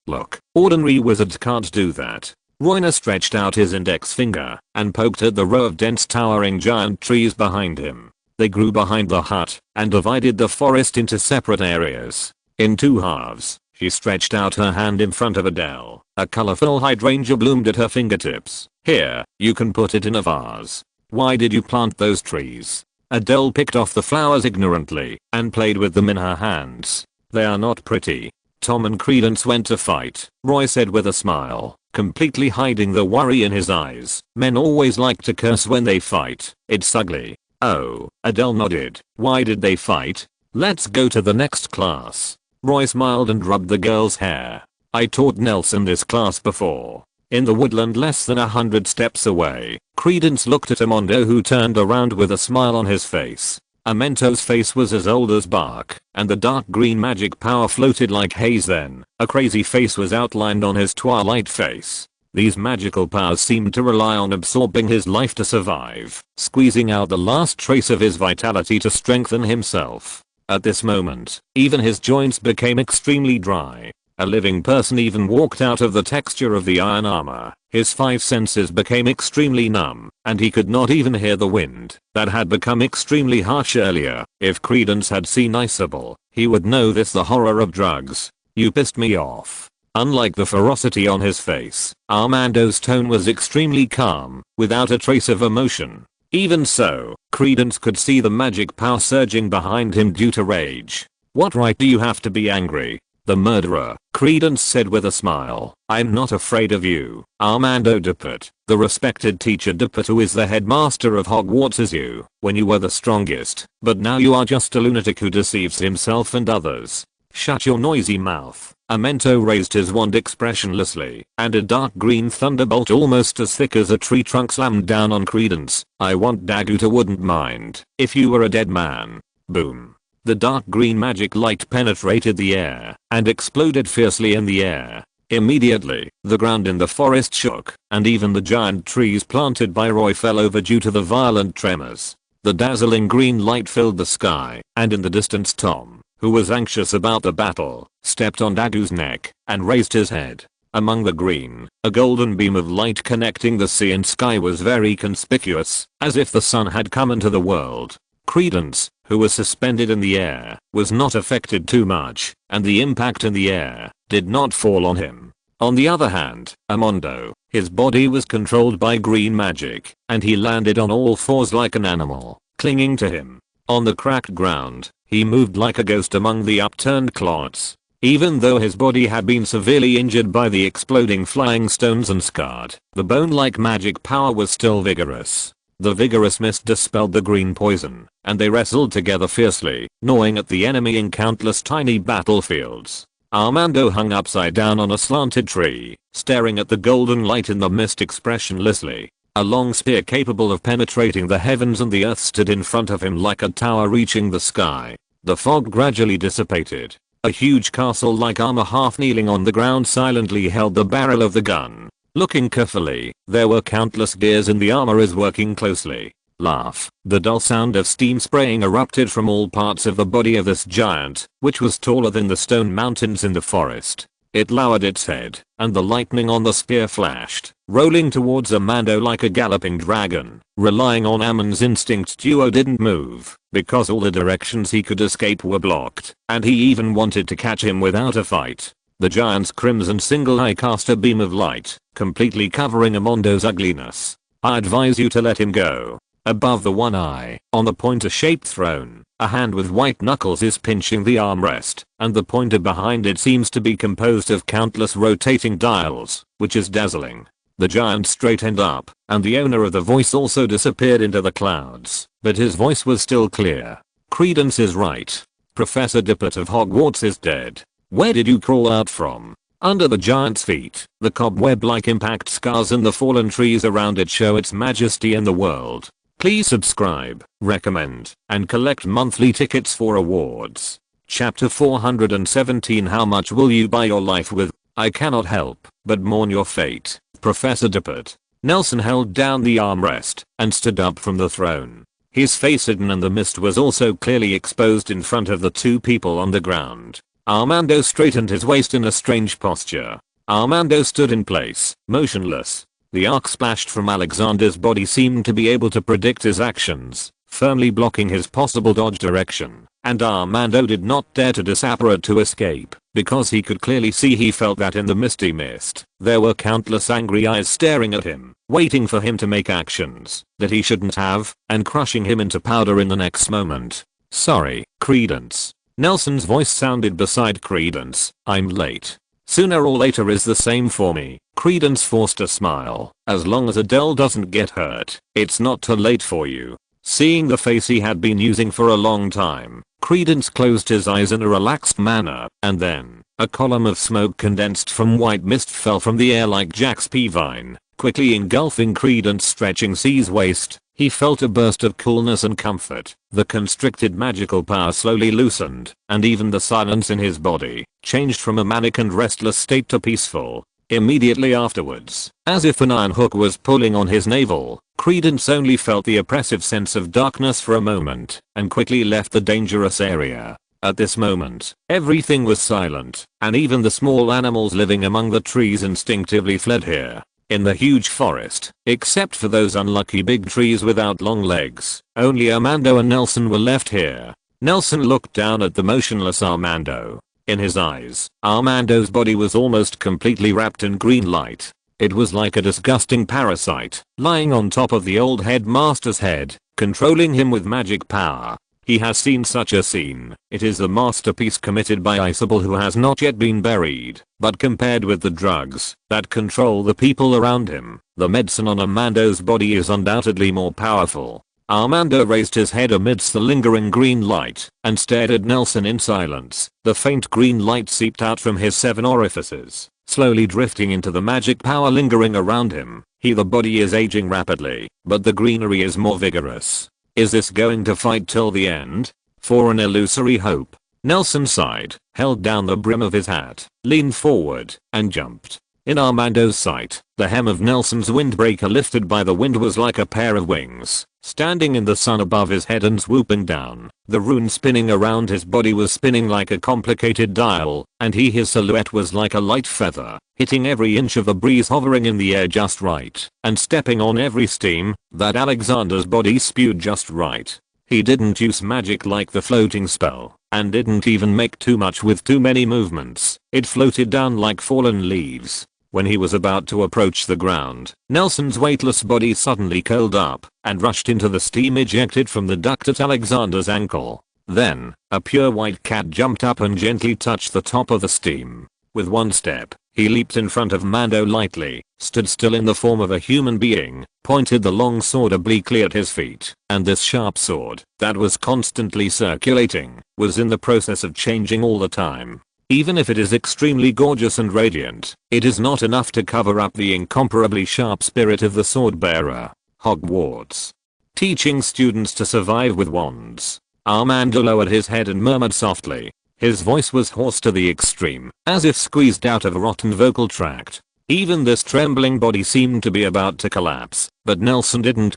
Look, ordinary wizards can't do that." Royna stretched out his index finger and poked at the row of dense towering giant trees behind him. They grew behind the hut and divided the forest into separate areas. In two halves, she stretched out her hand in front of Adele. A colorful hydrangea bloomed at her fingertips. "Here, you can put it in a vase." "Why did you plant those trees?" Adele picked off the flowers ignorantly and played with them in her hands. "They are not pretty." "Tom and Credence went to fight," Roy said with a smile, completely hiding the worry in his eyes. "Men always like to curse when they fight. It's ugly." "Oh," Adele nodded. "Why did they fight?" "Let's go to the next class." Roy smiled and rubbed the girl's hair. "I taught Nelson this class before." In the woodland less than 100 steps away, Credence looked at Amondo, who turned around with a smile on his face. Amento's face was as old as bark, and the dark green magic power floated like haze. Then, a crazy face was outlined on his twilight face. These magical powers seemed to rely on absorbing his life to survive, squeezing out the last trace of his vitality to strengthen himself. At this moment, even his joints became extremely dry. A living person even walked out of the texture of the iron armor. His 5 senses became extremely numb, and he could not even hear the wind that had become extremely harsh earlier. If Credence had seen Isabel, he would know this: the horror of drugs. "You pissed me off." Unlike the ferocity on his face, Armando's tone was extremely calm, without a trace of emotion. Even so, Credence could see the magic power surging behind him due to rage. "What right do you have to be angry?" "The murderer," Credence said with a smile. "I'm not afraid of you." Armando Duppert, the respected teacher Duppert, who is the headmaster of Hogwarts, is you. When you were the strongest, but now you are just a lunatic who deceives himself and others. "Shut your noisy mouth." Amento raised his wand expressionlessly, and a dark green thunderbolt almost as thick as a tree trunk slammed down on Credence. "I want Dagu to wouldn't mind if you were a dead man." Boom. The dark green magic light penetrated the air and exploded fiercely in the air. Immediately, the ground in the forest shook, and even the giant trees planted by Roy fell over due to the violent tremors. The dazzling green light filled the sky, and in the distance Tom, who was anxious about the battle, stepped on Dagu's neck and raised his head. Among the green, a golden beam of light connecting the sea and sky was very conspicuous, as if the sun had come into the world. Credence, who was suspended in the air, was not affected too much, and the impact in the air did not fall on him. On the other hand, Amondo, his body was controlled by green magic, and he landed on all fours like an animal, clinging to him. On the cracked ground, he moved like a ghost among the upturned clods. Even though his body had been severely injured by the exploding flying stones and scarred, the bone-like magic power was still vigorous. The vigorous mist dispelled the green poison, and they wrestled together fiercely, gnawing at the enemy in countless tiny battlefields. Armando hung upside down on a slanted tree, staring at the golden light in the mist expressionlessly. A long spear capable of penetrating the heavens and the earth stood in front of him like a tower reaching the sky. The fog gradually dissipated. A huge castle-like armor half kneeling on the ground silently held the barrel of the gun. Looking carefully, there were countless gears in the armor as working closely. Laugh. The dull sound of steam spraying erupted from all parts of the body of this giant, which was taller than the stone mountains in the forest. It lowered its head, and the lightning on the spear flashed, rolling towards Armando like a galloping dragon. Relying on Ammon's instinct, Duo didn't move, because all the directions he could escape were blocked, and he even wanted to catch him without a fight. The giant's crimson single eye cast a beam of light, completely covering Amondo's ugliness. "I advise you to let him go." Above the one eye, on the pointer-shaped throne, a hand with white knuckles is pinching the armrest, and the pointer behind it seems to be composed of countless rotating dials, which is dazzling. The giant straightened up, and the owner of the voice also disappeared into the clouds, but his voice was still clear. "Credence is right. Professor Duppert of Hogwarts is dead." "Where did you crawl out from?" "Under the giant's feet. The cobweb-like impact scars in the fallen trees around it show its majesty in the world." Please subscribe, recommend, and collect monthly tickets for awards. Chapter 417. How much will you buy your life with? I cannot help but mourn your fate, Professor Duppert. Nelson held down the armrest and stood up from the throne. His face hidden and the mist was also clearly exposed in front of the two people on the ground. Armando straightened his waist in a strange posture. Armando stood in place, motionless. The arc splashed from Alexander's body seemed to be able to predict his actions, firmly blocking his possible dodge direction, and Armando did not dare to disapparate to escape, because he could clearly see he felt that in the misty mist, there were countless angry eyes staring at him, waiting for him to make actions that he shouldn't have, and crushing him into powder in the next moment. Sorry, Credence. Nelson's voice sounded beside Credence. I'm late. Sooner or later is the same for me. Credence forced a smile. As long as Adele doesn't get hurt, it's not too late for you. Seeing the face he had been using for a long time, Credence closed his eyes in a relaxed manner, and then, a column of smoke condensed from white mist fell from the air like Jack's pea vine, quickly engulfing Credence stretching C's waist. He felt a burst of coolness and comfort. The constricted magical power slowly loosened, and even the silence in his body changed from a manic and restless state to peaceful. Immediately afterwards, as if an iron hook was pulling on his navel, Credence only felt the oppressive sense of darkness for a moment, and quickly left the dangerous area. At this moment, everything was silent, and even the small animals living among the trees instinctively fled here. In the huge forest, except for those unlucky big trees without long legs, only Armando and Nelson were left here. Nelson looked down at the motionless Armando. In his eyes, Armando's body was almost completely wrapped in green light. It was like a disgusting parasite, lying on top of the old headmaster's head, controlling him with magic power. He has seen such a scene. It is the masterpiece committed by Isabel who has not yet been buried, but compared with the drugs that control the people around him, the medicine on Armando's body is undoubtedly more powerful. Armando raised his head amidst the lingering green light and stared at Nelson in silence. The faint green light seeped out from his 7 orifices, slowly drifting into the magic power lingering around him. The body is aging rapidly, but the greenery is more vigorous. Is this going to fight till the end? For an illusory hope. Nelson sighed, held down the brim of his hat, leaned forward, and jumped. In Armando's sight, the hem of Nelson's windbreaker lifted by the wind was like a pair of wings, standing in the sun above his head and swooping down. The rune spinning around his body was spinning like a complicated dial, and his silhouette was like a light feather, hitting every inch of the breeze, hovering in the air just right, and stepping on every steam that Alexander's body spewed just right. He didn't use magic like the floating spell, and didn't even make too much with too many movements. It floated down like fallen leaves. When he was about to approach the ground, Nelson's weightless body suddenly curled up and rushed into the steam ejected from the duct at Alexander's ankle. Then, a pure white cat jumped up and gently touched the top of the steam. With one step, he leaped in front of Mando lightly, stood still in the form of a human being, pointed the long sword obliquely at his feet, and this sharp sword, that was constantly circulating, was in the process of changing all the time. Even if it is extremely gorgeous and radiant, it is not enough to cover up the incomparably sharp spirit of the sword bearer. Hogwarts. Teaching students to survive with wands. Armando lowered his head and murmured softly. His voice was hoarse to the extreme, as if squeezed out of a rotten vocal tract. Even this trembling body seemed to be about to collapse, but Nelson didn't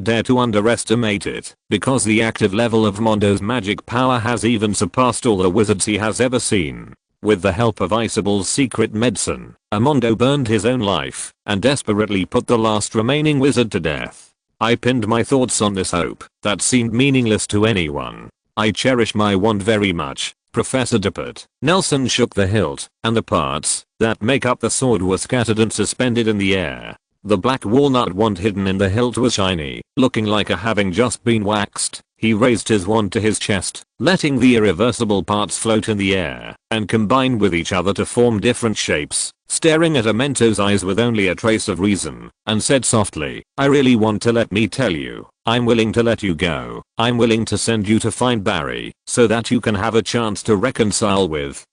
dare to underestimate it, because the active level of Mondo's magic power has even surpassed all the wizards he has ever seen. With the help of Isabel's secret medicine, Armando burned his own life and desperately put the last remaining wizard to death. I pinned my thoughts on this hope that seemed meaningless to anyone. I cherish my wand very much, Professor Dippet. Nelson shook the hilt, and the parts that make up the sword were scattered and suspended in the air. The black walnut wand hidden in the hilt was shiny, looking like a having just been waxed. He raised his wand to his chest, letting the irreversible parts float in the air and combine with each other to form different shapes, staring at Armando's eyes with only a trace of reason, and said softly, I really want to let me tell you, I'm willing to let you go. I'm willing to send you to find Barry, so that you can have a chance to reconcile with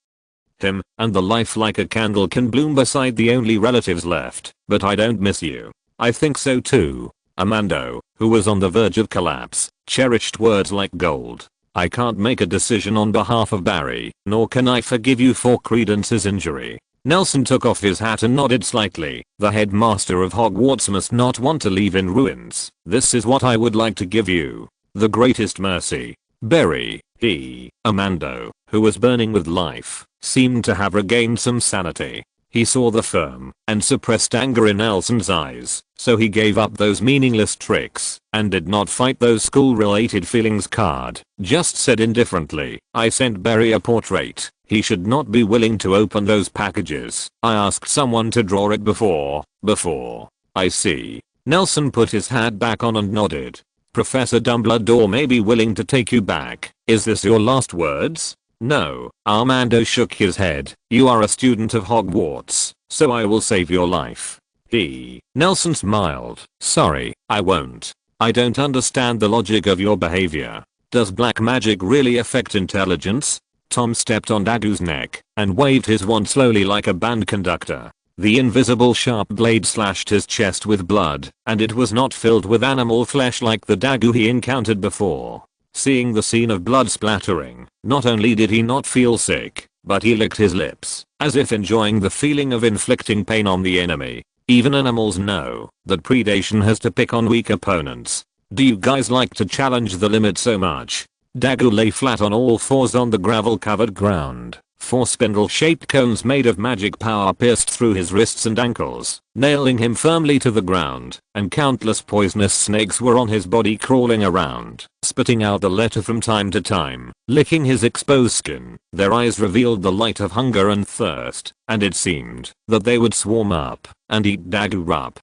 him, and the life like a candle can bloom beside the only relatives left. But I don't miss you. I think so too. Armando, who was on the verge of collapse, cherished words like gold. I can't make a decision on behalf of Barry, nor can I forgive you for Credence's injury. Nelson took off his hat and nodded slightly. The headmaster of Hogwarts must not want to leave in ruins. This is what I would like to give you. The greatest mercy. Berry, Amando, who was burning with life, seemed to have regained some sanity. He saw the firm and suppressed anger in Nelson's eyes, so he gave up those meaningless tricks and did not fight those school-related feelings card. Just said indifferently, I sent Barry a portrait. He should not be willing to open those packages. I asked someone to draw it before. I see. Nelson put his hat back on and nodded. Professor Dumbledore may be willing to take you back. Is this your last words? No. Armando shook his head. You are a student of Hogwarts, so I will save your life. Nelson smiled. Sorry, I won't. I don't understand the logic of your behavior. Does black magic really affect intelligence? Tom stepped on Dagu's neck and waved his wand slowly like a band conductor. The invisible sharp blade slashed his chest with blood, and it was not filled with animal flesh like the Dagu he encountered before. Seeing the scene of blood splattering, not only did he not feel sick, but he licked his lips, as if enjoying the feeling of inflicting pain on the enemy. Even animals know that predation has to pick on weak opponents. Do you guys like to challenge the limit so much? Dagu lay flat on all fours on the gravel-covered ground. 4 spindle-shaped cones made of magic power pierced through his wrists and ankles, nailing him firmly to the ground, and countless poisonous snakes were on his body crawling around, spitting out the letter from time to time, licking his exposed skin. Their eyes revealed the light of hunger and thirst, and it seemed that they would swarm up and eat Dagu up.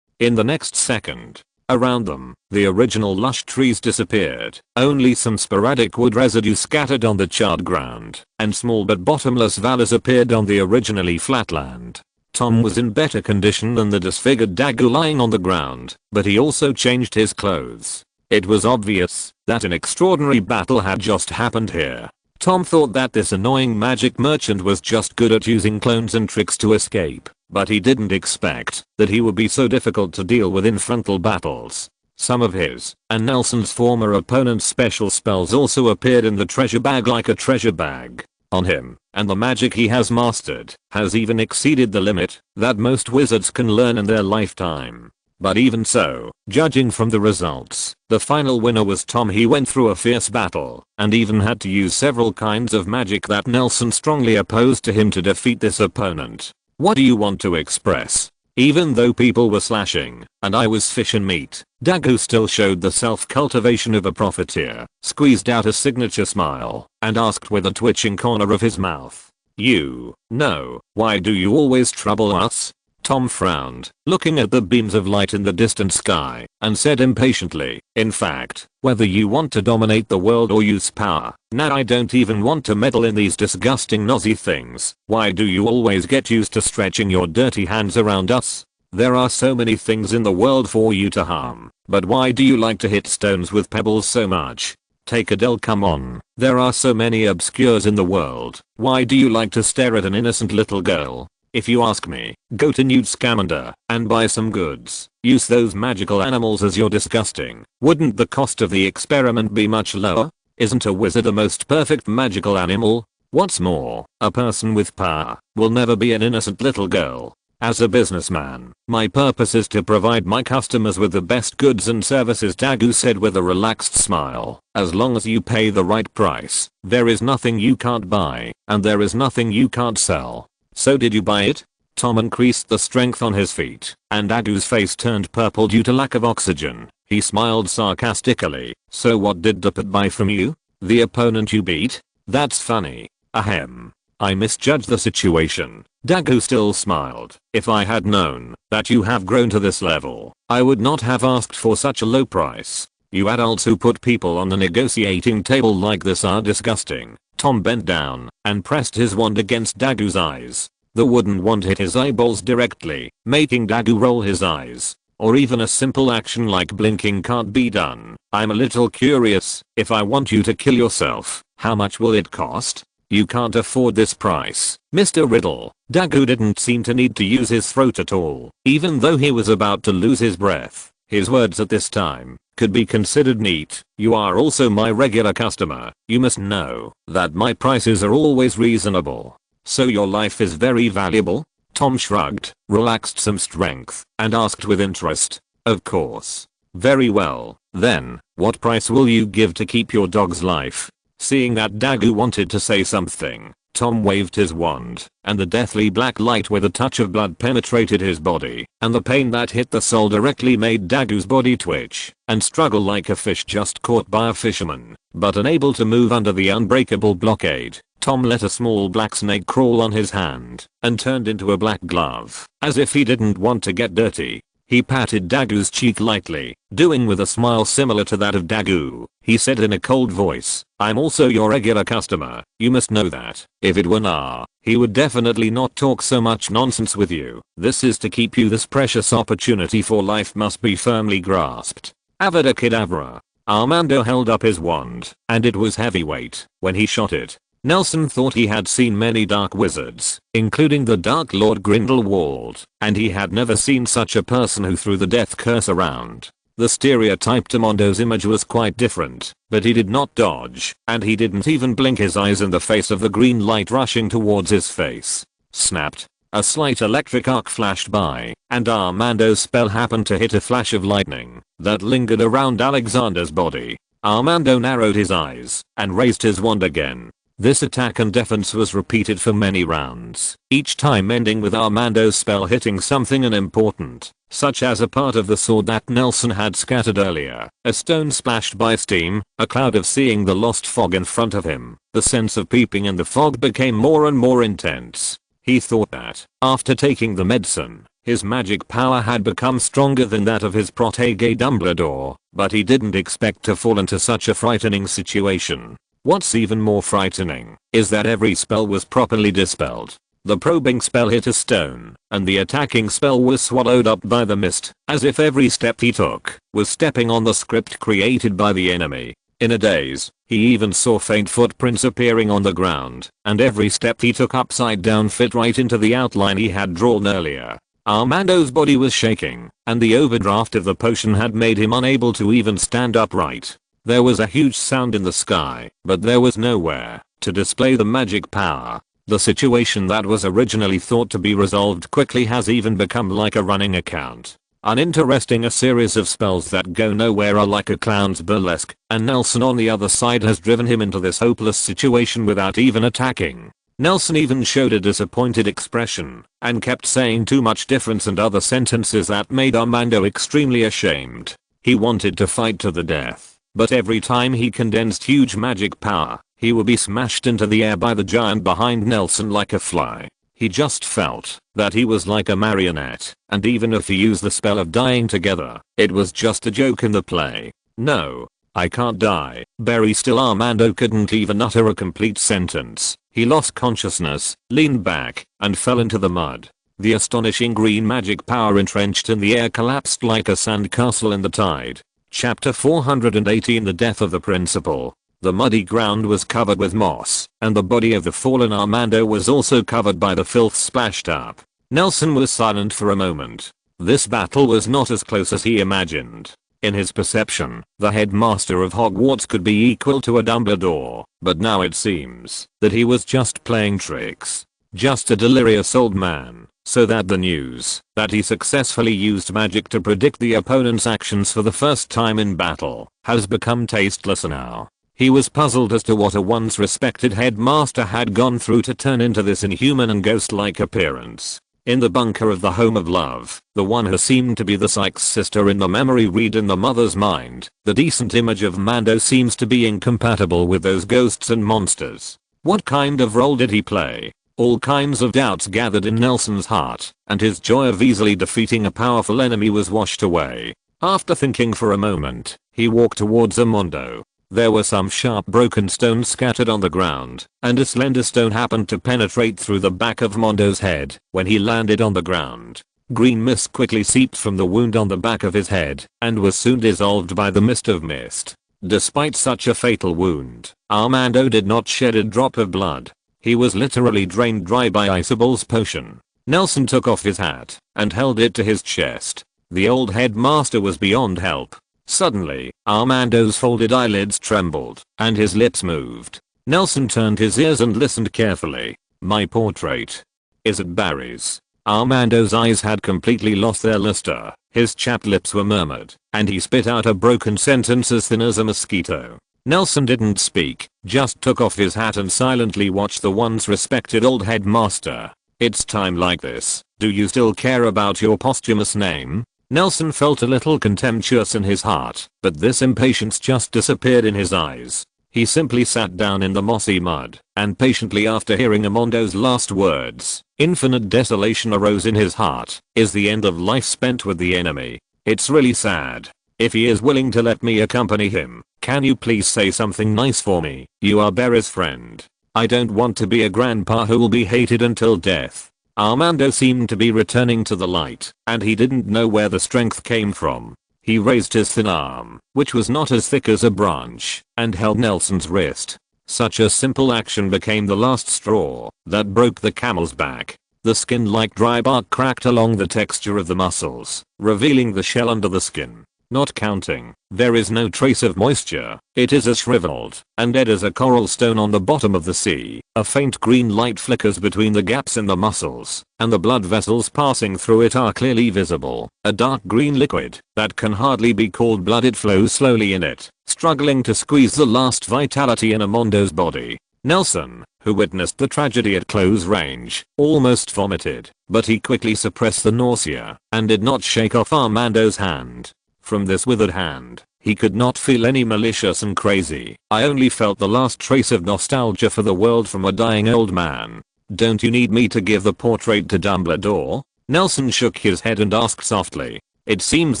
In the next second, around them, the original lush trees disappeared. Only some sporadic wood residue scattered on the charred ground, and small but bottomless valleys appeared on the originally flat land. Tom was in better condition than the disfigured Dagu lying on the ground, but he also changed his clothes. It was obvious that an extraordinary battle had just happened here. Tom thought that this annoying magic merchant was just good at using clones and tricks to escape, but he didn't expect that he would be so difficult to deal with in frontal battles. Some of his and Nelson's former opponent's special spells also appeared in the treasure bag like a treasure bag on him, and the magic he has mastered has even exceeded the limit that most wizards can learn in their lifetime. But even so, judging from the results, the final winner was Tom. He went through a fierce battle and even had to use several kinds of magic that Nelson strongly opposed to him to defeat this opponent. What do you want to express? Even though people were slashing and I was fish and meat, Dagu still showed the self-cultivation of a profiteer, squeezed out a signature smile, and asked with a twitching corner of his mouth. You know, why do you always trouble us? Tom frowned, looking at the beams of light in the distant sky, and said impatiently, in fact, whether you want to dominate the world or use power, now I don't even want to meddle in these disgusting nosy things. Why do you always get used to stretching your dirty hands around us? There are so many things in the world for you to harm, but why do you like to hit stones with pebbles so much? Take Adele, come on. There are so many obscures in the world. Why do you like to stare at an innocent little girl? If you ask me, go to Newt Scamander and buy some goods. Use those magical animals as your disgusting. Wouldn't the cost of the experiment be much lower? Isn't a wizard the most perfect magical animal? What's more, a person with power will never be an innocent little girl. As a businessman, my purpose is to provide my customers with the best goods and services, Dagu said with a relaxed smile. As long as you pay the right price, there is nothing you can't buy, and there is nothing you can't sell. So did you buy it? Tom increased the strength on his feet, and Dagu's face turned purple due to lack of oxygen. He smiled sarcastically. So what did Duppet buy from you? The opponent you beat? That's funny. Ahem. I misjudged the situation. Dagu still smiled. If I had known that you have grown to this level, I would not have asked for such a low price. You adults who put people on the negotiating table like this are disgusting. Tom bent down and pressed his wand against Dagu's eyes. The wooden wand hit his eyeballs directly, making Dagu roll his eyes. Or even a simple action like blinking can't be done. I'm a little curious. If I want you to kill yourself, how much will it cost? You can't afford this price, Mr. Riddle. Dagu didn't seem to need to use his throat at all, even though he was about to lose his breath. His words at this time could be considered neat. You are also my regular customer. You must know that my prices are always reasonable. So your life is very valuable? Tom shrugged, relaxed some strength, and asked with interest. Of course. Very well, then, what price will you give to keep your dog's life? Seeing that Dagu wanted to say something, Tom waved his wand, and the deathly black light with a touch of blood penetrated his body, and the pain that hit the soul directly made Dagu's body twitch and struggle like a fish just caught by a fisherman, but unable to move under the unbreakable blockade. Tom let a small black snake crawl on his hand and turned into a black glove, as if he didn't want to get dirty. He patted Dagu's cheek lightly, doing with a smile similar to that of Dagu. He said in a cold voice, I'm also your regular customer, you must know that. If it were Nah, he would definitely not talk so much nonsense with you. This is to keep you. This precious opportunity for life must be firmly grasped. Avada Kedavra. Armando held up his wand, and it was heavyweight when he shot it. Nelson thought he had seen many dark wizards, including the Dark Lord Grindelwald, and he had never seen such a person who threw the death curse around. The stereotyped Armando's image was quite different, but he did not dodge, and he didn't even blink his eyes in the face of the green light rushing towards his face. Snapped. A slight electric arc flashed by, and Armando's spell happened to hit a flash of lightning that lingered around Alexander's body. Armando narrowed his eyes and raised his wand again. This attack and defense was repeated for many rounds, each time ending with Armando's spell hitting something unimportant, such as a part of the sword that Nelson had scattered earlier, a stone splashed by steam, a cloud of seeing the lost fog in front of him. The sense of peeping in the fog became more and more intense. He thought that, after taking the medicine, his magic power had become stronger than that of his protege Dumbledore, but he didn't expect to fall into such a frightening situation. What's even more frightening is that every spell was properly dispelled. The probing spell hit a stone, and the attacking spell was swallowed up by the mist, as if every step he took was stepping on the script created by the enemy. In a daze, he even saw faint footprints appearing on the ground, and every step he took upside down fit right into the outline he had drawn earlier. Armando's body was shaking, and the overdraft of the potion had made him unable to even stand upright. There was a huge sound in the sky, but there was nowhere to display the magic power. The situation that was originally thought to be resolved quickly has even become like a running account. Uninteresting. A series of spells that go nowhere are like a clown's burlesque, and Nelson on the other side has driven him into this hopeless situation without even attacking. Nelson even showed a disappointed expression, and kept saying too much difference and other sentences that made Armando extremely ashamed. He wanted to fight to the death. But every time he condensed huge magic power, he would be smashed into the air by the giant behind Nelson like a fly. He just felt that he was like a marionette, and even if he used the spell of dying together, it was just a joke in the play. No, I can't die. Very still. Armando couldn't even utter a complete sentence. He lost consciousness, leaned back, and fell into the mud. The astonishing green magic power entrenched in the air collapsed like a sandcastle in the tide. Chapter 418. The Death of the Principal. The muddy ground was covered with moss, and the body of the fallen Armando was also covered by the filth splashed up. Nelson was silent for a moment. This battle was not as close as he imagined. In his perception, the headmaster of Hogwarts could be equal to a Dumbledore, but now it seems that he was just playing tricks. Just a delirious old man. So that the news that he successfully used magic to predict the opponent's actions for the first time in battle has become tasteless now. He was puzzled as to what a once respected headmaster had gone through to turn into this inhuman and ghost-like appearance. In the bunker of the Home of Love, the one who seemed to be the psych's sister in the memory read in the mother's mind, the decent image of Mando seems to be incompatible with those ghosts and monsters. What kind of role did he play? All kinds of doubts gathered in Nelson's heart, and his joy of easily defeating a powerful enemy was washed away. After thinking for a moment, he walked towards Armando. There were some sharp broken stones scattered on the ground, and a slender stone happened to penetrate through the back of Armando's head when he landed on the ground. Green mist quickly seeped from the wound on the back of his head, and was soon dissolved by the mist of mist. Despite such a fatal wound, Armando did not shed a drop of blood. He was literally drained dry by Isabel's potion. Nelson took off his hat and held it to his chest. The old headmaster was beyond help. Suddenly, Armando's folded eyelids trembled and his lips moved. Nelson turned his ears and listened carefully. My portrait. Is it Barry's? Armando's eyes had completely lost their luster, his chapped lips were murmured, and he spit out a broken sentence as thin as a mosquito. Nelson didn't speak, just took off his hat and silently watched the once respected old headmaster. It's time like this. Do you still care about your posthumous name? Nelson felt a little contemptuous in his heart, but this impatience just disappeared in his eyes. He simply sat down in the mossy mud, and patiently after hearing Armando's last words, infinite desolation arose in his heart. Is the end of life spent with the enemy? It's really sad. If he is willing to let me accompany him, can you please say something nice for me? You are Barry's friend. I don't want to be a grandpa who will be hated until death. Armando seemed to be returning to the light, and he didn't know where the strength came from. He raised his thin arm, which was not as thick as a branch, and held Nelson's wrist. Such a simple action became the last straw that broke the camel's back. The skin like dry bark cracked along the texture of the muscles, revealing the shell under the skin. Not counting, there is no trace of moisture. It is as shriveled and dead as a coral stone on the bottom of the sea. A faint green light flickers between the gaps in the muscles, and the blood vessels passing through it are clearly visible. A dark green liquid that can hardly be called blood. It flows slowly in it, struggling to squeeze the last vitality in Armando's body. Nelson, who witnessed the tragedy at close range, almost vomited, but he quickly suppressed the nausea and did not shake off Armando's hand. From this withered hand, he could not feel any malicious and crazy. I only felt the last trace of nostalgia for the world from a dying old man. Don't you need me to give the portrait to Dumbledore? Nelson shook his head and asked softly. It seems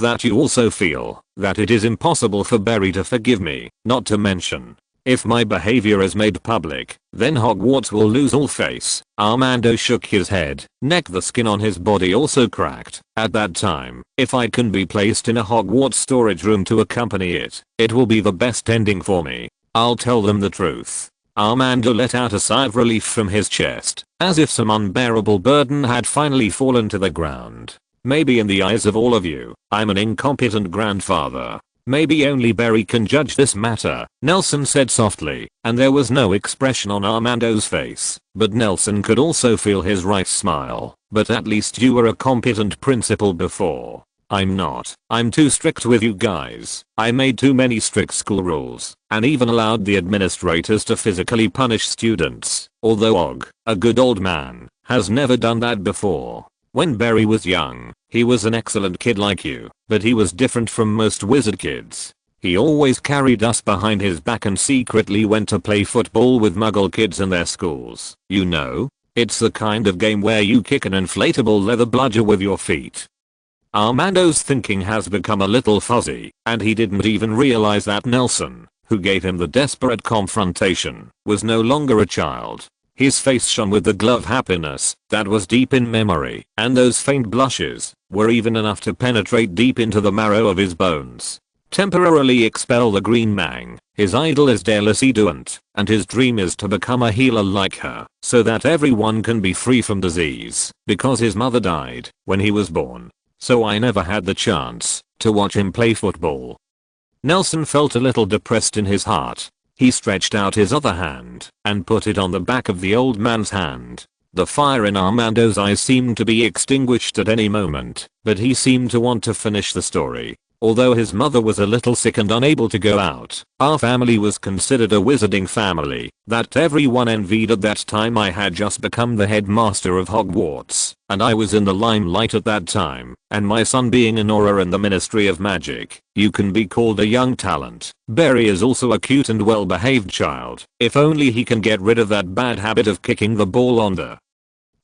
that you also feel that it is impossible for Barry to forgive me, not to mention, if my behavior is made public, then Hogwarts will lose all face. Armando shook his head. The skin on his body also cracked. At that time, if I can be placed in a Hogwarts storage room to accompany it, it will be the best ending for me. I'll tell them the truth. Armando let out a sigh of relief from his chest, as if some unbearable burden had finally fallen to the ground. Maybe in the eyes of all of you, I'm an incompetent grandfather. Maybe only Barry can judge this matter, Nelson said softly, and there was no expression on Armando's face, but Nelson could also feel his wife's smile. But at least you were a competent principal before. I'm not. I'm too strict with you guys. I made too many strict school rules, and even allowed the administrators to physically punish students, although Og, a good old man, has never done that before. When Barry was young, he was an excellent kid like you, but he was different from most wizard kids. He always carried us behind his back and secretly went to play football with Muggle kids in their schools. You know, it's the kind of game where you kick an inflatable leather bludger with your feet. Armando's thinking has become a little fuzzy, and he didn't even realize that Nelson, who gave him the desperate confrontation, was no longer a child. His face shone with the glow of happiness that was deep in memory, and those faint blushes were even enough to penetrate deep into the marrow of his bones. Temporarily expel the green mang. His idol is Delacey Duant, and his dream is to become a healer like her, so that everyone can be free from disease, because his mother died when he was born. So I never had the chance to watch him play football. Nelson felt a little depressed in his heart. He stretched out his other hand and put it on the back of the old man's hand. The fire in Armando's eyes seemed to be extinguished at any moment, but he seemed to want to finish the story. Although his mother was a little sick and unable to go out, our family was considered a wizarding family that everyone envied at that time. I had just become the headmaster of Hogwarts, and I was in the limelight at that time, and my son being an aura in the Ministry of Magic, you can be called a young talent. Barry is also a cute and well-behaved child. If only he can get rid of that bad habit of kicking the ball on the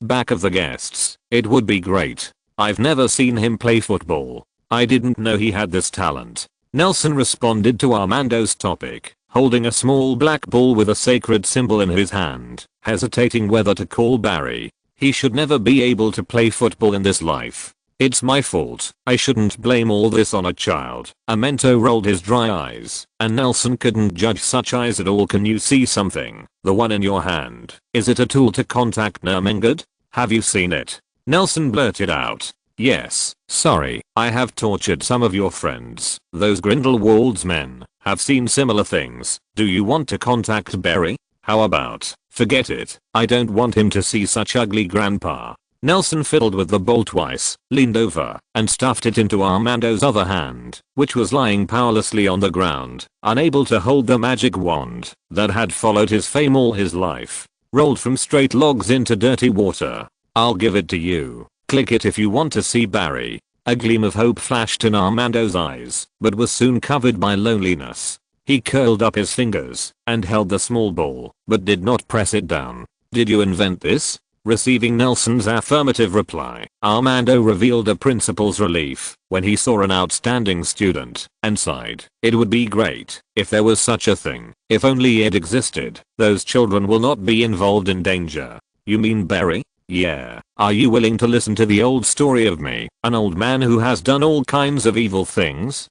back of the guests, it would be great. I've never seen him play football. I didn't know he had this talent. Nelson responded to Armando's topic, holding a small black ball with a sacred symbol in his hand, hesitating whether to call Barry. He should never be able to play football in this life. It's my fault. I shouldn't blame all this on a child. Armando rolled his dry eyes, and Nelson couldn't judge such eyes at all. Can you see something? The one in your hand. Is it a tool to contact Nermingard? Have you seen it? Nelson blurted out. Yes, sorry, I have tortured some of your friends. Those Grindelwald's men have seen similar things. Do you want to contact Barry? How about, forget it, I don't want him to see such ugly grandpa. Nelson fiddled with the bowl twice, leaned over, and stuffed it into Armando's other hand, which was lying powerlessly on the ground, unable to hold the magic wand that had followed his fame all his life. Rolled from straight logs into dirty water. I'll give it to you. Click it if you want to see Barry. A gleam of hope flashed in Armando's eyes, but was soon covered by loneliness. He curled up his fingers and held the small ball, but did not press it down. Did you invent this? Receiving Nelson's affirmative reply, Armando revealed a principal's relief when he saw an outstanding student and sighed. It would be great if there was such a thing. If only it existed. Those children will not be involved in danger. You mean Barry? Yeah. Are you willing to listen to the old story of me, an old man who has done all kinds of evil things?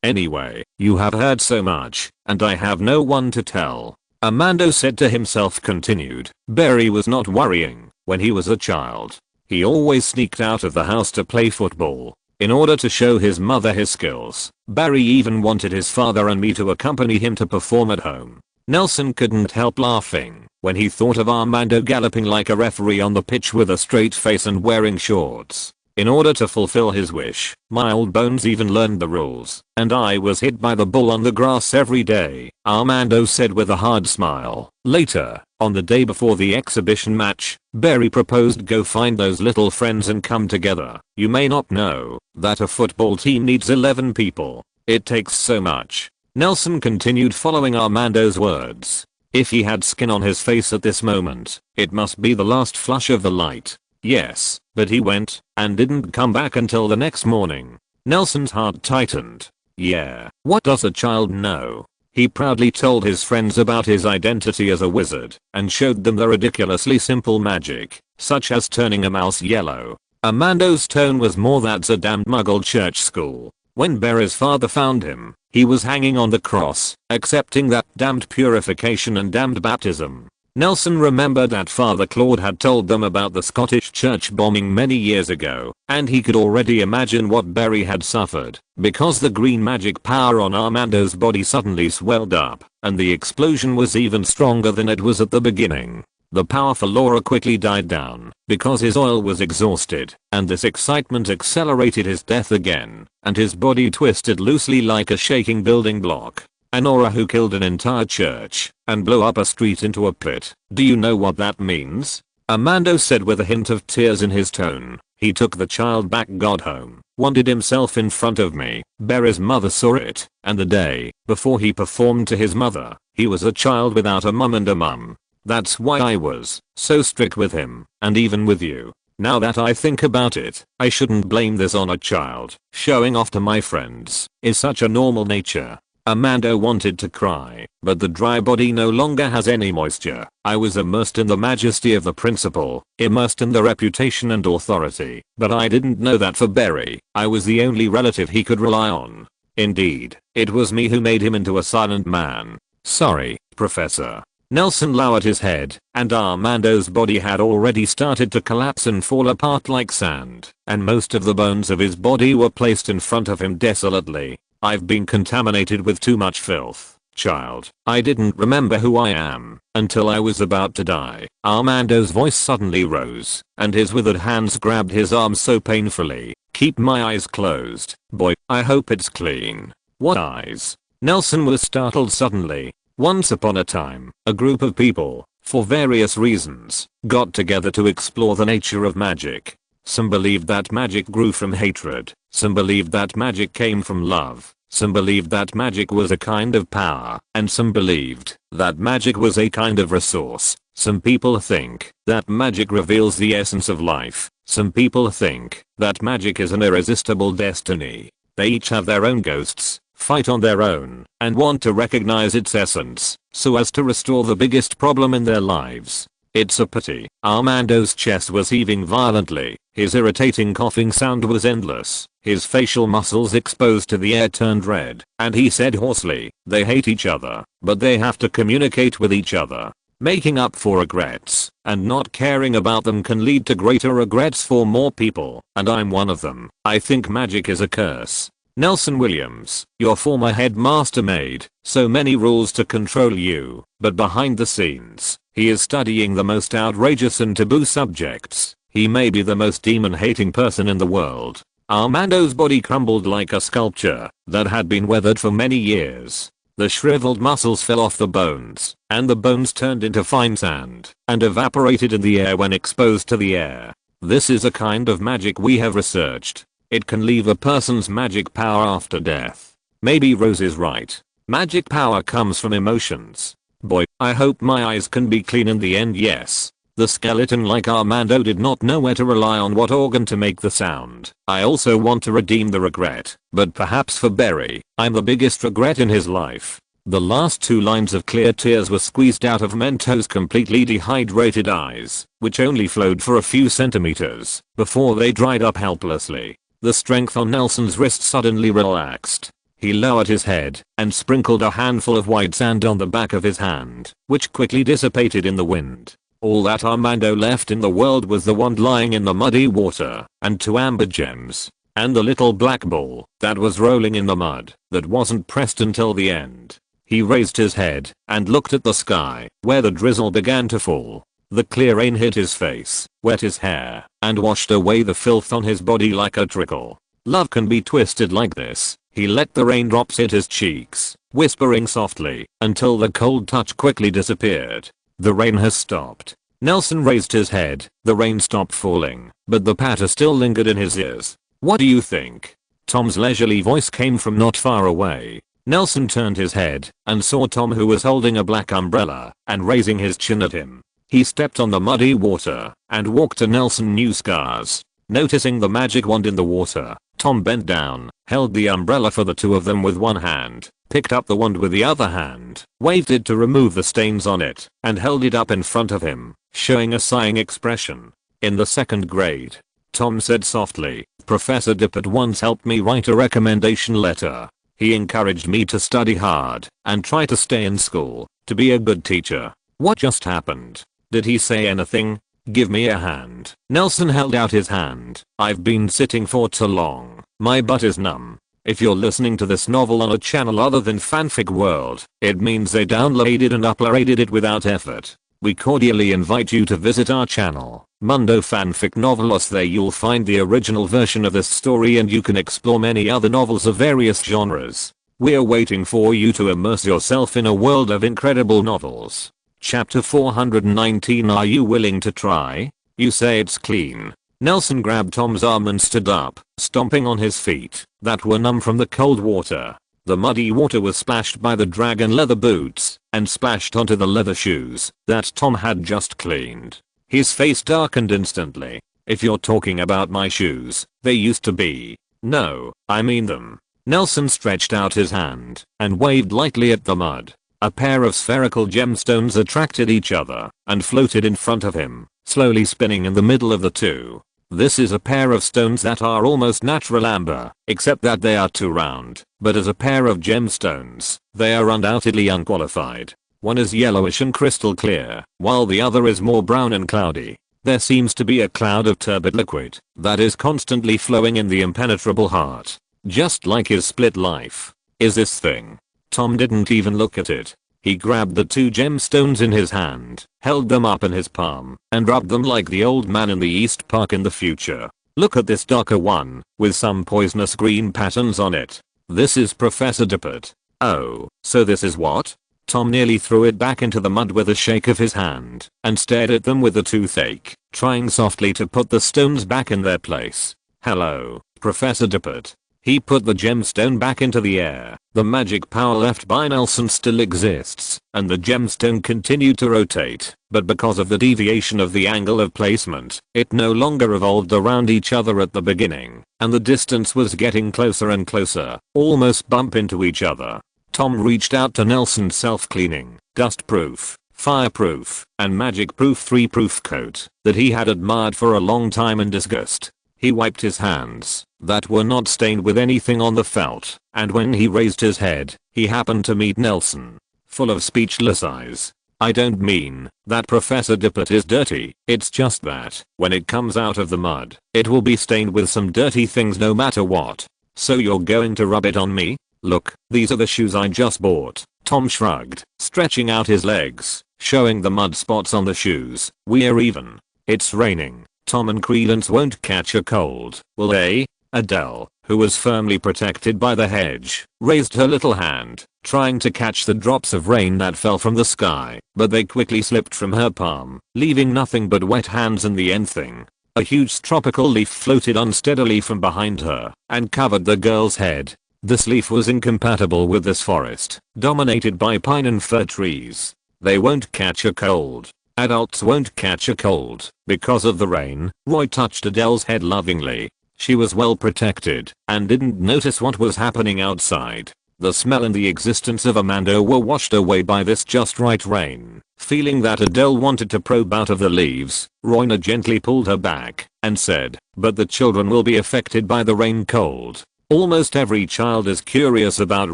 Anyway, you have heard so much, and I have no one to tell. Armando said to himself. Continued. Barry was not worrying when he was a child. He always sneaked out of the house to play football. In order to show his mother his skills, Barry even wanted his father and me to accompany him to perform at home. Nelson couldn't help laughing when he thought of Armando galloping like a referee on the pitch with a straight face and wearing shorts. In order to fulfill his wish, my old bones even learned the rules, and I was hit by the ball on the grass every day, Armando said with a hard smile. Later, on the day before the exhibition match, Barry proposed go find those little friends and come together. You may not know that a football team needs 11 people. It takes so much. Nelson continued following Armando's words. If he had skin on his face at this moment, it must be the last flush of the light. Yes, but he went, and didn't come back until the next morning. Nelson's heart tightened. Yeah, what does a child know? He proudly told his friends about his identity as a wizard, and showed them the ridiculously simple magic, such as turning a mouse yellow. Armando's tone was more that's a damned Muggle church school. When Barry's father found him, he was hanging on the cross, accepting that damned purification and damned baptism. Nelson remembered that Father Claude had told them about the Scottish church bombing many years ago, and he could already imagine what Barry had suffered, because the green magic power on Armando's body suddenly swelled up, and the explosion was even stronger than it was at the beginning. The power for Laura quickly died down, because his oil was exhausted, and this excitement accelerated his death again, and his body twisted loosely like a shaking building block. An aura who killed an entire church and blew up a street into a pit. Do you know what that means? Armando said with a hint of tears in his tone. He took the child back God home, wanded himself in front of me. Barry's mother saw it, and the day before he performed to his mother, he was a child without a mum and a mum. That's why I was so strict with him, and even with you. Now that I think about it, I shouldn't blame this on a child. Showing off to my friends is such a normal nature. Armando wanted to cry, but the dry body no longer has any moisture. I was immersed in the majesty of the principal, immersed in the reputation and authority, but I didn't know that for Barry, I was the only relative he could rely on. Indeed, it was me who made him into a silent man. Sorry, Professor. Nelson lowered his head, and Armando's body had already started to collapse and fall apart like sand, and most of the bones of his body were placed in front of him desolately. I've been contaminated with too much filth, child. I didn't remember who I am until I was about to die. Armando's voice suddenly rose, and his withered hands grabbed his arm so painfully. Keep my eyes closed, boy. I hope it's clean. What eyes? Nelson was startled suddenly. Once upon a time, a group of people, for various reasons, got together to explore the nature of magic. Some believed that magic grew from hatred. Some believed that magic came from love. Some believed that magic was a kind of power. And some believed that magic was a kind of resource. Some people think that magic reveals the essence of life. Some people think that magic is an irresistible destiny. They each have their own ghosts, fight on their own, and want to recognize its essence, so as to restore the biggest problem in their lives. It's a pity. Armando's chest was heaving violently. His irritating coughing sound was endless. His facial muscles exposed to the air turned red, and he said hoarsely, they hate each other, but they have to communicate with each other. Making up for regrets, and not caring about them can lead to greater regrets for more people, and I'm one of them. I think magic is a curse. Nelson Williams, your former headmaster made so many rules to control you, but behind the scenes, he is studying the most outrageous and taboo subjects. He may be the most demon-hating person in the world. Armando's body crumbled like a sculpture that had been weathered for many years. The shriveled muscles fell off the bones, and the bones turned into fine sand and evaporated in the air when exposed to the air. This is a kind of magic we have researched. It can leave a person's magic power after death. Maybe Rose is right. Magic power comes from emotions. Boy, I hope my eyes can be clean in the end. Yes. The skeleton like Armando did not know where to rely on what organ to make the sound. I also want to redeem the regret, but perhaps for Barry, I'm the biggest regret in his life. The last 2 lines of clear tears were squeezed out of Mento's completely dehydrated eyes, which only flowed for a few centimeters before they dried up helplessly. The strength on Nelson's wrist suddenly relaxed. He lowered his head and sprinkled a handful of white sand on the back of his hand, which quickly dissipated in the wind. All that Armando left in the world was the wand lying in the muddy water, and 2 amber gems, and the little black ball that was rolling in the mud that wasn't pressed until the end. He raised his head and looked at the sky, where the drizzle began to fall. The clear rain hit his face, wet his hair, and washed away the filth on his body like a trickle. Love can be twisted like this. He let the raindrops hit his cheeks, whispering softly, until the cold touch quickly disappeared. The rain has stopped. Nelson raised his head. The rain stopped falling, but the patter still lingered in his ears. What do you think? Tom's leisurely voice came from not far away. Nelson turned his head and saw Tom, who was holding a black umbrella and raising his chin at him. He stepped on the muddy water and walked to Nelson new scars. Noticing the magic wand in the water, Tom bent down, held the umbrella for the 2 of them with one hand, picked up the wand with the other hand, waved it to remove the stains on it, and held it up in front of him, showing a sighing expression. In the 2nd grade, Tom said softly, Professor Dippet once helped me write a recommendation letter. He encouraged me to study hard and try to stay in school, to be a good teacher. What just happened? Did he say anything? Give me a hand. Nelson held out his hand. I've been sitting for too long. My butt is numb. If you're listening to this novel on a channel other than Fanfic World, it means they downloaded and uploaded it without effort. We cordially invite you to visit our channel, Mundo Fanfic Novelos. There you'll find the original version of this story, and you can explore many other novels of various genres. We're waiting for you to immerse yourself in a world of incredible novels. Chapter 419. Are you willing to try? You say it's clean. Nelson grabbed Tom's arm and stood up, stomping on his feet that were numb from the cold water. The muddy water was splashed by the dragon leather boots and splashed onto the leather shoes that Tom had just cleaned. His face darkened instantly. If you're talking about my shoes, they used to be. No, I mean them. Nelson stretched out his hand and waved lightly at the mud. A pair of spherical gemstones attracted each other and floated in front of him, slowly spinning in the middle of the 2. This is a pair of stones that are almost natural amber, except that they are too round, but as a pair of gemstones, they are undoubtedly unqualified. One is yellowish and crystal clear, while the other is more brown and cloudy. There seems to be a cloud of turbid liquid that is constantly flowing in the impenetrable heart, just like his split life. Is this thing? Tom didn't even look at it. He grabbed the 2 gemstones in his hand, held them up in his palm, and rubbed them like the old man in the East Park in the future. Look at this darker one, with some poisonous green patterns on it. This is Professor Dippet. Oh, so this is what? Tom nearly threw it back into the mud with a shake of his hand, and stared at them with a toothache, trying softly to put the stones back in their place. Hello, Professor Dippet. He put the gemstone back into the air. The magic power left by Nelson still exists, and the gemstone continued to rotate, but because of the deviation of the angle of placement, it no longer revolved around each other at the beginning, and the distance was getting closer and closer, almost bump into each other. Tom reached out to Nelson's self-cleaning, dust-proof, fireproof, and magic-proof 3-proof coat that he had admired for a long time in disgust. He wiped his hands that were not stained with anything on the felt, and when he raised his head, he happened to meet Nelson, full of speechless eyes. I don't mean that Professor Dippet is dirty, it's just that, when it comes out of the mud, it will be stained with some dirty things no matter what. So you're going to rub it on me? Look, these are the shoes I just bought. Tom shrugged, stretching out his legs, showing the mud spots on the shoes. We're even. It's raining. Tom and Credence won't catch a cold, will they? Adele, who was firmly protected by the hedge, raised her little hand, trying to catch the drops of rain that fell from the sky, but they quickly slipped from her palm, leaving nothing but wet hands in the end thing. A huge tropical leaf floated unsteadily from behind her and covered the girl's head. This leaf was incompatible with this forest, dominated by pine and fir trees. They won't catch a cold. Adults won't catch a cold because of the rain. Roy touched Adele's head lovingly. She was well protected and didn't notice what was happening outside. The smell and the existence of Amanda were washed away by this just right rain. Feeling that Adele wanted to probe out of the leaves, Royna gently pulled her back and said, "But the children will be affected by the rain cold." Almost every child is curious about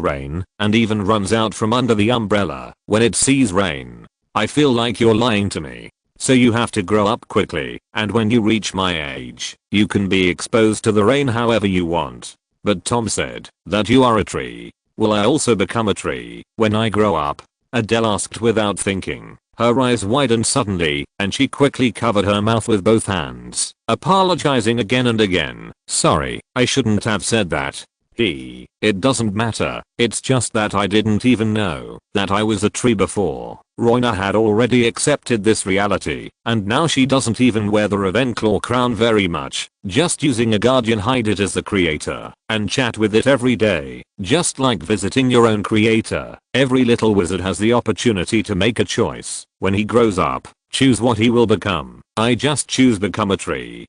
rain and even runs out from under the umbrella when it sees rain. I feel like you're lying to me. So you have to grow up quickly, and when you reach my age, you can be exposed to the rain however you want. But Tom said that you are a tree. Will I also become a tree when I grow up? Adele asked without thinking. Her eyes widened suddenly, and she quickly covered her mouth with both hands, apologizing again and again. "Sorry, I shouldn't have said that. It doesn't matter, it's just that I didn't even know that I was a tree before." Royna had already accepted this reality, and now she doesn't even wear the Ravenclaw crown very much, just using a guardian hide it as the creator, and chat with it every day. Just like visiting your own creator, every little wizard has the opportunity to make a choice. When he grows up, choose what he will become. I just choose become a tree.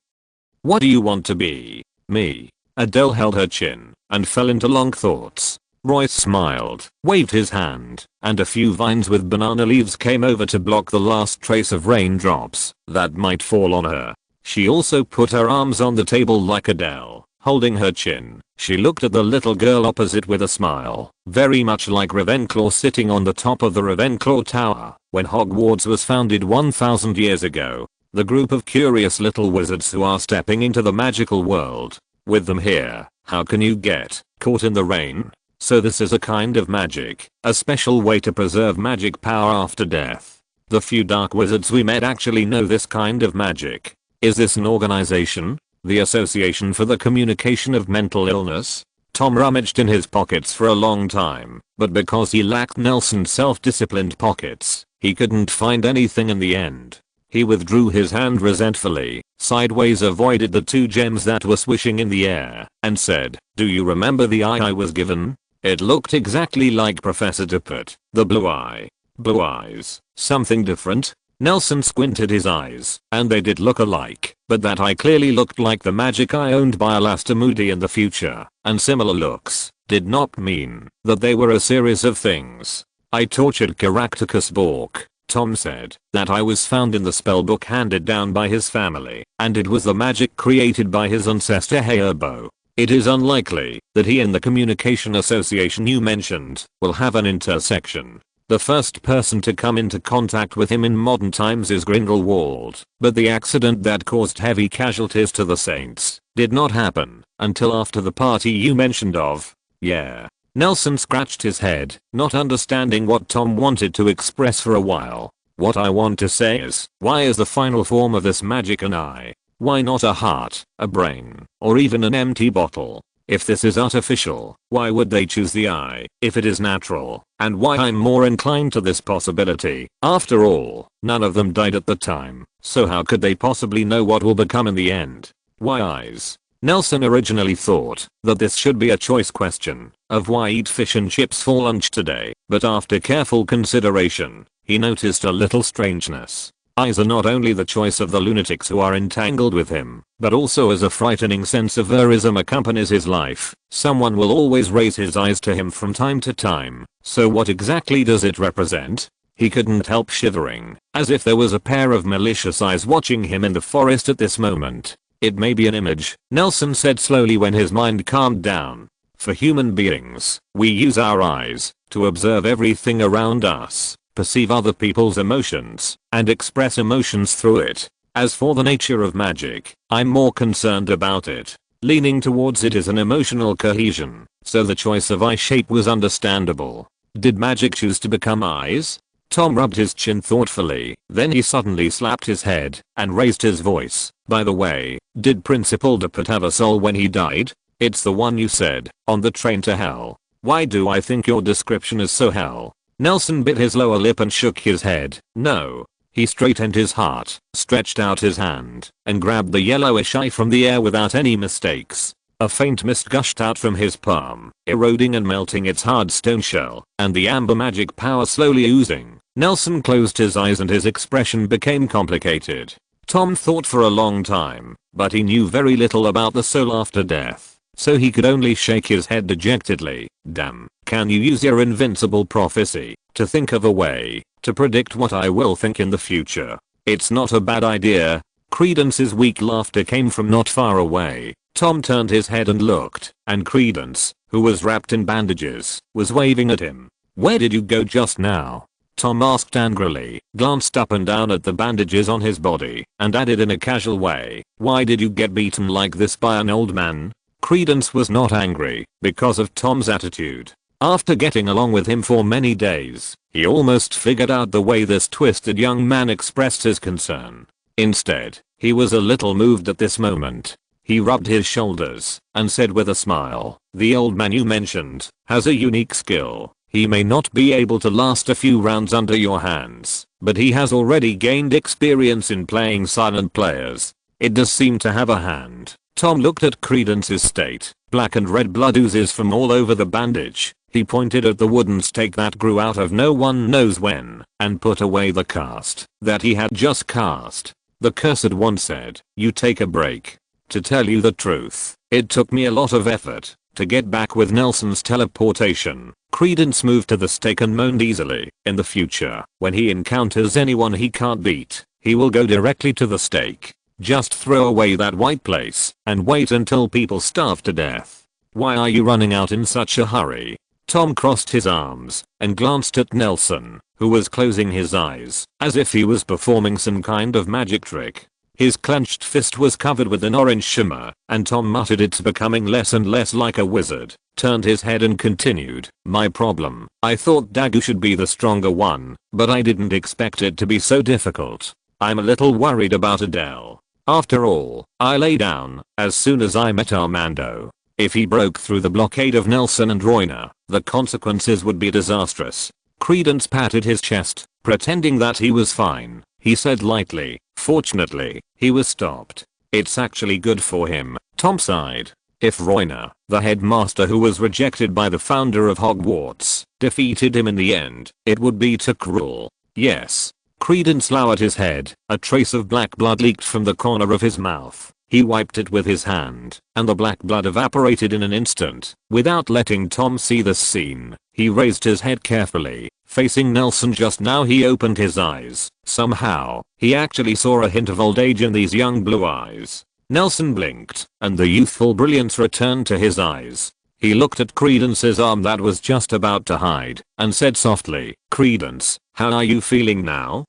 What do you want to be? Me. Adele held her chin and fell into long thoughts. Roy smiled, waved his hand, and a few vines with banana leaves came over to block the last trace of raindrops that might fall on her. She also put her arms on the table like Adele, holding her chin. She looked at the little girl opposite with a smile, very much like Ravenclaw sitting on the top of the Ravenclaw Tower when Hogwarts was founded 1,000 years ago. The group of curious little wizards who are stepping into the magical world. With them here, how can you get caught in the rain? So this is a kind of magic, a special way to preserve magic power after death. The few dark wizards we met actually know this kind of magic. Is this an organization? The Association for the Communication of Mental Illness? Tom rummaged in his pockets for a long time, but because he lacked Nelson's self-disciplined pockets, he couldn't find anything in the end. He withdrew his hand resentfully, sideways avoided the 2 gems that were swishing in the air, and said, "Do you remember the eye I was given? It looked exactly like Professor Duppert, the blue eye." Blue eyes? Something different? Nelson squinted his eyes, and they did look alike, but that eye clearly looked like the magic eye owned by Alastair Moody in the future, and similar looks did not mean that they were a series of things. "I tortured Caractacus Bork," Tom said. "That eye was found in the spellbook handed down by his family, and it was the magic created by his ancestor Hayerbo. It is unlikely that he and the Communication Association you mentioned will have an intersection. The first person to come into contact with him in modern times is Grindelwald, but the accident that caused heavy casualties to the Saints did not happen until after the party you mentioned of." "Yeah." Nelson scratched his head, not understanding what Tom wanted to express for a while. "What I want to say is, why is the final form of this magic an eye? Why not a heart, a brain, or even an empty bottle? If this is artificial, why would they choose the eye if it is natural? And why I'm more inclined to this possibility. After all, none of them died at the time, so how could they possibly know what will become in the end? Why eyes?" Nelson originally thought that this should be a choice question of why eat fish and chips for lunch today, but after careful consideration, he noticed a little strangeness. Eyes are not only the choice of the lunatics who are entangled with him, but also as a frightening sense of verism accompanies his life. Someone will always raise his eyes to him from time to time. So what exactly does it represent? He couldn't help shivering, as if there was a pair of malicious eyes watching him in the forest at this moment. "It may be an image," Nelson said slowly when his mind calmed down. "For human beings, we use our eyes to observe everything around us, perceive other people's emotions, and express emotions through it. As for the nature of magic, I'm more concerned about it. Leaning towards it is an emotional cohesion, so the choice of eye shape was understandable. Did magic choose to become eyes? Tom rubbed his chin thoughtfully, then he suddenly slapped his head and raised his voice. By the way, did Principal Duppert have a soul when he died? It's the one you said, on the train to hell. Why do I think your description is so hell? Nelson bit his lower lip and shook his head. No. He straightened his heart, stretched out his hand, and grabbed the yellowish eye from the air without any mistakes. A faint mist gushed out from his palm, eroding and melting its hard stone shell, and the amber magic power slowly oozing. Nelson closed his eyes and his expression became complicated. Tom thought for a long time, but he knew very little about the soul after death, so he could only shake his head dejectedly. Damn, can you use your invincible prophecy to think of a way to predict what I will think in the future? It's not a bad idea. Credence's weak laughter came from not far away. Tom turned his head and looked, and Credence, who was wrapped in bandages, was waving at him. Where did you go just now? Tom asked angrily, glanced up and down at the bandages on his body, and added in a casual way, why did you get beaten like this by an old man? Credence was not angry because of Tom's attitude. After getting along with him for many days, he almost figured out the way this twisted young man expressed his concern. Instead, he was a little moved at this moment. He rubbed his shoulders and said with a smile, the old man you mentioned has a unique skill. He may not be able to last a few rounds under your hands, but he has already gained experience in playing silent players. It does seem to have a hand. Tom looked at Credence's state. Black and red blood oozes from all over the bandage. He pointed at the wooden stake that grew out of no one knows when, and put away the cast that he had just cast. The cursed one said, you take a break. To tell you the truth, it took me a lot of effort to get back with Nelson's teleportation. Credence moved to the stake and moaned easily. In the future, when he encounters anyone he can't beat, he will go directly to the stake. Just throw away that white place and wait until people starve to death. Why are you running out in such a hurry? Tom crossed his arms and glanced at Nelson, who was closing his eyes as if he was performing some kind of magic trick. His clenched fist was covered with an orange shimmer, and Tom muttered it's becoming less and less like a wizard, turned his head and continued, my problem, I thought Dagu should be the stronger one, but I didn't expect it to be so difficult. I'm a little worried about Adele. After all, I lay down as soon as I met Armando. If he broke through the blockade of Nelson and Royna, the consequences would be disastrous. Credence patted his chest, pretending that he was fine. He said lightly, fortunately, he was stopped. It's actually good for him. Tom sighed. If Royna, the headmaster who was rejected by the founder of Hogwarts, defeated him in the end, it would be too cruel. Yes. Credence lowered his head. A trace of black blood leaked from the corner of his mouth. He wiped it with his hand, and the black blood evaporated in an instant. Without letting Tom see the scene, he raised his head carefully. Facing Nelson just now, he opened his eyes. Somehow, he actually saw a hint of old age in these young blue eyes. Nelson blinked, and the youthful brilliance returned to his eyes. He looked at Credence's arm that was just about to hide, and said softly, Credence, how are you feeling now?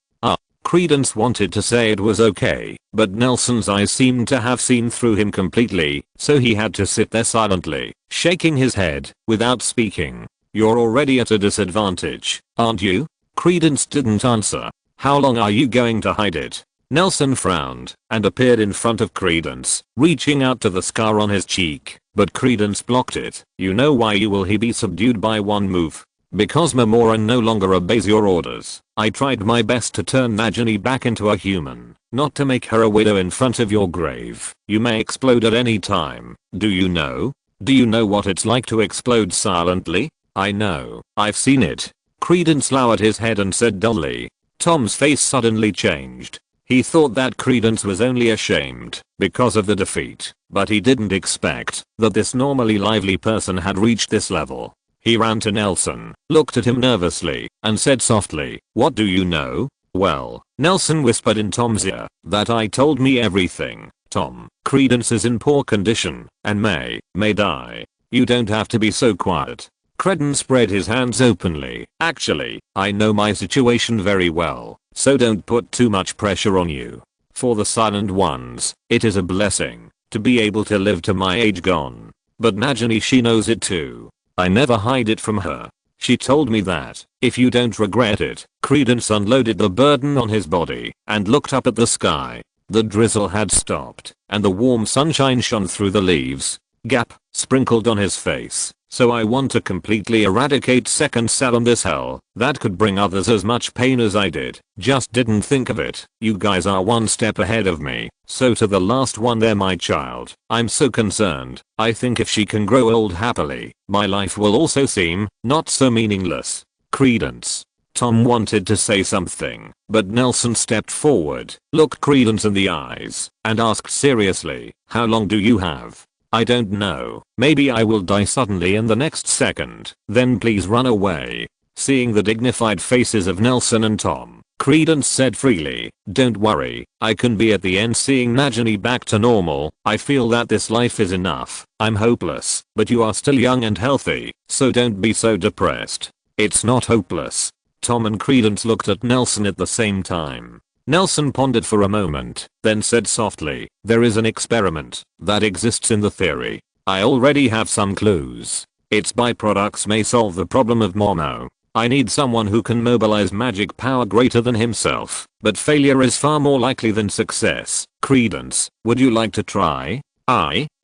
Credence wanted to say it was okay, but Nelson's eyes seemed to have seen through him completely, so he had to sit there silently, shaking his head, without speaking. You're already at a disadvantage, aren't you? Credence didn't answer. How long are you going to hide it? Nelson frowned, and appeared in front of Credence, reaching out to the scar on his cheek, but Credence blocked it. You know why you will he be subdued by one move? Because Memora no longer obeys your orders. I tried my best to turn Nagini back into a human, not to make her a widow in front of your grave. You may explode at any time. Do you know? Do you know what it's like to explode silently? I know. I've seen it. Credence lowered his head and said dully. Tom's face suddenly changed. He thought that Credence was only ashamed because of the defeat, but he didn't expect that this normally lively person had reached this level. He ran to Nelson, looked at him nervously, and said softly, what do you know? Well, Nelson whispered in Tom's ear, that eye told me everything. Tom, Credence is in poor condition, and may die. You don't have to be so quiet. Credence spread his hands openly. Actually, I know my situation very well, so don't put too much pressure on you. For the silent ones, it is a blessing to be able to live to my age gone. But Najani, she knows it too. I never hide it from her. She told me that, if you don't regret it. Credence unloaded the burden on his body and looked up at the sky. The drizzle had stopped, and the warm sunshine shone through the leaves. Gap, sprinkled on his face. So I want to completely eradicate second cell in this hell that could bring others as much pain as I did. Just didn't think of it. You guys are one step ahead of me. So to the last one there, my child, I'm so concerned. I think if she can grow old happily, my life will also seem not so meaningless. Credence. Tom wanted to say something, but Nelson stepped forward, looked Credence in the eyes, and asked seriously, how long do you have? I don't know. Maybe I will die suddenly in the next second. Then please run away. Seeing the dignified faces of Nelson and Tom, Credence said freely, don't worry, I can be at the end seeing Najani back to normal. I feel that this life is enough. I'm hopeless, but you are still young and healthy, so don't be so depressed. It's not hopeless. Tom and Credence looked at Nelson at the same time. Nelson pondered for a moment, then said softly, there is an experiment that exists in the theory. I already have some clues. Its byproducts may solve the problem of Momo. I need someone who can mobilize magic power greater than himself, but failure is far more likely than success. Credence, would you like to try?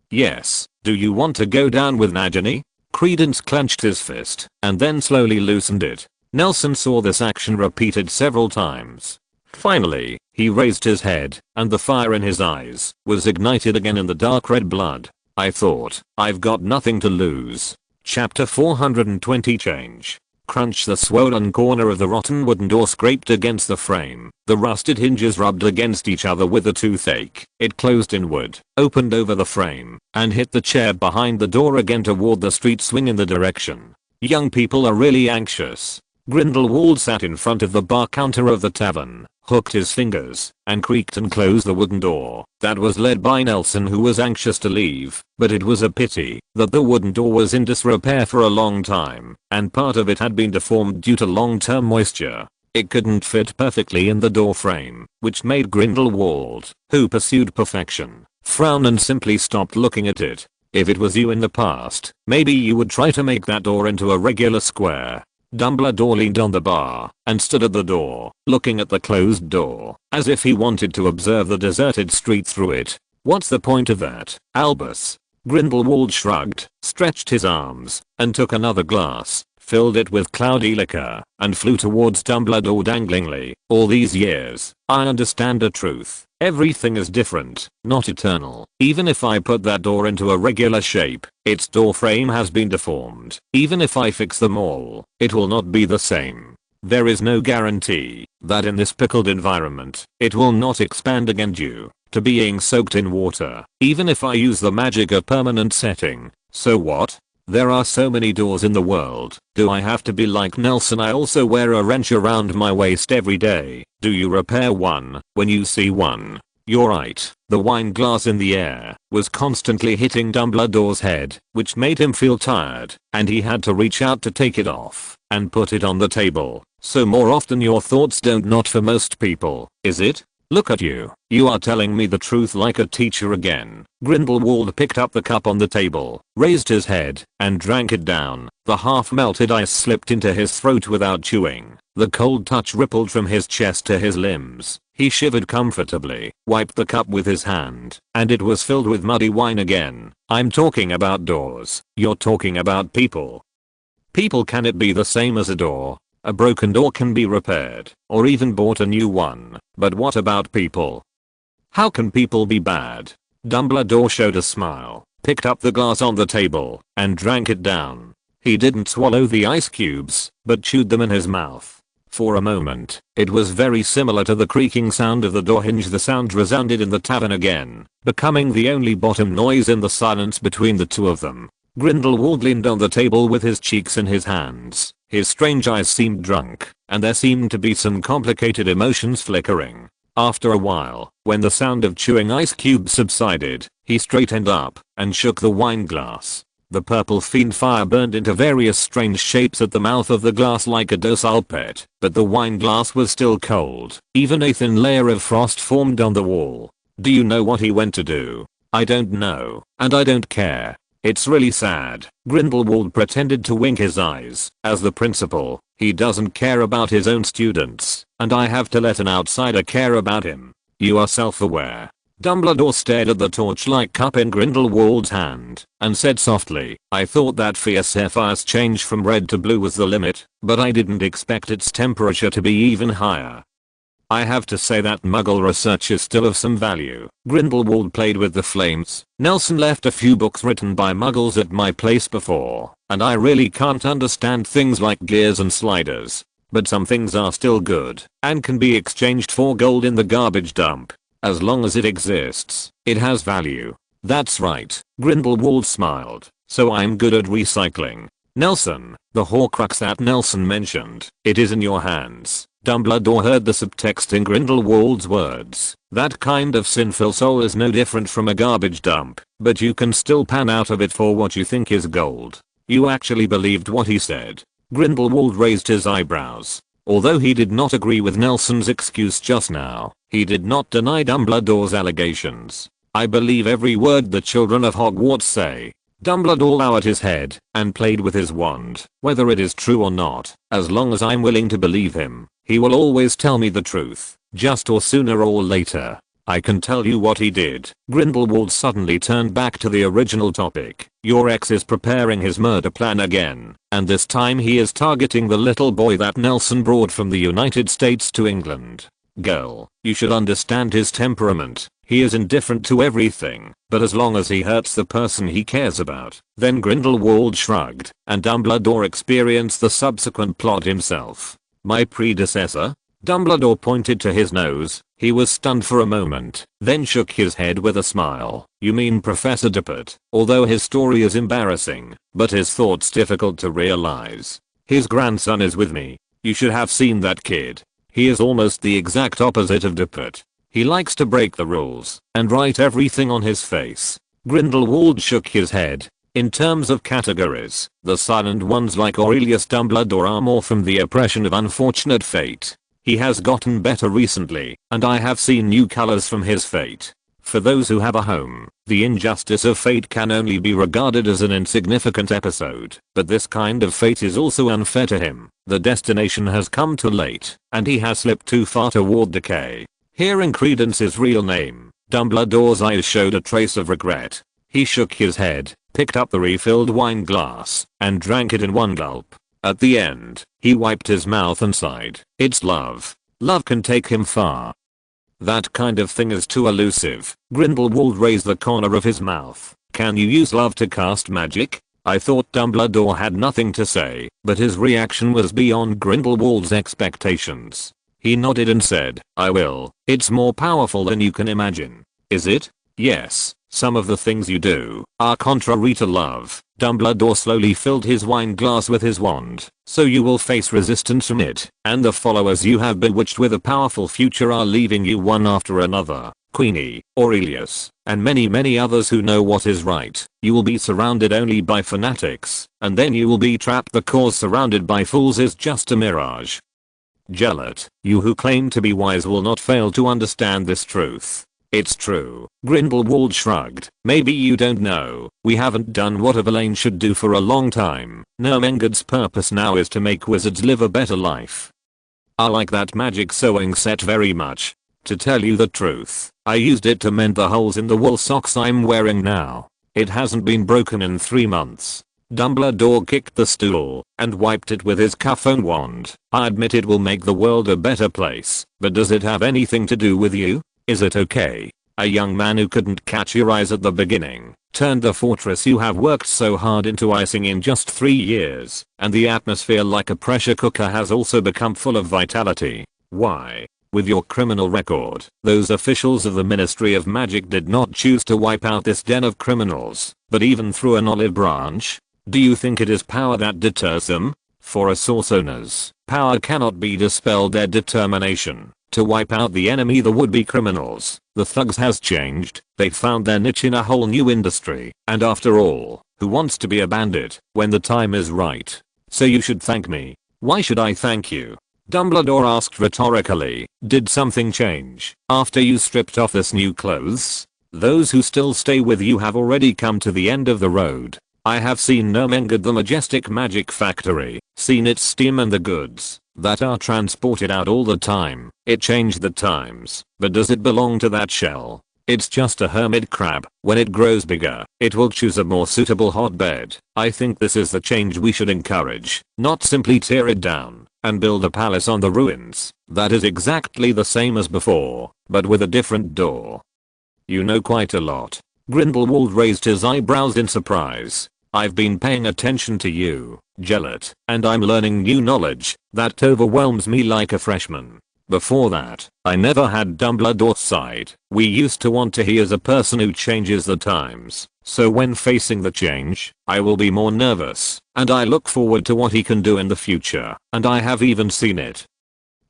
Yes. Do you want to go down with Najani? Credence clenched his fist, and then slowly loosened it. Nelson saw this action repeated several times. Finally, he raised his head, and the fire in his eyes was ignited again in the dark red blood. I thought, I've got nothing to lose. Chapter 420 Change. Crunch. The swollen corner of the rotten wooden door scraped against the frame. The rusted hinges rubbed against each other with a toothache. It closed inward, opened over the frame, and hit the chair behind the door again toward the street, swing in the direction. Young people are really anxious. Grindelwald sat in front of the bar counter of the tavern, hooked his fingers, and creaked and closed the wooden door that was led by Nelson, who was anxious to leave, but it was a pity that the wooden door was in disrepair for a long time, and part of it had been deformed due to long-term moisture. It couldn't fit perfectly in the door frame, which made Grindelwald, who pursued perfection, frown and simply stopped looking at it. If it was you in the past, maybe you would try to make that door into a regular square. Dumbledore leaned on the bar and stood at the door, looking at the closed door, as if he wanted to observe the deserted street through it. What's the point of that, Albus? Grindelwald shrugged, stretched his arms, and took another glass, filled it with cloudy liquor, and flew towards Dumbledore danglingly. All these years, I understand the truth. Everything is different, not eternal. Even if I put that door into a regular shape, its door frame has been deformed. Even if I fix them all, it will not be the same. There is no guarantee that in this pickled environment, it will not expand again due to being soaked in water. Even if I use the magic of permanent setting, so what? There are so many doors in the world. Do I have to be like Nelson? I also wear a wrench around my waist every day. Do you repair one when you see one? You're right. The wine glass in the air was constantly hitting Dumbledore's head, which made him feel tired, and he had to reach out to take it off and put it on the table. So more often your thoughts don't, not for most people, is it? Look at you. You are telling me the truth like a teacher again. Grindelwald picked up the cup on the table, raised his head, and drank it down. The half-melted ice slipped into his throat without chewing. The cold touch rippled from his chest to his limbs. He shivered comfortably, wiped the cup with his hand, and it was filled with muddy wine again. I'm talking about doors. You're talking about people. People. Can it be the same as a door? A broken door can be repaired, or even bought a new one. But what about people? How can people be bad? Dumbledore showed a smile, picked up the glass on the table, and drank it down. He didn't swallow the ice cubes, but chewed them in his mouth. For a moment, it was very similar to the creaking sound of the door hinge. The sound resounded in the tavern again, becoming the only bottom noise in the silence between the two of them. Grindelwald leaned on the table with his cheeks in his hands. His strange eyes seemed drunk, and there seemed to be some complicated emotions flickering. After a while, when the sound of chewing ice cubes subsided, he straightened up and shook the wine glass. The purple fiend fire burned into various strange shapes at the mouth of the glass like a docile pet, but the wine glass was still cold. Even a thin layer of frost formed on the wall. Do you know what he went to do? I don't know, and I don't care. It's really sad. Grindelwald pretended to wink his eyes. As the principal, he doesn't care about his own students, and I have to let an outsider care about him. You are self-aware. Dumbledore stared at the torch-like cup in Grindelwald's hand and said softly, I thought that fierce sapphire's change from red to blue was the limit, but I didn't expect its temperature to be even higher. I have to say that Muggle research is still of some value. Grindelwald played with the flames. Nelson left a few books written by Muggles at my place before, and I really can't understand things like gears and sliders. But some things are still good and can be exchanged for gold in the garbage dump. As long as it exists, it has value. That's right. Grindelwald smiled. So I'm good at recycling. Nelson, the Horcrux that Nelson mentioned, it is in your hands. Dumbledore heard the subtext in Grindelwald's words. That kind of sinful soul is no different from a garbage dump, but you can still pan out of it for what you think is gold. You actually believed what he said. Grindelwald raised his eyebrows. Although he did not agree with Nelson's excuse just now, he did not deny Dumbledore's allegations. I believe every word the children of Hogwarts say. Dumbledore lowered his head and played with his wand. Whether it is true or not, as long as I'm willing to believe him, he will always tell me the truth, just or sooner or later. I can tell you what he did. Grindelwald suddenly turned back to the original topic. Your ex is preparing his murder plan again, and this time he is targeting the little boy that Nelson brought from the United States to England. Girl, you should understand his temperament. He is indifferent to everything, but as long as he hurts the person he cares about. Then Grindelwald shrugged, and Dumbledore experienced the subsequent plot himself. My predecessor? Dumbledore pointed to his nose. He was stunned for a moment, then shook his head with a smile. You mean Professor Duppert? Although his story is embarrassing, but his thoughts difficult to realize. His grandson is with me. You should have seen that kid. He is almost the exact opposite of Duppert. He likes to break the rules and write everything on his face. Grindelwald shook his head. In terms of categories, the silent ones like Aurelius Dumbledore are more from the oppression of unfortunate fate. He has gotten better recently, and I have seen new colors from his fate. For those who have a home, the injustice of fate can only be regarded as an insignificant episode, but this kind of fate is also unfair to him. The destination has come too late, and he has slipped too far toward decay. Hearing Credence's real name, Dumbledore's eyes showed a trace of regret. He shook his head, picked up the refilled wine glass, and drank it in one gulp. At the end, he wiped his mouth and sighed. It's love. Love can take him far. That kind of thing is too elusive. Grindelwald raised the corner of his mouth. Can you use love to cast magic? I thought Dumbledore had nothing to say, but his reaction was beyond Grindelwald's expectations. He nodded and said, I will. It's more powerful than you can imagine. Is it? Yes. Some of the things you do are contrary to love. Dumbledore slowly filled his wine glass with his wand. So you will face resistance from it, and the followers you have bewitched with a powerful future are leaving you one after another. Queenie, Aurelius, and many others who know what is right. You will be surrounded only by fanatics, and then you will be trapped. The cause surrounded by fools is just a mirage. Gellert, you who claim to be wise will not fail to understand this truth. It's true. Grindelwald shrugged. Maybe you don't know. We haven't done what a villain should do for a long time. Ermengarde's purpose now is to make wizards live a better life. I like that magic sewing set very much. To tell you the truth, I used it to mend the holes in the wool socks I'm wearing now. It hasn't been broken in 3 months. Dumbledore kicked the stool and wiped it with his cuff-own wand. I admit it will make the world a better place, but does it have anything to do with you? Is it okay? A young man who couldn't catch your eyes at the beginning turned the fortress you have worked so hard into icing in just 3 years, and the atmosphere like a pressure cooker has also become full of vitality. Why? With your criminal record, those officials of the Ministry of Magic did not choose to wipe out this den of criminals, but even through an olive branch. Do you think it is power that deters them? For us Sorcerers, power cannot be dispelled. Their determination to wipe out the enemy, the would-be criminals, the thugs, has changed. They found their niche in a whole new industry, and after all, who wants to be a bandit when the time is right? So you should thank me. Why should I thank you? Dumbledore asked rhetorically. Did something change after you stripped off this new clothes? Those who still stay with you have already come to the end of the road. I have seen Ermengarde the majestic magic factory, seen its steam and the goods that are transported out all the time. It changed the times, but does it belong to that shell? It's just a hermit crab. When it grows bigger, it will choose a more suitable hotbed. I think this is the change we should encourage, not simply tear it down and build a palace on the ruins that is exactly the same as before, but with a different door. You know quite a lot. Grindelwald raised his eyebrows in surprise. I've been paying attention to you, Gellert, and I'm learning new knowledge that overwhelms me like a freshman. Before that, I never had Dumbledore's side. We used to want to he is a person who changes the times, so when facing the change, I will be more nervous, and I look forward to what he can do in the future, and I have even seen it.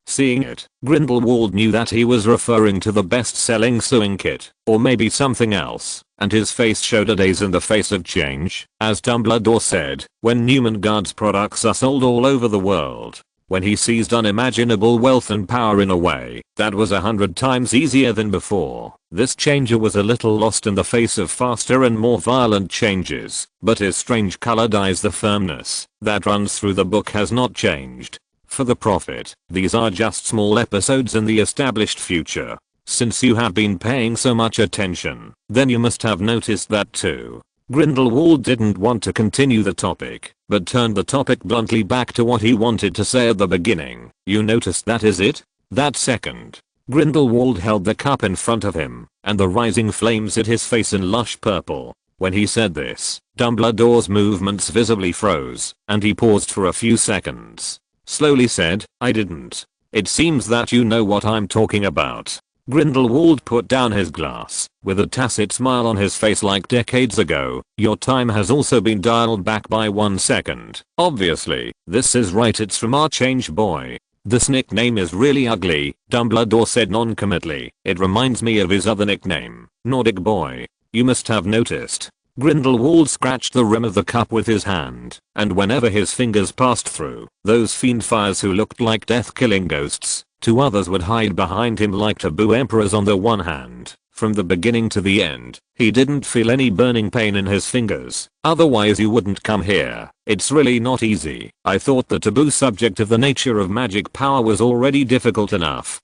Seeing it, Grindelwald knew that he was referring to the best-selling sewing kit, or maybe something else, and his face showed a daze in the face of change. As Dumbledore said, when Ermengarde's products are sold all over the world, when he seized unimaginable wealth and power in a way that was 100 times easier than before, this changer was a little lost in the face of faster and more violent changes, but his strange colored eyes, the firmness that runs through the book has not changed. For the prophet, these are just small episodes in the established future. Since you have been paying so much attention, then you must have noticed that too. Grindelwald didn't want to continue the topic, but turned the topic bluntly back to what he wanted to say at the beginning. You noticed that, is it? That second, Grindelwald held the cup in front of him, and the rising flames hid his face in lush purple. When he said this, Dumbledore's movements visibly froze, and he paused for a few seconds. Slowly said, I didn't. It seems that you know what I'm talking about. Grindelwald put down his glass, with a tacit smile on his face like decades ago. Your time has also been dialed back by 1 second. Obviously, this is right, it's from our change boy. This nickname is really ugly, Dumbledore said non-committally. It reminds me of his other nickname, Nordic Boy. You must have noticed. Grindelwald scratched the rim of the cup with his hand, and whenever his fingers passed through those fiendfires who looked like death-killing ghosts, 2 others would hide behind him like taboo emperors on the one hand. From the beginning to the end, he didn't feel any burning pain in his fingers. Otherwise you wouldn't come here. It's really not easy. I thought the taboo subject of the nature of magic power was already difficult enough.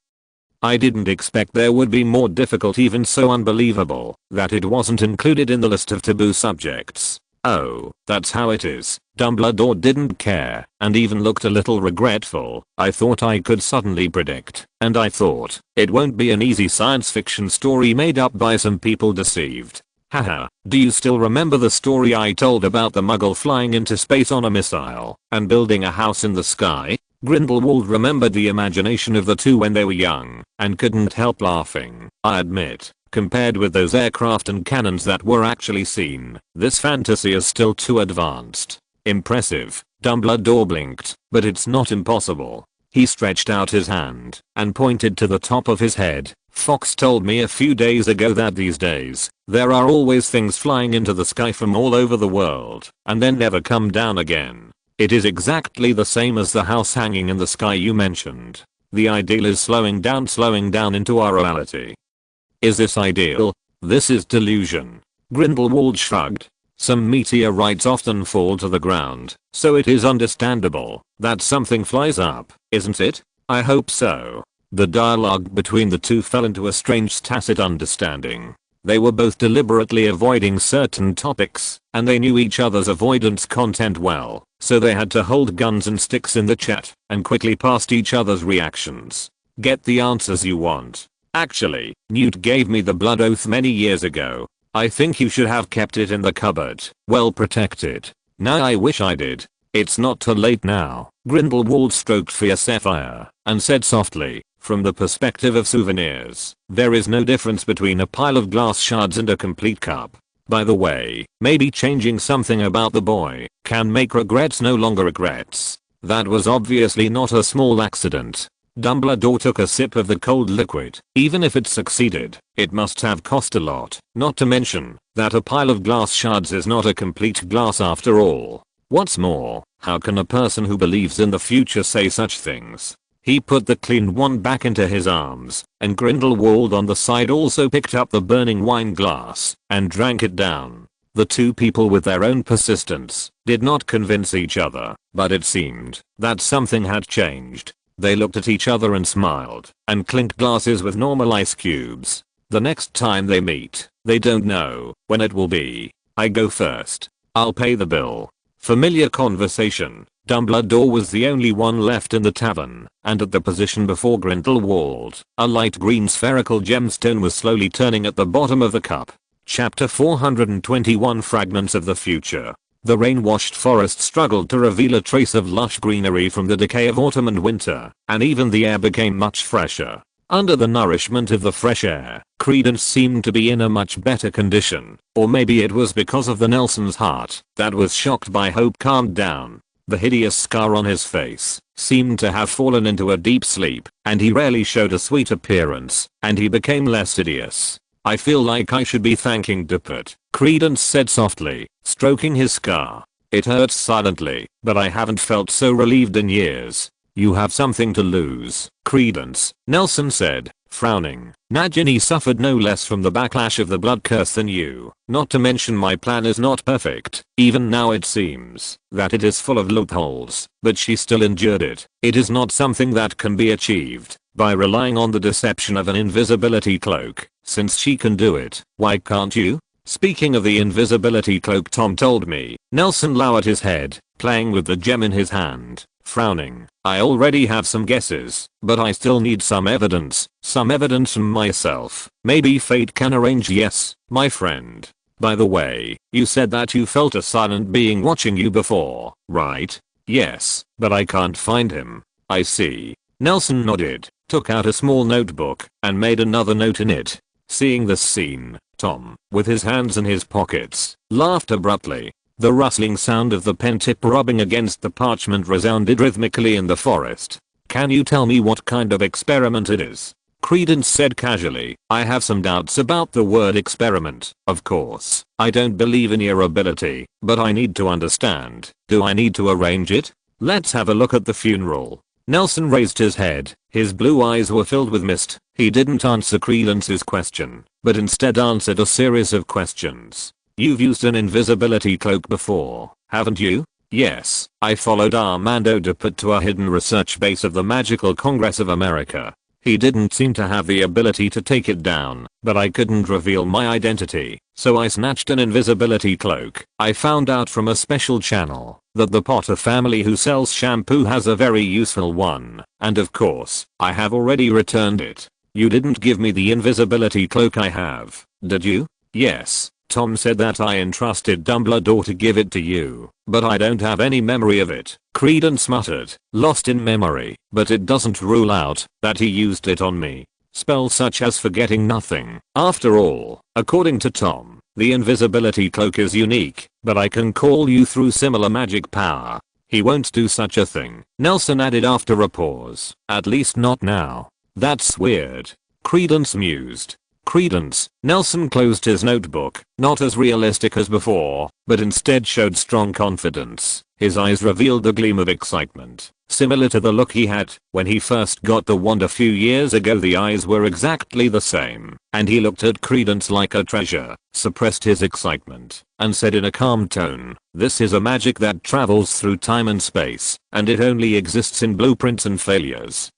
I didn't expect there would be more difficult, even so unbelievable that it wasn't included in the list of taboo subjects. Oh, that's how it is. Dumbledore didn't care, and even looked a little regretful. I thought I could suddenly predict, and I thought, it won't be an easy science fiction story made up by some people deceived. Haha, do you still remember the story I told about the Muggle flying into space on a missile, and building a house in the sky? Grindelwald remembered the imagination of the two when they were young, and couldn't help laughing. I admit, compared with those aircraft and cannons that were actually seen, this fantasy is still too advanced. Impressive, Dumbledore blinked, but it's not impossible. He stretched out his hand, and pointed to the top of his head. Fox told me a few days ago that these days, there are always things flying into the sky from all over the world, and then never come down again. It is exactly the same as the house hanging in the sky you mentioned. The ideal is slowing down into our reality. Is this ideal? This is delusion. Grindelwald shrugged. Some meteorites often fall to the ground, so it is understandable that something flies up, isn't it? I hope so. The dialogue between the two fell into a strange tacit understanding. They were both deliberately avoiding certain topics, and they knew each other's avoidance content well, so they had to hold guns and sticks in the chat, and quickly past each other's reactions. Get the answers you want. Actually, Newt gave me the blood oath many years ago. I think you should have kept it in the cupboard, well protected. Now I wish I did. It's not too late now. Grindelwald stroked Fierce Sapphire, and said softly, from the perspective of souvenirs, there is no difference between a pile of glass shards and a complete cup. By the way, maybe changing something about the boy can make regrets no longer regrets. That was obviously not a small accident. Dumbledore took a sip of the cold liquid. Even if it succeeded, it must have cost a lot. Not to mention that a pile of glass shards is not a complete glass after all. What's more, how can a person who believes in the future say such things? He put the clean one back into his arms, and Grindelwald on the side also picked up the burning wine glass and drank it down. The two people, with their own persistence, did not convince each other, but it seemed that something had changed. They looked at each other and smiled, and clinked glasses with normal ice cubes. The next time they meet, they don't know when it will be. I go first. I'll pay the bill. Familiar conversation. Dumbledore was the only one left in the tavern, and at the position before Grindelwald, a light green spherical gemstone was slowly turning at the bottom of the cup. Chapter 421, Fragments of the Future. The rain-washed forest struggled to reveal a trace of lush greenery from the decay of autumn and winter, and even the air became much fresher. Under the nourishment of the fresh air, Credence seemed to be in a much better condition, or maybe it was because of the Nelson's heart that was shocked by hope calmed down. The hideous scar on his face seemed to have fallen into a deep sleep, and he rarely showed a sweet appearance, and he became less hideous. I feel like I should be thanking Duppert, Credence said softly, stroking his scar. It hurts silently, but I haven't felt so relieved in years. You have something to lose, Credence, Nelson said, frowning. Nagini suffered no less from the backlash of the blood curse than you. Not to mention my plan is not perfect. Even now it seems that it is full of loopholes, but she still endured it. It is not something that can be achieved by relying on the deception of an invisibility cloak. Since she can do it, why can't you? Speaking of the invisibility cloak, Tom told me. Nelson lowered his head, playing with the gem in his hand, frowning. I already have some guesses, but I still need some evidence from myself. Maybe fate can arrange. Yes, my friend. By the way, you said that you felt a silent being watching you before, right? Yes, but I can't find him. I see. Nelson nodded, took out a small notebook, and made another note in it. Seeing this scene, Tom, with his hands in his pockets, laughed abruptly. The rustling sound of the pen tip rubbing against the parchment resounded rhythmically in the forest. Can you tell me what kind of experiment it is? Credence said casually. I have some doubts about the word experiment. Of course, I don't believe in your ability, but I need to understand. Do I need to arrange it? Let's have a look at the funeral. Nelson raised his head. His blue eyes were filled with mist. He didn't answer Credence's question, but instead answered a series of questions. You've used an invisibility cloak before, haven't you? Yes, I followed Armando Duppert to a hidden research base of the Magical Congress of America. He didn't seem to have the ability to take it down, but I couldn't reveal my identity, so I snatched an invisibility cloak. I found out from a special channel that the Potter family who sells shampoo has a very useful one, and of course, I have already returned it. You didn't give me the invisibility cloak I have, did you? Yes. Tom said that I entrusted Dumbledore to give it to you, but I don't have any memory of it. Credence muttered, lost in memory, but it doesn't rule out that he used it on me. Spells such as forgetting nothing. After all, according to Tom, the invisibility cloak is unique, but I can call you through similar magic power. He won't do such a thing, Nelson added after a pause. At least not now. That's weird. Credence mused. Credence, Nelson closed his notebook, not as realistic as before, but instead showed strong confidence. His eyes revealed a gleam of excitement, similar to the look he had when he first got the wand a few years ago. The eyes were exactly the same, and he looked at Credence like a treasure, suppressed his excitement, and said in a calm tone, this is a magic that travels through time and space, and it only exists in blueprints and failures.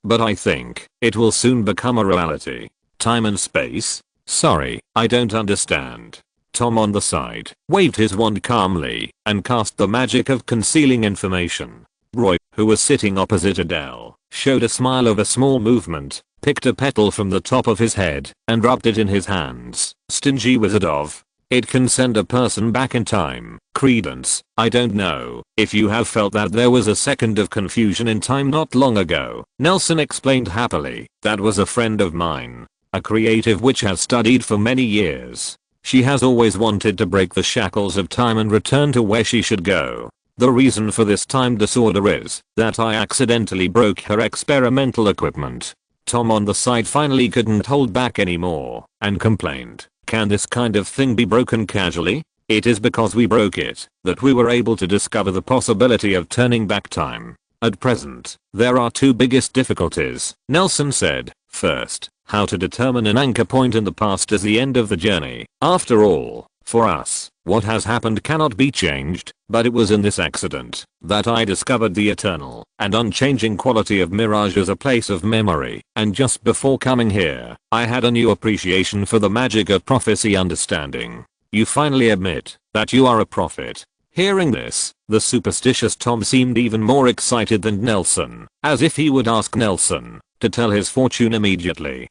But I think it will soon become a reality. Time and space? Sorry, I don't understand. Tom on the side waved his wand calmly and cast the magic of concealing information. Roy, who was sitting opposite Adele, showed a smile of a small movement, picked a petal from the top of his head and rubbed it in his hands. Stingy wizard of. It can send a person back in time. Credence, I don't know if you have felt that there was a second of confusion in time not long ago. Nelson explained happily. That was a friend of mine. A creative witch has studied for many years. She has always wanted to break the shackles of time and return to where she should go. The reason for this time disorder is that I accidentally broke her experimental equipment. Tom on the side finally couldn't hold back anymore and complained. Can this kind of thing be broken casually? It is because we broke it that we were able to discover the possibility of turning back time. At present, there are two biggest difficulties, Nelson said. First, how to determine an anchor point in the past as the end of the journey. After all, for us, what has happened cannot be changed, but it was in this accident that I discovered the eternal and unchanging quality of Mirage as a place of memory, and just before coming here, I had a new appreciation for the magic of prophecy understanding. You finally admit that you are a prophet. Hearing this, the superstitious Tom seemed even more excited than Nelson, as if he would ask Nelson to tell his fortune immediately.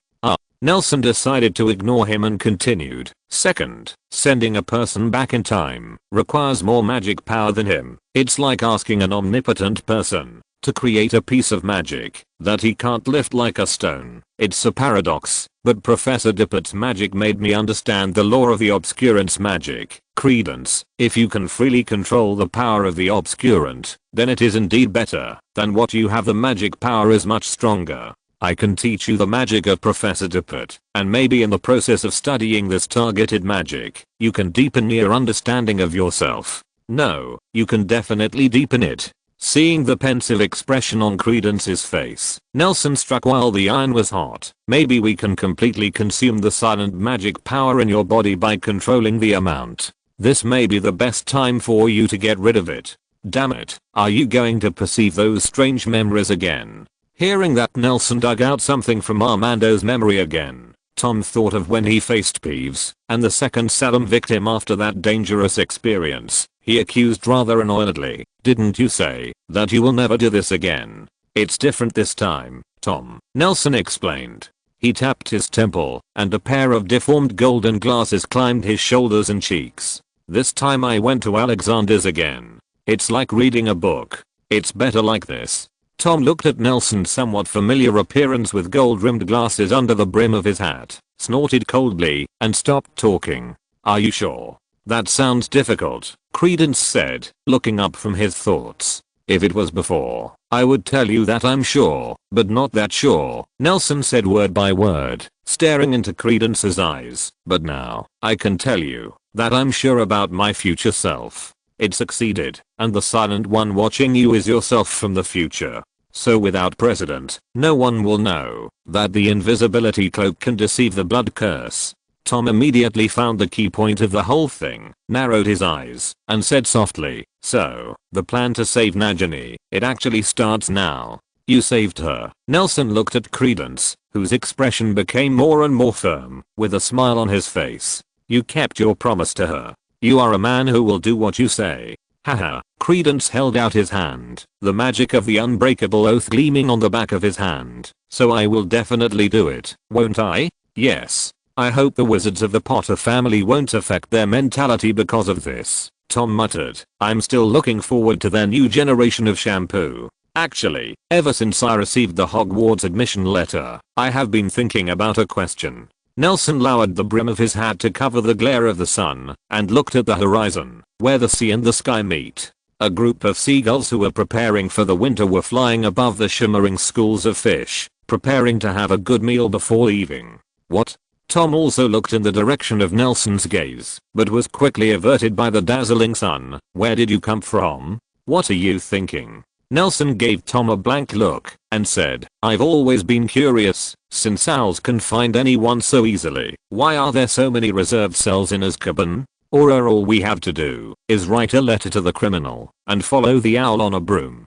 Nelson decided to ignore him and continued. Second, sending a person back in time requires more magic power than him. It's like asking an omnipotent person to create a piece of magic that he can't lift like a stone. It's a paradox, but Professor Dippert's magic made me understand the law of the obscurant's magic. Credence, if you can freely control the power of the obscurant, then it is indeed better than what you have. The magic power is much stronger. I can teach you the magic of Professor Dippert, and maybe in the process of studying this targeted magic, you can deepen your understanding of yourself. No, you can definitely deepen it. Seeing the pensive expression on Credence's face, Nelson struck while the iron was hot. Maybe we can completely consume the silent magic power in your body by controlling the amount. This may be the best time for you to get rid of it. Damn it, are you going to perceive those strange memories again? Hearing that, Nelson dug out something from Armando's memory again. Tom thought of when he faced Peeves and the second Salem victim after that dangerous experience. He accused rather annoyedly, "Didn't you say that you will never do this again?" "It's different this time, Tom," Nelson explained. He tapped his temple, and a pair of deformed golden glasses climbed his shoulders and cheeks. "This time I went to Alexander's again. It's like reading a book. It's better like this." Tom looked at Nelson's somewhat familiar appearance with gold-rimmed glasses under the brim of his hat, snorted coldly, and stopped talking. "Are you sure? That sounds difficult," Credence said, looking up from his thoughts. "If it was before, I would tell you that I'm sure, but not that sure," Nelson said word by word, staring into Credence's eyes. "But now, I can tell you that I'm sure about my future self. It succeeded, and the silent one watching you is yourself from the future. So without precedent, no one will know that the invisibility cloak can deceive the blood curse." Tom immediately found the key point of the whole thing, narrowed his eyes, and said softly, "So, the plan to save Nagini, it actually starts now." "You saved her." Nelson looked at Credence, whose expression became more and more firm, with a smile on his face. "You kept your promise to her. You are a man who will do what you say." Haha. Credence held out his hand, the magic of the unbreakable oath gleaming on the back of his hand. "So I will definitely do it, won't I?" "Yes. I hope the wizards of the Potter family won't affect their mentality because of this," Tom muttered. "I'm still looking forward to their new generation of shampoo. Actually, ever since I received the Hogwarts admission letter, I have been thinking about a question." Nelson lowered the brim of his hat to cover the glare of the sun, and looked at the horizon, where the sea and the sky meet. A group of seagulls who were preparing for the winter were flying above the shimmering schools of fish, preparing to have a good meal before leaving. "What?" Tom also looked in the direction of Nelson's gaze, but was quickly averted by the dazzling sun. "Where did you come from? What are you thinking?" Nelson gave Tom a blank look, and said, "I've always been curious, since owls can find anyone so easily, why are there so many reserved cells in Azkaban? Or are all we have to do is write a letter to the criminal, and follow the owl on a broom?"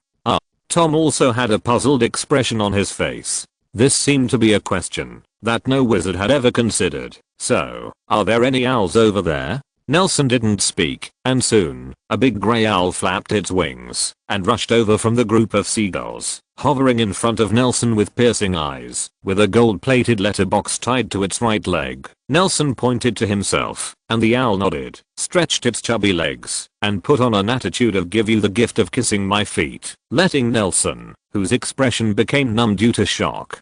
Tom also had a puzzled expression on his face. This seemed to be a question that no wizard had ever considered. "So, are there any owls over there?" Nelson didn't speak, and soon, a big grey owl flapped its wings and rushed over from the group of seagulls, hovering in front of Nelson with piercing eyes, with a gold-plated letterbox tied to its right leg. Nelson pointed to himself, and the owl nodded, stretched its chubby legs, and put on an attitude of "give you the gift of kissing my feet," letting Nelson, whose expression became numb due to shock,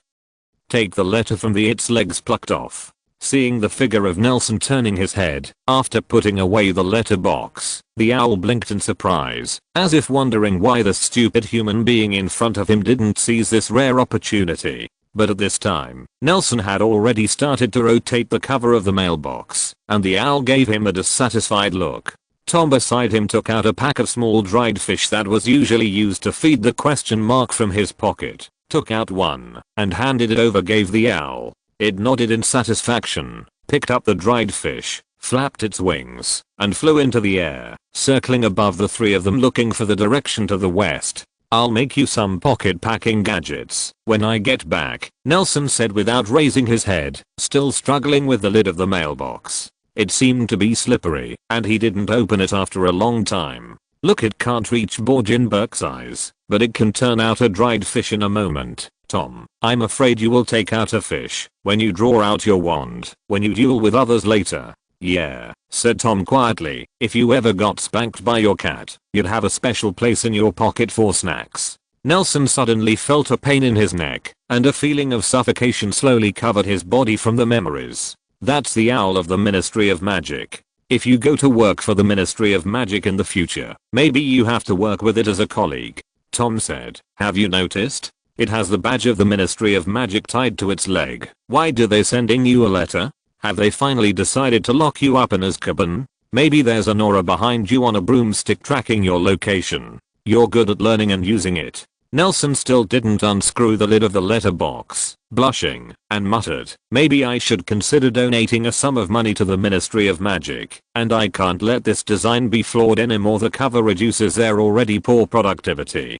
take the letter from its legs plucked off. Seeing the figure of Nelson turning his head, after putting away the letterbox, the owl blinked in surprise, as if wondering why the stupid human being in front of him didn't seize this rare opportunity. But at this time, Nelson had already started to rotate the cover of the mailbox, and the owl gave him a dissatisfied look. Tom beside him took out a pack of small dried fish that was usually used to feed the question mark from his pocket, took out one, and handed it over. Gave the owl. It nodded in satisfaction, picked up the dried fish, flapped its wings, and flew into the air, circling above the three of them looking for the direction to the west. "I'll make you some pocket packing gadgets when I get back," Nelson said without raising his head, still struggling with the lid of the mailbox. It seemed to be slippery, and he didn't open it after a long time. "Look, it can't reach Borgenberg's eyes, but it can turn out a dried fish in a moment. Tom, I'm afraid you will take out a fish when you draw out your wand, when you duel with others later." "Yeah," said Tom quietly, "if you ever got spanked by your cat, you'd have a special place in your pocket for snacks." Nelson suddenly felt a pain in his neck, and a feeling of suffocation slowly covered his body from the memories. That's the owl of the Ministry of Magic. If you go to work for the Ministry of Magic in the future, maybe you have to work with it as a colleague. Tom said, "Have you noticed? It has the badge of the Ministry of Magic tied to its leg. Why do they sending you a letter? Have they finally decided to lock you up in Azkaban? Maybe there's an aura behind you on a broomstick tracking your location. You're good at learning and using it." Nelson still didn't unscrew the lid of the letterbox, blushing, and muttered, "Maybe I should consider donating a sum of money to the Ministry of Magic, and I can't let this design be flawed anymore. The cover reduces their already poor productivity."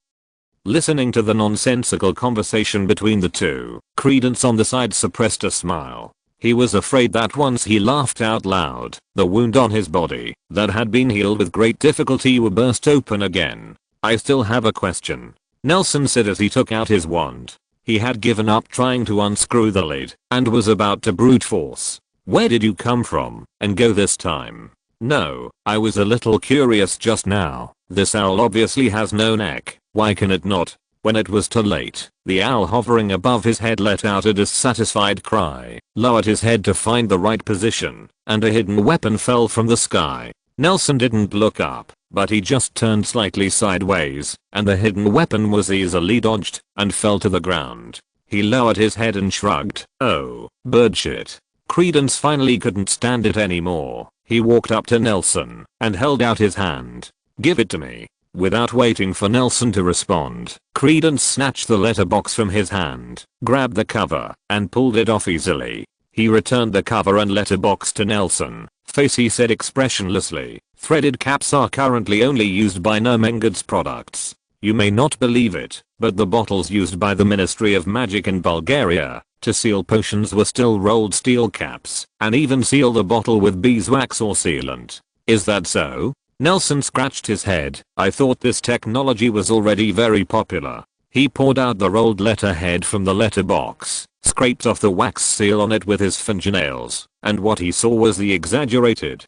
Listening to the nonsensical conversation between the two, Credence on the side suppressed a smile. He was afraid that once he laughed out loud, the wound on his body, that had been healed with great difficulty, would burst open again. "I still have a question," Nelson said as he took out his wand. He had given up trying to unscrew the lid, and was about to brute force. "Where did you come from and go this time?" "No, I was a little curious just now. This owl obviously has no neck. Why can it not?" When it was too late, the owl hovering above his head let out a dissatisfied cry, lowered his head to find the right position, and a hidden weapon fell from the sky. Nelson didn't look up, but he just turned slightly sideways, and the hidden weapon was easily dodged and fell to the ground. He lowered his head and shrugged. "Oh, bird shit." Credence finally couldn't stand it anymore. He walked up to Nelson and held out his hand. "Give it to me." Without waiting for Nelson to respond, Credence snatched the letterbox from his hand, grabbed the cover, and pulled it off easily. He returned the cover and letterbox to Nelson. "Face," he said expressionlessly, "threaded caps are currently only used by Nermengad's products. You may not believe it, but the bottles used by the Ministry of Magic in Bulgaria to seal potions were still rolled steel caps, and even seal the bottle with beeswax or sealant." "Is that so?" Nelson scratched his head. "I thought this technology was already very popular." He poured out the rolled letterhead from the letterbox, scraped off the wax seal on it with his fingernails, and what he saw was the exaggerated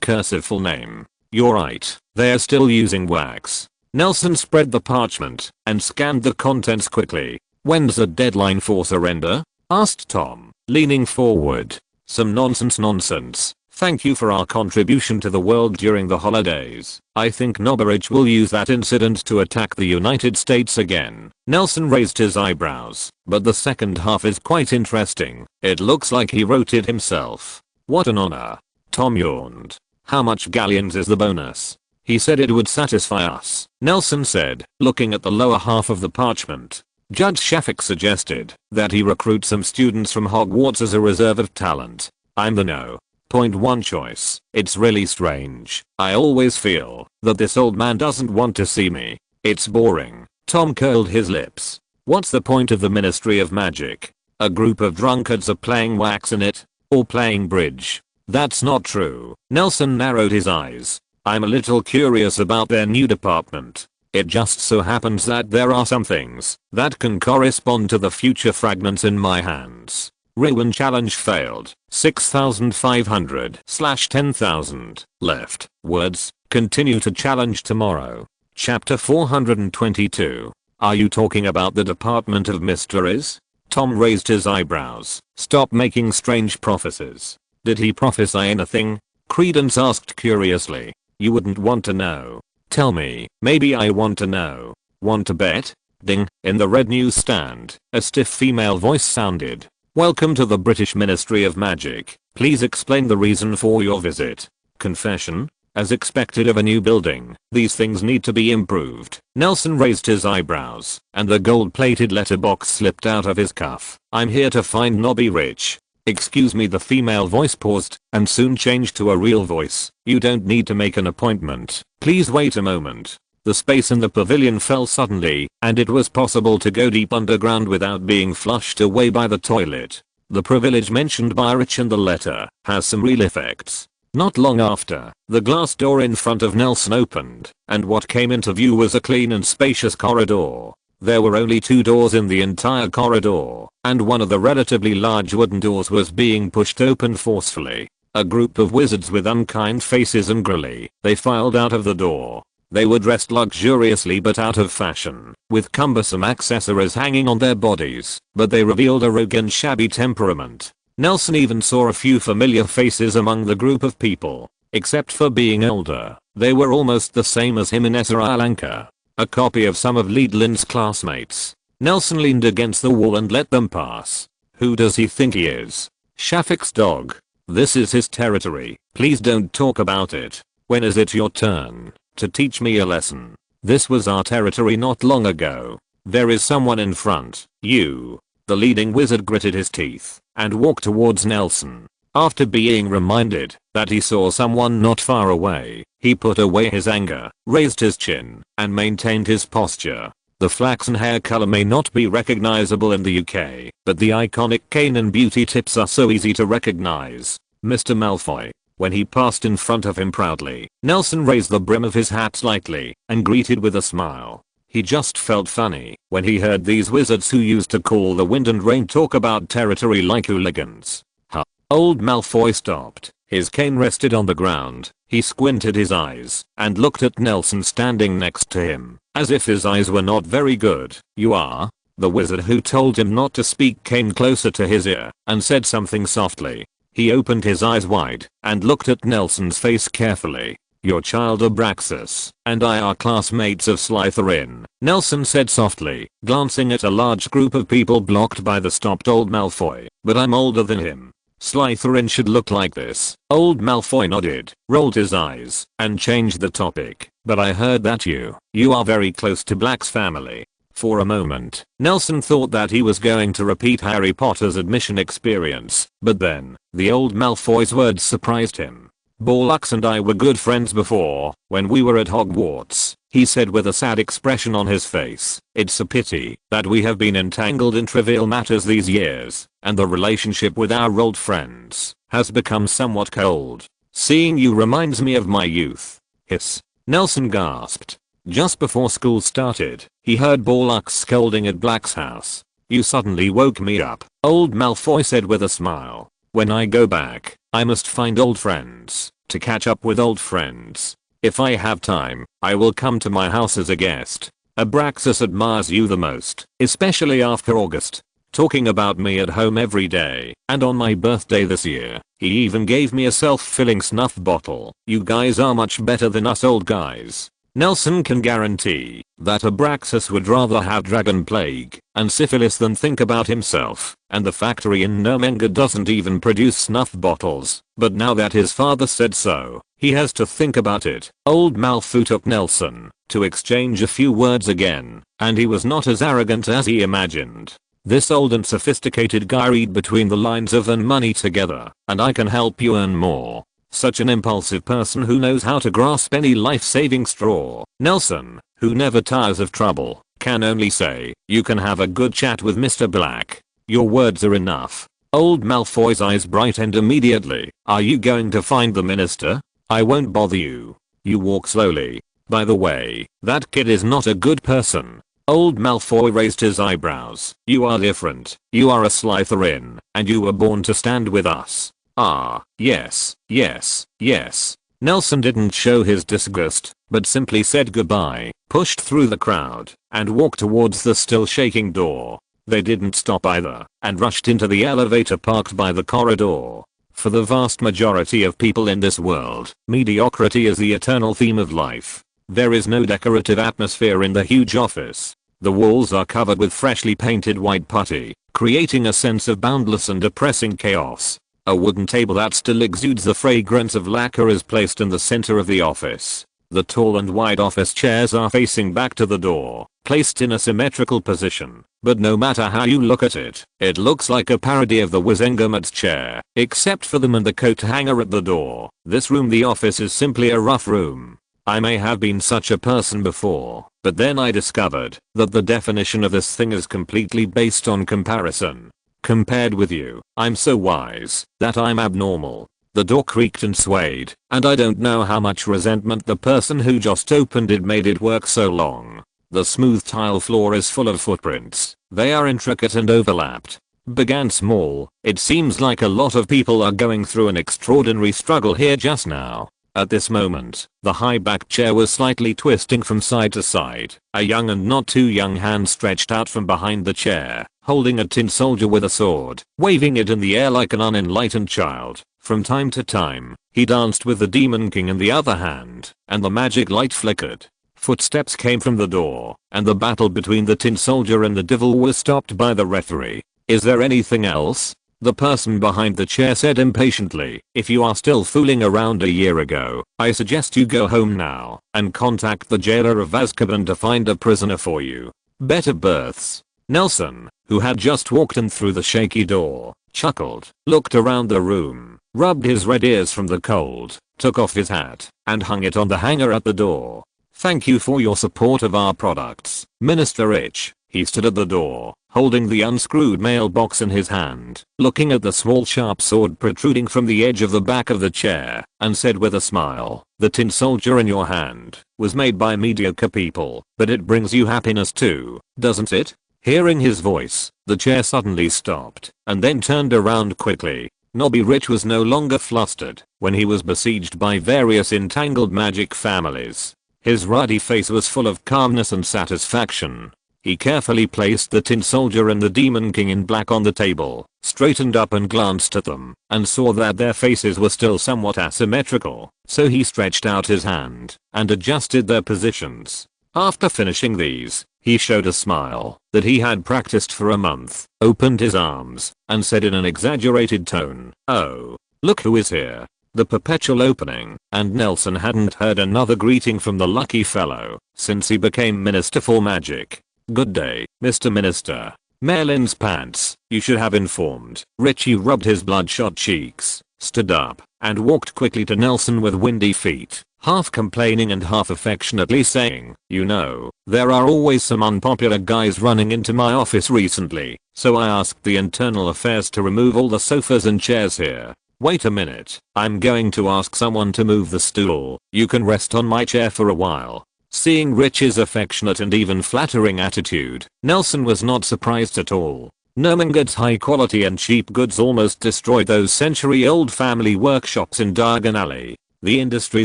cursive full name. "You're right, they're still using wax." Nelson spread the parchment and scanned the contents quickly. "When's the deadline for surrender?" asked Tom, leaning forward. "Some nonsense. Thank you for our contribution to the world during the holidays. I think Nobberich will use that incident to attack the United States again." Nelson raised his eyebrows, "But the second half is quite interesting. It looks like he wrote it himself." "What an honor." Tom yawned. "How much galleons is the bonus?" "He said it would satisfy us," Nelson said, looking at the lower half of the parchment. "Judge Shafik suggested that he recruit some students from Hogwarts as a reserve of talent. I'm the no. .1 choice. It's really strange. I always feel that this old man doesn't want to see me. It's boring." Tom curled his lips. "What's the point of the Ministry of Magic? A group of drunkards are playing wax in it? Or playing bridge?" "That's not true." Nelson narrowed his eyes. "I'm a little curious about their new department. It just so happens that there are some things that can correspond to the future fragments in my hands." Ruin challenge failed. 6,500/10,000 left. Words. Continue to challenge tomorrow. Chapter 422. Are you talking about the Department of Mysteries? Tom raised his eyebrows. "Stop making strange prophecies." "Did he prophesy anything?" Credence asked curiously. "You wouldn't want to know." "Tell me, maybe I want to know." "Want to bet?" Ding. In the red newsstand, a stiff female voice sounded. "Welcome to the British Ministry of Magic. Please explain the reason for your visit." "Confession?" As expected of a new building, these things need to be improved. Nelson raised his eyebrows, and the gold-plated letterbox slipped out of his cuff. I'm here to find Nobby Rich. Excuse me, the female voice paused, and soon changed to a real voice. You don't need to make an appointment. Please wait a moment. The space in the pavilion fell suddenly, and it was possible to go deep underground without being flushed away by the toilet. The privilege mentioned by Rich in the letter has some real effects. Not long after, the glass door in front of Nelson opened, and what came into view was a clean and spacious corridor. There were only 2 doors in the entire corridor, and one of the relatively large wooden doors was being pushed open forcefully. A group of wizards with unkind faces angrily, they filed out of the door. They were dressed luxuriously but out of fashion, with cumbersome accessories hanging on their bodies, but they revealed a rogue and shabby temperament. Nelson even saw a few familiar faces among the group of people. Except for being older, they were almost the same as him in Sri Lanka. A copy of some of Liedland's classmates. Nelson leaned against the wall and let them pass. Who does he think he is? Shafik's dog. This is his territory. Please don't talk about it. When is it your turn to teach me a lesson? This was our territory not long ago. There is someone in front. You. The leading wizard gritted his teeth and walked towards Nelson. After being reminded that he saw someone not far away, he put away his anger, raised his chin, and maintained his posture. The flaxen hair color may not be recognizable in the UK, but the iconic cane and beauty tips are so easy to recognize. Mr. Malfoy. When he passed in front of him proudly, Nelson raised the brim of his hat slightly and greeted with a smile. He just felt funny when he heard these wizards who used to call the wind and rain talk about territory like hooligans. Huh. Old Malfoy stopped. His cane rested on the ground. He squinted his eyes and looked at Nelson standing next to him, as if his eyes were not very good. You are? The wizard who told him not to speak came closer to his ear and said something softly. He opened his eyes wide and looked at Nelson's face carefully. Your child Abraxas and I are classmates of Slytherin, Nelson said softly, glancing at a large group of people blocked by the stopped old Malfoy. But I'm older than him. Slytherin should look like this. Old Malfoy nodded, rolled his eyes, and changed the topic. But I heard that you are very close to Black's family. For a moment, Nelson thought that he was going to repeat Harry Potter's admission experience, but then, the old Malfoy's words surprised him. Borlux and I were good friends before, when we were at Hogwarts, he said with a sad expression on his face. It's a pity that we have been entangled in trivial matters these years, and the relationship with our old friends has become somewhat cold. Seeing you reminds me of my youth. Hiss. Nelson gasped. Just before school started, he heard Borlux scolding at Black's house. You suddenly woke me up, old Malfoy said with a smile. When I go back, I must find old friends, to catch up with old friends. If I have time, I will come to my house as a guest. Abraxas admires you the most, especially after August. Talking about me at home every day, and on my birthday this year, he even gave me a self-filling snuff bottle. You guys are much better than us old guys. Nelson can guarantee that Abraxas would rather have dragon plague and syphilis than think about himself, and the factory in Nermenga doesn't even produce snuff bottles, but now that his father said so, he has to think about it. Old Malfoy took Nelson to exchange a few words again, and he was not as arrogant as he imagined. This old and sophisticated guy read between the lines of "earn money together, and I can help you earn more." Such an impulsive person who knows how to grasp any life-saving straw. Nelson, who never tires of trouble, can only say, you can have a good chat with Mr. Black. Your words are enough. Old Malfoy's eyes brightened immediately. Are you going to find the minister? I won't bother you. You walk slowly. By the way, that kid is not a good person. Old Malfoy raised his eyebrows. You are different. You are a Slytherin, and you were born to stand with us. Ah, yes, yes, yes. Nelson didn't show his disgust, but simply said goodbye, pushed through the crowd, and walked towards the still shaking door. They didn't stop either, and rushed into the elevator parked by the corridor. For the vast majority of people in this world, mediocrity is the eternal theme of life. There is no decorative atmosphere in the huge office. The walls are covered with freshly painted white putty, creating a sense of boundless and depressing chaos. A wooden table that still exudes the fragrance of lacquer is placed in the center of the office. The tall and wide office chairs are facing back to the door, placed in a symmetrical position, but no matter how you look at it, it looks like a parody of the Wizengamot's chair, except for them and the coat hanger at the door. This room, the office, is simply a rough room. I may have been such a person before, but then I discovered that the definition of this thing is completely based on comparison. Compared with you, I'm so wise that I'm abnormal. The door creaked and swayed, and I don't know how much resentment the person who just opened it made it work so long. The smooth tile floor is full of footprints. They are intricate and overlapped. Big and small, it seems like a lot of people are going through an extraordinary struggle here just now. At this moment, the high-backed chair was slightly twisting from side to side. A young and not too young hand stretched out from behind the chair, holding a tin soldier with a sword, waving it in the air like an unenlightened child. From time to time, he danced with the Demon King in the other hand, and the magic light flickered. Footsteps came from the door, and the battle between the tin soldier and the devil was stopped by the referee. Is there anything else? The person behind the chair said impatiently. If you are still fooling around a year ago, I suggest you go home now, and contact the jailer of Azkaban to find a prisoner for you. Better berths. Nelson, who had just walked in through the shaky door, chuckled, looked around the room, rubbed his red ears from the cold, took off his hat, and hung it on the hanger at the door. Thank you for your support of our products, Minister Rich. He stood at the door, holding the unscrewed mailbox in his hand, looking at the small sharp sword protruding from the edge of the back of the chair, and said with a smile, the tin soldier in your hand was made by mediocre people, but it brings you happiness too, doesn't it? Hearing his voice, the chair suddenly stopped, and then turned around quickly. Nobby Rich was no longer flustered when he was besieged by various entangled magic families. His ruddy face was full of calmness and satisfaction. He carefully placed the tin soldier and the Demon King in black on the table, straightened up and glanced at them, and saw that their faces were still somewhat asymmetrical, so he stretched out his hand and adjusted their positions. After finishing these, he showed a smile that he had practiced for a month, opened his arms, and said in an exaggerated tone, "Oh, look who is here." The perpetual opening, and Nelson hadn't heard another greeting from the lucky fellow since he became Minister for Magic. "Good day, Mr. Minister." Merlin's pants, you should have informed. Richie rubbed his bloodshot cheeks, stood up, and walked quickly to Nelson with windy feet, half complaining and half affectionately saying, "You know, there are always some unpopular guys running into my office recently, so I asked the internal affairs to remove all the sofas and chairs here. Wait a minute, I'm going to ask someone to move the stool. You can rest on my chair for a while." Seeing Rich's affectionate and even flattering attitude, Nelson was not surprised at all. Gnomingood's high quality and cheap goods almost destroyed those century-old family workshops in Diagon Alley, the industry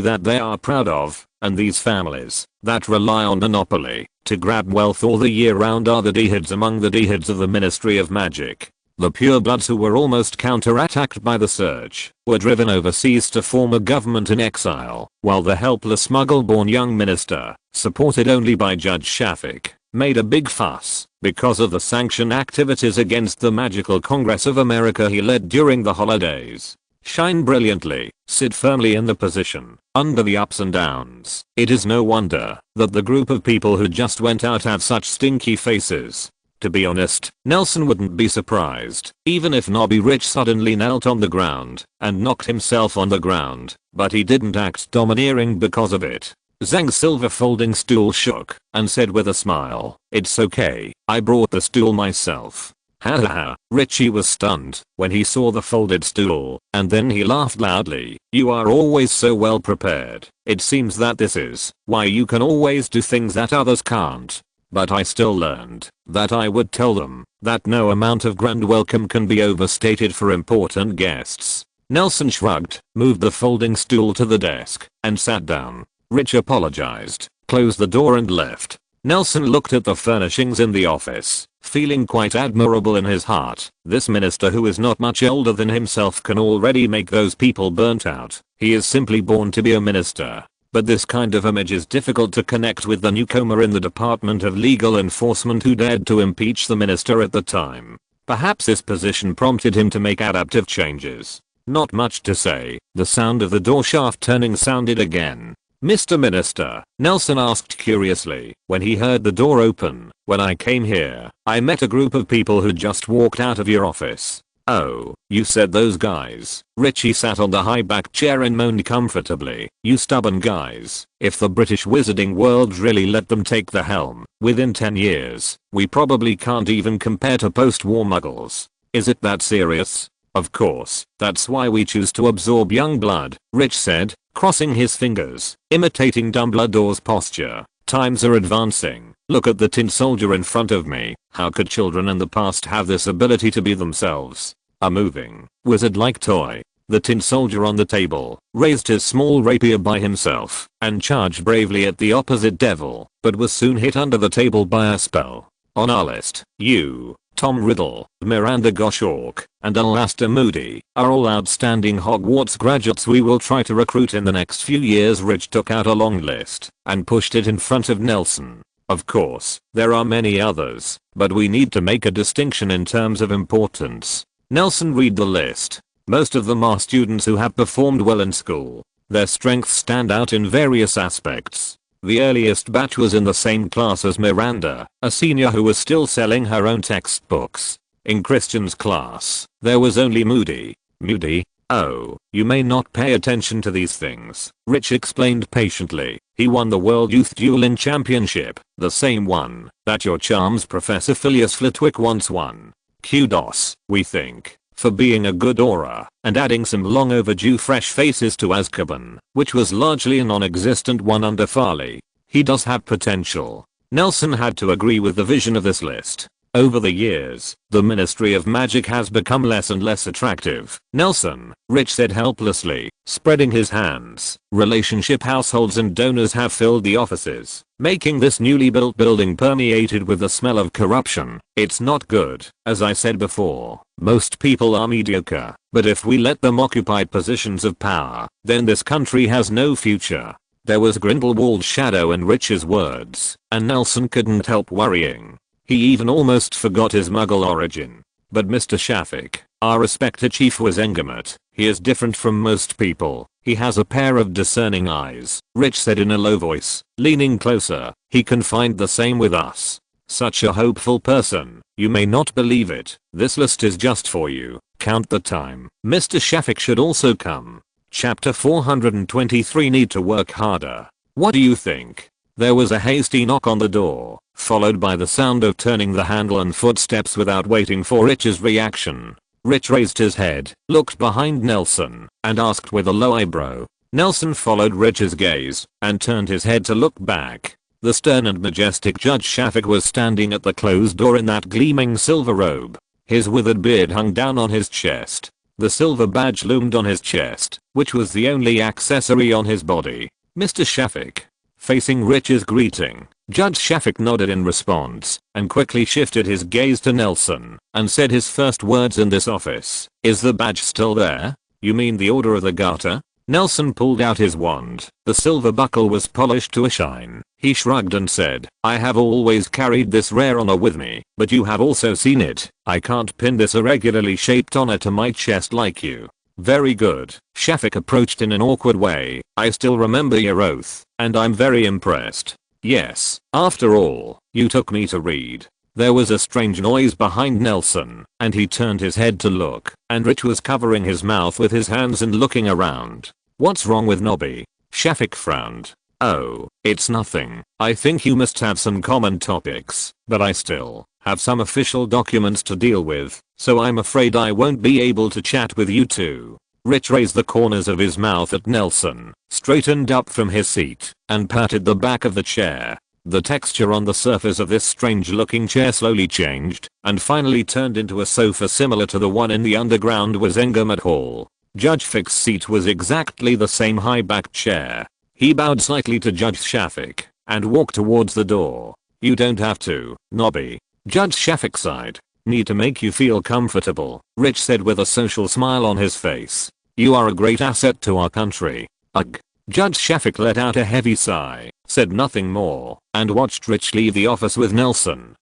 that they are proud of, and these families that rely on monopoly to grab wealth all the year round are the D-heads among the D-heads of the Ministry of Magic. The purebloods who were almost counterattacked by the surge were driven overseas to form a government in exile, while the helpless Muggle-born young minister, supported only by Judge Shafik, made a big fuss because of the sanction activities against the Magical Congress of America he led during the holidays. Shine brilliantly, sit firmly in the position, under the ups and downs. It is no wonder that the group of people who just went out had such stinky faces. To be honest, Nelson wouldn't be surprised, even if Nobby Rich suddenly knelt on the ground and knocked himself on the ground, but he didn't act domineering because of it. Zhang's silver folding stool shook and said with a smile, "It's okay, I brought the stool myself." Ha ha ha. Richie was stunned when he saw the folded stool, and then he laughed loudly. "You are always so well prepared. It seems that this is why you can always do things that others can't." But I still learned that I would tell them that no amount of grand welcome can be overstated for important guests. Nelson shrugged, moved the folding stool to the desk, and sat down. Rich apologized, closed the door and left. Nelson looked at the furnishings in the office, feeling quite admirable in his heart. This minister who is not much older than himself can already make those people burnt out. He is simply born to be a minister. But this kind of image is difficult to connect with the newcomer in the Department of Legal Enforcement who dared to impeach the minister at the time. Perhaps this position prompted him to make adaptive changes. Not much to say. The sound of the door shaft turning sounded again. "Mr. Minister," Nelson asked curiously when he heard the door open, "when I came here, I met a group of people who just walked out of your office." "Oh, you said those guys." Richie sat on the high back chair and moaned comfortably. "You stubborn guys. If the British wizarding world really let them take the helm, within 10 years, we probably can't even compare to post-war muggles. Is it that serious?" "Of course, that's why we choose to absorb young blood," Rich said, crossing his fingers, imitating Dumbledore's posture. "Times are advancing. Look at the tin soldier in front of me. How could children in the past have this ability to be themselves? A moving, wizard-like toy." The tin soldier on the table raised his small rapier by himself and charged bravely at the opposite devil, but was soon hit under the table by a spell. "On our list, you, Tom Riddle, Miranda Goshawk, and Alastair Moody are all outstanding Hogwarts graduates we will try to recruit in the next few years." Rich took out a long list and pushed it in front of Nelson. "Of course, there are many others, but we need to make a distinction in terms of importance." Nelson read the list. Most of them are students who have performed well in school. Their strengths stand out in various aspects. The earliest batch was in the same class as Miranda, a senior who was still selling her own textbooks. In Christian's class, there was only Moody. "Moody? Oh, you may not pay attention to these things," Rich explained patiently. "He won the World Youth Dueling Championship, the same one that your charms Professor Phileas Flitwick once won. Kudos, we think, for being a good aura and adding some long overdue fresh faces to Azkaban, which was largely a non-existent one under Farley. He does have potential." Nelson had to agree with the vision of this list. Over the years, the Ministry of Magic has become less and less attractive. "Nelson," Rich said helplessly, spreading his hands. "Relationship households and donors have filled the offices, making this newly built building permeated with the smell of corruption. It's not good. As I said before, most people are mediocre, but if we let them occupy positions of power, then this country has no future." There was Grindelwald's shadow in Rich's words, and Nelson couldn't help worrying. He even almost forgot his Muggle origin. "But Mr. Shafik, our respected chief was enigmatic. He is different from most people. He has a pair of discerning eyes," Rich said in a low voice, leaning closer. "He can find the same with us. Such a hopeful person. You may not believe it. This list is just for you. Count the time. Mr. Shafik should also come." Chapter 423 Need to work harder. "What do you think?" There was a hasty knock on the door, followed by the sound of turning the handle and footsteps without waiting for Rich's reaction. Rich raised his head, looked behind Nelson, and asked with a low eyebrow. Nelson followed Rich's gaze and turned his head to look back. The stern and majestic Judge Shafik was standing at the closed door in that gleaming silver robe. His withered beard hung down on his chest. The silver badge loomed on his chest, which was the only accessory on his body. "Mr. Shafik." Facing Rich's greeting, Judge Shafik nodded in response and quickly shifted his gaze to Nelson and said his first words in this office. "Is the badge still there? You mean the Order of the Garter?" Nelson pulled out his wand. The silver buckle was polished to a shine. He shrugged and said, "I have always carried this rare honor with me, but you have also seen it. I can't pin this irregularly shaped honor to my chest like you." "Very good." Shafik approached in an awkward way. "I still remember your oath, and I'm very impressed." "Yes, after all, you took me to read." There was a strange noise behind Nelson, and he turned his head to look, and Rich was covering his mouth with his hands and looking around. "What's wrong with Nobby?" Shafik frowned. "Oh, it's nothing. I think you must have some common topics, but I still have some official documents to deal with, so I'm afraid I won't be able to chat with you two." Rich raised the corners of his mouth at Nelson, straightened up from his seat, and patted the back of the chair. The texture on the surface of this strange-looking chair slowly changed, and finally turned into a sofa similar to the one in the underground was Enigmatic Hall. Judge Shafik's seat was exactly the same high-backed chair. He bowed slightly to Judge Shafik and walked towards the door. "You don't have to, Nobby." Judge Shafik sighed. "Need to make you feel comfortable," Rich said with a social smile on his face. "You are a great asset to our country." Ugh. Judge Shafik let out a heavy sigh, said nothing more, and watched Rich leave the office with Nelson.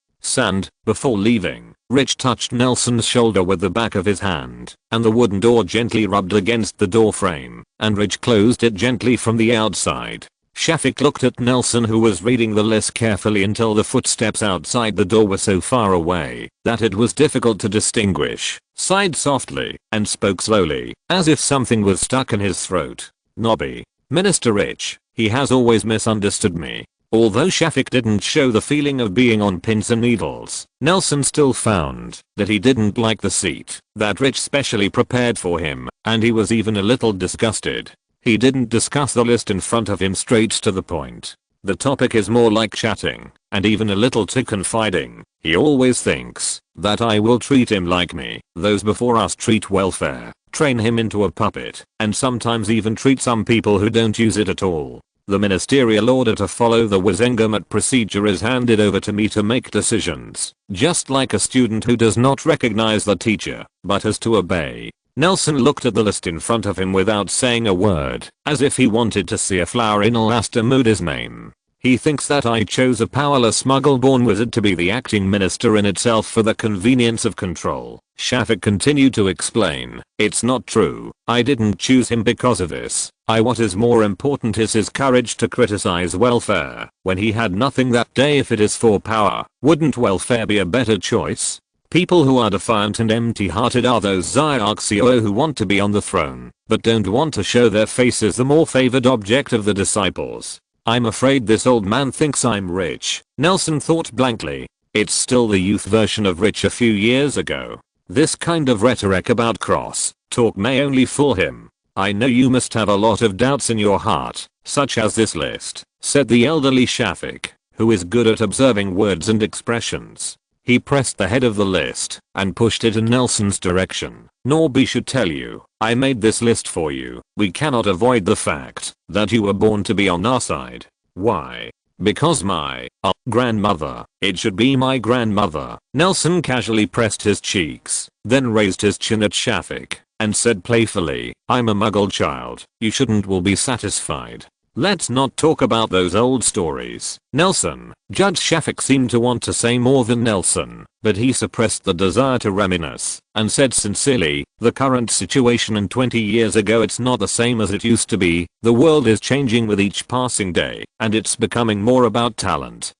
Before leaving, Rich touched Nelson's shoulder with the back of his hand, and the wooden door gently rubbed against the door frame, and Rich closed it gently from the outside. Shafik looked at Nelson, who was reading the list carefully until the footsteps outside the door were so far away that it was difficult to distinguish, sighed softly, and spoke slowly, as if something was stuck in his throat. Nobby. Minister Rich, he has always misunderstood me. Although Shafik didn't show the feeling of being on pins and needles, Nelson still found that he didn't like the seat that Rich specially prepared for him, and he was even a little disgusted. He didn't discuss the list in front of him, straight to the point. The topic is more like chatting, and even a little too confiding. He always thinks that I will treat him like me. Those before us treat welfare, train him into a puppet, and sometimes even treat some people who don't use it at all. The ministerial order to follow the enigmatic procedure is handed over to me to make decisions, just like a student who does not recognize the teacher, but has to obey. Nelson looked at the list in front of him without saying a word, as if he wanted to see a flower in Alastair Moody's name. He thinks that I chose a powerless muggle-born wizard to be the acting minister in itself for the convenience of control. Shafik continued to explain, it's not true. I didn't choose him because of this. What is more important is his courage to criticize welfare when he had nothing that day. If it is for power, wouldn't welfare be a better choice? People who are defiant and empty-hearted are those Zyarchio who want to be on the throne, but don't want to show their faces, the more favored object of the disciples. I'm afraid this old man thinks I'm rich, Nelson thought blankly. It's still the youth version of Rich a few years ago. This kind of rhetoric about cross talk may only fool him. I know you must have a lot of doubts in your heart, such as this list, said the elderly Shafik, who is good at observing words and expressions. He pressed the head of the list and pushed it in Nelson's direction. Norby should tell you, I made this list for you. We cannot avoid the fact that you were born to be on our side. Why? Because my grandmother. It should be my grandmother. Nelson casually pressed his cheeks, then raised his chin at Shafik and said playfully, I'm a muggle child. You shouldn't will be satisfied. Let's not talk about those old stories. Nelson. Judge Shafik seemed to want to say more than Nelson, but he suppressed the desire to reminisce and said sincerely, the current situation and 20 years ago, it's not the same as it used to be. The world is changing with each passing day, and it's becoming more about talent.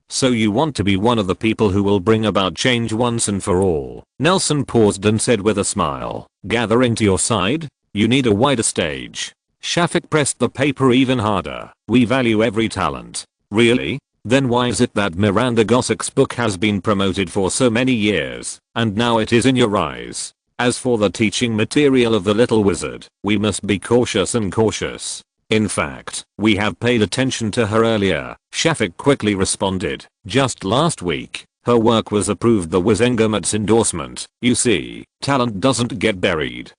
So you want to be one of the people who will bring about change once and for all? Nelson paused and said with a smile, gathering to your side? You need a wider stage. Shafik pressed the paper even harder. We value every talent. Really? Then why is it that Miranda Gossick's book has been promoted for so many years, and now it is in your eyes? As for the teaching material of the little wizard, we must be cautious and cautious. In fact, we have paid attention to her earlier, Shafik quickly responded. Just last week, her work was approved, the enigmatic's endorsement. You see, talent doesn't get buried.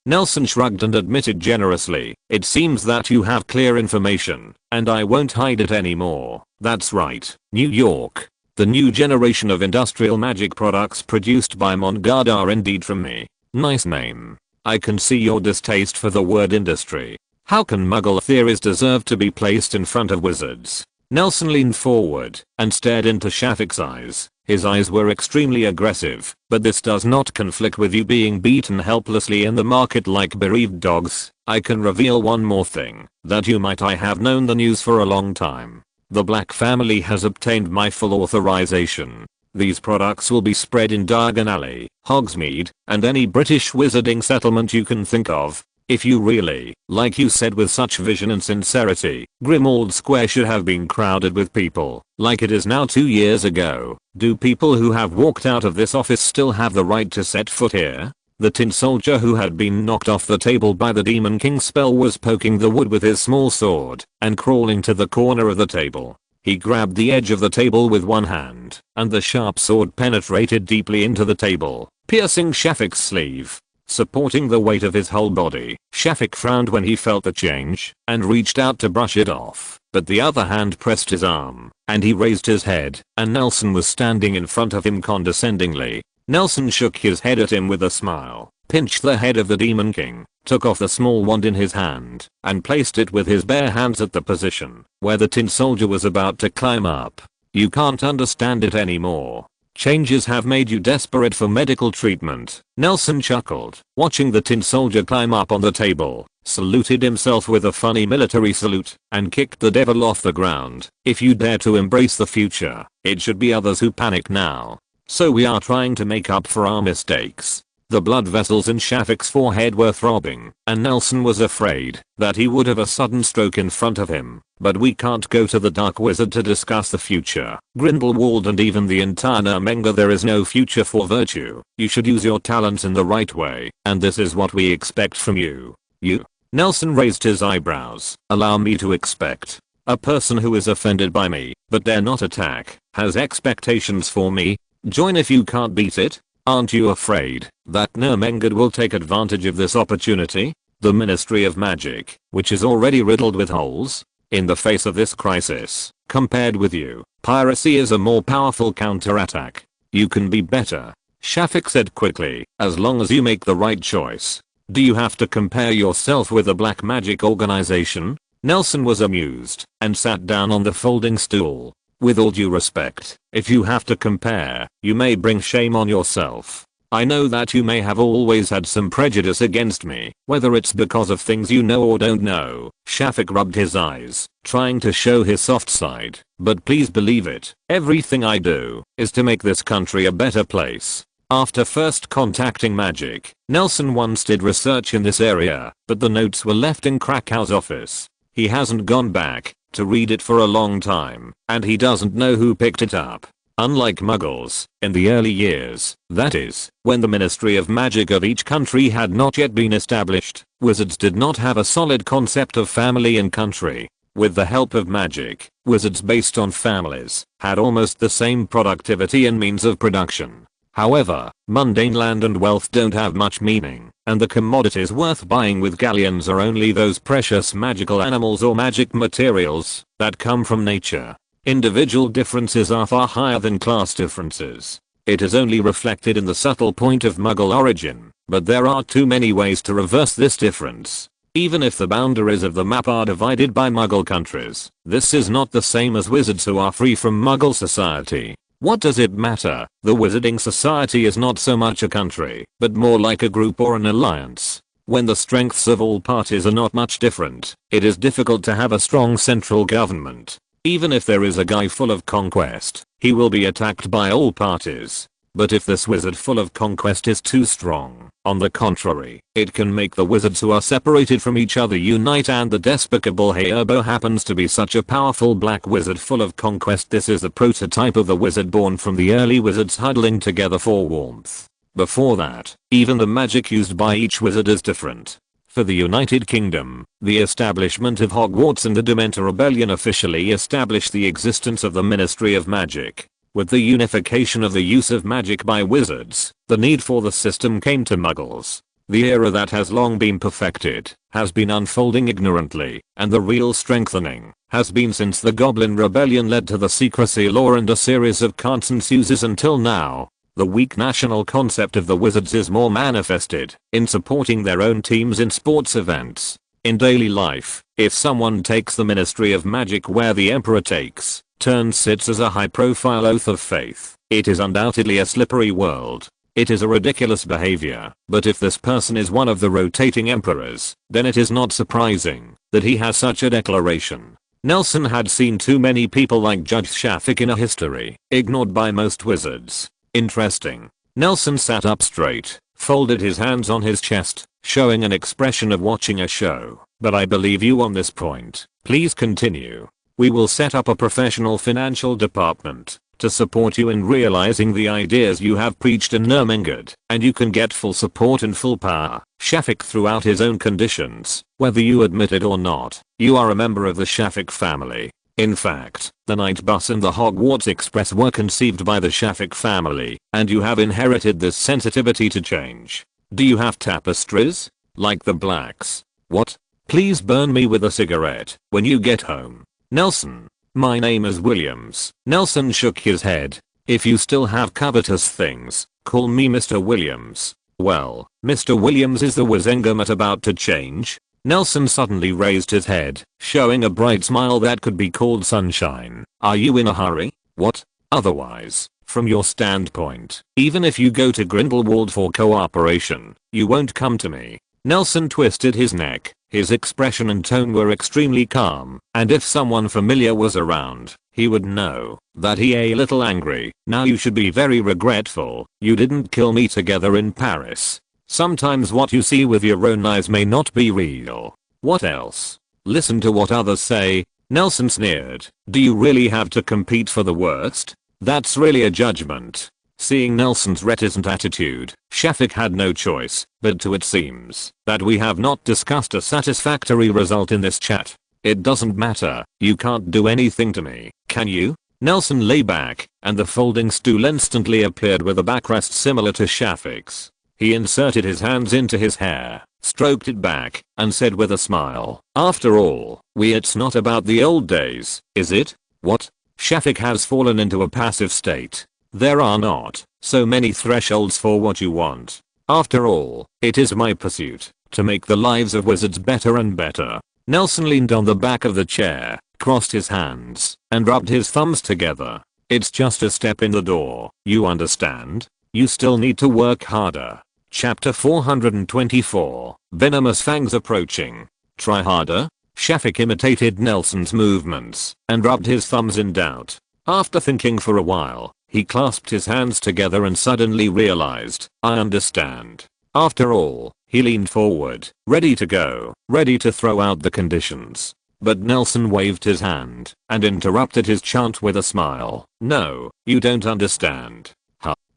Nelson shrugged and admitted generously, it seems that you have clear information, and I won't hide it anymore. That's right, New York. The new generation of industrial magic products produced by Mongard are indeed from me. Nice name. I can see your distaste for the word industry. How can Muggle theories deserve to be placed in front of wizards? Nelson leaned forward and stared into Shafik's eyes. His eyes were extremely aggressive, but this does not conflict with you being beaten helplessly in the market like bereaved dogs. I can reveal one more thing, that you might. I have known the news for a long time. The Black family has obtained my full authorization. These products will be spread in Diagon Alley, Hogsmeade, and any British wizarding settlement you can think of. If you really, like you said with such vision and sincerity, Grindelwald Square should have been crowded with people, like it is now 2 years ago. Do people who have walked out of this office still have the right to set foot here? The tin soldier who had been knocked off the table by the Demon King's spell was poking the wood with his small sword and crawling to the corner of the table. He grabbed the edge of the table with one hand, and the sharp sword penetrated deeply into the table, piercing Shafik's sleeve. Supporting the weight of his whole body, Shafik frowned when he felt the change and reached out to brush it off, but the other hand pressed his arm, and he raised his head, and Nelson was standing in front of him condescendingly. Nelson shook his head at him with a smile, pinched the head of the Demon King, took off the small wand in his hand, and placed it with his bare hands at the position where the tin soldier was about to climb up. You can't understand it anymore. Changes have made you desperate for medical treatment. Nelson chuckled, watching the tin soldier climb up on the table, saluted himself with a funny military salute, and kicked the devil off the ground. If you dare to embrace the future, it should be others who panic now. So we are trying to make up for our mistakes. The blood vessels in Shafik's forehead were throbbing, and Nelson was afraid that he would have a sudden stroke in front of him. But we can't go to the Dark Wizard to discuss the future. Grindelwald and even the entire Nermenga, there is no future for virtue. You should use your talents in the right way, and this is what we expect from you. You? Nelson raised his eyebrows. Allow me to expect. A person who is offended by me, but dare not attack, has expectations for me. Join if you can't beat it. Aren't you afraid that Nermenga will take advantage of this opportunity? The Ministry of Magic, which is already riddled with holes, in the face of this crisis, compared with you, piracy is a more powerful counterattack. You can be better, Shafik said quickly, as long as you make the right choice. Do you have to compare yourself with a black magic organization? Nelson was amused and sat down on the folding stool. With all due respect, if you have to compare, you may bring shame on yourself. I know that you may have always had some prejudice against me, whether it's because of things you know or don't know. Shafik rubbed his eyes, trying to show his soft side, but please believe it, everything I do is to make this country a better place. After first contacting magic, Nelson once did research in this area, but the notes were left in Krakow's office. He hasn't gone back to read it for a long time, and he doesn't know who picked it up. Unlike Muggles, in the early years, that is, when the Ministry of Magic of each country had not yet been established, wizards did not have a solid concept of family and country. With the help of magic, wizards based on families had almost the same productivity and means of production. However, mundane land and wealth don't have much meaning, and the commodities worth buying with galleons are only those precious magical animals or magic materials that come from nature. Individual differences are far higher than class differences. It is only reflected in the subtle point of Muggle origin, but there are too many ways to reverse this difference. Even if the boundaries of the map are divided by Muggle countries, this is not the same as wizards who are free from Muggle society. What does it matter? The Wizarding Society is not so much a country, but more like a group or an alliance. When the strengths of all parties are not much different, it is difficult to have a strong central government. Even if there is a guy full of conquest, he will be attacked by all parties. But if this wizard full of conquest is too strong, on the contrary, it can make the wizards who are separated from each other unite, and the despicable Haerbo happens to be such a powerful black wizard full of conquest. This is the prototype of the wizard born from the early wizards huddling together for warmth. Before that, even the magic used by each wizard is different. For the United Kingdom, the establishment of Hogwarts and the Dementor Rebellion officially established the existence of the Ministry of Magic. With the unification of the use of magic by wizards, the need for the system came to Muggles. The era that has long been perfected has been unfolding ignorantly, and the real strengthening has been since the Goblin Rebellion led to the secrecy law and a series of consensuses until now. The weak national concept of the wizards is more manifested in supporting their own teams in sports events. In daily life, if someone takes the Ministry of Magic where the Emperor takes turns sits as a high-profile oath of faith, it is undoubtedly a slippery world. It is a ridiculous behavior, but if this person is one of the rotating emperors, then it is not surprising that he has such a declaration. Nelson had seen too many people like Judge Shafik in a history, ignored by most wizards. Interesting. Nelson sat up straight, folded his hands on his chest, showing an expression of watching a show. But I believe you on this point. Please continue. We will set up a professional financial department to support you in realizing the ideas you have preached in Nermenga, and you can get full support and full power. Shafik threw out his own conditions. Whether you admit it or not, you are a member of the Shafik family. In fact, the Night Bus and the Hogwarts Express were conceived by the Shafik family, and you have inherited this sensitivity to change. Do you have tapestries? Like the blacks? What? Please burn me with a cigarette when you get home. Nelson. My name is Williams. Nelson shook his head. If you still have covetous things, call me Mr. Williams. Well, Mr. Williams, is the Wizengamat about to change? Nelson suddenly raised his head, showing a bright smile that could be called sunshine. Are you in a hurry? What? Otherwise, From your standpoint, even if you go to Grindelwald for cooperation, you won't come to me. Nelson twisted his neck. His expression and tone were extremely calm, and if someone familiar was around, he would know that he a little angry. Now you should be very regretful. You didn't kill me together in Paris. Sometimes what you see with your own eyes may not be real. What else? Listen to what others say. Nelson sneered. Do you really have to compete for the worst? That's really a judgment. Seeing Nelson's reticent attitude, Shafik had no choice but to. It seems that we have not discussed a satisfactory result in this chat. It doesn't matter. You can't do anything to me, can you? Nelson lay back, and the folding stool instantly appeared with a backrest similar to Shafik's. He inserted his hands into his hair, stroked it back, and said with a smile, after all, it's not about the old days, is it? What? Shafik has fallen into a passive state. There are not so many thresholds for what you want. After all, it is my pursuit to make the lives of wizards better and better. Nelson leaned on the back of the chair, crossed his hands, and rubbed his thumbs together. It's just a step in the door, you understand? You still need to work harder. Chapter 424, Venomous Fangs Approaching. Try harder? Shafik imitated Nelson's movements and rubbed his thumbs in doubt. After thinking for a while, he clasped his hands together and suddenly realized, I understand. After all, he leaned forward, ready to go, ready to throw out the conditions. But Nelson waved his hand and interrupted his chant with a smile. No, you don't understand.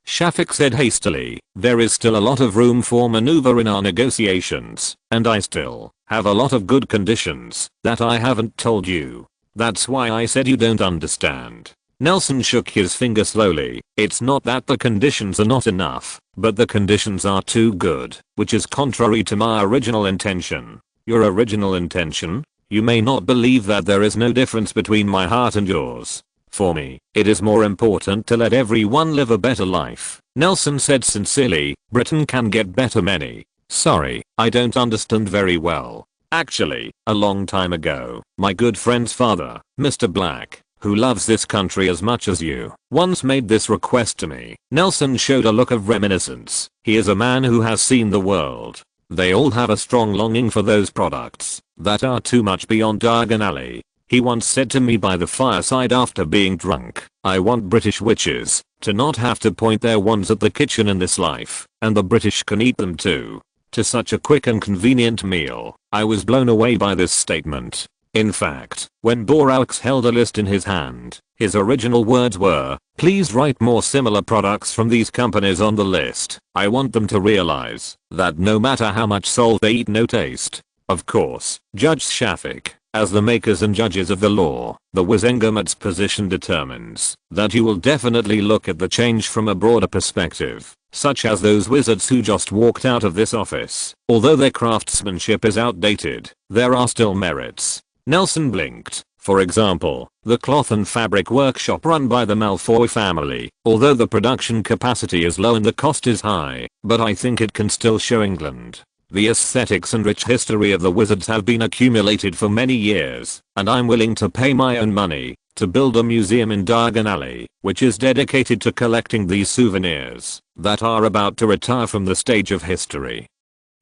Shafik said hastily, there is still a lot of room for maneuver in our negotiations, and I still have a lot of good conditions that I haven't told you. That's why I said you don't understand. Nelson shook his finger slowly. It's not that the conditions are not enough, but the conditions are too good, which is contrary to my original intention. Your original intention? You may not believe that there is no difference between my heart and yours. For me, it is more important to let everyone live a better life. Nelson said sincerely, Britain can get better many. Sorry, I don't understand very well. Actually, a long time ago, my good friend's father, Mr. Black, who loves this country as much as you, once made this request to me. Nelson showed a look of reminiscence. He is a man who has seen the world. They all have a strong longing for those products that are too much beyond Diagon Alley. He once said to me by the fireside after being drunk, I want British witches to not have to point their wands at the kitchen in this life, and the British can eat them too. To such a quick and convenient meal. I was blown away by this statement. In fact, when Boraux held a list in his hand, his original words were, please write more similar products from these companies on the list. I want them to realize that no matter how much salt they eat, no taste. Of course, Judge Shafik, as the makers and judges of the law, the Wizengamat's position determines that you will definitely look at the change from a broader perspective, such as those wizards who just walked out of this office. Although their craftsmanship is outdated, there are still merits. Nelson blinked. For example, the cloth and fabric workshop run by the Malfoy family. Although the production capacity is low and the cost is high, but I think it can still show England. The aesthetics and rich history of the wizards have been accumulated for many years, and I'm willing to pay my own money to build a museum in Diagon Alley, which is dedicated to collecting these souvenirs that are about to retire from the stage of history.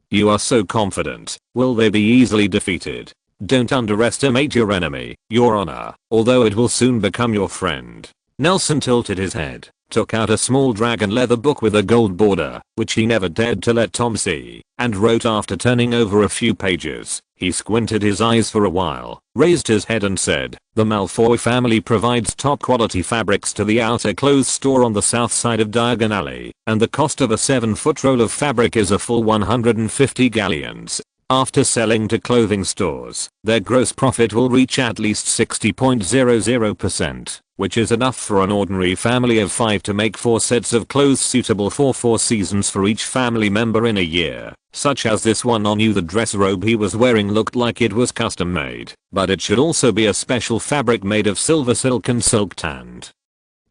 You are so confident. Will they be easily defeated? Don't underestimate your enemy, Your Honor, although it will soon become your friend. Nelson tilted his head, took out a small dragon leather book with a gold border, which he never dared to let Tom see, and wrote after turning over a few pages. He squinted his eyes for a while, raised his head and said, the Malfoy family provides top quality fabrics to the outer clothes store on the south side of Diagon Alley, and the cost of a 7-foot roll of fabric is a full 150 galleons. After selling to clothing stores, their gross profit will reach at least 60.00%, which is enough for an ordinary family of 5 to make 4 sets of clothes suitable for 4 seasons for each family member in a year, such as this one on you. The dress robe he was wearing looked like it was custom made, but it should also be a special fabric made of silver silk and silk tanned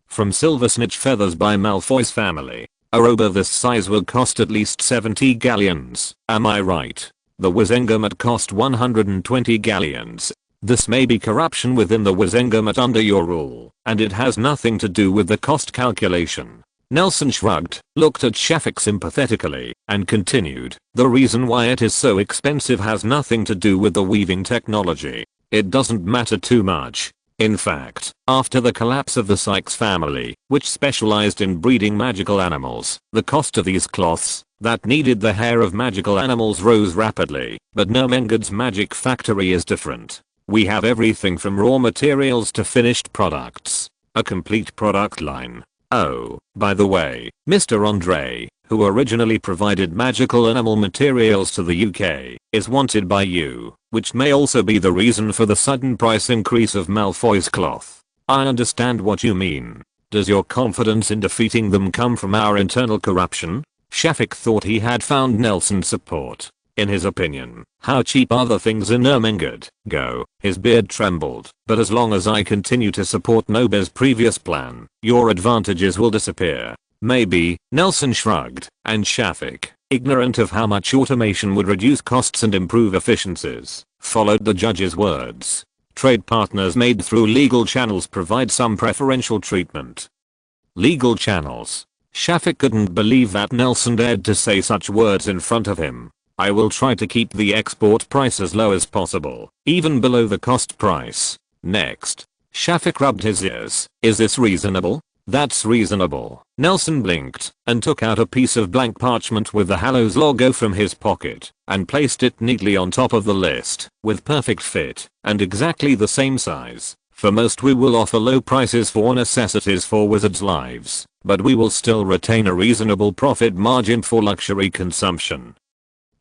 from silver snitch feathers by Malfoy's family. A robe of this size will cost at least 70 galleons, am I right? The Wizengamat cost 120 galleons. This may be corruption within the Wizengamot under your rule, and it has nothing to do with the cost calculation. Nelson shrugged, looked at Shafik sympathetically, and continued, the reason why it is so expensive has nothing to do with the weaving technology. It doesn't matter too much. In fact, after the collapse of the Sykes family, which specialized in breeding magical animals, the cost of these cloths, that needed the hair of magical animals rose rapidly, but Nermengard's magic factory is different. We have everything from raw materials to finished products. A complete product line. Oh, by the way, Mr. Andre, who originally provided magical animal materials to the UK, is wanted by you, which may also be the reason for the sudden price increase of Malfoy's cloth. I understand what you mean. Does your confidence in defeating them come from our internal corruption? Shafik thought he had found Nelson's support. In his opinion, how cheap are the things in Ermengard go? His beard trembled, but as long as I continue to support Nobe's previous plan, your advantages will disappear. Maybe, Nelson shrugged, and Shafik, ignorant of how much automation would reduce costs and improve efficiencies, followed the judge's words. Trade partners made through legal channels provide some preferential treatment. Legal channels. Shafik couldn't believe that Nelson dared to say such words in front of him. I will try to keep the export price as low as possible, even below the cost price. Next. Shafik rubbed his ears. Is this reasonable? That's reasonable. Nelson blinked and took out a piece of blank parchment with the Hallows logo from his pocket and placed it neatly on top of the list, with perfect fit and exactly the same size. For most we will offer low prices for necessities for wizards' lives, but we will still retain a reasonable profit margin for luxury consumption.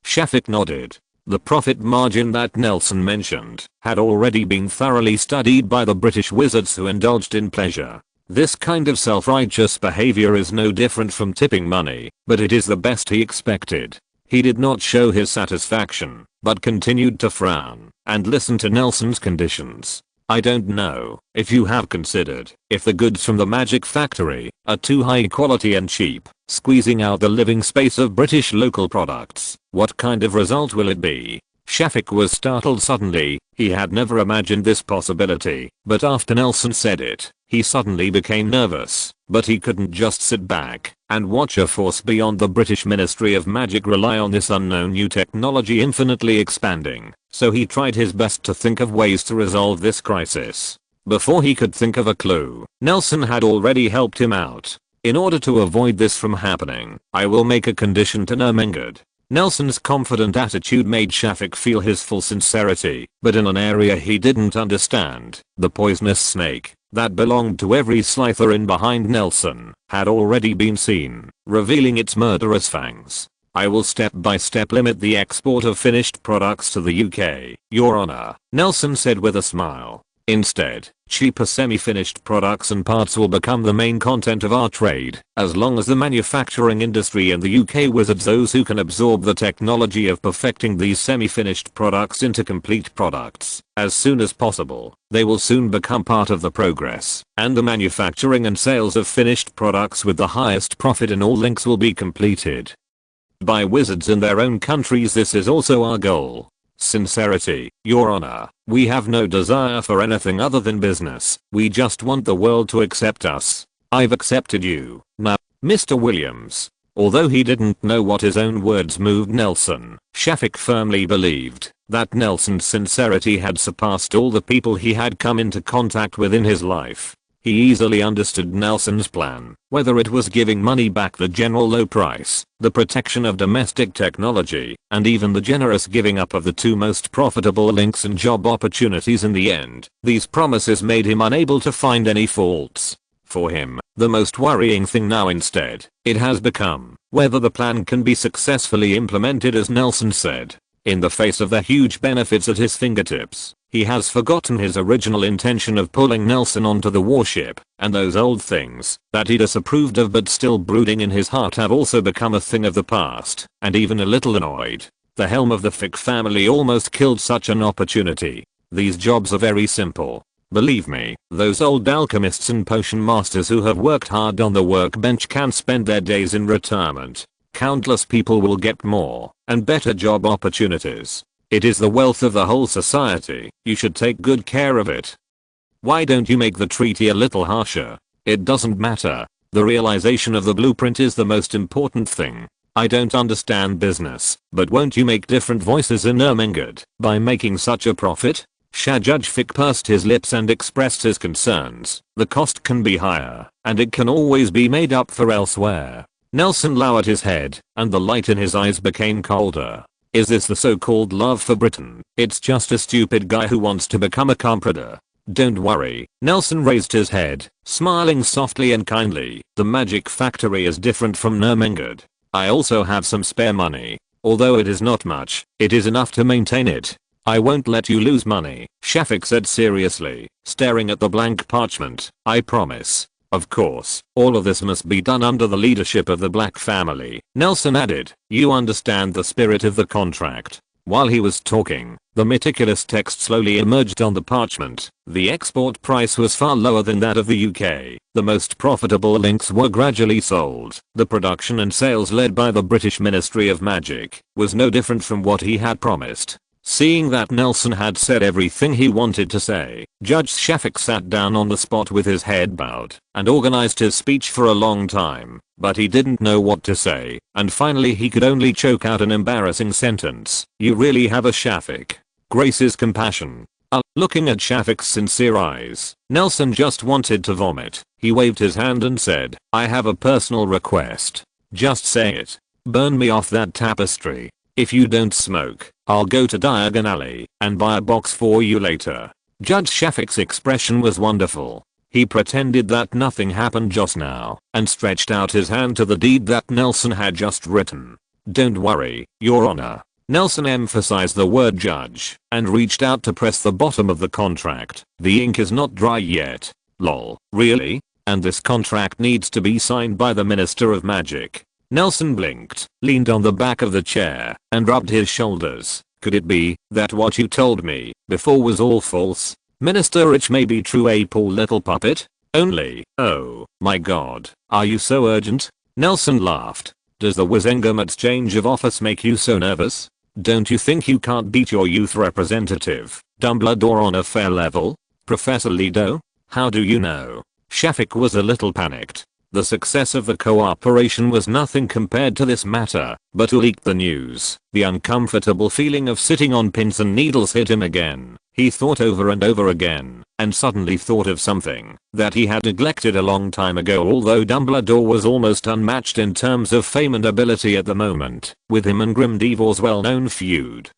Shafik nodded. The profit margin that Nelson mentioned had already been thoroughly studied by the British wizards who indulged in pleasure. This kind of self-righteous behavior is no different from tipping money, but it is the best he expected. He did not show his satisfaction, but continued to frown and listen to Nelson's conditions. I don't know if you have considered if the goods from the magic factory are too high quality and cheap, squeezing out the living space of British local products. What kind of result will it be? Shafik was startled suddenly. He had never imagined this possibility, but after Nelson said it, he suddenly became nervous. But he couldn't just sit back and watch a force beyond the British Ministry of Magic rely on this unknown new technology infinitely expanding, so he tried his best to think of ways to resolve this crisis. Before he could think of a clue, Nelson had already helped him out. In order to avoid this from happening, I will make a condition to Nermengard. Nelson's confident attitude made Shafik feel his full sincerity, but in an area he didn't understand, the poisonous snake that belonged to every Slytherin behind Nelson had already been seen, revealing its murderous fangs. I will step by step limit the export of finished products to the UK, Your Honor, Nelson said with a smile. Instead, cheaper semi-finished products and parts will become the main content of our trade, as long as the manufacturing industry in the UK wizards those who can absorb the technology of perfecting these semi-finished products into complete products. As soon as possible, they will soon become part of the progress, and the manufacturing and sales of finished products with the highest profit in all links will be completed by wizards in their own countries. This is also our goal. Sincerity, Your Honor. We have no desire for anything other than business. We just want the world to accept us. I've accepted you. Now, Mr. Williams. Although he didn't know what his own words moved Nelson, Shafik firmly believed that Nelson's sincerity had surpassed all the people he had come into contact with in his life. He easily understood Nelson's plan, whether it was giving money back, the general low price, the protection of domestic technology, and even the generous giving up of the two most profitable links and job opportunities in the end. These promises made him unable to find any faults. For him, the most worrying thing now instead, it has become, whether the plan can be successfully implemented as Nelson said. In the face of the huge benefits at his fingertips, he has forgotten his original intention of pulling Nelson onto the warship, and those old things that he disapproved of but still brooding in his heart have also become a thing of the past, and even a little annoyed. The helm of the Fick family almost killed such an opportunity. These jobs are very simple. Believe me, those old alchemists and potion masters who have worked hard on the workbench can spend their days in retirement. Countless people will get more and better job opportunities. It is the wealth of the whole society. You should take good care of it. Why don't you make the treaty a little harsher? It doesn't matter. The realization of the blueprint is the most important thing. I don't understand business, but won't you make different voices in Ermengarde by making such a profit? Judge Fick pursed his lips and expressed his concerns. The cost can be higher, and it can always be made up for elsewhere. Nelson lowered his head, and the light in his eyes became colder. Is this the so-called love for Britain? It's just a stupid guy who wants to become a comprador. Don't worry. Nelson raised his head, smiling softly and kindly. The magic factory is different from Ermengarde. I also have some spare money. Although it is not much, it is enough to maintain it. I won't let you lose money, Shafik said seriously, staring at the blank parchment. I promise. Of course, all of this must be done under the leadership of the Black family, Nelson added. You understand the spirit of the contract. While he was talking, the meticulous text slowly emerged on the parchment. The export price was far lower than that of the UK. The most profitable links were gradually sold. The production and sales led by the British Ministry of Magic was no different from what he had promised. Seeing that Nelson had said everything he wanted to say, Judge Shafik sat down on the spot with his head bowed and organized his speech for a long time, but he didn't know what to say, and finally he could only choke out an embarrassing sentence. You really have a Shafik. Grace's compassion. Looking at Shafik's sincere eyes, Nelson just wanted to vomit. He waved his hand and said, I have a personal request. Just say it. Burn me off that tapestry. If you don't smoke, I'll go to Diagon Alley and buy a box for you later. Judge Shafik's expression was wonderful. He pretended that nothing happened just now and stretched out his hand to the deed that Nelson had just written. Don't worry, Your Honor. Nelson emphasized the word judge and reached out to press the bottom of the contract. The ink is not dry yet. Lol, really? And this contract needs to be signed by the Minister of Magic. Nelson blinked, leaned on the back of the chair, and rubbed his shoulders. Could it be that what you told me before was all false? Minister Rich may be true, a poor little puppet. Only, oh my god, are you so urgent? Nelson laughed. Does the Wizengamot's change of office make you so nervous? Don't you think you can't beat your youth representative, Dumbledore, on a fair level? Professor Lido? How do you know? Shafik was a little panicked. The success of the cooperation was nothing compared to this matter, but who leaked the news? The uncomfortable feeling of sitting on pins and needles hit him again. He thought over and over again, and suddenly thought of something that he had neglected a long time ago. Although Dumbledore was almost unmatched in terms of fame and ability at the moment, with him and Grindelwald's well-known feud.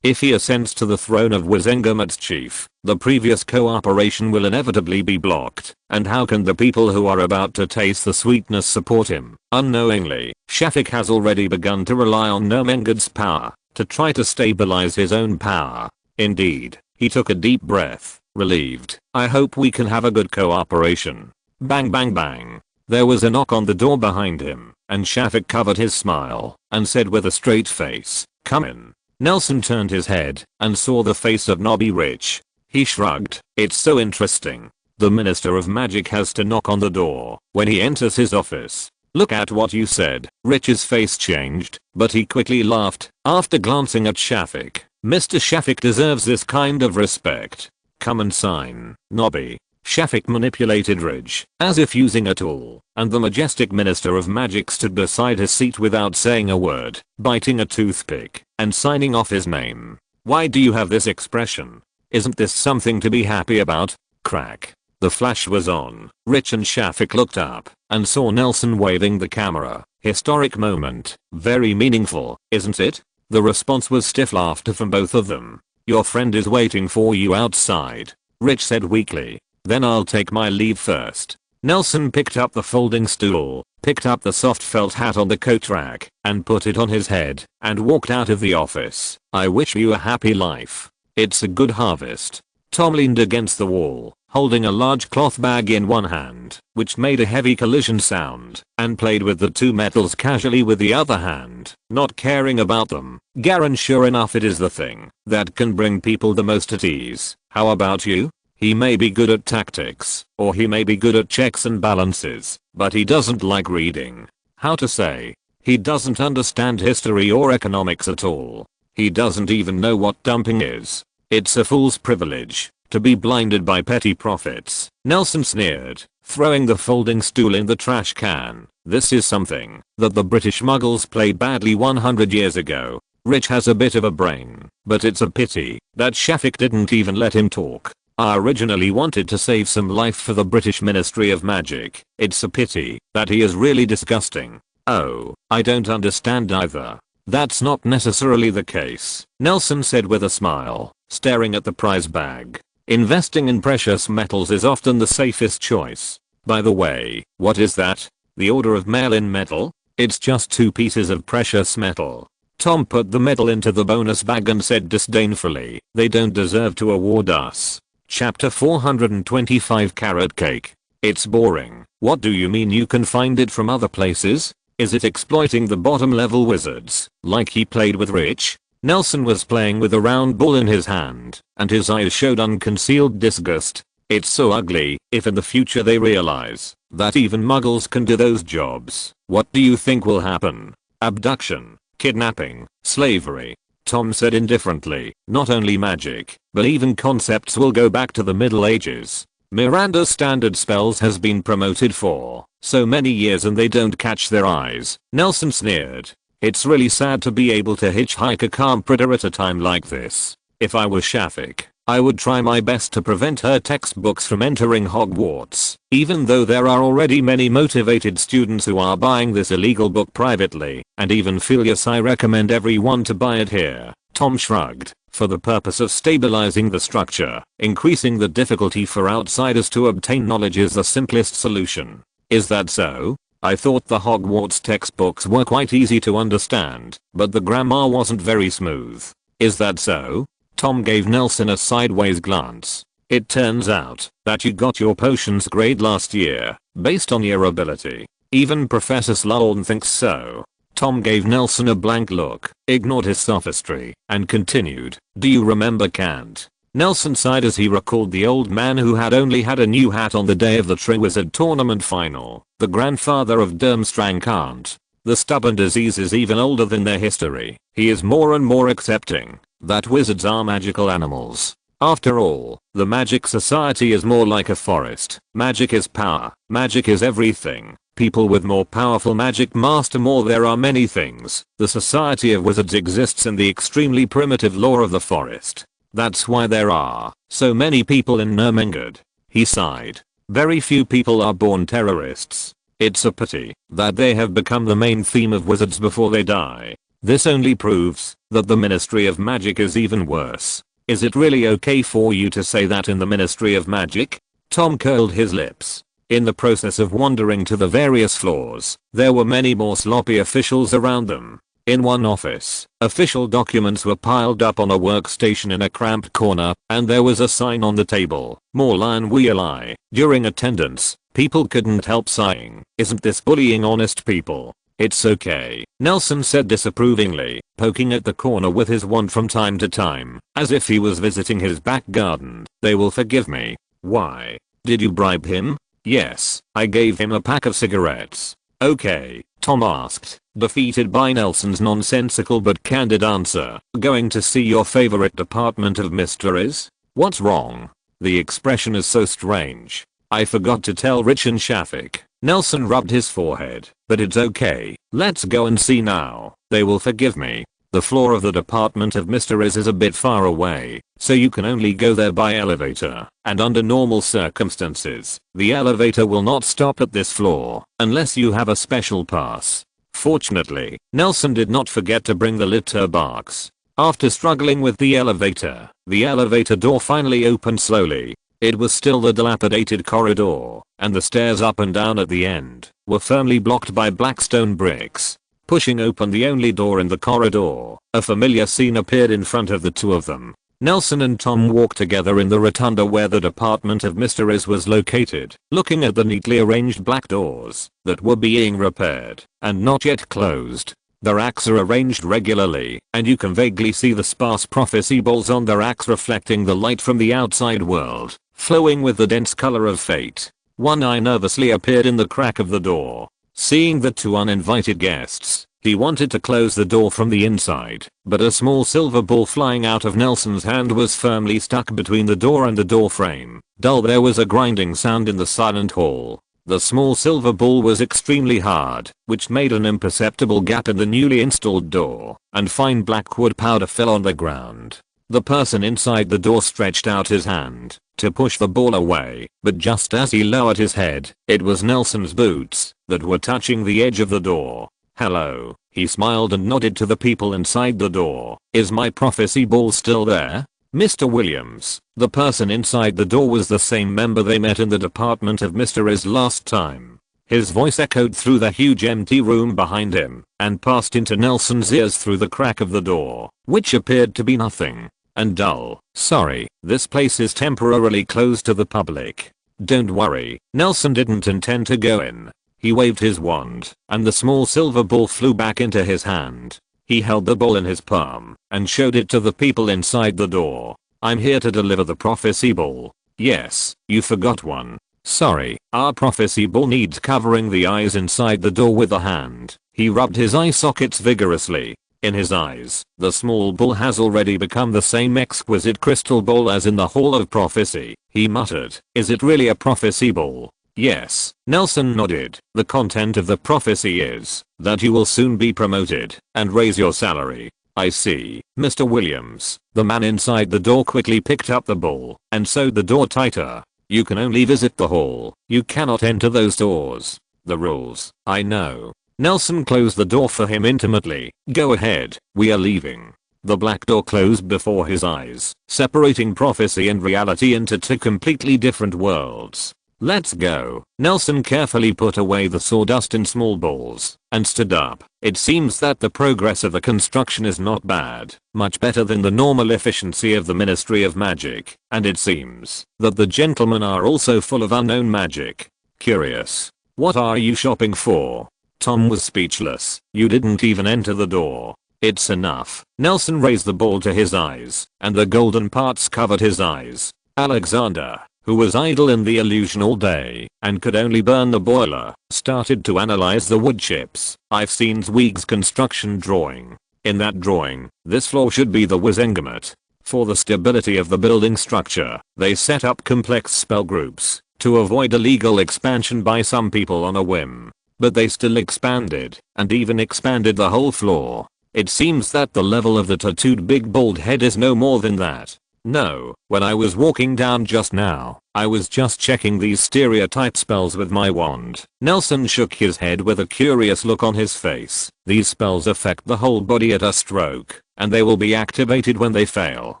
If he ascends to the throne of Wizengamot's chief, the previous cooperation will inevitably be blocked, and how can the people who are about to taste the sweetness support him? Unknowingly, Shafik has already begun to rely on Ermengarde's power to try to stabilize his own power. Indeed, he took a deep breath, relieved. I hope we can have a good cooperation. Bang bang bang. There was a knock on the door behind him, and Shafik covered his smile and said with a straight face, come in. Nelson turned his head and saw the face of Nobby Rich. He shrugged. It's so interesting. The Minister of Magic has to knock on the door when he enters his office. Look at what you said. Rich's face changed, but he quickly laughed after glancing at Shafik. Mr. Shafik deserves this kind of respect. Come and sign, Nobby. Shafik manipulated Rich as if using a tool, and the majestic Minister of Magic stood beside his seat without saying a word, biting a toothpick and signing off his name. Why do you have this expression? Isn't this something to be happy about? Crack. The flash was on. Rich and Shafik looked up and saw Nelson waving the camera. Historic moment. Very meaningful, isn't it? The response was stiff laughter from both of them. Your friend is waiting for you outside, Rich said weakly. Then I'll take my leave first. Nelson picked up the folding stool, picked up the soft felt hat on the coat rack, and put it on his head, and walked out of the office. I wish you a happy life. It's a good harvest. Tom leaned against the wall, holding a large cloth bag in one hand, which made a heavy collision sound, and played with the two metals casually with the other hand, not caring about them. Garen, sure enough, it is the thing that can bring people the most at ease. How about you? He may be good at tactics, or he may be good at checks and balances, but he doesn't like reading. How to say? He doesn't understand history or economics at all. He doesn't even know what dumping is. It's a fool's privilege to be blinded by petty profits. Nelson sneered, throwing the folding stool in the trash can. This is something that the British Muggles played badly 100 years ago. Rich has a bit of a brain, but it's a pity that Shafik didn't even let him talk. I originally wanted to save some life for the British Ministry of Magic. It's a pity that he is really disgusting. Oh, I don't understand either. That's not necessarily the case, Nelson said with a smile, staring at the prize bag. Investing in precious metals is often the safest choice. By the way, what is that? The Order of Mail in Metal? It's just 2 pieces of precious metal. Tom put the medal into the bonus bag and said disdainfully, they don't deserve to award us. Chapter 425 Carrot Cake. It's boring. What do you mean you can find it from other places? Is it exploiting the bottom level wizards, like he played with Rich? Nelson was playing with a round ball in his hand, and his eyes showed unconcealed disgust. It's so ugly. If in the future they realize that even Muggles can do those jobs, what do you think will happen? Abduction, kidnapping, slavery. Tom said indifferently, not only magic, but even concepts will go back to the Middle Ages. Miranda's standard spells has been promoted for so many years and they don't catch their eyes. Nelson sneered. It's really sad to be able to hitchhike a calm Pritter at a time like this. If I were Shafik, I would try my best to prevent her textbooks from entering Hogwarts, even though there are already many motivated students who are buying this illegal book privately, and even Filius I recommend everyone to buy it here. Tom shrugged. For the purpose of stabilizing the structure, increasing the difficulty for outsiders to obtain knowledge is the simplest solution. Is that so? I thought the Hogwarts textbooks were quite easy to understand, but the grammar wasn't very smooth. Is that so? Tom gave Nelson a sideways glance. It turns out that you got your potions grade last year, based on your ability. Even Professor Slughorn thinks so. Tom gave Nelson a blank look, ignored his sophistry, and continued, do you remember Kant? Nelson sighed as he recalled the old man who had only had a new hat on the day of the Triwizard Tournament final, the grandfather of Durmstrang Kant. The stubborn disease is even older than their history. He is more and more accepting that wizards are magical animals. After all, the Magic Society is more like a forest. Magic is power. Magic is everything. People with more powerful magic master more. There are many things. The Society of Wizards exists in the extremely primitive lore of the forest. That's why there are so many people in Nurmengard. He sighed. Very few people are born terrorists. It's a pity that they have become the main theme of wizards before they die. This only proves that the Ministry of Magic is even worse. Is it really okay for you to say that in the Ministry of Magic? Tom curled his lips. In the process of wandering to the various floors, there were many more sloppy officials around them. In one office, official documents were piled up on a workstation in a cramped corner, and there was a sign on the table, more lion wheel eye. During attendance, people couldn't help sighing. Isn't this bullying honest people? It's okay, Nelson said disapprovingly, poking at the corner with his wand from time to time, as if he was visiting his back garden. They will forgive me. Why? Did you bribe him? Yes, I gave him a pack of cigarettes. Okay, Tom asked, defeated by Nelson's nonsensical but candid answer. Going to see your favorite department of mysteries? What's wrong? The expression is so strange. I forgot to tell Rich and Shafik. Nelson rubbed his forehead. But it's okay. Let's go and see now. They will forgive me. The floor of the Department of Mysteries is a bit far away, so you can only go there by elevator, and under normal circumstances, the elevator will not stop at this floor, unless you have a special pass. Fortunately, Nelson did not forget to bring the litter box. After struggling with the elevator door finally opened slowly. It was still the dilapidated corridor, and the stairs up and down at the end were firmly blocked by black stone bricks. Pushing open the only door in the corridor, a familiar scene appeared in front of the two of them. Nelson and Tom walked together in the rotunda where the Department of Mysteries was located, looking at the neatly arranged black doors that were being repaired and not yet closed. The racks are arranged regularly, and you can vaguely see the sparse prophecy balls on the racks reflecting the light from the outside world, flowing with the dense color of fate. One eye nervously appeared in the crack of the door. Seeing the two uninvited guests, He wanted to close the door from the inside, but a small silver ball flying out of Nelson's hand was firmly stuck between the door and the door frame. Dull, there was a grinding sound in the silent hall. The small silver ball was extremely hard, which made an imperceptible gap in the newly installed door, and fine black wood powder fell on the ground. The person inside the door stretched out his hand to push the ball away, but just as he lowered his head, it was Nelson's boots that were touching the edge of the door. "Hello," he smiled and nodded to the people inside the door. "Is my prophecy ball still there, Mr. Williams?" The person inside the door was the same member they met in the department of Mr. Is last time. His voice echoed through the huge empty room behind him and passed into Nelson's ears through the crack of the door, which appeared to be nothing and dull. "Sorry, this place is temporarily closed to the public." "Don't worry." Nelson didn't intend to go in. He waved his wand, and the small silver ball flew back into his hand. He held the ball in his palm and showed it to the people inside the door. "I'm here to deliver the prophecy ball." "Yes, you forgot one." "Sorry, our prophecy ball needs covering the eyes inside the door with a hand." He rubbed his eye sockets vigorously. In his eyes, the small ball has already become the same exquisite crystal ball as in the Hall of Prophecy. He muttered, "Is it really a prophecy ball?" "Yes." Nelson nodded. "The content of the prophecy is that you will soon be promoted and raise your salary." "I see, Mr. Williams." The man inside the door quickly picked up the ball and sewed the door tighter. "You can only visit the hall. You cannot enter those doors." "The rules." "I know." Nelson closed the door for him intimately. "Go ahead, we are leaving." The black door closed before his eyes, separating prophecy and reality into two completely different worlds. "Let's go." Nelson carefully put away the sawdust in small balls and stood up. "It seems that the progress of the construction is not bad, much better than the normal efficiency of the Ministry of Magic, and it seems that the gentlemen are also full of unknown magic. Curious. What are you shopping for?" Tom was speechless. "You didn't even enter the door." "It's enough." Nelson raised the ball to his eyes, and the golden parts covered his eyes. Alexander, who was idle in the illusion all day and could only burn the boiler, started to analyze the wood chips. "I've seen Zweig's construction drawing. In that drawing, this floor should be the wizengamot. For the stability of the building structure, they set up complex spell groups to avoid illegal expansion by some people on a whim. But they still expanded, and even expanded the whole floor. It seems that the level of the tattooed big bald head is no more than that. No, when I was walking down just now, I was just checking these stereotype spells with my wand." Nelson shook his head with a curious look on his face. "These spells affect the whole body at a stroke, and they will be activated when they fail.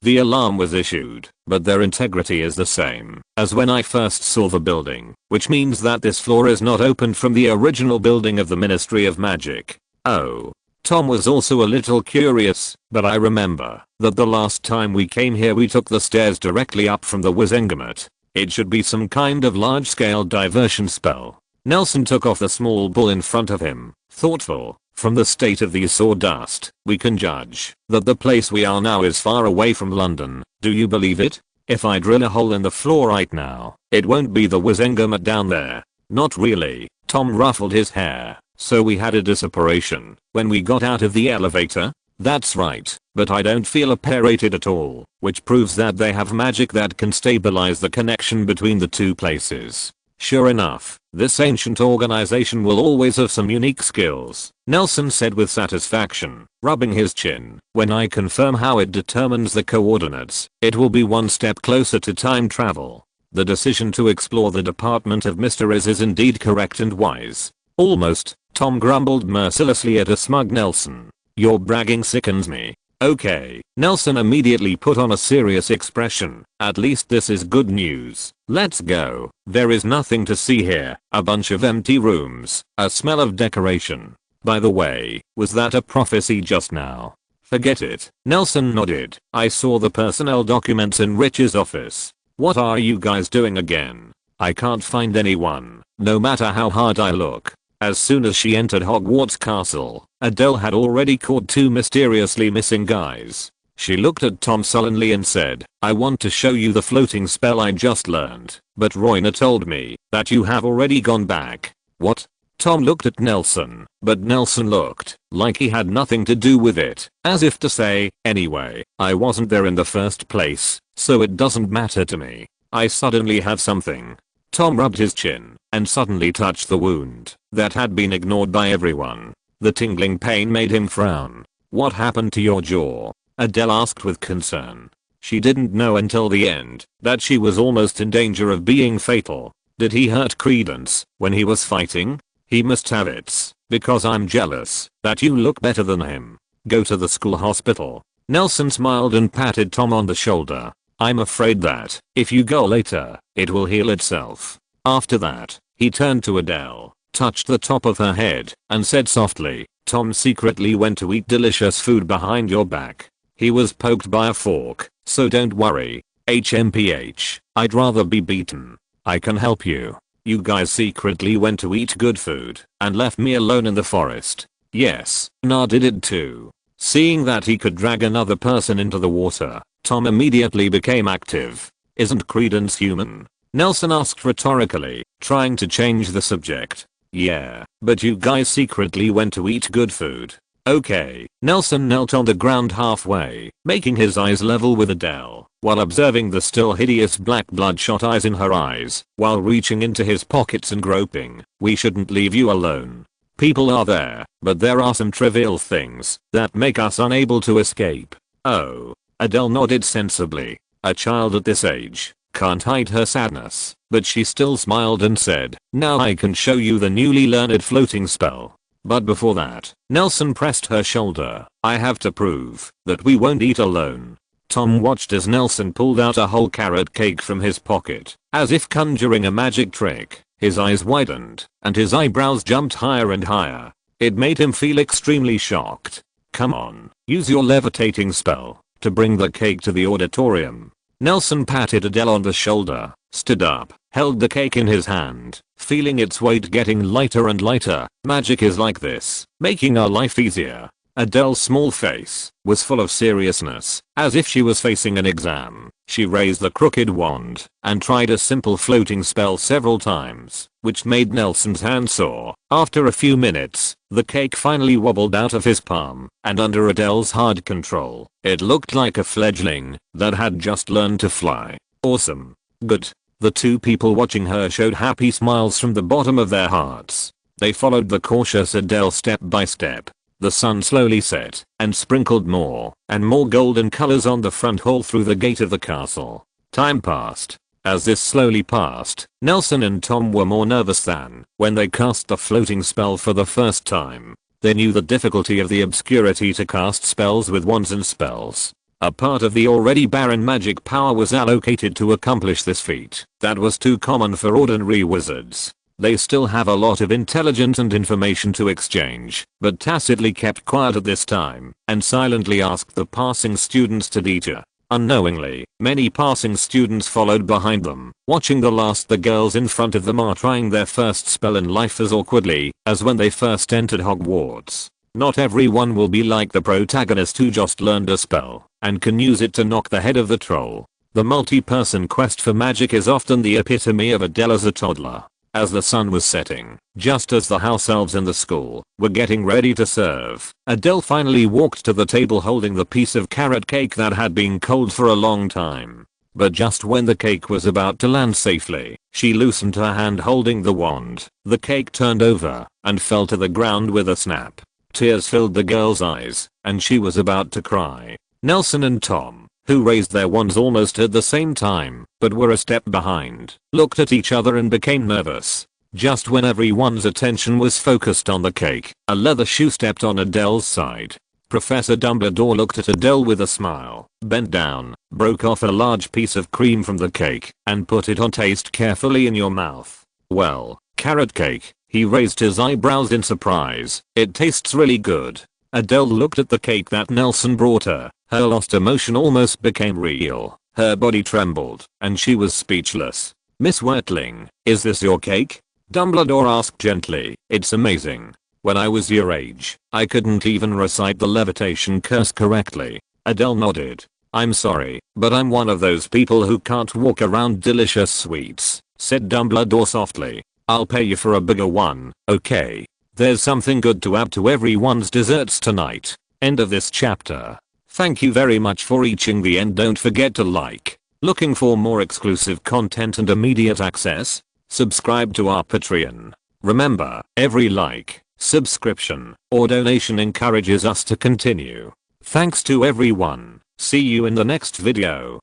The alarm was issued, but their integrity is the same as when I first saw the building, which means that this floor is not opened from the original building of the Ministry of Magic." "Oh." Tom was also a little curious, "but I remember that the last time we came here we took the stairs directly up from the wizengamot. It should be some kind of large-scale diversion spell." Nelson took off the small ball in front of him, thoughtful. "From the state of the sawdust, we can judge that the place we are now is far away from London. Do you believe it? If I drill a hole in the floor right now, it won't be the wizengamot down there." "Not really." Tom ruffled his hair. "So we had a disapparition when we got out of the elevator?" "That's right, but I don't feel apparated at all, which proves that they have magic that can stabilize the connection between the two places." "Sure enough, this ancient organization will always have some unique skills," Nelson said with satisfaction, rubbing his chin. "When I confirm how it determines the coordinates, it will be one step closer to time travel." The decision to explore the department of Mr. Is indeed correct and wise. "Almost," Tom grumbled mercilessly at a smug Nelson. "Your bragging sickens me." "Okay." Nelson immediately put on a serious expression. "At least this is good news. Let's go." "There is nothing to see here. A bunch of empty rooms. A smell of decoration. By the way, was that a prophecy just now?" "Forget it." Nelson nodded. "I saw the personnel documents in Rich's office." "What are you guys doing again?" "I can't find anyone, no matter how hard I look." As soon as she entered Hogwarts Castle, Adele had already caught two mysteriously missing guys. She looked at Tom sullenly and said, "I want to show you the floating spell I just learned, but Royna told me that you have already gone back." "What?" Tom looked at Nelson, but Nelson looked like he had nothing to do with it, as if to say, anyway, I wasn't there in the first place, so it doesn't matter to me. I suddenly have something. Tom rubbed his chin and suddenly touched the wound that had been ignored by everyone. The tingling pain made him frown. What happened to your jaw? Adele asked with concern. She didn't know until the end that she was almost in danger of being fatal. Did he hurt Credence when he was fighting? He must have it, because I'm jealous that you look better than him. Go to the school hospital. Nelson smiled and patted Tom on the shoulder. I'm afraid that if you go later, it will heal itself. After that, he turned to Adele, touched the top of her head, and said softly, Tom secretly went to eat delicious food behind your back. He was poked by a fork, so don't worry. HMPH, I'd rather be beaten. I can help you. You guys secretly went to eat good food and left me alone in the forest. Yes, Na did it too. Seeing that he could drag another person into the water, Tom immediately became active. Isn't Credence human? Nelson asked rhetorically, trying to change the subject. Yeah, but you guys secretly went to eat good food. Okay. Nelson knelt on the ground halfway, making his eyes level with Adele, while observing the still hideous black bloodshot eyes in her eyes, while reaching into his pockets and groping. We shouldn't leave you alone. People are there, but there are some trivial things that make us unable to escape. Oh. Adele nodded sensibly. A child at this age can't hide her sadness, but she still smiled and said, now I can show you the newly learned floating spell. But before that, Nelson pressed her shoulder. I have to prove that we won't eat alone. Tom watched as Nelson pulled out a whole carrot cake from his pocket, as if conjuring a magic trick. His eyes widened, and his eyebrows jumped higher and higher. It made him feel extremely shocked. Come on, use your levitating spell to bring the cake to the auditorium. Nelson patted Adele on the shoulder, stood up, held the cake in his hand, feeling its weight getting lighter and lighter. Magic is like this, making our life easier. Adele's small face was full of seriousness, as if she was facing an exam. She raised the crooked wand and tried a simple floating spell several times, which made Nelson's hand sore. After a few minutes, the cake finally wobbled out of his palm, and under Adele's hard control, it looked like a fledgling that had just learned to fly. Awesome. Good. The two people watching her showed happy smiles from the bottom of their hearts. They followed the cautious Adele step by step. The sun slowly set and sprinkled more and more golden colors on the front hall through the gate of the castle. Time passed. As this slowly passed, Nelson and Tom were more nervous than when they cast the floating spell for the first time. They knew the difficulty of the obscurity to cast spells with wands and spells. A part of the already barren magic power was allocated to accomplish this feat that was too common for ordinary wizards. They still have a lot of intelligence and information to exchange, but tacitly kept quiet at this time and silently asked the passing students to teeter. Unknowingly, many passing students followed behind them, watching the girls in front of them are trying their first spell in life as awkwardly as when they first entered Hogwarts. Not everyone will be like the protagonist who just learned a spell and can use it to knock the head of the troll. The multi-person quest for magic is often the epitome of Adele as a toddler. As the sun was setting, just as the house elves in the school were getting ready to serve, Adele finally walked to the table holding the piece of carrot cake that had been cold for a long time. But just when the cake was about to land safely, she loosened her hand holding the wand. The cake turned over and fell to the ground with a snap. Tears filled the girl's eyes, and she was about to cry. Nelson and Tom, who raised their wands almost at the same time, but were a step behind, looked at each other and became nervous. Just when everyone's attention was focused on the cake, a leather shoe stepped on Adele's side. Professor Dumbledore looked at Adele with a smile, bent down, broke off a large piece of cream from the cake, and put it on. Taste carefully in your mouth. Well, carrot cake. He raised his eyebrows in surprise. It tastes really good. Adele looked at the cake that Nelson brought her. Her lost emotion almost became real. Her body trembled, and she was speechless. Miss Wertling, is this your cake? Dumbledore asked gently. It's amazing. When I was your age, I couldn't even recite the levitation curse correctly. Adele nodded. I'm sorry, but I'm one of those people who can't walk around delicious sweets, said Dumbledore softly. I'll pay you for a bigger one, okay? There's something good to add to everyone's desserts tonight. End of this chapter. Thank you very much for reaching the end. Don't forget to like. Looking for more exclusive content and immediate access? Subscribe to our Patreon. Remember, every like, subscription, or donation encourages us to continue. Thanks to everyone. See you in the next video.